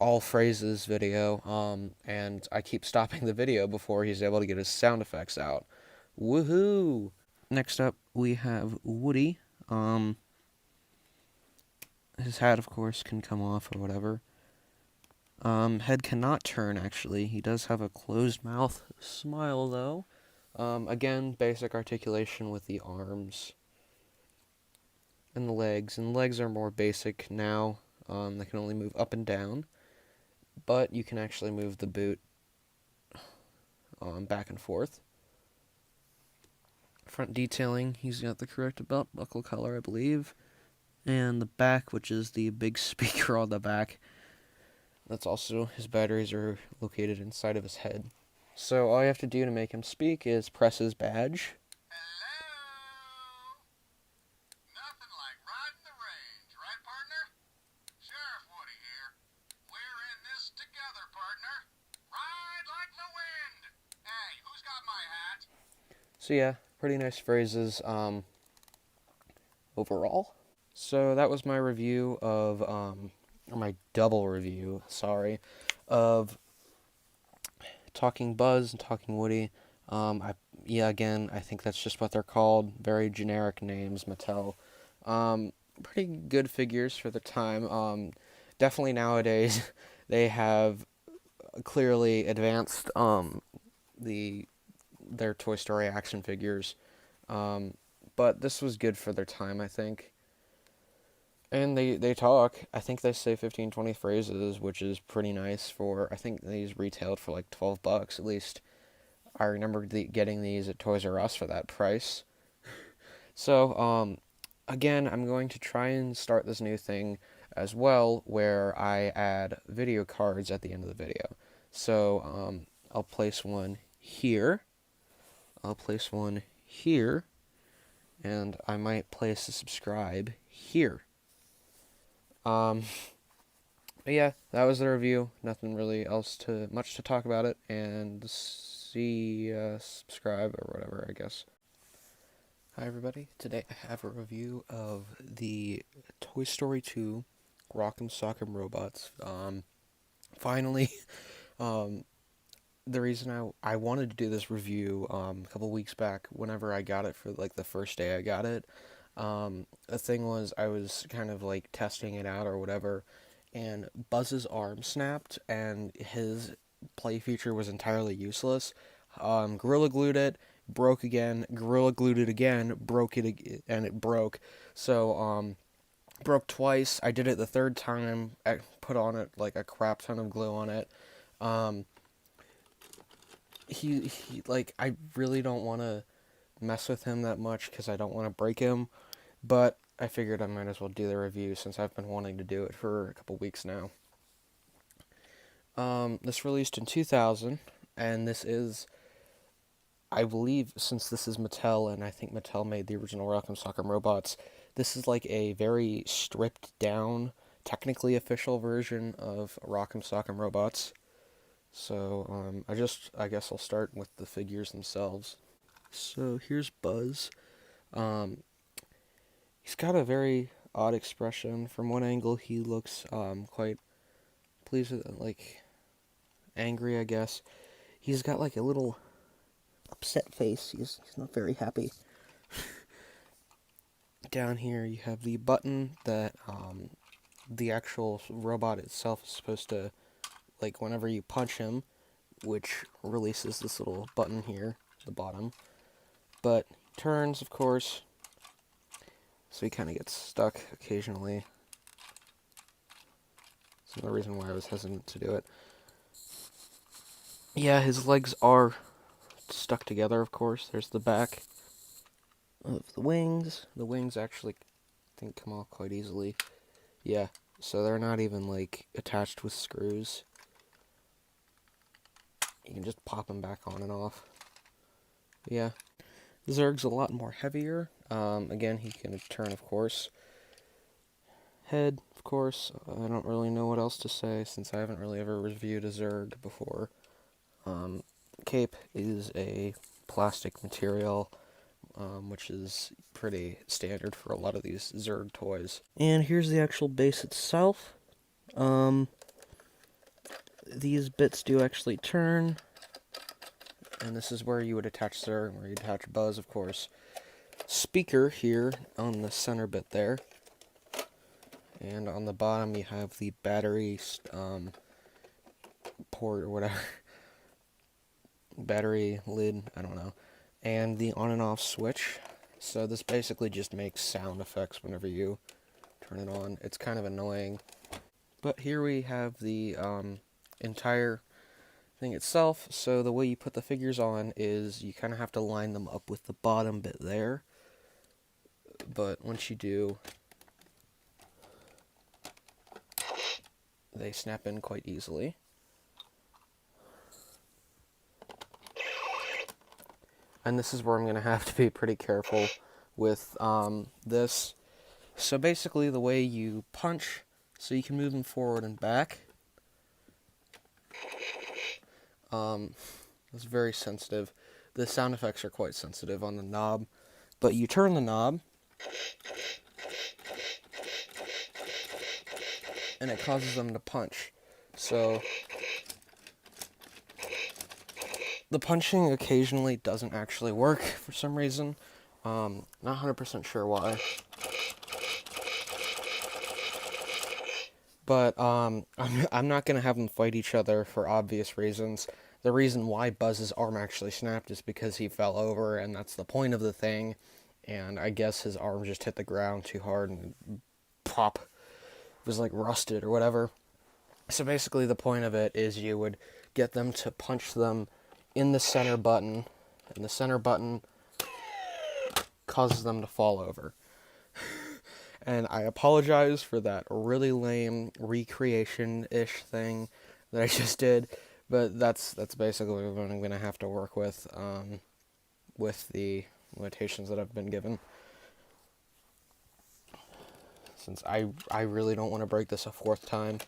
all phrases video, and I keep stopping the video before he's able to get his sound effects out. Woohoo! Next up, we have Woody. His hat, of course, can come off or whatever. Head cannot turn, actually. He does have a closed mouth smile, though. Again, basic articulation with the arms and the legs. And the legs are more basic now. They can only move up and down. But you can actually move the boot back and forth. Front detailing, he's got the correct belt buckle color, I believe. And the back, which is the big speaker on the back. That's also, his batteries are located inside of his head. So all you have to do to make him speak is press his badge. Hello? Nothing like riding the range, right, partner? Sheriff Woody here. We're in this together, partner. Ride like the wind. Hey, who's got my hat? So yeah, pretty nice phrases overall. So that was my review of, or my double review, sorry, of Talking Buzz and Talking Woody. Again, I think that's just what they're called. Very generic names, Mattel. Pretty good figures for the time. Definitely nowadays, they have clearly advanced their Toy Story action figures. But this was good for their time, I think. And they talk. I think they say 15, 20 phrases, which is pretty nice for, I think these retailed for like $12 at least. I remember getting these at Toys R Us for that price. So, again, I'm going to try and start this new thing as well, where I add video cards at the end of the video. So, I'll place one here. I'll place one here. And I might place a subscribe here. But yeah, that was the review. Nothing really else much to talk about it, and subscribe or whatever, I guess. Hi everybody. Today I have a review of the Toy Story 2 Rock'em Sock'em Robots. Finally, the reason I wanted to do this review a couple weeks back, whenever I got it for like the first day I got it. The thing was, I was kind of like testing it out or whatever, and Buzz's arm snapped, and his play feature was entirely useless. Gorilla Glued it, broke again, Gorilla Glued it again, broke it, and it broke. So, broke twice. I did it the third time, I put on it like a crap ton of glue on it. He like, I really don't want to mess with him that much because I don't want to break him, but I figured I might as well do the review since I've been wanting to do it for a couple weeks now. This released in 2000, and this is, I believe, since this is Mattel, and I think Mattel made the original Rock'em Sock'em Robots, this is like a very stripped down, technically official version of Rock'em Sock'em Robots. So, I guess I'll start with the figures themselves. So, here's Buzz. He's got a very odd expression. From one angle, he looks, quite pleased with, like, angry, I guess. He's got, like, a little upset face. He's not very happy. Down here, you have the button that, the actual robot itself is supposed to, like, whenever you punch him, which releases this little button here, at the bottom. But he turns, of course, so he kind of gets stuck occasionally. That's another reason why I was hesitant to do it. Yeah, his legs are stuck together, of course. There's the back of the wings. The wings actually, I think, come off quite easily. Yeah, so they're not even, like, attached with screws. You can just pop them back on and off. Yeah. Zurg's a lot more heavier. Again, he can turn, of course. Head, of of course. I don't really know what else to say since I haven't really ever reviewed a Zerg before. Cape is a plastic material, which is pretty standard for a lot of these Zerg toys. And here's the actual base itself. These bits do actually turn, and this is where you would attach Zerg, where you attach Buzz, of course. Speaker here on the center bit there, and on the bottom you have the battery port or whatever, battery lid, I don't know, and the on and off switch. So this basically just makes sound effects whenever you turn it on. It's kind of annoying, but here we have the entire thing itself. So the way you put the figures on is you kind of have to line them up with the bottom bit there, but once you do, they snap in quite easily. And this is where I'm going to have to be pretty careful with this. So basically the way you punch, so you can move them forward and back, it's very sensitive. The sound effects are quite sensitive on the knob, but you turn the knob, and it causes them to punch. So the punching occasionally doesn't actually work for some reason. Not 100% sure why. But I'm not going to have them fight each other for obvious reasons. The reason why Buzz's arm actually snapped is because he fell over, and that's the point of the thing. And I guess his arm just hit the ground too hard and pop. It was like rusted or whatever. So basically the point of it is you would get them to punch them in the center button, and the center button causes them to fall over. And I apologize for that really lame recreation-ish thing that I just did, but that's basically what I'm going to have to work with the limitations that I've been given. Since I really don't want to break this a fourth time.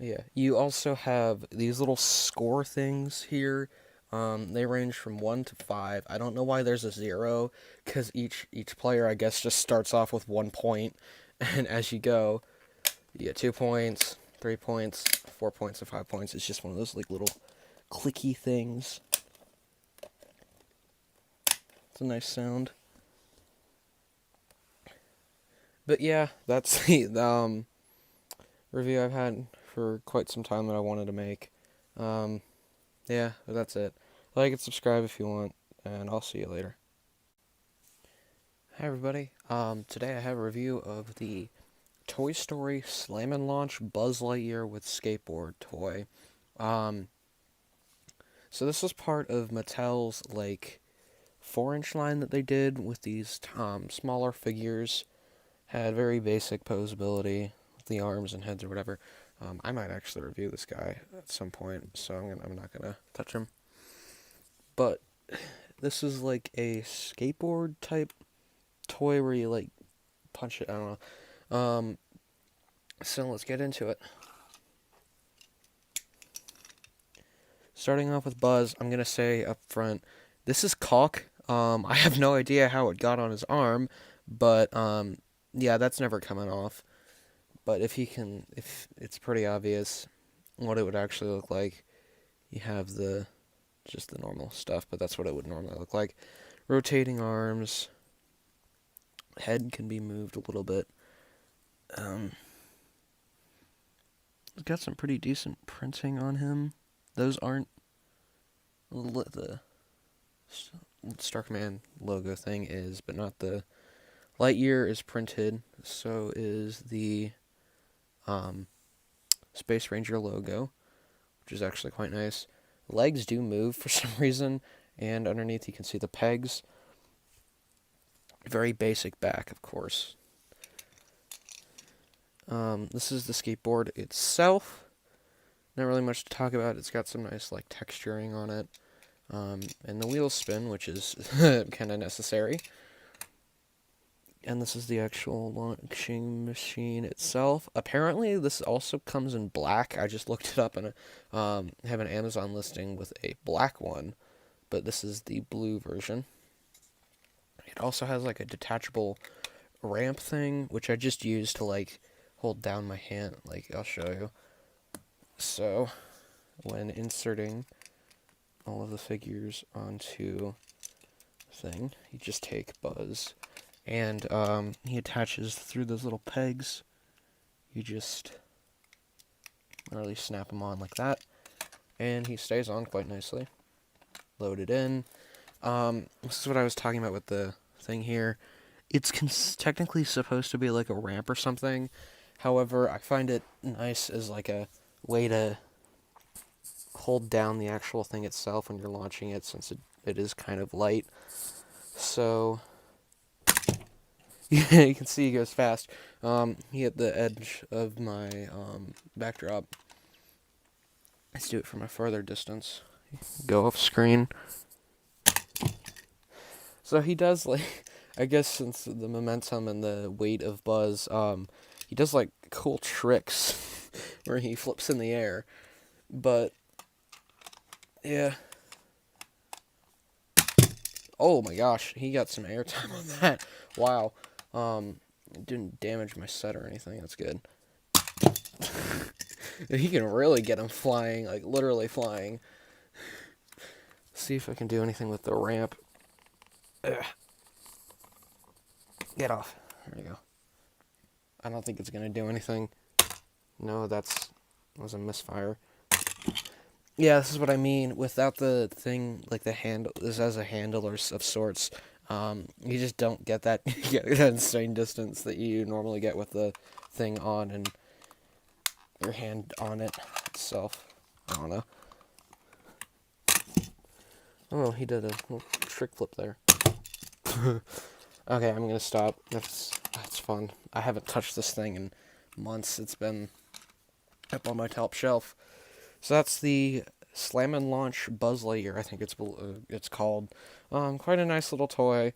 Yeah, you also have these little score things here. They range from 1 to 5. I don't know why there's a 0, because each player, I guess, just starts off with 1 point, and as you go, you get 2 points, 3 points, 4 points, and 5 points. It's just one of those like little clicky things. It's a nice sound. But yeah, that's the review I've had for quite some time that I wanted to make. Yeah, but that's it. Like and subscribe if you want, and I'll see you later. Hi everybody. Today I have a review of the Toy Story Slam and Launch Buzz Lightyear with Skateboard toy. So this was part of Mattel's like 4-inch line that they did with these smaller figures. Had very basic posability with the arms and heads or whatever. I might actually review this guy at some point, so I'm not gonna touch him. But this is like a skateboard type toy where you like punch it. I don't know. So let's get into it. Starting off with Buzz, I'm gonna say up front, this is caulk. I have no idea how it got on his arm, but yeah, that's never coming off. But if it's pretty obvious what it would actually look like. You have just the normal stuff, but that's what it would normally look like. Rotating arms. Head can be moved a little bit. It's got some pretty decent printing on him. Those aren't the Star Command logo thing is, but not the Lightyear is printed. So is the Space Ranger logo, which is actually quite nice. Legs do move for some reason, and underneath you can see the pegs. Very basic back, of course. This is the skateboard itself. Not really much to talk about. It's got some nice like texturing on it, and the wheels spin, which is kind of necessary. And this is the actual launching machine itself. Apparently, this also comes in black. I just looked it up and have an Amazon listing with a black one, but this is the blue version. It also has like a detachable ramp thing, which I just used to like hold down my hand. Like, I'll show you. So, when inserting all of the figures onto the thing, you just take Buzz, and he attaches through those little pegs. You just literally snap him on like that, and he stays on quite nicely. Load it in. This is what I was talking about with the thing here. It's technically supposed to be like a ramp or something. However, I find it nice as like a way to hold down the actual thing itself when you're launching it, since it is kind of light. So, yeah, you can see he goes fast. He hit the edge of my backdrop. Let's do it from a further distance. Go off screen. So he does, like, I guess since the momentum and the weight of Buzz, he does like cool tricks where he flips in the air. But yeah. Oh my gosh, he got some airtime on that. Wow. It didn't damage my set or anything. That's good. He can really get him flying, like literally flying. See if I can do anything with the ramp. Ugh. Get off. There you go. I don't think it's gonna do anything. No, that was a misfire. Yeah, this is what I mean. Without the thing, like the handle, this as a handle or of sorts, you just don't get that, get that insane distance that you normally get with the thing on and your hand on it itself. I don't know. Oh, he did a little trick flip there. Okay, I'm gonna stop. That's fun. I haven't touched this thing in months. It's been up on my top shelf. So that's the Slam and Launch Buzz Lightyear, I think it's called. Quite a nice little toy.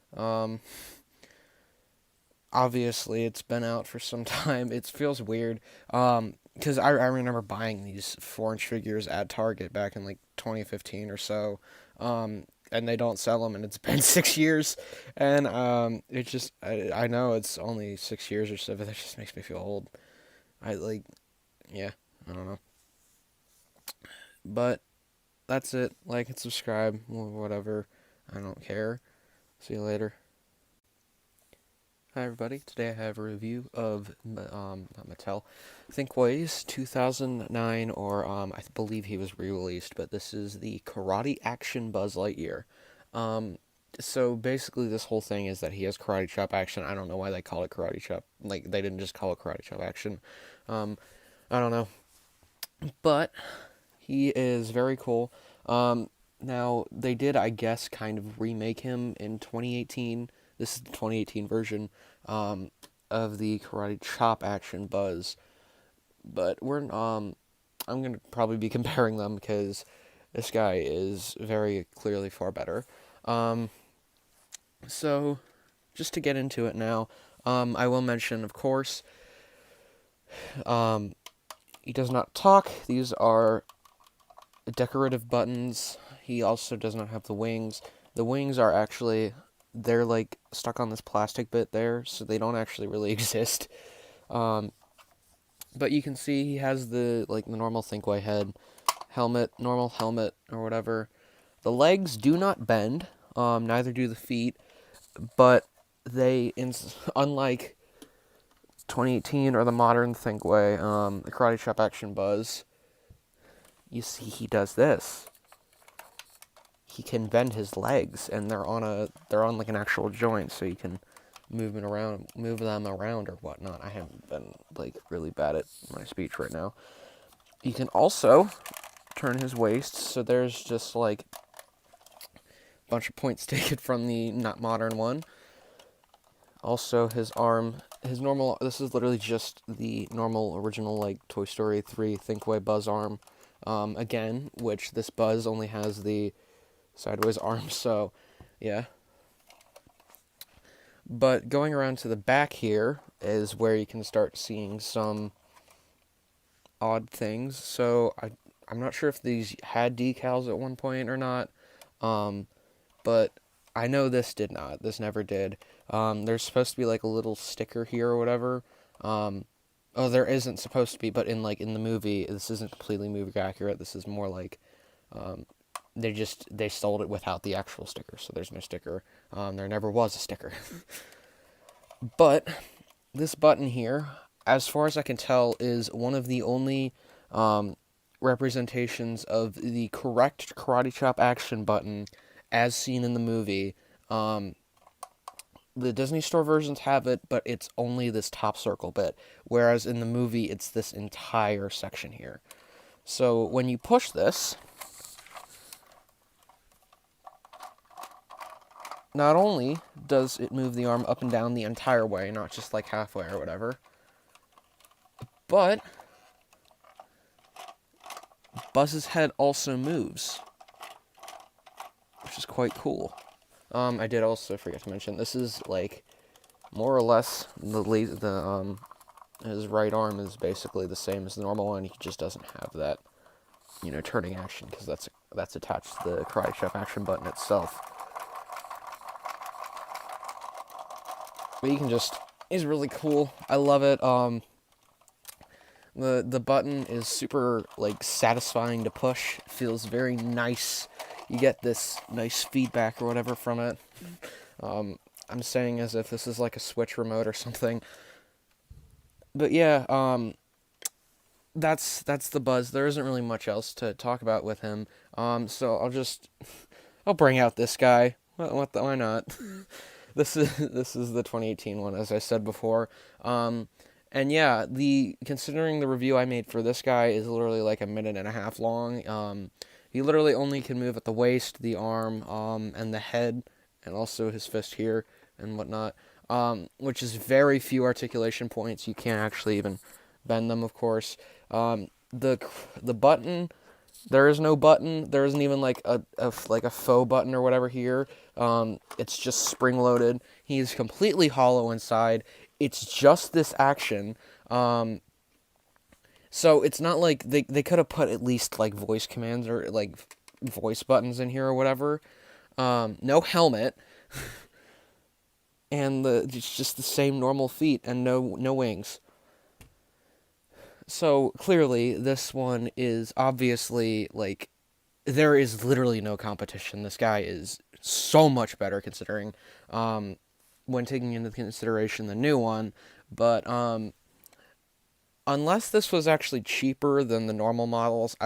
Obviously, it's been out for some time. It feels weird. Because I remember buying these 4-inch figures at Target back in like 2015 or so. And they don't sell them, and it's been 6 years. And it just, I know it's only 6 years or so, but that just makes me feel old. Yeah, I don't know. But that's it. Like and subscribe, whatever. I don't care. See you later. Hi everybody. Today I have a review of not Mattel, Thinkway's 2009, or I believe he was re-released, but this is the Karate Action Buzz Lightyear. So basically this whole thing is that he has karate chop action. I don't know why they call it karate chop. Like, they didn't just call it karate chop action. I don't know. But he is very cool. Now, they did, I guess, kind of remake him in 2018. This is the 2018 version of the Karate Chop Action Buzz. But I'm going to probably be comparing them because this guy is very clearly far better. So, just to get into it now, I will mention, of course, he does not talk. These are decorative buttons. He also does not have the wings. The wings are actually, they're like stuck on this plastic bit there, so they don't actually really exist. But you can see he has the normal Thinkway head, normal helmet or whatever. The legs do not bend, neither do the feet, but they, unlike 2018 or the modern Thinkway, the Karate Chop Action Buzz, you see he does this. He can bend his legs, and they're on like an actual joint, so you can move them around or whatnot. I haven't been like really bad at my speech right now. You can also turn his waist, so there's just like a bunch of points taken from the not modern one. Also, his arm, this is literally just the normal original like Toy Story 3 Thinkway Buzz arm. Again, which this Buzz only has the sideways arm, so yeah. But going around to the back here is where you can start seeing some odd things. So I'm not sure if these had decals at one point or not, but I know this did not. This never did. There's supposed to be like a little sticker here or whatever. Oh, there isn't supposed to be, but in the movie, this isn't completely movie accurate. This is more like they sold it without the actual sticker, so there's no sticker. There never was a sticker. But this button here, as far as I can tell, is one of the only representations of the correct Karate Chop action button as seen in the movie. The Disney Store versions have it, but it's only this top circle bit, whereas in the movie, it's this entire section here. So when you push this, not only does it move the arm up and down the entire way, not just like halfway or whatever, but Buzz's head also moves, which is quite cool. I did also forget to mention, this is like more or less his right arm is basically the same as the normal one. He just doesn't have that, turning action, because that's attached to the Karate Chop action button itself. But you can he's really cool. I love it. The button is super satisfying to push. It feels very nice. You get this nice feedback or whatever from it. I'm saying as if this is like a Switch remote or something. But yeah, that's the Buzz. There isn't really much else to talk about with him. So I'll bring out this guy. Why not? This is the 2018 one, as I said before. And yeah, considering the review I made for this guy is literally like a minute and a half long. He literally only can move at the waist, the arm, and the head, and also his fist here and whatnot, which is very few articulation points. You can't actually even bend them, of course. The button, there is no button. There isn't even like a faux button or whatever here. It's just spring-loaded. He's completely hollow inside. It's just this action. So it's not like they could have put at least voice commands or voice buttons in here or whatever. No helmet. And it's just the same normal feet and no wings. So clearly this one is obviously there is literally no competition. This guy is so much better considering when taking into consideration the new one, but unless this was actually cheaper than the normal models,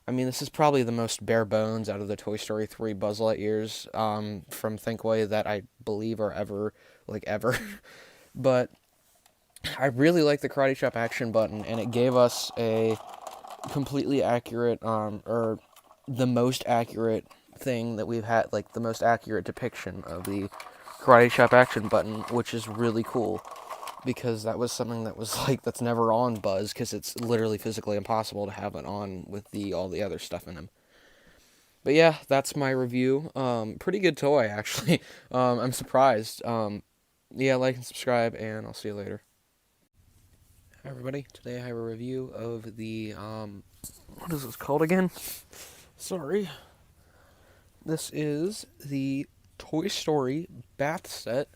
this is probably the most bare bones out of the Toy Story 3 Buzz Lightyears from Thinkway that I believe are ever. But I really like the Karate Chop action button, and it gave us a completely accurate, or the most accurate thing that we've had, the most accurate depiction of the Karate Chop action button, which is really cool. Because that was something that was that's never on Buzz, because it's literally physically impossible to have it on with all the other stuff in him. But yeah, that's my review. Pretty good toy, actually. I'm surprised. Yeah, like and subscribe, and I'll see you later. Hi everybody, today I have a review of the, what is this called again? Sorry. This is the Toy Story bath set.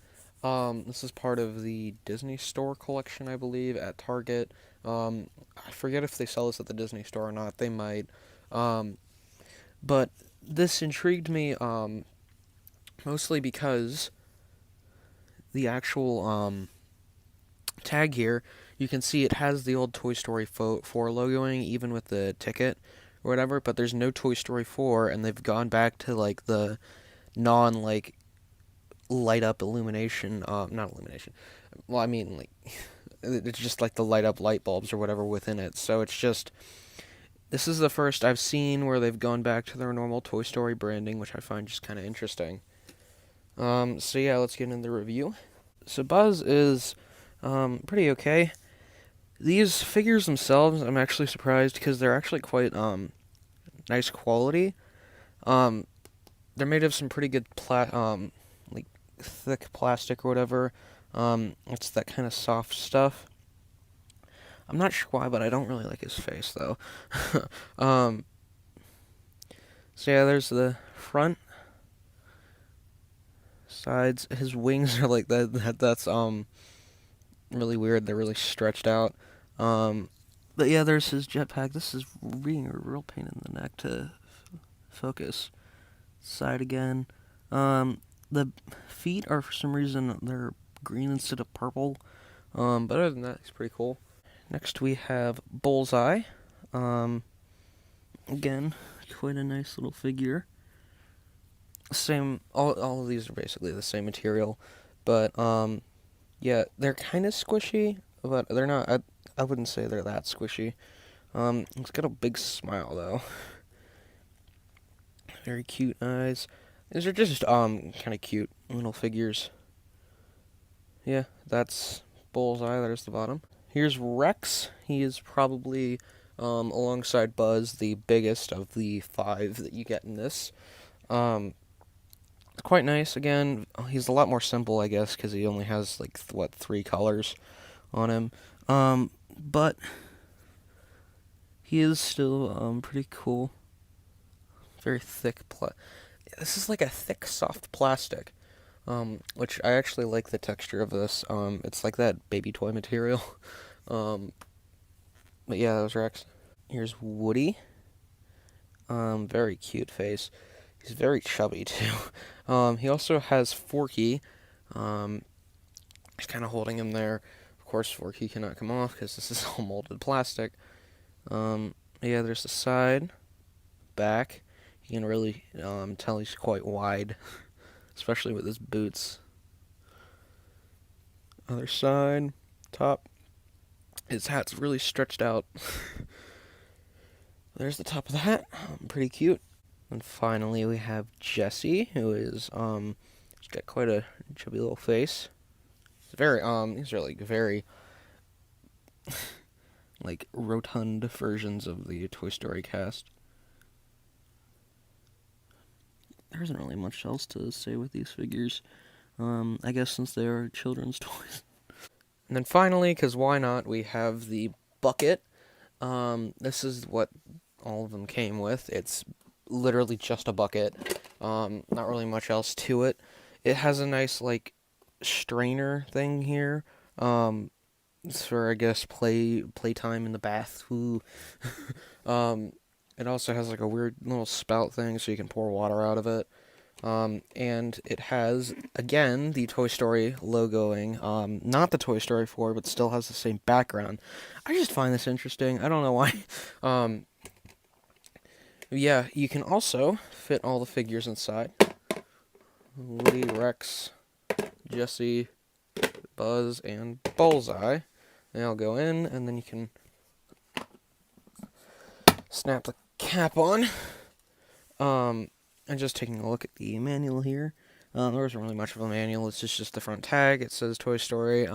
This is part of the Disney Store collection, I believe, at Target. I forget if they sell this at the Disney Store or not. They might. But this intrigued me, mostly because the actual, tag here, you can see it has the old Toy Story 4 logoing, even with the ticket or whatever, but there's no Toy Story 4, and they've gone back to, the light up illumination, not illumination, well, it's just the light up light bulbs or whatever within it, so it's just, this is the first I've seen where they've gone back to their normal Toy Story branding, which I find just kind of interesting. So yeah, let's get into the review. So Buzz is, pretty okay. These figures themselves, I'm actually surprised, because they're actually quite, nice quality. They're made of some pretty good thick plastic or whatever. It's that kind of soft stuff. I'm not sure why, but I don't really like his face, though. So yeah, there's the front, sides. His wings are like that. That's really weird. They're really stretched out. But yeah, there's his jetpack. This is being a real pain in the neck to focus. Side again. The feet are, for some reason, they're green instead of purple. But other than that, it's pretty cool. Next we have Bullseye. Again, quite a nice little figure. Same, all of these are basically the same material, but yeah, they're kind of squishy, but they're not. I wouldn't say they're that squishy. It's got a big smile though. Very cute eyes. These are just kind of cute little figures. Yeah, that's Bullseye. There's the bottom. Here's Rex. He is probably alongside Buzz the biggest of the 5 that you get in this. It's quite nice. Again, he's a lot more simple, I guess, because he only has like 3 colors on him. But he is still pretty cool. Very thick. This is like a thick, soft plastic, which I actually like the texture of this. It's like that baby toy material. But yeah, that was Rex. Here's Woody. Very cute face. He's very chubby too. He also has Forky. He's kind of holding him there. Of course, Forky cannot come off because this is all molded plastic. Yeah, there's the side, back. You can really tell he's quite wide, especially with his boots. Other side, top. His hat's really stretched out. There's the top of the hat. Pretty cute. And finally, we have Jesse, who is he's got quite a chubby little face. He's very these are like very like rotund versions of the Toy Story cast. There isn't really much else to say with these figures. I guess since they are children's toys. And then finally, because why not, we have the bucket. This is what all of them came with. It's literally just a bucket. Not really much else to it. It has a nice, like, strainer thing here. It's for, I guess, playtime in the bath. Ooh. It also has, like, a weird little spout thing so you can pour water out of it. And it has, again, the Toy Story logoing. Not the Toy Story 4, but still has the same background. I just find this interesting. I don't know why. Yeah, you can also fit all the figures inside. Woody, Rex, Jesse, Buzz, and Bullseye. They all go in, and then you can snap the cap on. And just taking a look at the manual here. There isn't really much of a manual. It's just the front tag. It says Toy Story.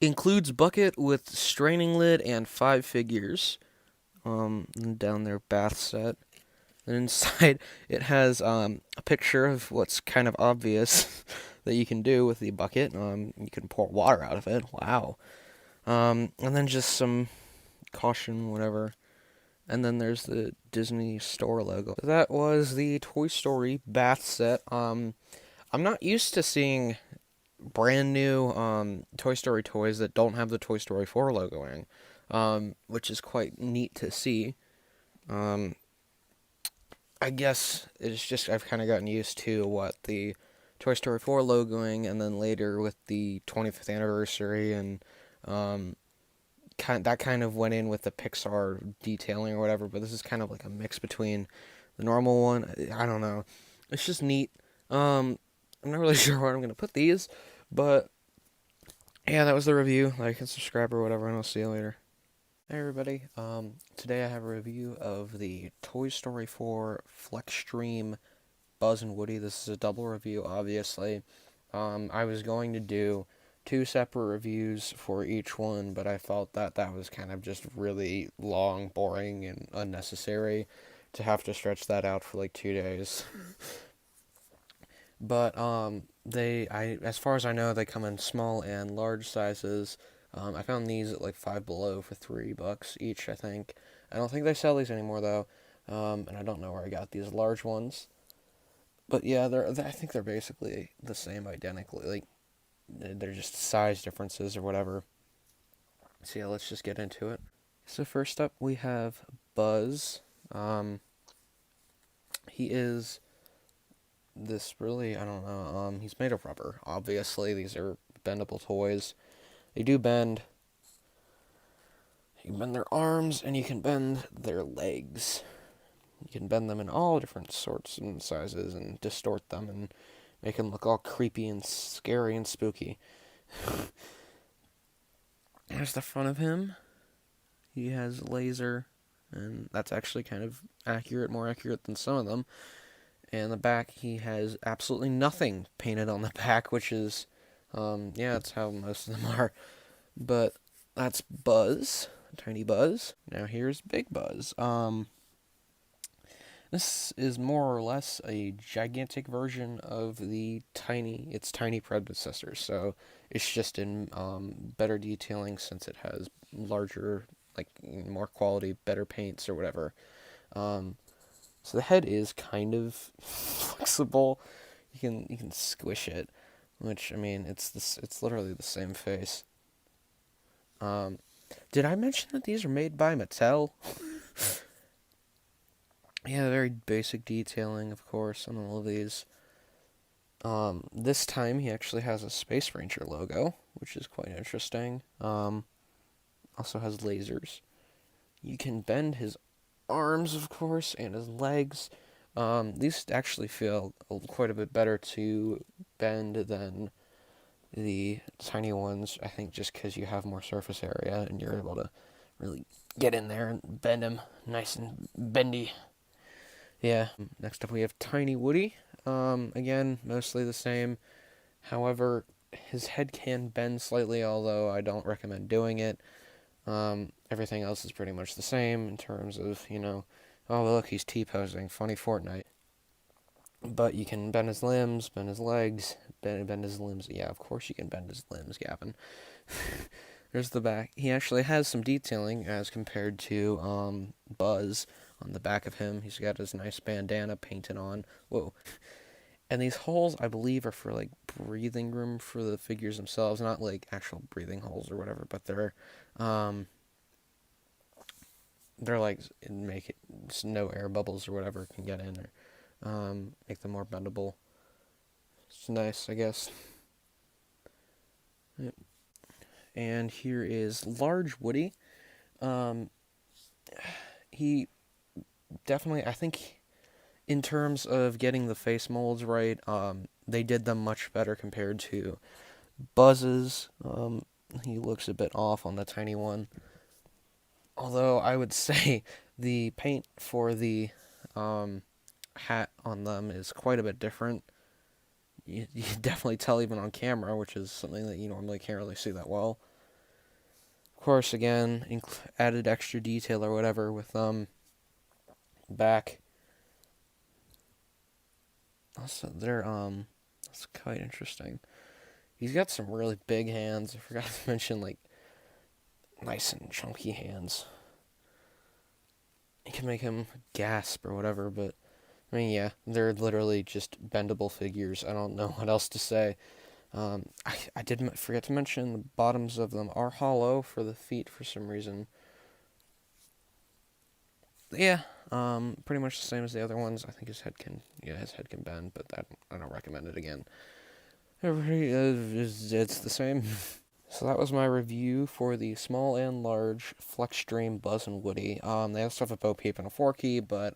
Includes bucket with straining lid and 5 figures. And down their bath set. And inside it has a picture of what's kind of obvious that you can do with the bucket. You can pour water out of it. Wow. And then just some caution, whatever. And then there's the Disney Store logo. That was the Toy Story bath set. I'm not used to seeing brand new Toy Story toys that don't have the Toy Story 4 logoing, which is quite neat to see. I guess it's just I've kind of gotten used to what the Toy Story 4 logoing, and then later with the 25th anniversary, and that kind of went in with the Pixar detailing or whatever, but this is kind of like a mix between the normal one. I don't know. It's just neat. I'm not really sure where I'm going to put these, but yeah, that was the review. Like and subscribe or whatever, and I'll see you later. Hey everybody, today I have a review of the Toy Story 4 Flexstream Buzz and Woody. This is a double review, obviously. I was going to do 2 separate reviews for each one, but I felt that was kind of just really long, boring, and unnecessary to have to stretch that out for like 2 days. But as far as I know, they come in small and large sizes. I found these at like Five Below for $3 each, I think. I don't think they sell these anymore though, and I don't know where I got these large ones. But yeah, I think they're basically the same identically. Like they're just size differences or whatever. So yeah, let's just get into it. So first up, we have Buzz. He is this really, I don't know, he's made of rubber, obviously. These are bendable toys. They do bend. You can bend their arms, and you can bend their legs. You can bend them in all different sorts and sizes, and distort them, and make them look all creepy and scary and spooky. There's the front of him. He has laser, and that's actually kind of accurate, more accurate than some of them. And the back, he has absolutely nothing painted on the back, which is, yeah, that's how most of them are. But that's Buzz, Tiny Buzz. Now here's Big Buzz. This is more or less a gigantic version of its tiny predecessor. So it's just in better detailing since it has larger, like more quality, better paints or whatever. So the head is kind of flexible. You can squish it, which I mean it's literally the same face. Did I mention that these are made by Mattel? Yeah, very basic detailing, of course, on all of these. This time he actually has a Space Ranger logo, which is quite interesting. Also has lasers. You can bend his arms, of course, and his legs. These actually feel quite a bit better to bend than the tiny ones, I think, just because you have more surface area and you're able to really get in there and bend them nice and bendy. Yeah. Next up we have Tiny Woody. Again, mostly the same. However, his head can bend slightly, although I don't recommend doing it. Everything else is pretty much the same in terms of, oh look, he's T-posing, funny Fortnite. But you can bend his limbs, bend his legs, bend his limbs. Yeah, of course you can bend his limbs, Gavin. There's the back. He actually has some detailing as compared to Buzz on the back of him. He's got his nice bandana painted on. Whoa. And these holes, I believe, are for like breathing room for the figures themselves, not like actual breathing holes or whatever, but they're like make it so no air bubbles or whatever can get in, or make them more bendable. It's nice, I guess. Yep. And here is Large Woody. He definitely, I think, in terms of getting the face molds right, they did them much better compared to Buzz's. He looks a bit off on the tiny one. Although I would say the paint for the hat on them is quite a bit different. You definitely tell even on camera, which is something that you normally can't really see that well. Of course, again, added extra detail or whatever with back. Also, that's quite interesting. He's got some really big hands. I forgot to mention, like, nice and chunky hands. You can make him gasp or whatever, but I mean, yeah, they're literally just bendable figures. I don't know what else to say. I did forget to mention the bottoms of them are hollow for the feet for some reason. Yeah, pretty much the same as the other ones. I think his head can bend, but I don't recommend it again. It's the same. So that was my review for the small and large Flexstream Buzz and Woody. They have stuff at Bo Peep and a 4-key, but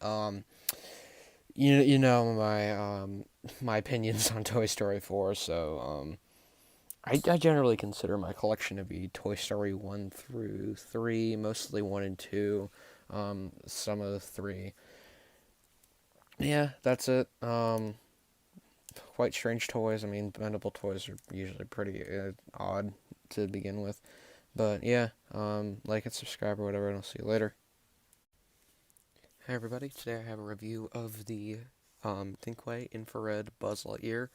you know my opinions on Toy Story 4, so I generally consider my collection to be Toy Story 1 through 3, mostly 1 and 2, some of the 3. Yeah, that's it. Quite strange toys. I mean, bendable toys are usually pretty odd to begin with. But yeah, like and subscribe or whatever, and I'll see you later. Hi everybody, today I have a review of the Thinkway Infrared Buzz Lightyear.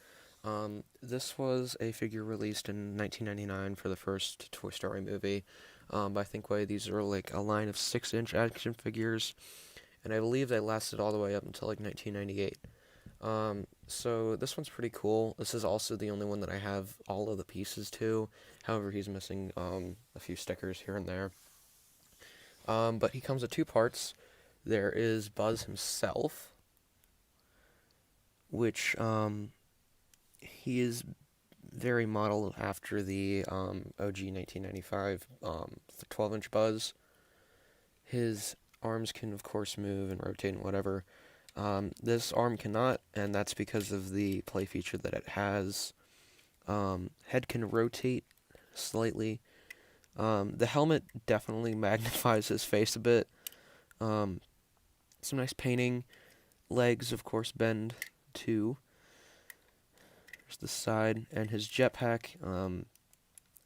This was a figure released in 1999 for the first Toy Story movie by Thinkway. These are like a line of 6-inch action figures, and I believe they lasted all the way up until like 1998. So this one's pretty cool. This is also the only one that I have all of the pieces to. However, he's missing a few stickers here and there. But he comes with 2 parts. There is Buzz himself, which he is very modeled after the OG 1995 12-inch Buzz. His arms can, of course, move and rotate and whatever. This arm cannot, and that's because of the play feature that it has. Head can rotate slightly. The helmet definitely magnifies his face a bit. Some nice painting. Legs, of course, bend too. There's the side, and his jetpack.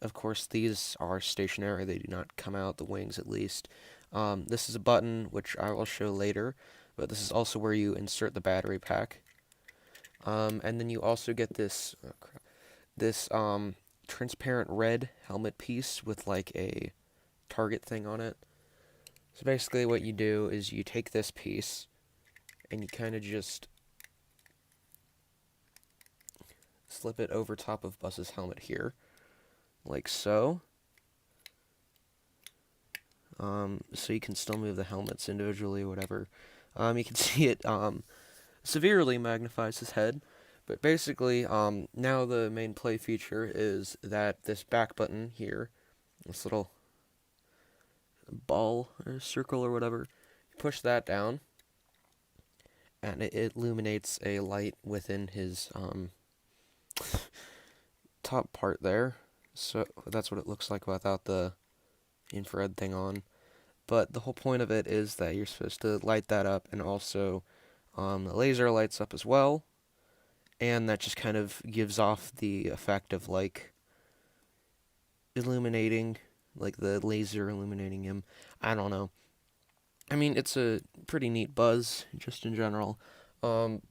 Of course, these are stationary. They do not come out, the wings at least. This is a button, which I will show later. But this is also where you insert the battery pack. And then you also get this transparent red helmet piece with like a target thing on it. So basically what you do is you take this piece and you kind of just slip it over top of Buzz's helmet here, like so. So you can still move the helmets individually, whatever. You can see it severely magnifies his head, but basically, now the main play feature is that this back button here, this little ball or circle or whatever, you push that down, and it illuminates a light within his top part there. So that's what it looks like without the infrared thing on. But the whole point of it is that you're supposed to light that up, and also the laser lights up as well, and that just kind of gives off the effect of like illuminating, like the laser illuminating him. I don't know. I mean, it's a pretty neat Buzz, just in general. Of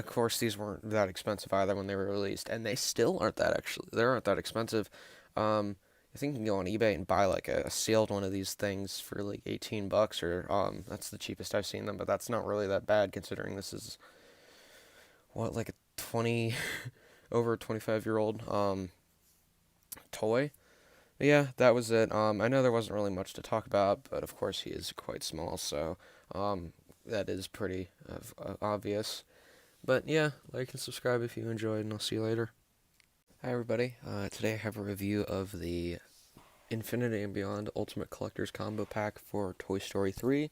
course, these weren't that expensive either when they were released, and they still aren't that, actually. They aren't that expensive. I think you can go on eBay and buy like a sealed one of these things for like $18, or that's the cheapest I've seen them, but that's not really that bad considering this is what, like a over 25-year-old toy. But yeah, that was it. I know there wasn't really much to talk about, but of course he is quite small, so that is pretty obvious. But yeah, like and subscribe if you enjoyed, and I'll see you later. Hi everybody, today I have a review of the Infinity and Beyond Ultimate Collector's Combo Pack for Toy Story 3.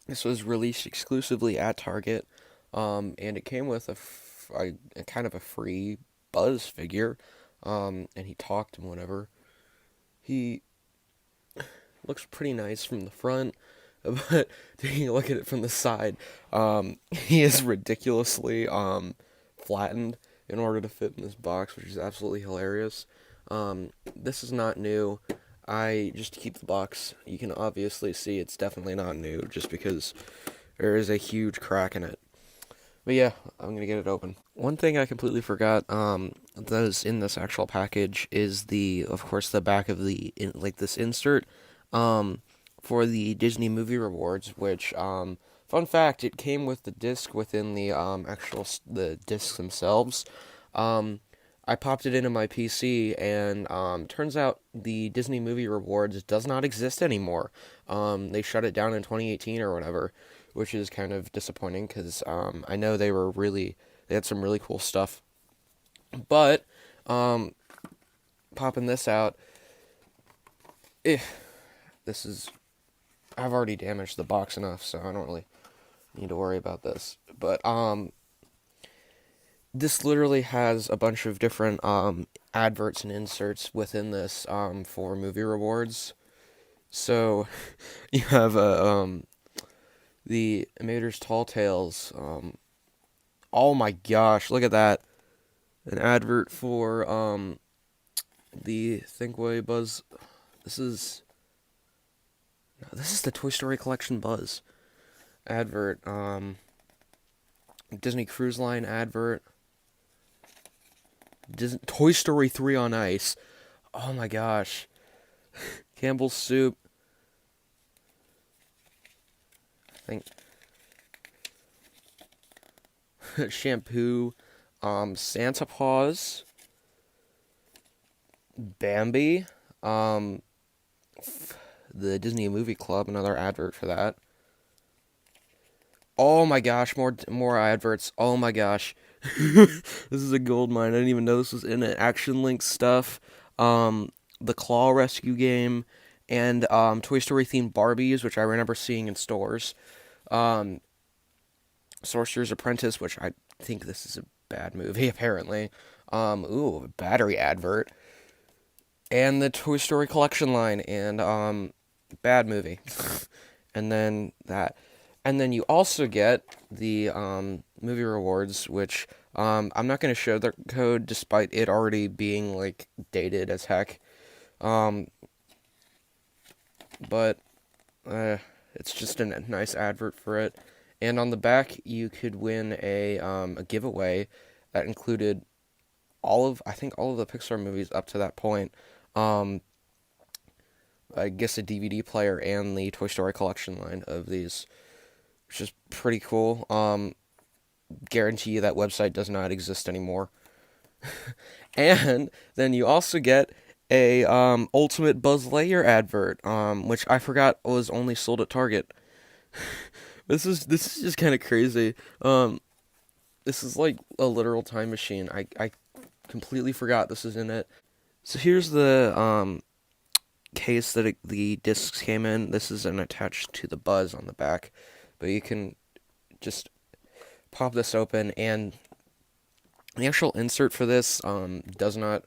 This was released exclusively at Target, and it came with a kind of a free Buzz figure, and he talked and whatever. He looks pretty nice from the front, but taking a look at it from the side, he is ridiculously flattened in order to fit in this box, which is absolutely hilarious. This is not new. Just to keep the box, you can obviously see it's definitely not new, just because there is a huge crack in it. But yeah, I'm gonna get it open. One thing I completely forgot, that is in this actual package is of course, the back of this insert, for the Disney movie rewards, which, fun fact, it came with the disc within the the discs themselves. I popped it into my PC, and turns out the Disney movie rewards does not exist anymore. They shut it down in 2018 or whatever, which is kind of disappointing because I know they had some really cool stuff. But popping this out, I've already damaged the box enough, so I don't really need to worry about this. But this literally has a bunch of different adverts and inserts within this for movie rewards. So you have the Mater's Tall Tales. Oh my gosh, look at that! An advert for the Thinkway Buzz. This is the Toy Story Collection Buzz. advert. Disney Cruise Line advert. Toy Story 3 on ice. Oh my gosh. Campbell's Soup. I think. Shampoo. Santa Paws. Bambi. The Disney Movie Club, another advert for that. Oh my gosh, more adverts. Oh my gosh. This is a gold mine. I didn't even know this was in it. Action Link stuff. The Claw Rescue game, and Toy Story themed Barbies, which I remember seeing in stores. Sorcerer's Apprentice, which I think this is a bad movie, apparently. A battery advert. And the Toy Story collection line, and bad movie. And then that. And then you also get the movie rewards, which I'm not going to show the code despite it already being like dated as heck. But it's just a nice advert for it. And on the back, you could win a giveaway that included all of the Pixar movies up to that point. I guess a DVD player and the Toy Story collection line of these, which is pretty cool. Guarantee you that website does not exist anymore. And then you also get a Ultimate Buzz Lightyear advert, which I forgot was only sold at Target. This is just kind of crazy. This is like a literal time machine. I completely forgot this is in it. So here's the case that the discs came in. This isn't attached to the Buzz on the back, but you can just pop this open, and the actual insert for this does not.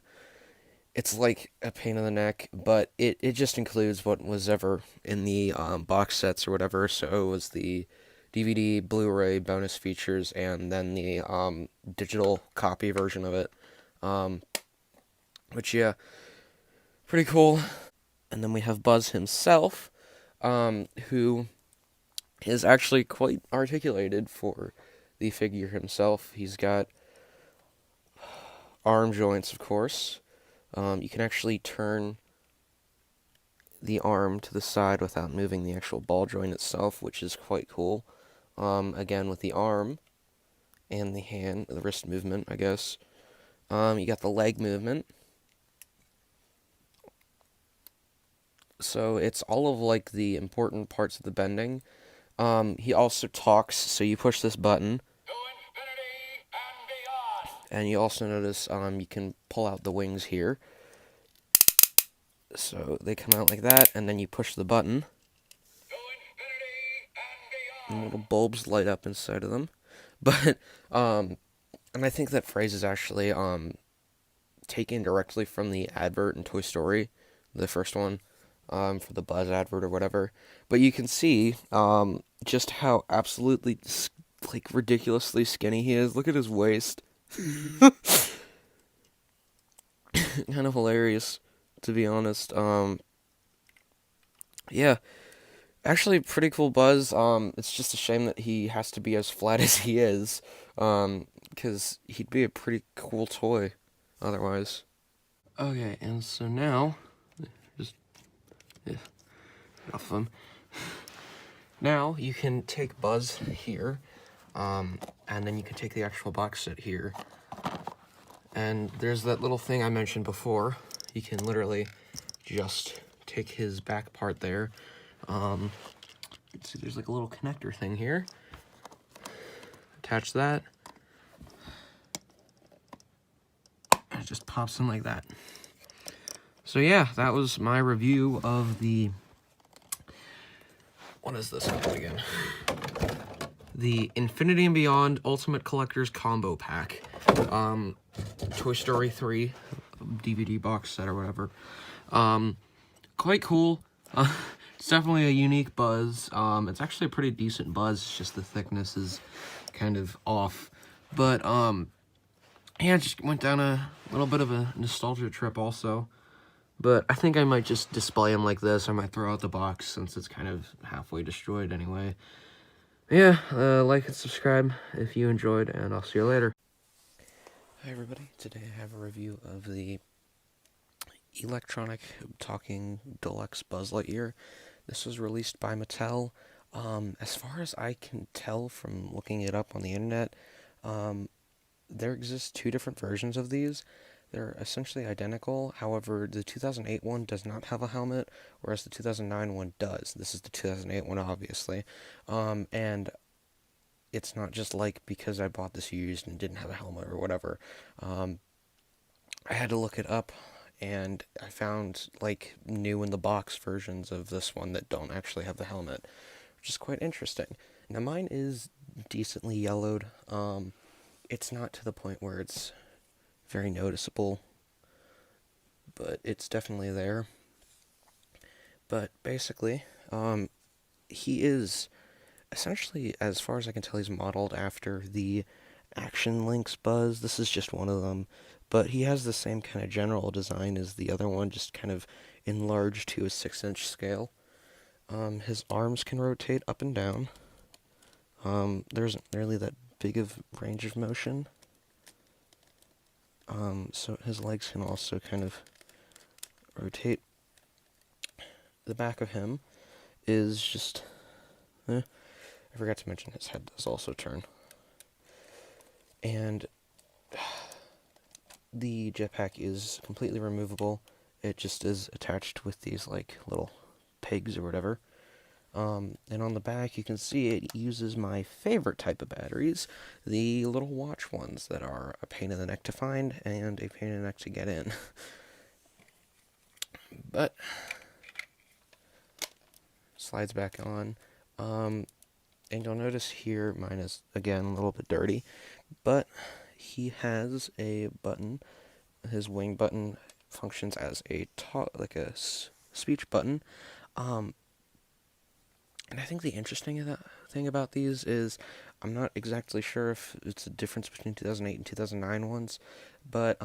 It's like a pain in the neck, but it just includes what was ever in the box sets or whatever. So it was the DVD, Blu-ray bonus features, and then the digital copy version of it. Which, yeah, pretty cool. And then we have Buzz himself, who is actually quite articulated for the figure himself. He's got arm joints, of course. You can actually turn the arm to the side without moving the actual ball joint itself, which is quite cool. Again, with the arm and the wrist movement, I guess. You got the leg movement. So it's all of like the important parts of the bending. He also talks, so you push this button. To infinity and beyond. And you also notice you can pull out the wings here. So they come out like that, and then you push the button. To infinity and beyond. And little bulbs light up inside of them. But, and I think that phrase is actually taken directly from the advert in Toy Story, the first one, for the Buzz advert or whatever. But you can see just how absolutely, like, ridiculously skinny he is. Look at his waist. Kind of hilarious, to be honest. Yeah. Actually, pretty cool Buzz. It's just a shame that he has to be as flat as he is. Because he'd be a pretty cool toy otherwise. Okay, and so now, get off of him. Now you can take Buzz here, and then you can take the actual box set here. And there's that little thing I mentioned before. You can literally just take his back part there. See, there's like a little connector thing here. Attach that. And it just pops in like that. So yeah, that was my review of the... What is this called again? The Infinity and Beyond Ultimate Collector's Combo Pack. Toy Story 3 DVD box set or whatever. Quite cool. It's definitely a unique Buzz. It's actually a pretty decent Buzz. It's just the thickness is kind of off. But, yeah, just went down a little bit of a nostalgia trip also. But I think I might just display him like this. I might throw out the box since it's kind of halfway destroyed anyway. Yeah, like and subscribe if you enjoyed, and I'll see you later. Hi everybody, today I have a review of the electronic talking Deluxe Buzz Lightyear. This was released by Mattel. As far as I can tell from looking it up on the internet, there exist two different versions of these. They're essentially identical, however, the 2008 one does not have a helmet, whereas the 2009 one does. This is the 2008 one, obviously. And it's not just like because I bought this used and didn't have a helmet or whatever. I had to look it up, and I found, like, new in the box versions of this one that don't actually have the helmet, which is quite interesting. Now, mine is decently yellowed. It's not to the point where it's very noticeable, but it's definitely there. But basically, he is essentially, as far as I can tell, he's modeled after the Action Links Buzz. This is just one of them, but he has the same kind of general design as the other one, just kind of enlarged to a 6-inch scale. His arms can rotate up and down. There isn't really that big of range of motion. So his legs can also kind of rotate. The back of him is just... I forgot to mention his head does also turn. And the jetpack is completely removable. It just is attached with these, like, little pegs or whatever. And on the back, you can see it uses my favorite type of batteries, the little watch ones that are a pain in the neck to find and a pain in the neck to get in. But slides back on. And you'll notice here, mine is, again, a little bit dirty, but he has a button. His wing button functions as a speech button. And I think the interesting thing about these is, I'm not exactly sure if it's a difference between 2008 and 2009 ones, but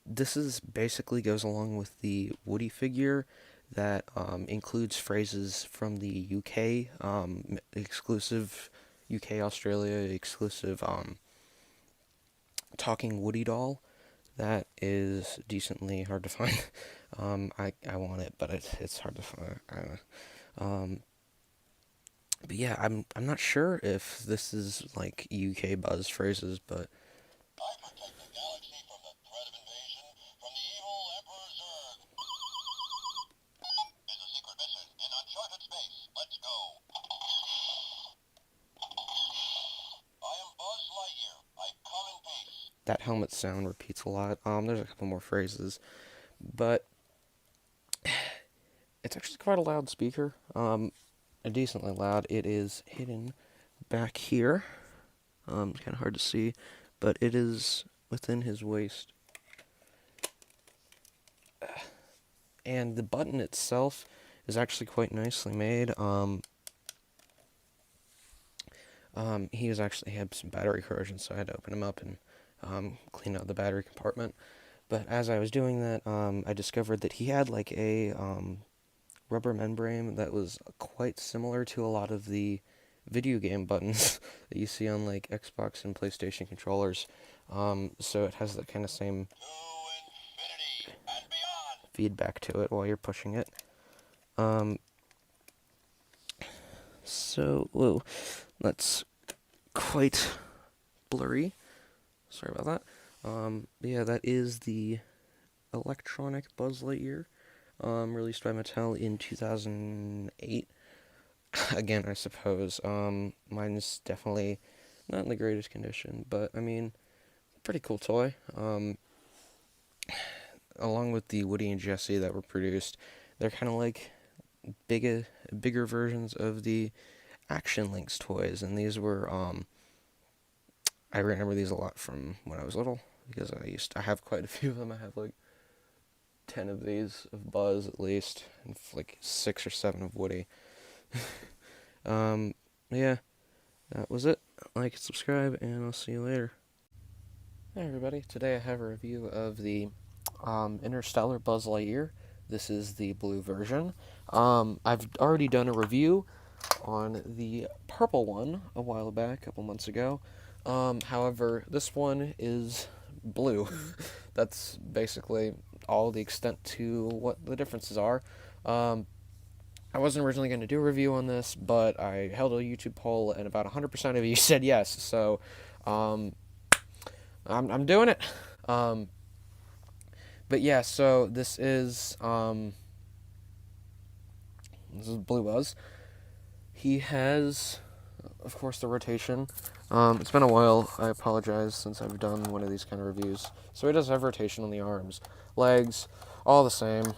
this is basically goes along with the Woody figure that includes phrases from the UK, exclusive UK Australia exclusive talking Woody doll that is decently hard to find. I want it, but it's hard to find. But yeah, I'm not sure if this is like UK Buzz phrases, but I protect the galaxy from the threat of invasion from the evil Emperor Zurg. There's a secret mission in uncharted space. Let's go. I am Buzz Lightyear. I come in peace. that helmet sound repeats a lot. There's a couple more phrases, but it's actually quite a loud speaker. Decently loud. It is hidden back here. Kind of hard to see, but it is within his waist. And the button itself is actually quite nicely made. He has actually had some battery corrosion, so I had to open him up and clean out the battery compartment. But as I was doing that, I discovered that he had like a rubber membrane that was quite similar to a lot of the video game buttons that you see on like Xbox and PlayStation controllers. So it has that kind of same To infinity and beyond. feedback to it while you're pushing it. So that's quite blurry. Sorry about that. Yeah, that is the electronic Buzz Lightyear, released by Mattel in 2008. Again, I suppose. Mine is definitely not in the greatest condition, but I mean, pretty cool toy. Along with the Woody and Jessie that were produced, they're kind of like bigger versions of the Action Links toys, and these were I remember these a lot from when I was little, because I have quite a few of them. I have like 10 of these of Buzz at least, and like 6 or 7 of Woody. Yeah, that was it. Like and subscribe, and I'll see you later. Hey everybody, today I have a review of the Interstellar Buzz Lightyear. This is the blue version. I've already done a review on the purple one a while back, a couple months ago. However, this one is blue. That's basically all the extent to what the differences are. I wasn't originally going to do a review on this, but I held a YouTube poll, and about 100% of you said yes, so I'm doing it. But yeah, so this is Blue Buzz. He has, of course, the rotation. It's been a while, I apologize, since I've done one of these kind of reviews. So he does have rotation on the arms. Legs, all the same.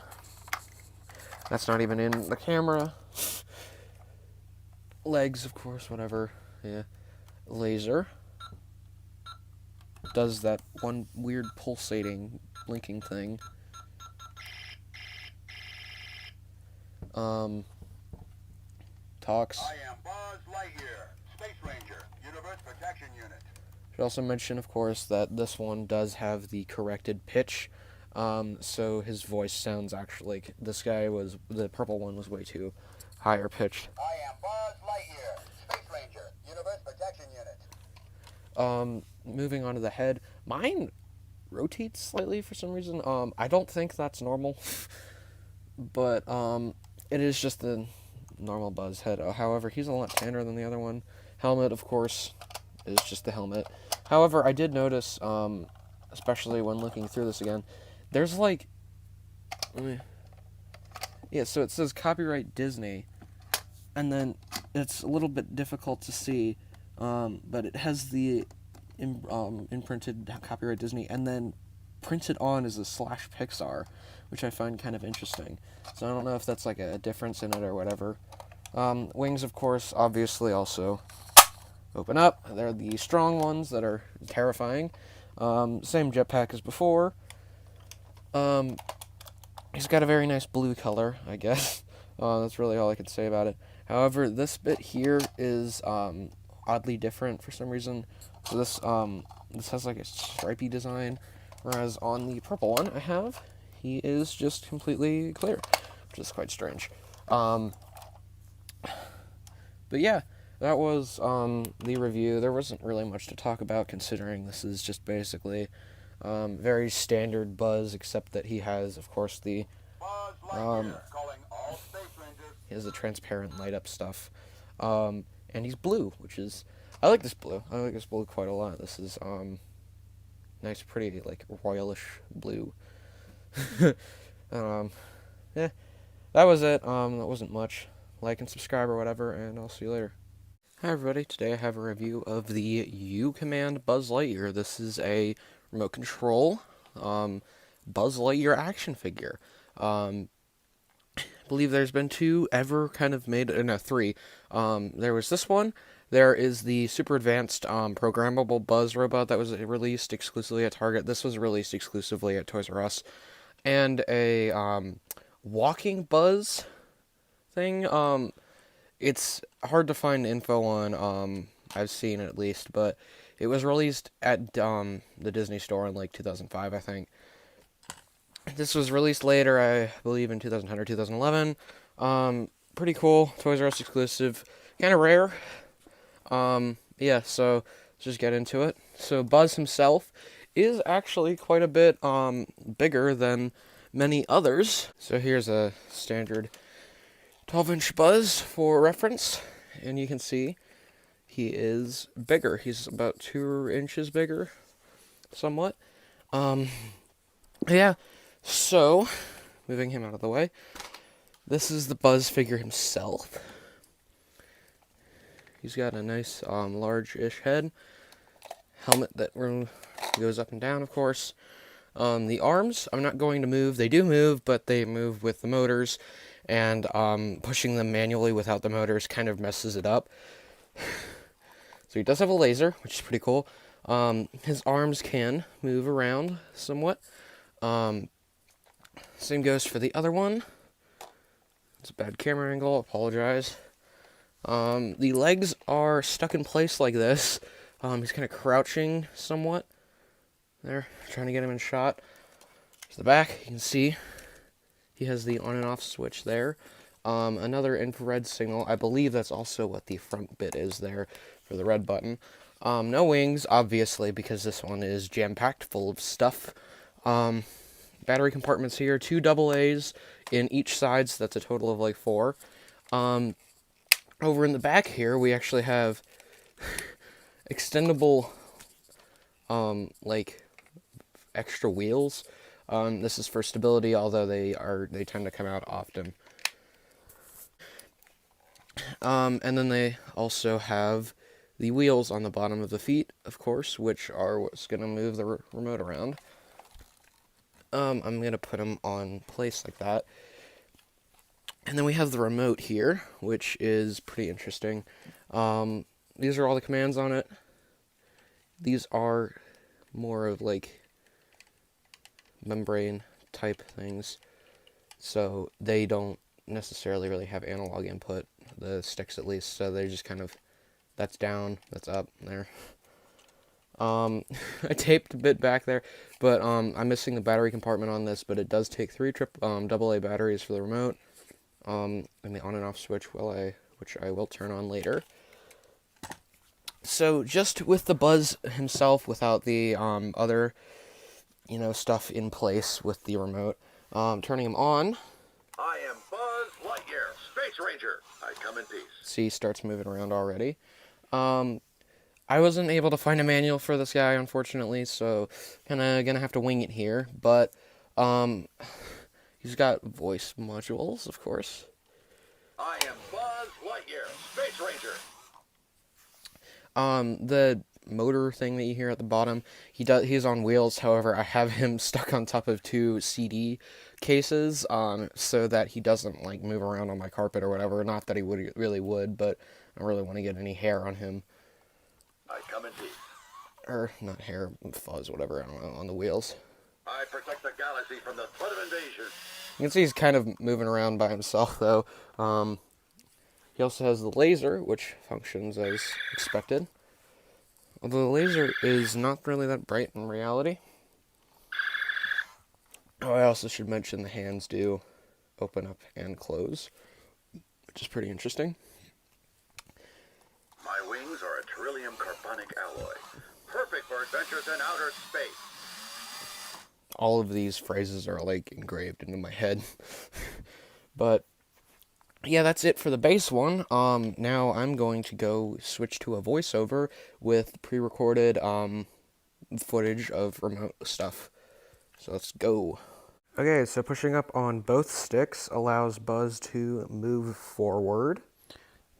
That's not even in the camera. Legs, of course, whatever. Yeah. Laser. Does that one weird pulsating, blinking thing. Talks. I am Buzz Lightyear, Space Ranger, Universe Protection Unit. Should also mention, of course, that this one does have the corrected pitch. So his voice sounds actually, the purple one was way too higher pitched. I am Buzz Lightyear, Space Ranger, Universe Protection Unit. Moving on to the head, mine rotates slightly for some reason. I don't think that's normal, but it is just the normal Buzz head. However, he's a lot tanner than the other one. Helmet, of course, is just the helmet. However, I did notice, especially when looking through this again, there's like, yeah, so it says copyright Disney, and then it's a little bit difficult to see, but it has the imprinted copyright Disney, and then printed on is a /Pixar, which I find kind of interesting. So I don't know if that's like a difference in it or whatever. Wings, of course, obviously also open up. They're the strong ones that are terrifying. Same jetpack as before. He's got a very nice blue color, I guess. That's really all I could say about it. However, this bit here is oddly different for some reason. So this has like a stripy design, whereas on the purple one I have, he is just completely clear, which is quite strange. But yeah, that was the review. There wasn't really much to talk about, considering this is just basically very standard Buzz, except that he has, of course, the Buzz Lightyear, calling all Space Rangers. he has the transparent light up stuff, and he's blue, which is, I like this blue. I like this blue quite a lot. This is nice, pretty, like royalish blue. Yeah, that was it. That wasn't much. Like and subscribe or whatever, and I'll see you later. Hi everybody, today I have a review of the U-Command Buzz Lightyear. This is a remote control Buzz Lightyear action figure. I believe there's been two ever kind of made, no, three. There was this one. There is the super advanced programmable Buzz robot that was released exclusively at Target. This was released exclusively at Toys R Us. And a walking Buzz thing. It's hard to find info on, I've seen it at least, but it was released at the Disney Store in like 2005, I think. This was released later, I believe in 2010 or 2011. Pretty cool, Toys R Us exclusive, kind of rare. Yeah, so let's just get into it. So Buzz himself is actually quite a bit bigger than many others. So here's a standard 12-inch Buzz for reference, and you can see he is bigger. He's about 2 inches bigger, somewhat. Yeah, so, moving him out of the way, this is the Buzz figure himself. He's got a nice, large-ish head, helmet that goes up and down, of course. The arms, I'm not going to move. They do move, but they move with the motors, and pushing them manually without the motors kind of messes it up. So he does have a laser, which is pretty cool. His arms can move around somewhat. Same goes for the other one. It's a bad camera angle, apologize. The legs are stuck in place like this. He's kind of crouching somewhat. There, trying to get him in shot. There's the back, you can see he has the on and off switch there. Another infrared signal. I believe that's also what the front bit is there for the red button. No wings, obviously, because this one is jam-packed full of stuff. Battery compartments here, 2 AA's in each side, so that's a total of like 4. Over in the back here, we actually have extendable, like, extra wheels. This is for stability, although they tend to come out often. And then they also have the wheels on the bottom of the feet, of course, which are what's going to move the remote around. I'm going to put them on place like that. And then we have the remote here, which is pretty interesting. These are all the commands on it. These are more of like membrane type things, so they don't necessarily really have analog input, the sticks at least, so they just kind of, that's down, that's up, there. I taped a bit back there, but I'm missing the battery compartment on this, but it does take 3 AA batteries for the remote, and the on and off switch, which I will turn on later. So just with the Buzz himself, without the other, you know, stuff in place with the remote, turning him on. I am Buzz Lightyear, Space Ranger. I come in peace. See, starts moving around already. I wasn't able to find a manual for this guy, unfortunately, so kinda gonna have to wing it here, but he's got voice modules, of course. I am Buzz Lightyear, Space Ranger. The motor thing that you hear at the bottom, he's on wheels. However, I have him stuck on top of 2 CD cases, so that he doesn't like move around on my carpet or whatever. Not that he really would, but I don't really want to get any hair on him. I come in peace. Or not hair, fuzz, whatever, I don't know, on the wheels. I protect the galaxy from the threat of invasion. You can see he's kind of moving around by himself, though. He also has the laser, which functions as expected. Although the laser is not really that bright in reality. Oh, I also should mention the hands do open up and close, which is pretty interesting. My wings are a beryllium carbonic alloy, perfect for adventures in outer space. All of these phrases are like engraved into my head. But yeah, that's it for the base one. Now I'm going to go switch to a voiceover with pre-recorded footage of remote stuff. So let's go. Okay, so pushing up on both sticks allows Buzz to move forward.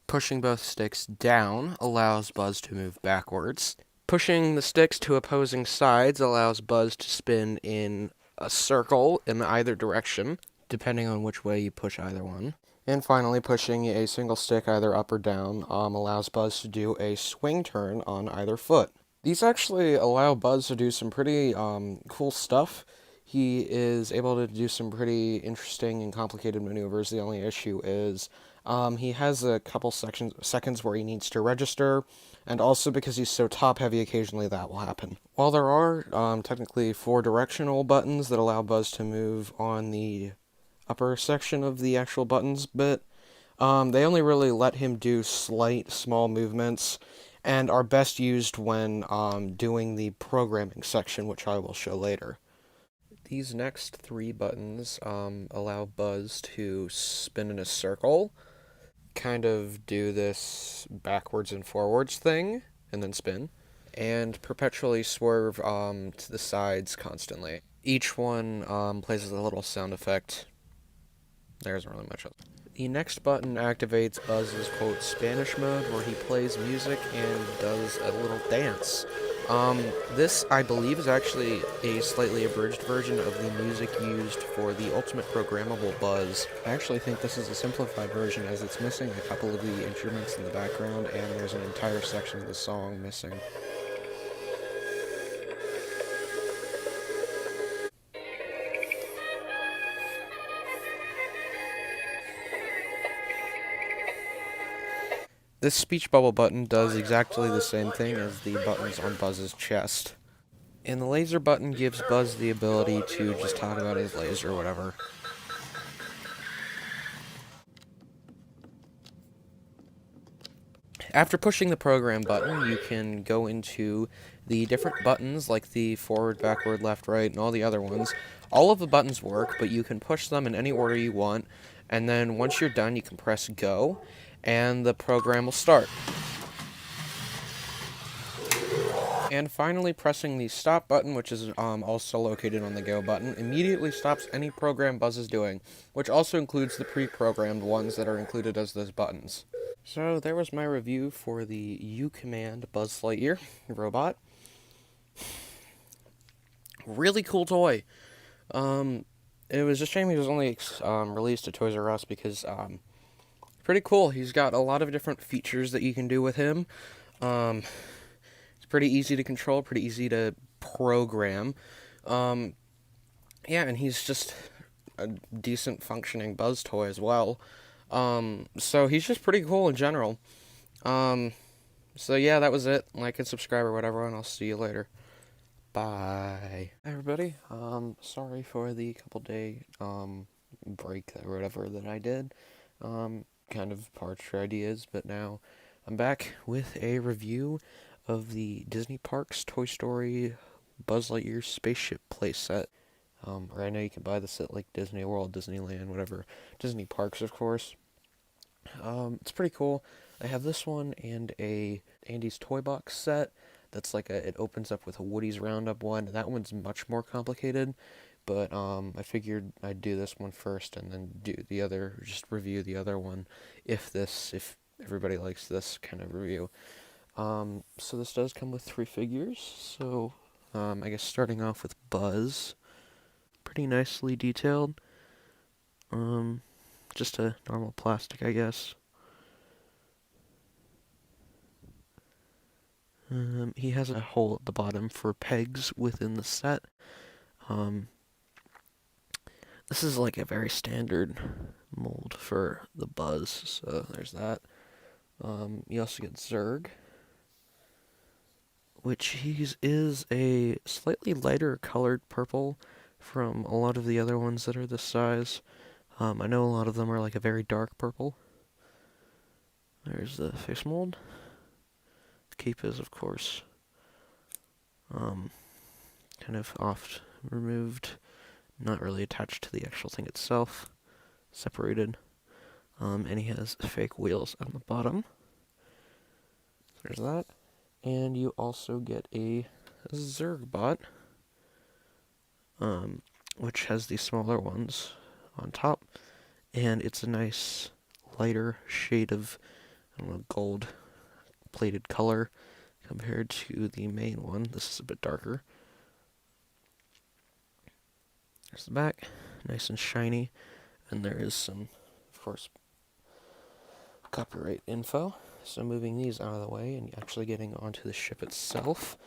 Pushing both sticks down allows Buzz to move backwards. Pushing the sticks to opposing sides allows Buzz to spin in a circle in either direction, depending on which way you push either one. And finally, pushing a single stick either up or down allows Buzz to do a swing turn on either foot. These actually allow Buzz to do some pretty cool stuff. He is able to do some pretty interesting and complicated maneuvers. The only issue is he has a couple seconds where he needs to register, and also because he's so top-heavy, occasionally that will happen. While there are technically 4 directional buttons that allow Buzz to move on the upper section of the actual buttons, but they only really let him do slight, small movements, and are best used when doing the programming section, which I will show later. These next 3 buttons allow Buzz to spin in a circle, kind of do this backwards and forwards thing, and then spin, and perpetually swerve to the sides constantly. Each one plays with a little sound effect. There isn't really much else. The next button activates Buzz's, quote, Spanish mode, where he plays music and does a little dance. This, I believe, is actually a slightly abridged version of the music used for the Ultimate Programmable Buzz. I actually think this is a simplified version, as it's missing a couple of the instruments in the background, and there's an entire section of the song missing. This speech bubble button does exactly the same thing as the buttons on Buzz's chest. And the laser button gives Buzz the ability to just talk about his laser or whatever. after pushing the program button, you can go into the different buttons, like the forward, backward, left, right, and all the other ones. All of the buttons work, but you can push them in any order you want, and then once you're done, you can press go, and the program will start. And finally, pressing the stop button, which is also located on the go button, immediately stops any program Buzz is doing, which also includes the pre-programmed ones that are included as those buttons. So there was my review for the Command Buzz Lightyear robot. Really cool toy. It was a shame he was only released at Toys R Us because pretty cool. He's got a lot of different features that you can do with him. It's pretty easy to control, pretty easy to program. Yeah, and he's just a decent functioning Buzz toy as well. So he's just pretty cool in general. So yeah, that was it. Like and subscribe or whatever, and I'll see you later. Bye. Hi everybody. Sorry for the couple day, break or whatever that I did. Kind of partial ideas, but now I'm back with a review of the Disney Parks Toy Story Buzz Lightyear Spaceship playset. Right now you can buy this at like Disney World, Disneyland, whatever. Disney Parks, of course. It's pretty cool. I have this one and a Andy's Toy Box set. That's like it opens up with a Woody's Roundup one. That one's much more complicated, but I figured I'd do this one first and then do the other, just review the other one if everybody likes this kind of review. So this does come with 3 figures. So I guess starting off with Buzz, pretty nicely detailed. Just a normal plastic, I guess. He has a hole at the bottom for pegs within the set. This is like a very standard mold for the Buzz, so there's that. You also get Zurg, which is a slightly lighter colored purple from a lot of the other ones that are this size. I know a lot of them are like a very dark purple. There's the face mold. The cape is, of course, kind of oft removed, not really attached to the actual thing itself, separated. And he has fake wheels on the bottom. There's that. And you also get a Zurgbot, which has the smaller ones on top, and it's a nice lighter shade of, I don't know, gold plated color compared to the main one. This is a bit darker. There's the back, nice and shiny, and there is some, of course, copyright info. So moving these out of the way and actually getting onto the ship itself.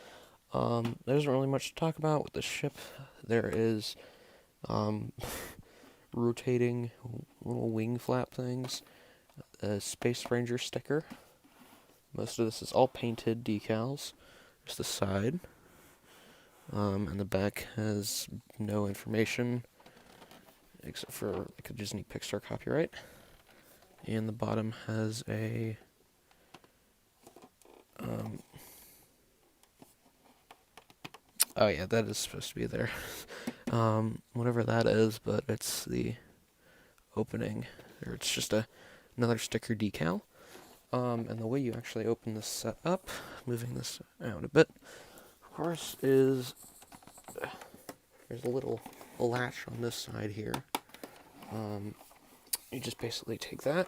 There isn't really much to talk about with the ship. There is rotating little wing flap things, a Space Ranger sticker. Most of this is all painted decals. There's the side. And the back has no information except for like a Disney Pixar copyright. And the bottom has a oh yeah, that is supposed to be there. Whatever that is, but it's the opening, or it's just another sticker decal. And the way you actually open this set up, moving this out a bit, of course, is there's a little latch on this side here. You just basically take that,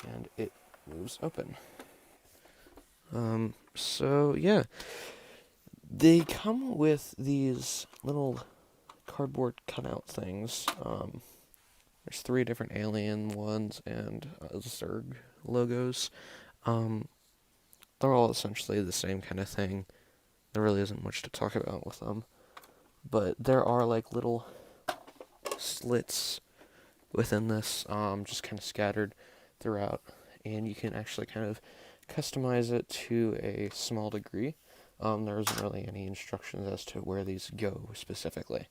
and it moves open. So yeah, they come with these little cardboard cutout things. There's 3 different alien ones and Zurg logos. They're all essentially the same kind of thing. There really isn't much to talk about with them, but there are like little slits within this, just kind of scattered throughout, and you can actually kind of customize it to a small degree. There isn't really any instructions as to where these go specifically.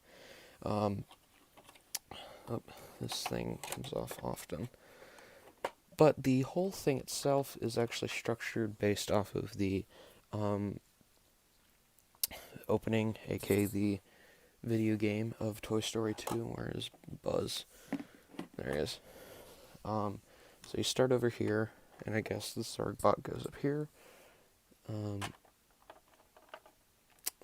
This thing comes off often. But the whole thing itself is actually structured based off of the opening, aka the video game of Toy Story 2. Where is Buzz? There he is. So you start over here, and I guess the Zargbot goes up here.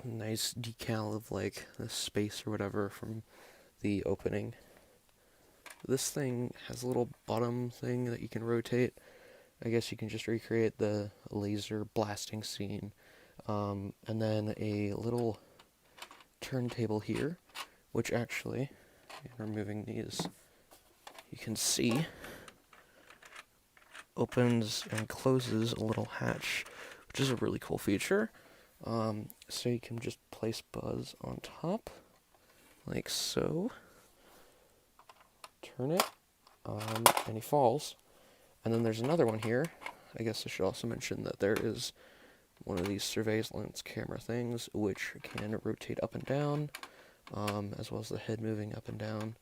Nice decal of like the space or whatever from the opening. This thing has a little bottom thing that you can rotate. I guess you can just recreate the laser blasting scene. And then a little turntable here, which actually, removing these, you can see opens and closes a little hatch, which is a really cool feature. So you can just place Buzz on top, like so. Turn it, and he falls. And then there's another one here. I guess I should also mention that there is one of these surveillance camera things, which can rotate up and down, as well as the head moving up and down,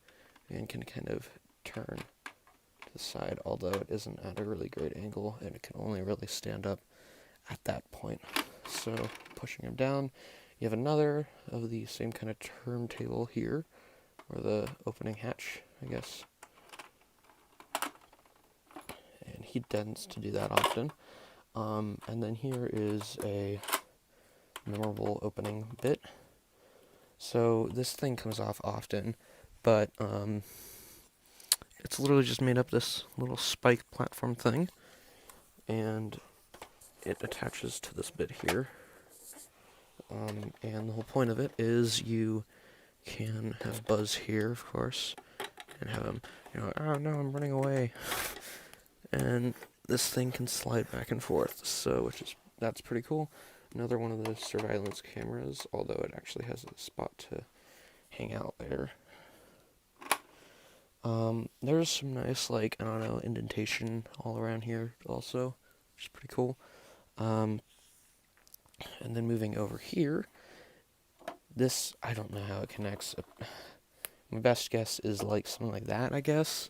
and can kind of turn to the side, although it isn't at a really great angle, and it can only really stand up at that point. So, pushing him down, you have another of the same kind of turntable here, or the opening hatch, I guess. And he tends to do that often. And then here is a memorable opening bit. So this thing comes off often, but it's literally just made up this little spike platform thing, and it attaches to this bit here. And the whole point of it is you can have Buzz here, of course, and have him, oh no, I'm running away. And this thing can slide back and forth, so that's pretty cool. Another one of those surveillance cameras, although it actually has a spot to hang out there. There's some nice, like, I don't know, indentation all around here also, which is pretty cool. And then moving over here, this, I don't know how it connects. My best guess is like something like that, I guess,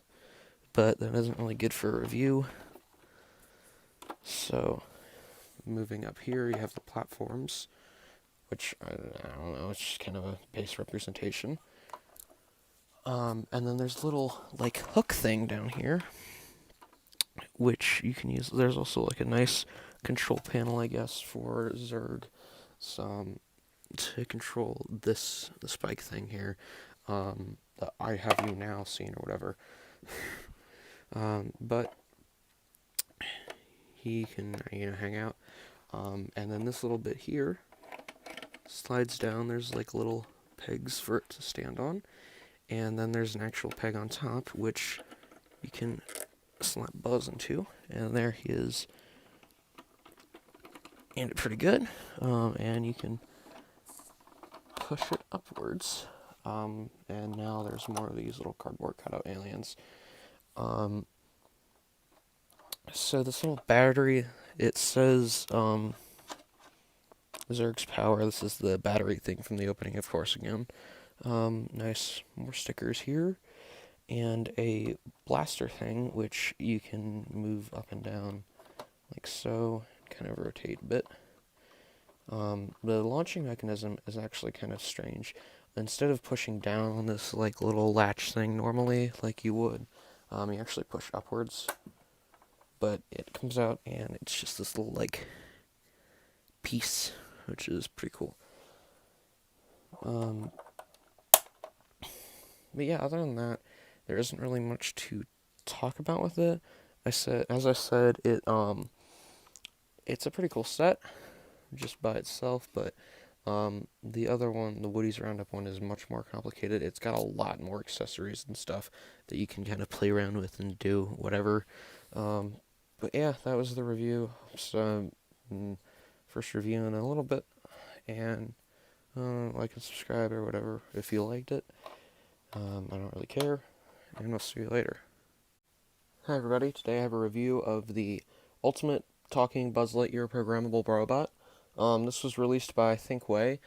but that isn't really good for review. So, moving up here, you have the platforms, which, I don't know, it's just kind of a base representation. And then there's a little, like, hook thing down here, which you can use. There's also, like, a nice control panel, I guess, for Zurg, to control the spike thing here, the I have you now scene or whatever. But he can, hang out. And then this little bit here slides down. There's like little pegs for it to stand on. And then there's an actual peg on top, which you can slap Buzz into. And there he is. And pretty good. And you can push it upwards. And now there's more of these little cardboard cutout aliens. So this little battery, it says, Zurg's power. This is the battery thing from the opening, of course, again. Nice, more stickers here. And a blaster thing, which you can move up and down, like so, kind of rotate a bit. The launching mechanism is actually kind of strange. Instead of pushing down on this, like, little latch thing normally, like you would, you actually push upwards. But it comes out, and it's just this little, like, piece, which is pretty cool. But yeah, other than that, there isn't really much to talk about with it. As I said, it's a pretty cool set, just by itself, but the other one, the Woody's Roundup one, is much more complicated. It's got a lot more accessories and stuff that you can kind of play around with and do whatever. But yeah, that was the review. So, first review in a little bit, and like and subscribe or whatever if you liked it. I don't really care, and I'll see you later. Hi everybody, today I have a review of the Ultimate Talking Buzz Lightyear Programmable Robot. This was released by Thinkway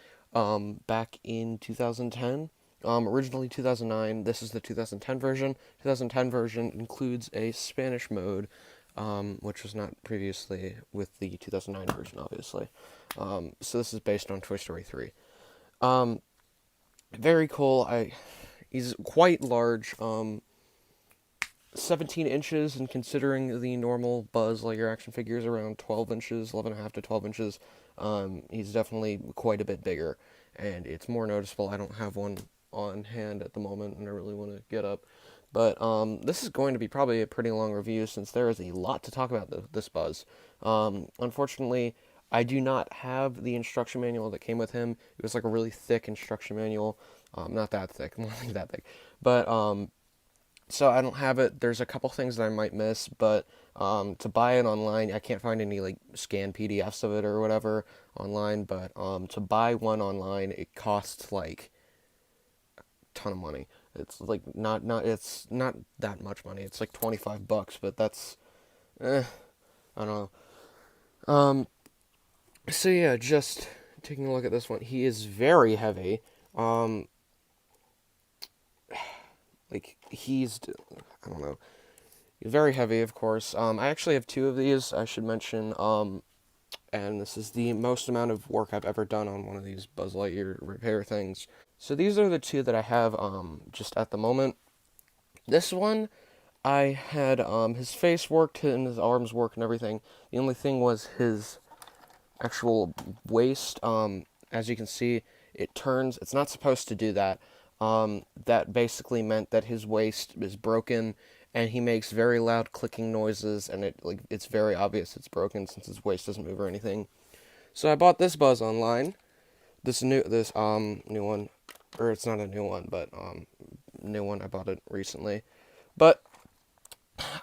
back in 2010. originally 2009. This is the 2010 version. 2010 version includes a Spanish mode, which was not previously with the 2009 version, obviously. So this is based on Toy Story 3. Very cool. He's quite large. 17 inches, and considering the normal Buzz Lightyear action figures around 12 inches, 11.5 to 12 inches, he's definitely quite a bit bigger, and it's more noticeable. I don't have one on hand at the moment, and I really want to get up. But this is going to be probably a pretty long review, since there is a lot to talk about this Buzz. Unfortunately, I do not have the instruction manual that came with him. It was like a really thick instruction manual. Not that thick, more like that thick. But, so I don't have it. There's a couple things that I might miss, but to buy it online, I can't find any like scanned PDFs of it or whatever online, but to buy one online, it costs like a ton of money. It's like it's not that much money. It's like $25, but that's I don't know. So yeah, just taking a look at this one. He is very heavy. Like, I don't know, he's very heavy, of course. I actually have two of these, I should mention, and this is the most amount of work I've ever done on one of these Buzz Lightyear repair things. So these are the two that I have, just at the moment. This one, I had, his face worked and his arms worked and everything. The only thing was his actual waist. As you can see, it turns. It's not supposed to do that. That basically meant that his waist is broken, and he makes very loud clicking noises, and it's very obvious it's broken since his waist doesn't move or anything. So I bought this Buzz online. This new one, or it's not a new one, but new one. I bought it recently, but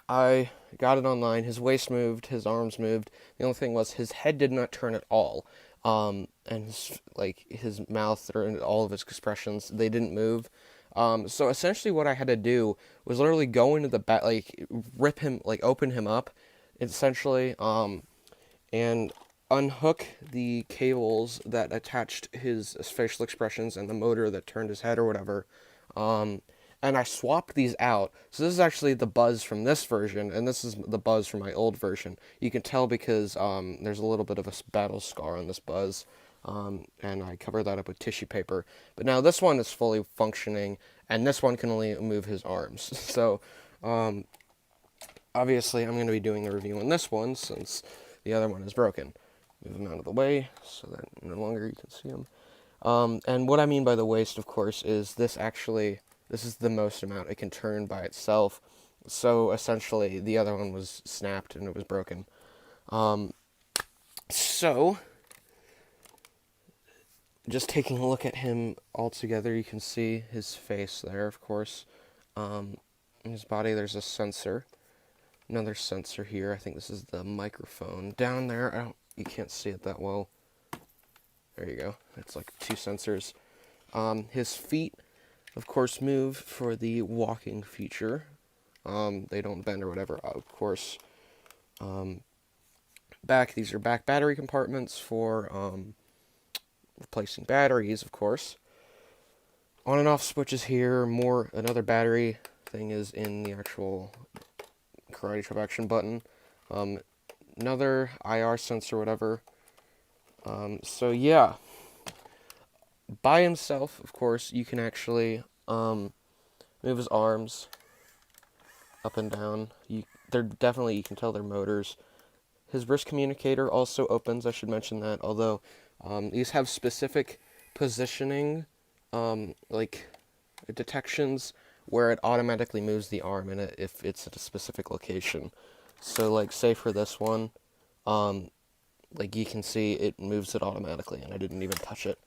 I got it online. His waist moved, his arms moved. The only thing was his head did not turn at all. And his mouth or all of his expressions, they didn't move. So essentially what I had to do was literally go into the back, rip him, open him up, essentially, and unhook the cables that attached his facial expressions and the motor that turned his head or whatever. And I swapped these out. So this is actually the Buzz from this version, and this is the Buzz from my old version. You can tell because there's a little bit of a battle scar on this Buzz, and I covered that up with tissue paper. But now this one is fully functioning, and this one can only move his arms. So, obviously, I'm going to be doing a review on this one, since the other one is broken. Move him out of the way, so that no longer you can see him. And what I mean by the waist, of course, is this is the most amount it can turn by itself. So essentially, the other one was snapped and it was broken. So, just taking a look at him all together, you can see his face there, of course. In his body, there's a sensor. Another sensor here. I think this is the microphone. Down there, you can't see it that well. There you go. It's like two sensors. His feet, of course, move for the walking feature. They don't bend or whatever, of course. These are back battery compartments for replacing batteries, of course. On and off switches here. Another battery thing is in the actual Karate Chop action button. Another IR sensor, whatever. So yeah. By himself, of course, you can actually move his arms up and down. You can tell they're motors. His wrist communicator also opens, I should mention that, although these have specific positioning, detections where it automatically moves the arm in it if it's at a specific location. So, say for this one, you can see it moves it automatically, and I didn't even touch it.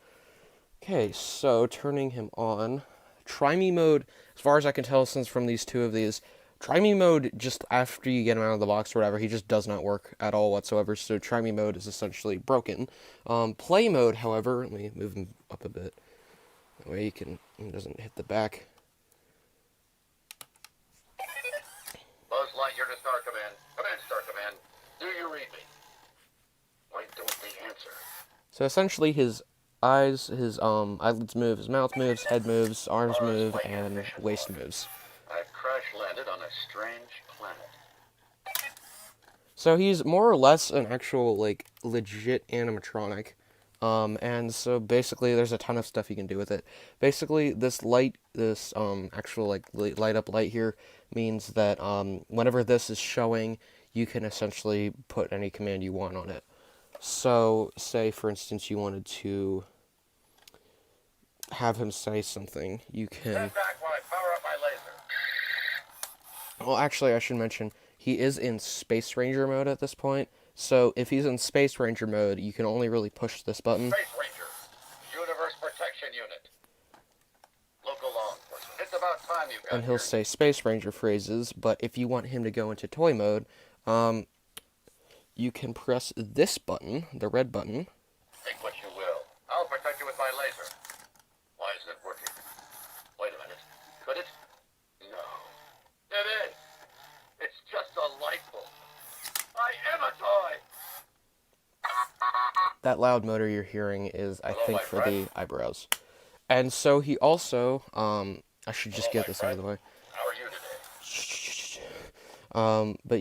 Okay, so turning him on. Try Me mode, as far as I can tell, since from these two of these, Try Me mode, just after you get him out of the box or whatever, he just does not work at all whatsoever, so Try Me mode is essentially broken. Play mode, however, let me move him up a bit, that way he doesn't hit the back. Buzz Lightyear to Star Command. Command Star Command. Do you read me? Why don't they answer? So essentially his eyes, his eyelids move, his mouth moves, head moves, arms move, and waist moves. I've crash-landed on a strange planet. So he's more or less an actual, like, legit animatronic. And so basically there's a ton of stuff you can do with it. Basically, this actual, like, light up light here means that, whenever this is showing, you can essentially put any command you want on it. So, say, for instance, you wanted to have him say something, you can... Stand back while I power up my laser. Well, actually, I should mention, he is in Space Ranger mode at this point, so if he's in Space Ranger mode, you can only really push this button. Space Ranger, Universe Protection Unit. Local law enforcement. It's about time you got And he'll here. say Space Ranger phrases, but if you want him to go into toy mode, you can press this button, the red button. Think what you will. I'll protect you with my laser. Why isn't it working? Wait a minute. Could it? No. It is. It's just a light bulb. I am a toy. That loud motor you're hearing is, I Hello, think, my for friend. the eyebrows. And so he also, I should just Hello, get my this out of the way. How are you today? But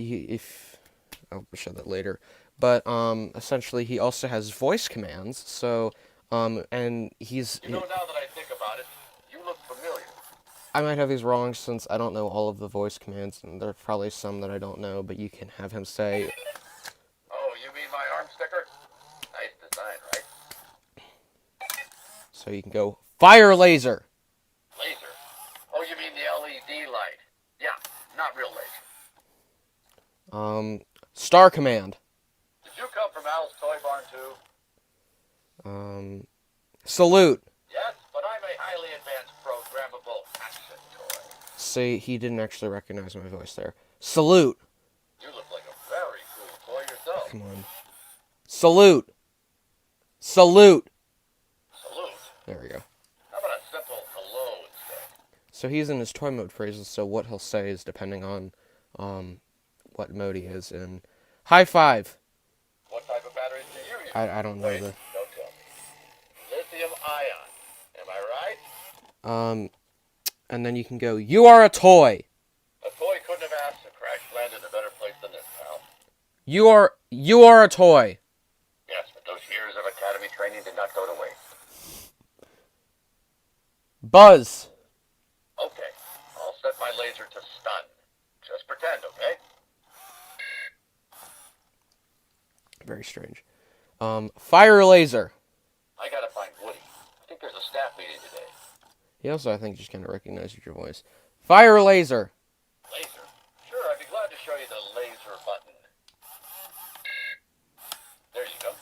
I'll show that later. But, essentially, he also has voice commands, so, and he's... You know, now that I think about it, you look familiar. I might have these wrong since I don't know all of the voice commands, and there are probably some that I don't know, but you can have him say... Oh, you mean my arm sticker? Nice design, right? So you can go, fire laser! Laser? Oh, you mean the LED light? Yeah, not real laser. Star command. Did you come from Al's Toy Barn too? Salute. Yes, but I'm a highly advanced programmable action toy. See, he didn't actually recognize my voice there. Salute. You look like a very cool toy yourself. Come on. Salute. Salute. Salute. There we go. How about a simple hello instead? So he's in his toy mode phrases, so what he'll say is depending on what mode he is in. High five. What type of batteries do you use? I don't know Wait, the... don't tell me. Lithium ion. Am I right? And then you can go, you are a toy. A toy couldn't have asked to crash land in a better place than this, pal. You are a toy. Yes, but those years of academy training did not go to waste. Buzz. Okay, I'll set my laser to stun. Just pretend, okay? Very strange. Fire laser. I gotta find Woody. I think there's a staff meeting today. He also, I think, just kind of recognized your voice. Fire laser. Laser? Sure, I'd be glad to show you the laser button. There you go.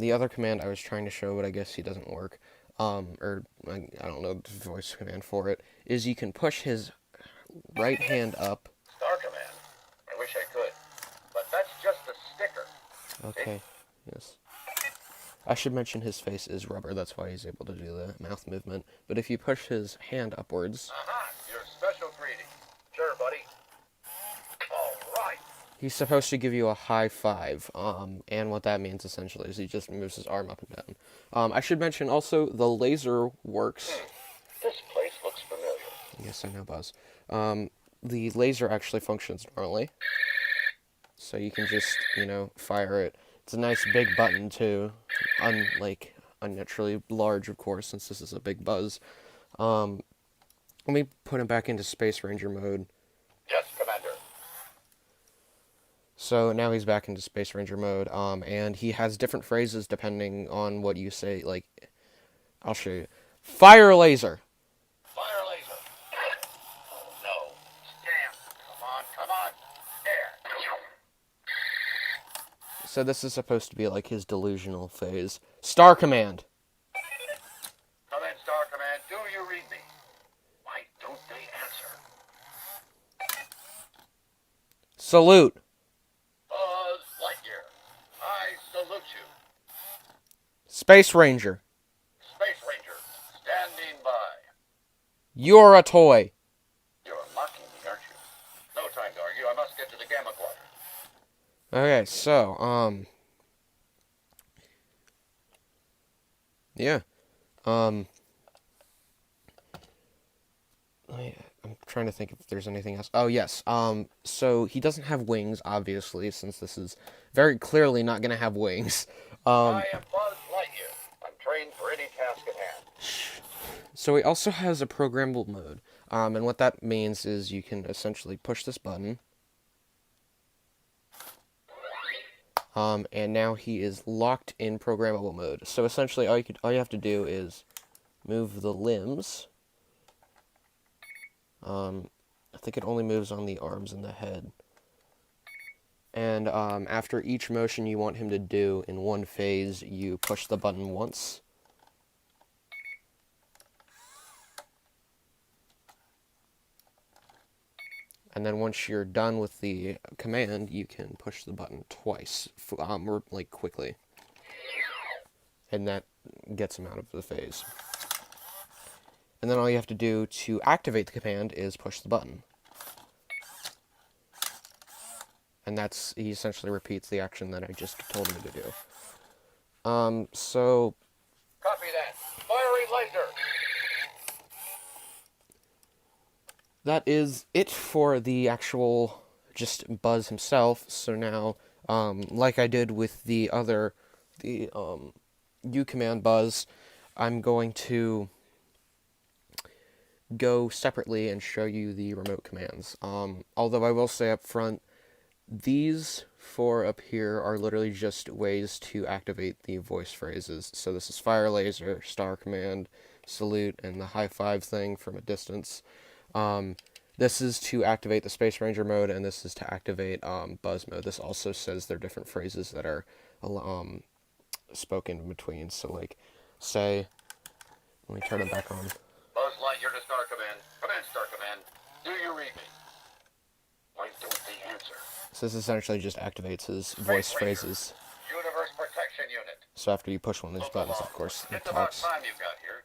The other command I was trying to show, but I guess he doesn't work, I don't know the voice command for it, is you can push his right hand up. Star Command. I wish I could. But that's just a sticker. Okay, yes. I should mention his face is rubber, that's why he's able to do the mouth movement. But if you push his hand upwards, Aha, your special greeting. Sure, buddy. All right. he's supposed to give you a high five. And what that means essentially is he just moves his arm up and down. I should mention also the laser works. This place looks familiar. Yes, I know, Buzz. The laser actually functions normally. So you can just, fire it. It's a nice big button, too. Unnaturally large, of course, since this is a big Buzz. Let me put him back into Space Ranger mode. Yes, Commander. So now he's back into Space Ranger mode, and he has different phrases depending on what you say. Like, I'll show you. Fire laser. Fire laser. Oh, no. Damn. Come on. There. So this is supposed to be like his delusional phase. Star command. Come in, Star Command. Do you read me? Why don't they answer? Salute. Buzz Lightyear. I salute you. Space Ranger. Space Ranger. Standing by. You're a toy. You're mocking me, aren't you? No time to argue. I must get to the Gamma Quadrant. Okay, so, yeah. I'm trying to think if there's anything else. Oh, yes. So he doesn't have wings, obviously, since this is very clearly not going to have wings. I am Buzz Lightyear. I'm trained for any task at hand. So he also has a programmable mode. And what that means is you can essentially push this button. And now he is locked in programmable mode. So essentially all you have to do is move the limbs. I think it only moves on the arms and the head. And after each motion you want him to do in one phase, you push the button once. And then once you're done with the command, you can push the button twice, like quickly. And that gets him out of the phase. And then all you have to do to activate the command is push the button. And he essentially repeats the action that I just told him to do. So... Copy that. Firing laser! That is it for the actual just Buzz himself. So now, like I did with the U-Command Buzz, I'm going to go separately and show you the remote commands. Although I will say up front, these four up here are literally just ways to activate the voice phrases. So this is Fire Laser, Star Command, Salute, and the High Five thing from a distance. This is to activate the Space Ranger mode, and this is to activate Buzz mode. This also says there are different phrases that are spoken in between. So, like, say, let me turn it back on. Buzz Lightyear to Star Command. Command Star Command. Do you read me? Why don't they answer? So this essentially just activates his voice phrases. Universe Protection Unit. So after you push one of these buttons, of course, it It's about talks. time you got here.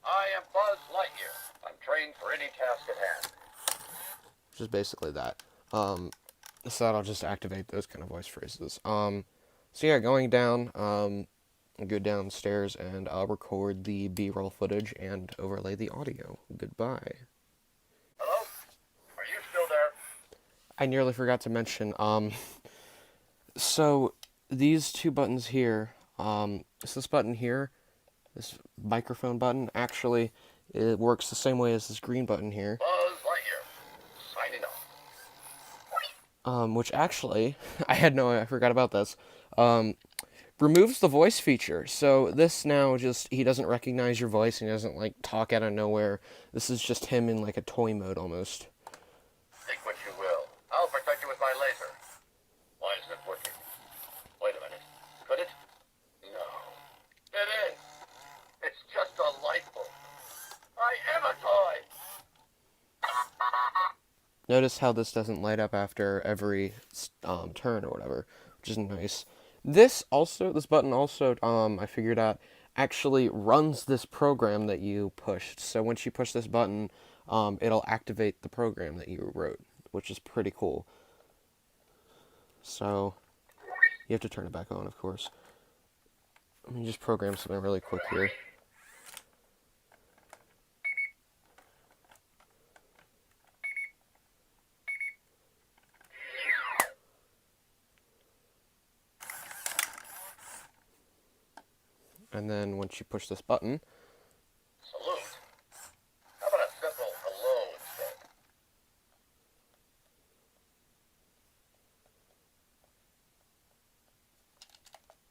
I am Buzz Lightyear. I'm trained for any task at hand. Which is basically that. So that'll just activate those kind of voice phrases. So yeah, going down, I'll go downstairs and I'll record the B-roll footage and overlay the audio. Goodbye. Hello? Are you still there? I nearly forgot to mention, so these two buttons here, so this button here, this microphone button, actually, it works the same way as this green button here. Buzz Lightyear. Signing off. Which actually, I forgot about this, removes the voice feature. So this now he doesn't recognize your voice, and he doesn't, like, talk out of nowhere. This is just him in, like, a toy mode, almost. Think what you will. I'll protect you with my laser. Why isn't it working? Wait a minute. Could it? No. It is. It's just a light bulb. I am a toy. Notice how this doesn't light up after every turn or whatever, which is nice. This button also, I figured out, actually runs this program that you pushed. So once you push this button, it'll activate the program that you wrote, which is pretty cool. So you have to turn it back on, of course. Let me just program something really quick here. And then once you push this button, Salute. How about a simple hello instead?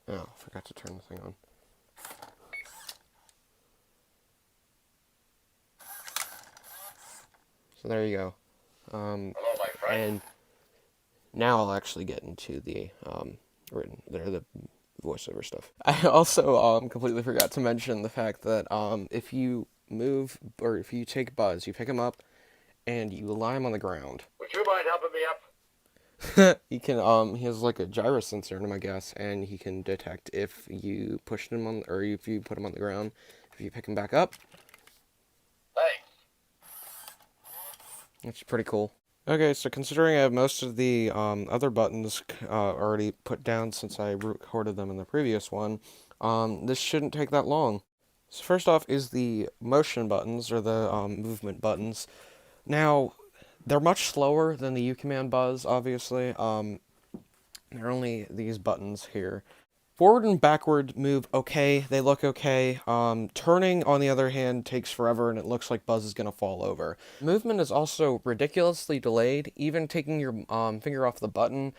oh, forgot to turn the thing on. So there you go. Hello, my friend. And now I'll actually get into the voiceover stuff. I also completely forgot to mention the fact that if you move, or if you take Buzz, you pick him up and you lie him on the ground. Would you mind helping me up? He can he has like a gyro sensor in him, I guess, and he can detect if you push him on, or if you put him on the ground. If you pick him back up, Thanks. which is pretty cool. Okay, so considering I have most of the other buttons already put down since I recorded them in the previous one, This shouldn't take that long. So first off is the motion buttons, or the movement buttons. Now, they're much slower than the U-Command Buzz, obviously. They're only these buttons here. Forward and backward move okay, they look okay. Turning, on the other hand, takes forever and it looks like Buzz is going to fall over. Movement is also ridiculously delayed. Even taking your finger off the button,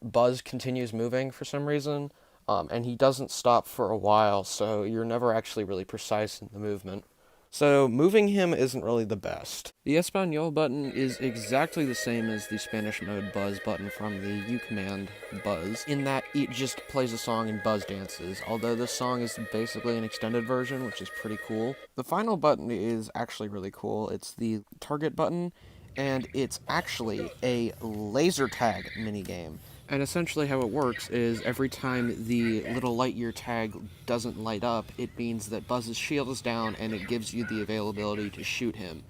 Buzz continues moving for some reason. And he doesn't stop for a while, so you're never actually really precise in the movement. So, moving him isn't really the best. The Espanol button is exactly the same as the Spanish mode Buzz button from the U-Command Buzz, in that it just plays a song and Buzz dances, although this song is basically an extended version, which is pretty cool. The final button is actually really cool. It's the target button, and it's actually a laser tag minigame. And essentially how it works is every time the little Lightyear tag doesn't light up, it means that Buzz's shield is down and it gives you the availability to shoot him.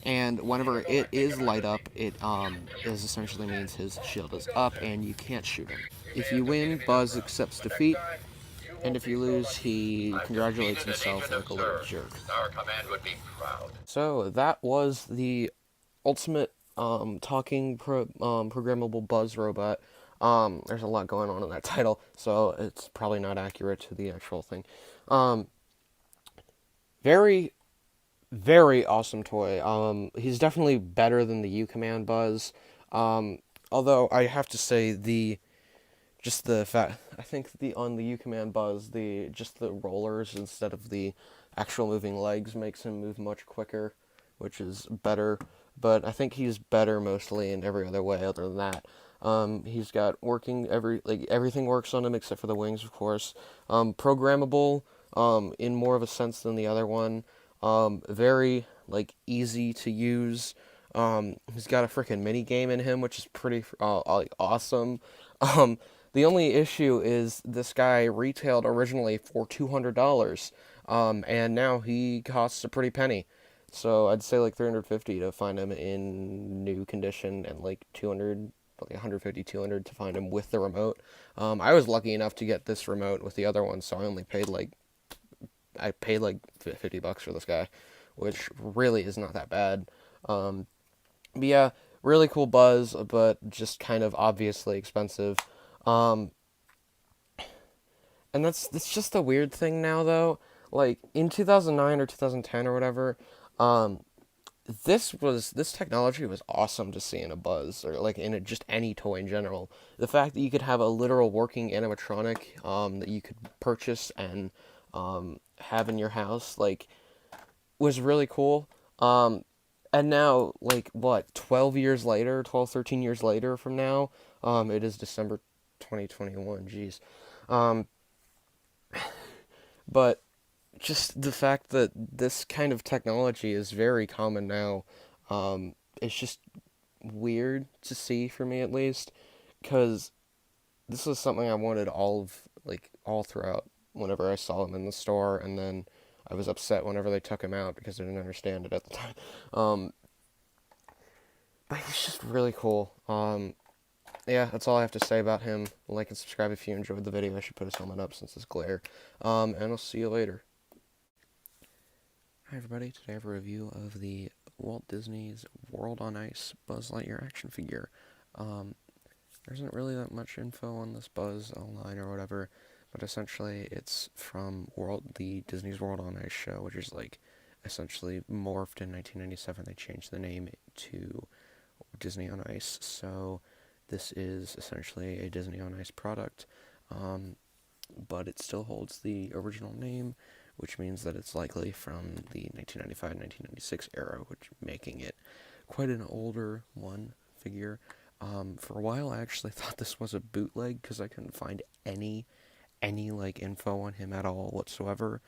And whenever it is light up, it essentially means his shield is up and you can't shoot him. If you win, Buzz accepts defeat, and if you lose, he congratulates himself like a little jerk. Our command would be proud. So that was the ultimate talking programmable Buzz robot. There's a lot going on in that title, so it's probably not accurate to the actual thing. Very, very awesome toy. He's definitely better than the U-Command Buzz. Although I have to say I think on the U-Command Buzz, the rollers instead of the actual moving legs makes him move much quicker, which is better. But I think he's better mostly in every other way other than that. He's got everything works on him except for the wings, of course. Programmable, in more of a sense than the other one. Very, easy to use. He's got a freaking MiniGame in him, which is pretty, awesome. The only issue is this guy retailed originally for $200, and now he costs a pretty penny. So I'd say $350 to find him in new condition, and $200, $150, $200 to find him with the remote. I was lucky enough to get this remote with the other one, so I only paid $50 for this guy, which really is not that bad. But yeah, really cool Buzz, but just kind of obviously expensive. And that's just a weird thing now, though. In 2009 or 2010 or whatever, this technology was awesome to see in a Buzz, or in just any toy in general. The fact that you could have a literal working animatronic that you could purchase and have in your house was really cool. And now 13 years later from now, it is December 2021, jeez. But just the fact that this kind of technology is very common now, it's just weird to see, for me at least, because this was something I wanted all throughout whenever I saw them in the store, and then I was upset whenever they took him out because I didn't understand it at the time. But he's just really cool. Yeah, that's all I have to say about him. Like and subscribe if you enjoyed the video. I should put his helmet up since it's glare. And I'll see you later. Hi everybody, today I have a review of the Walt Disney's World on Ice Buzz Lightyear action figure. There isn't really that much info on this Buzz online or whatever, but essentially it's from the Disney's World on Ice show, which is essentially morphed in 1997. They changed the name to Disney on Ice, so this is essentially a Disney on Ice product, but it still holds the original name, which means that it's likely from the 1995-1996 era, which making it quite an older figure. For a while, I actually thought this was a bootleg because I couldn't find any info on him at all whatsoever.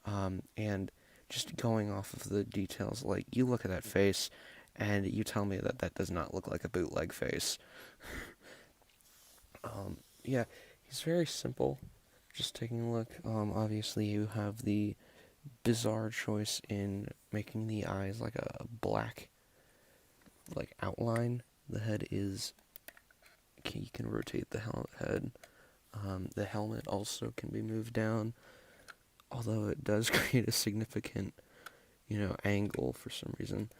And just going off of the details, you look at that face, and you tell me that does not look like a bootleg face. Yeah, he's very simple. Just taking a look, obviously you have the bizarre choice in making the eyes a black, outline. The head is, you can rotate the head The helmet also can be moved down, although it does create a significant, angle for some reason.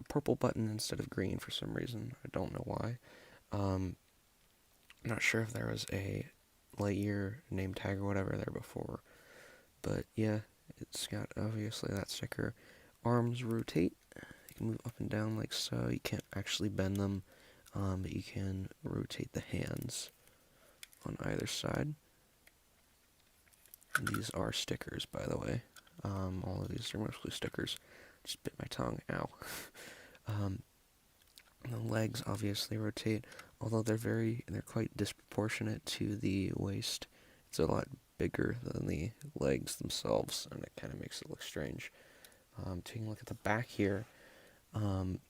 Purple button instead of green for some reason. I don't know why. I'm not sure if there was a Lightyear name tag or whatever there before. But yeah, it's got obviously that sticker. Arms rotate. You can move up and down like so. You can't actually bend them, but you can rotate the hands on either side. And these are stickers, by the way. All of these are mostly stickers. Just bit my tongue. Ow. The legs obviously rotate, although they're quite disproportionate to the waist. It's a lot bigger than the legs themselves, and it kind of makes it look strange. Taking a look at the back here, I'm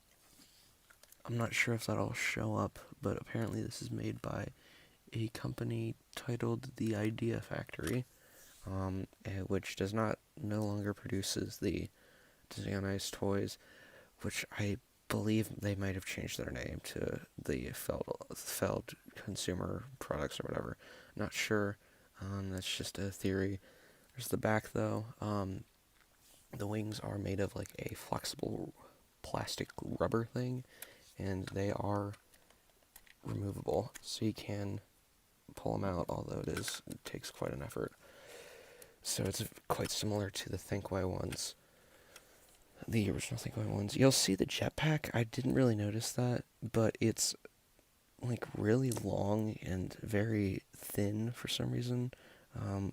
not sure if that'll show up, but apparently this is made by a company titled The Idea Factory, which no longer produces the Disney on Ice toys, which I believe they might have changed their name to the Feld Consumer Products or whatever. Not sure. That's just a theory. There's the back though. The wings are made of like a flexible plastic rubber thing, and they are removable, so you can pull them out, although it takes quite an effort. So it's quite similar to the Thinkway ones. The original Thinkway ones. You'll see the jetpack. I didn't really notice that, but it's like really long and very thin for some reason,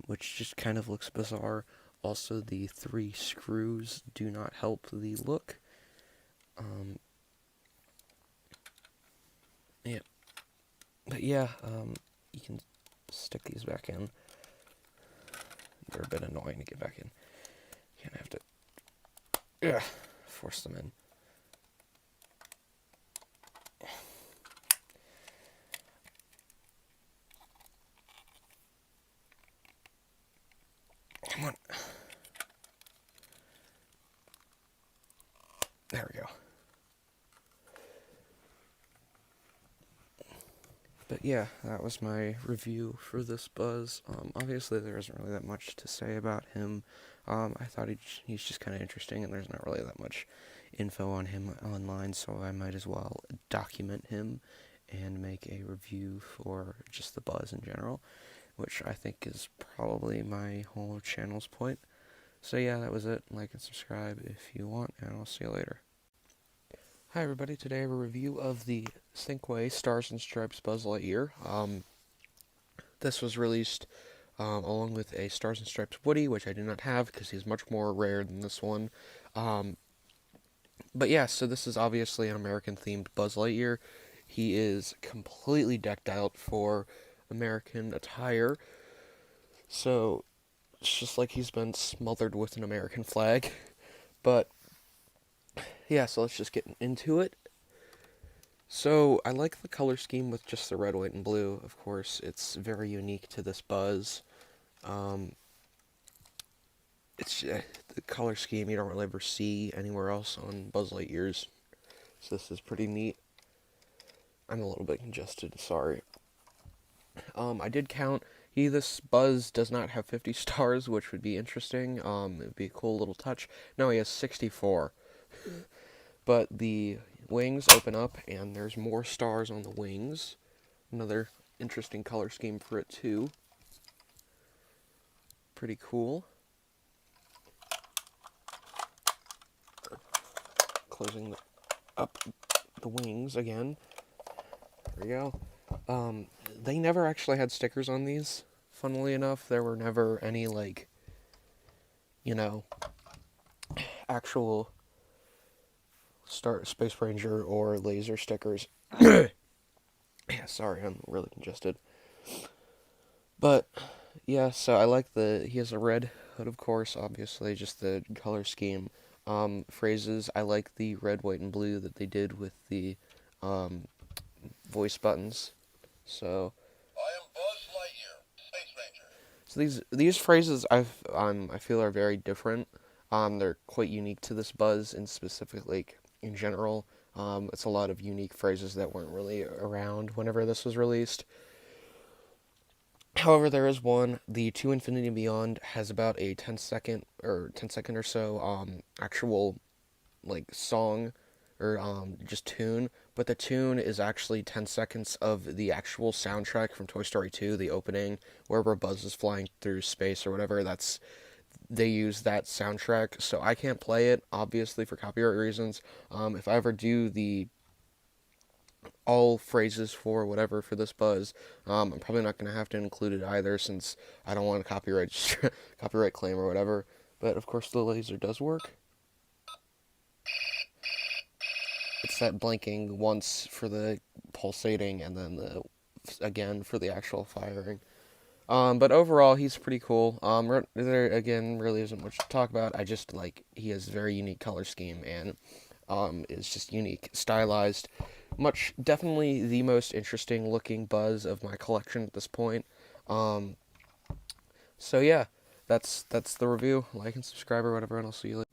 which just kind of looks bizarre. Also, the 3 screws do not help the look. Yeah. But yeah, you can stick these back in. They're a bit annoying to get back in. You kind of have to force them in. Come on. There we go. But yeah, that was my review for this Buzz. Obviously there isn't really that much to say about him. I thought he's just kind of interesting, and there's not really that much info on him online, so I might as well document him and make a review for just the Buzz in general, which I think is probably my whole channel's point. So yeah, that was it. Like and subscribe if you want, and I'll see you later. Hi everybody, today I have a review of the Thinkway Stars and Stripes Buzz Lightyear. This was released along with a Stars and Stripes Woody, which I do not have because he's much more rare than this one. But yeah, so this is obviously an American-themed Buzz Lightyear. He is completely decked out for American attire, so it's just like he's been smothered with an American flag. But yeah, so let's just get into it. So, I like the color scheme with just the red, white, and blue, of course. It's very unique to this Buzz. It's the color scheme you don't really ever see anywhere else on Buzz Lightyears. So this is pretty neat. I'm a little bit congested, sorry. I did count. This Buzz does not have 50 stars, which would be interesting. It would be a cool little touch. No, he has 64. But the wings open up, and there's more stars on the wings. Another interesting color scheme for it, too. Pretty cool. Closing up the wings again. There we go. They never actually had stickers on these, funnily enough. There were never any, like, actual Space Ranger or laser stickers. Yeah, sorry, I'm really congested. But yeah, so I like he has a red hood, of course, obviously, just the color scheme. Phrases, I like the red, white, and blue that they did with the voice buttons. So I am Buzz Lightyear, Space Ranger. So these phrases I feel are very different. They're quite unique to this Buzz, and specifically in general. It's a lot of unique phrases that weren't really around whenever this was released. However, there is one. The To Infinity and Beyond has about a 10 second or so actual like song or just tune, but the tune is actually 10 seconds of the actual soundtrack from Toy Story 2, the opening, wherever Buzz is flying through space or whatever. They use that soundtrack, so I can't play it, obviously, for copyright reasons. If I ever do the all phrases for whatever for this Buzz, I'm probably not going to have to include it either, since I don't want a copyright claim or whatever. But of course the laser does work. It's that blinking once for the pulsating and then again for the actual firing. But overall, he's pretty cool. There again really isn't much to talk about. I just like he has a very unique color scheme and is just unique, stylized. Definitely the most interesting looking Buzz of my collection at this point. So yeah, that's the review. Like and subscribe or whatever, and I'll see you later.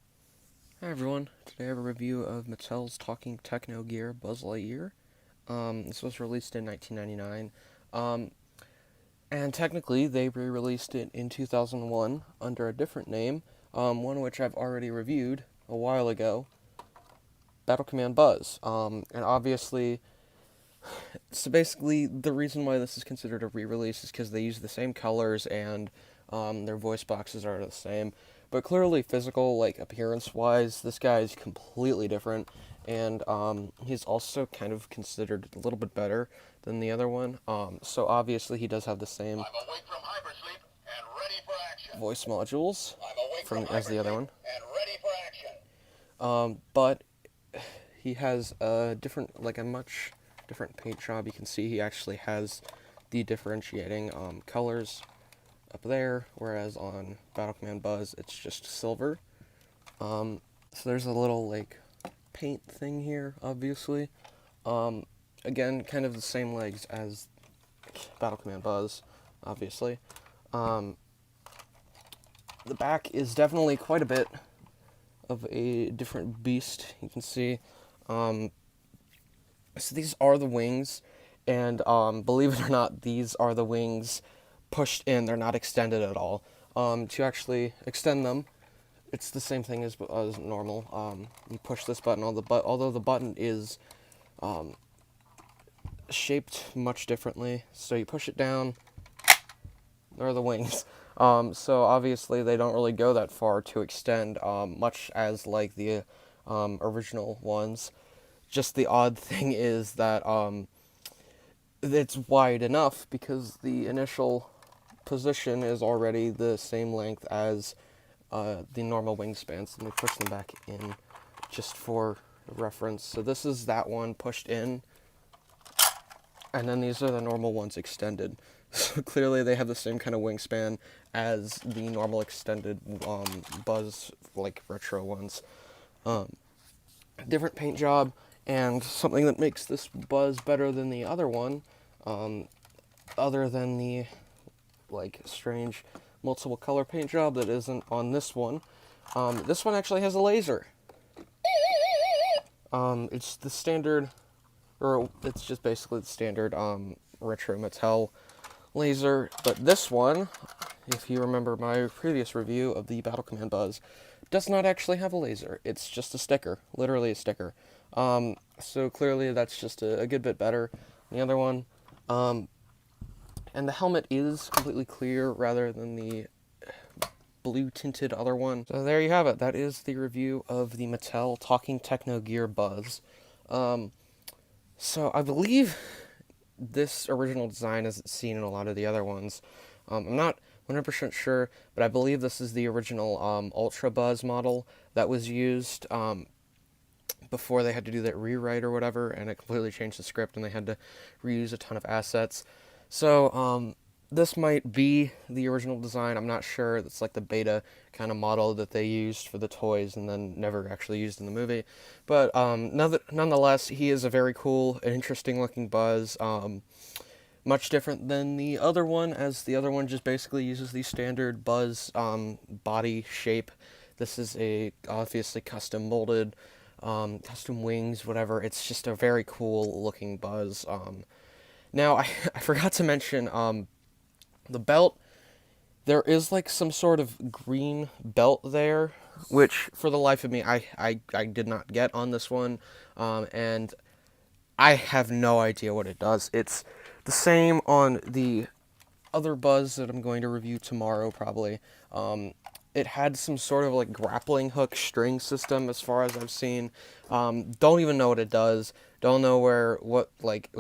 Hi everyone. Today I have a review of Mattel's Talking Techno Gear Buzz Lightyear. This was released in 1999. And technically, they re-released it in 2001 under a different name, one which I've already reviewed a while ago, Battle Command Buzz. And obviously, so basically, the reason why this is considered a re-release is because they use the same colors and their voice boxes are the same. But clearly, physical, like, appearance-wise, this guy is completely different. And he's also kind of considered a little bit better than the other one. So obviously he does have the same I'm awake from hypersleep and ready for action. voice modules I'm awake as the other one. and ready for action. But he has a much different paint job. You can see he actually has the differentiating colors up there, whereas on Battle Command Buzz it's just silver. So there's a little like paint thing here, obviously. Again, kind of the same legs as Battle Command Buzz, obviously. The back is definitely quite a bit of a different beast, you can see. So these are the wings, and believe it or not, these are the wings pushed in. They're not extended at all. To actually extend them, it's the same thing as normal. You push this button, although the button is shaped much differently. So you push it down, there are the wings. So obviously they don't really go that far to extend, much as like the original ones. Just the odd thing is that it's wide enough because the initial position is already the same length as the normal wingspans. Let me push them back in just for reference. So this is that one pushed in, and then these are the normal ones extended. So clearly they have the same kind of wingspan as the normal extended Buzz, like retro ones. Different paint job, and something that makes this Buzz better than the other one, other than the like strange multiple color paint job that isn't on this one. This one actually has a laser. It's the standard, or it's just basically the standard retro Mattel laser, but this one, if you remember my previous review of the Battle Command Buzz, does not actually have a laser. It's just a sticker, literally a sticker. So clearly that's just a good bit better than the other one. And the helmet is completely clear rather than the blue tinted other one. So there you have it. That is the review of the Mattel Talking Techno Gear Buzz. So I believe this original design isn't seen in a lot of the other ones. I'm not 100% sure, but I believe this is the original Ultra Buzz model that was used before they had to do that rewrite or whatever, and it completely changed the script and they had to reuse a ton of assets. So this might be the original design. I'm not sure. It's like the beta kind of model that they used for the toys and then never actually used in the movie. But nonetheless, he is a very cool and interesting looking Buzz. Much different than the other one, as the other one just basically uses the standard Buzz body shape. This is a obviously custom molded, custom wings, whatever. It's just a very cool looking Buzz. Now, I forgot to mention, The belt, there is like some sort of green belt there, which for the life of me, I did not get on this one, and I have no idea what it does. It's the same on the other Buzz that I'm going to review tomorrow, probably. It had some sort of like grappling hook string system as far as I've seen. Don't even know what it does. Don't know what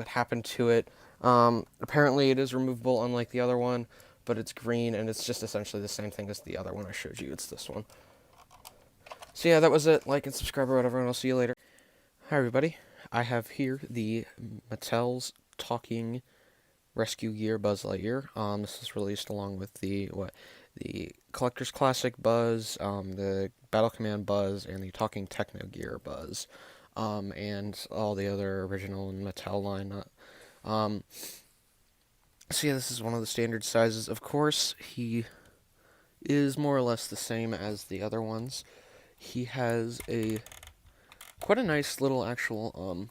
happened to it. Apparently it is removable unlike the other one, but it's green and it's just essentially the same thing as the other one I showed you. It's this one. So yeah, that was it. Like and subscribe or whatever, and I'll see you later. Hi everybody. I have here the Mattel's Talking Rescue Gear Buzz Lightyear. This is released along with the Collector's Classic Buzz, the Battle Command Buzz, and the Talking Techno Gear Buzz, and all the other original Mattel line. So yeah, this is one of the standard sizes. Of course, he is more or less the same as the other ones. He has quite a nice little actual,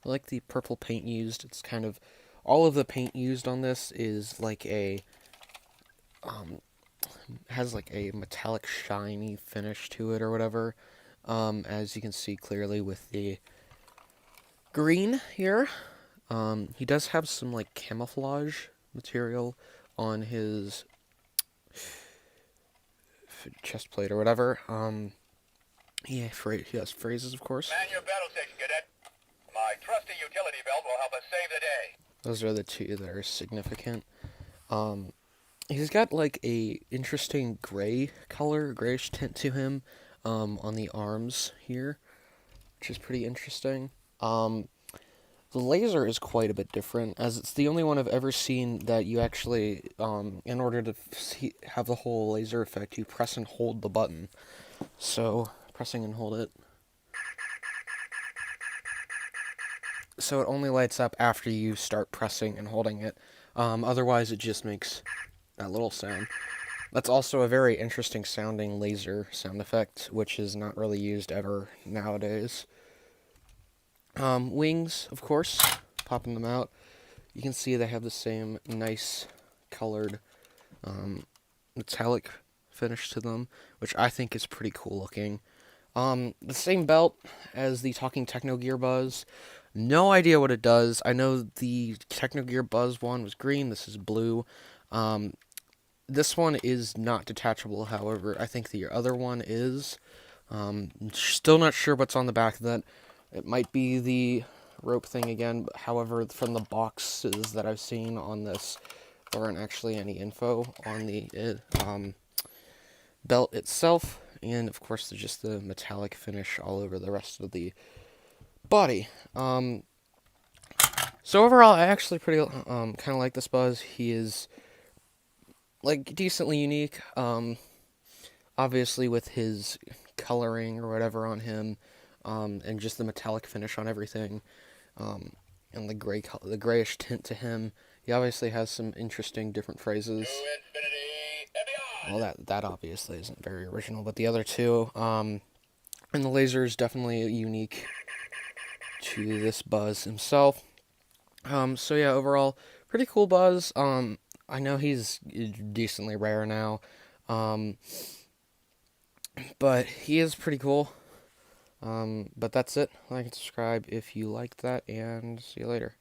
I like the purple paint used. It's kind of, all of the paint used on this is like has like a metallic shiny finish to it or whatever, as you can see clearly with the green here. He does have some like camouflage material on his chest plate or whatever. He has phrases, of course. Man your battle station, cadet. My trusty utility belt will help us save the day. Those are the two that are significant. He's got like a interesting gray color, grayish tint to him, on the arms here, which is pretty interesting. The laser is quite a bit different, as it's the only one I've ever seen that you actually, in order to have the whole laser effect, you press and hold the button. So, pressing and hold it. So it only lights up after you start pressing and holding it. Otherwise, it just makes that little sound. That's also a very interesting sounding laser sound effect, which is not really used ever nowadays. Wings, of course, popping them out. You can see they have the same nice colored metallic finish to them, which I think is pretty cool looking. The same belt as the Talking Techno Gear Buzz. No idea what it does. I know the Techno Gear Buzz one was green. This is blue. This one is not detachable, however. I think the other one is. Still not sure what's on the back of that. It might be the rope thing again. However, from the boxes that I've seen on this, there aren't actually any info on the belt itself. And, of course, there's just the metallic finish all over the rest of the body. So overall, I actually pretty kind of like this Buzz. He is like decently unique. Obviously with his coloring or whatever on him, and just the metallic finish on everything, and the grayish tint to him. He obviously has some interesting different phrases. To infinity and beyond. Well, that obviously isn't very original, but the other two, and the laser is definitely unique to this Buzz himself. So yeah, overall, pretty cool Buzz. I know he's decently rare now, but he is pretty cool. But that's it. Like and subscribe if you liked that, and see you later.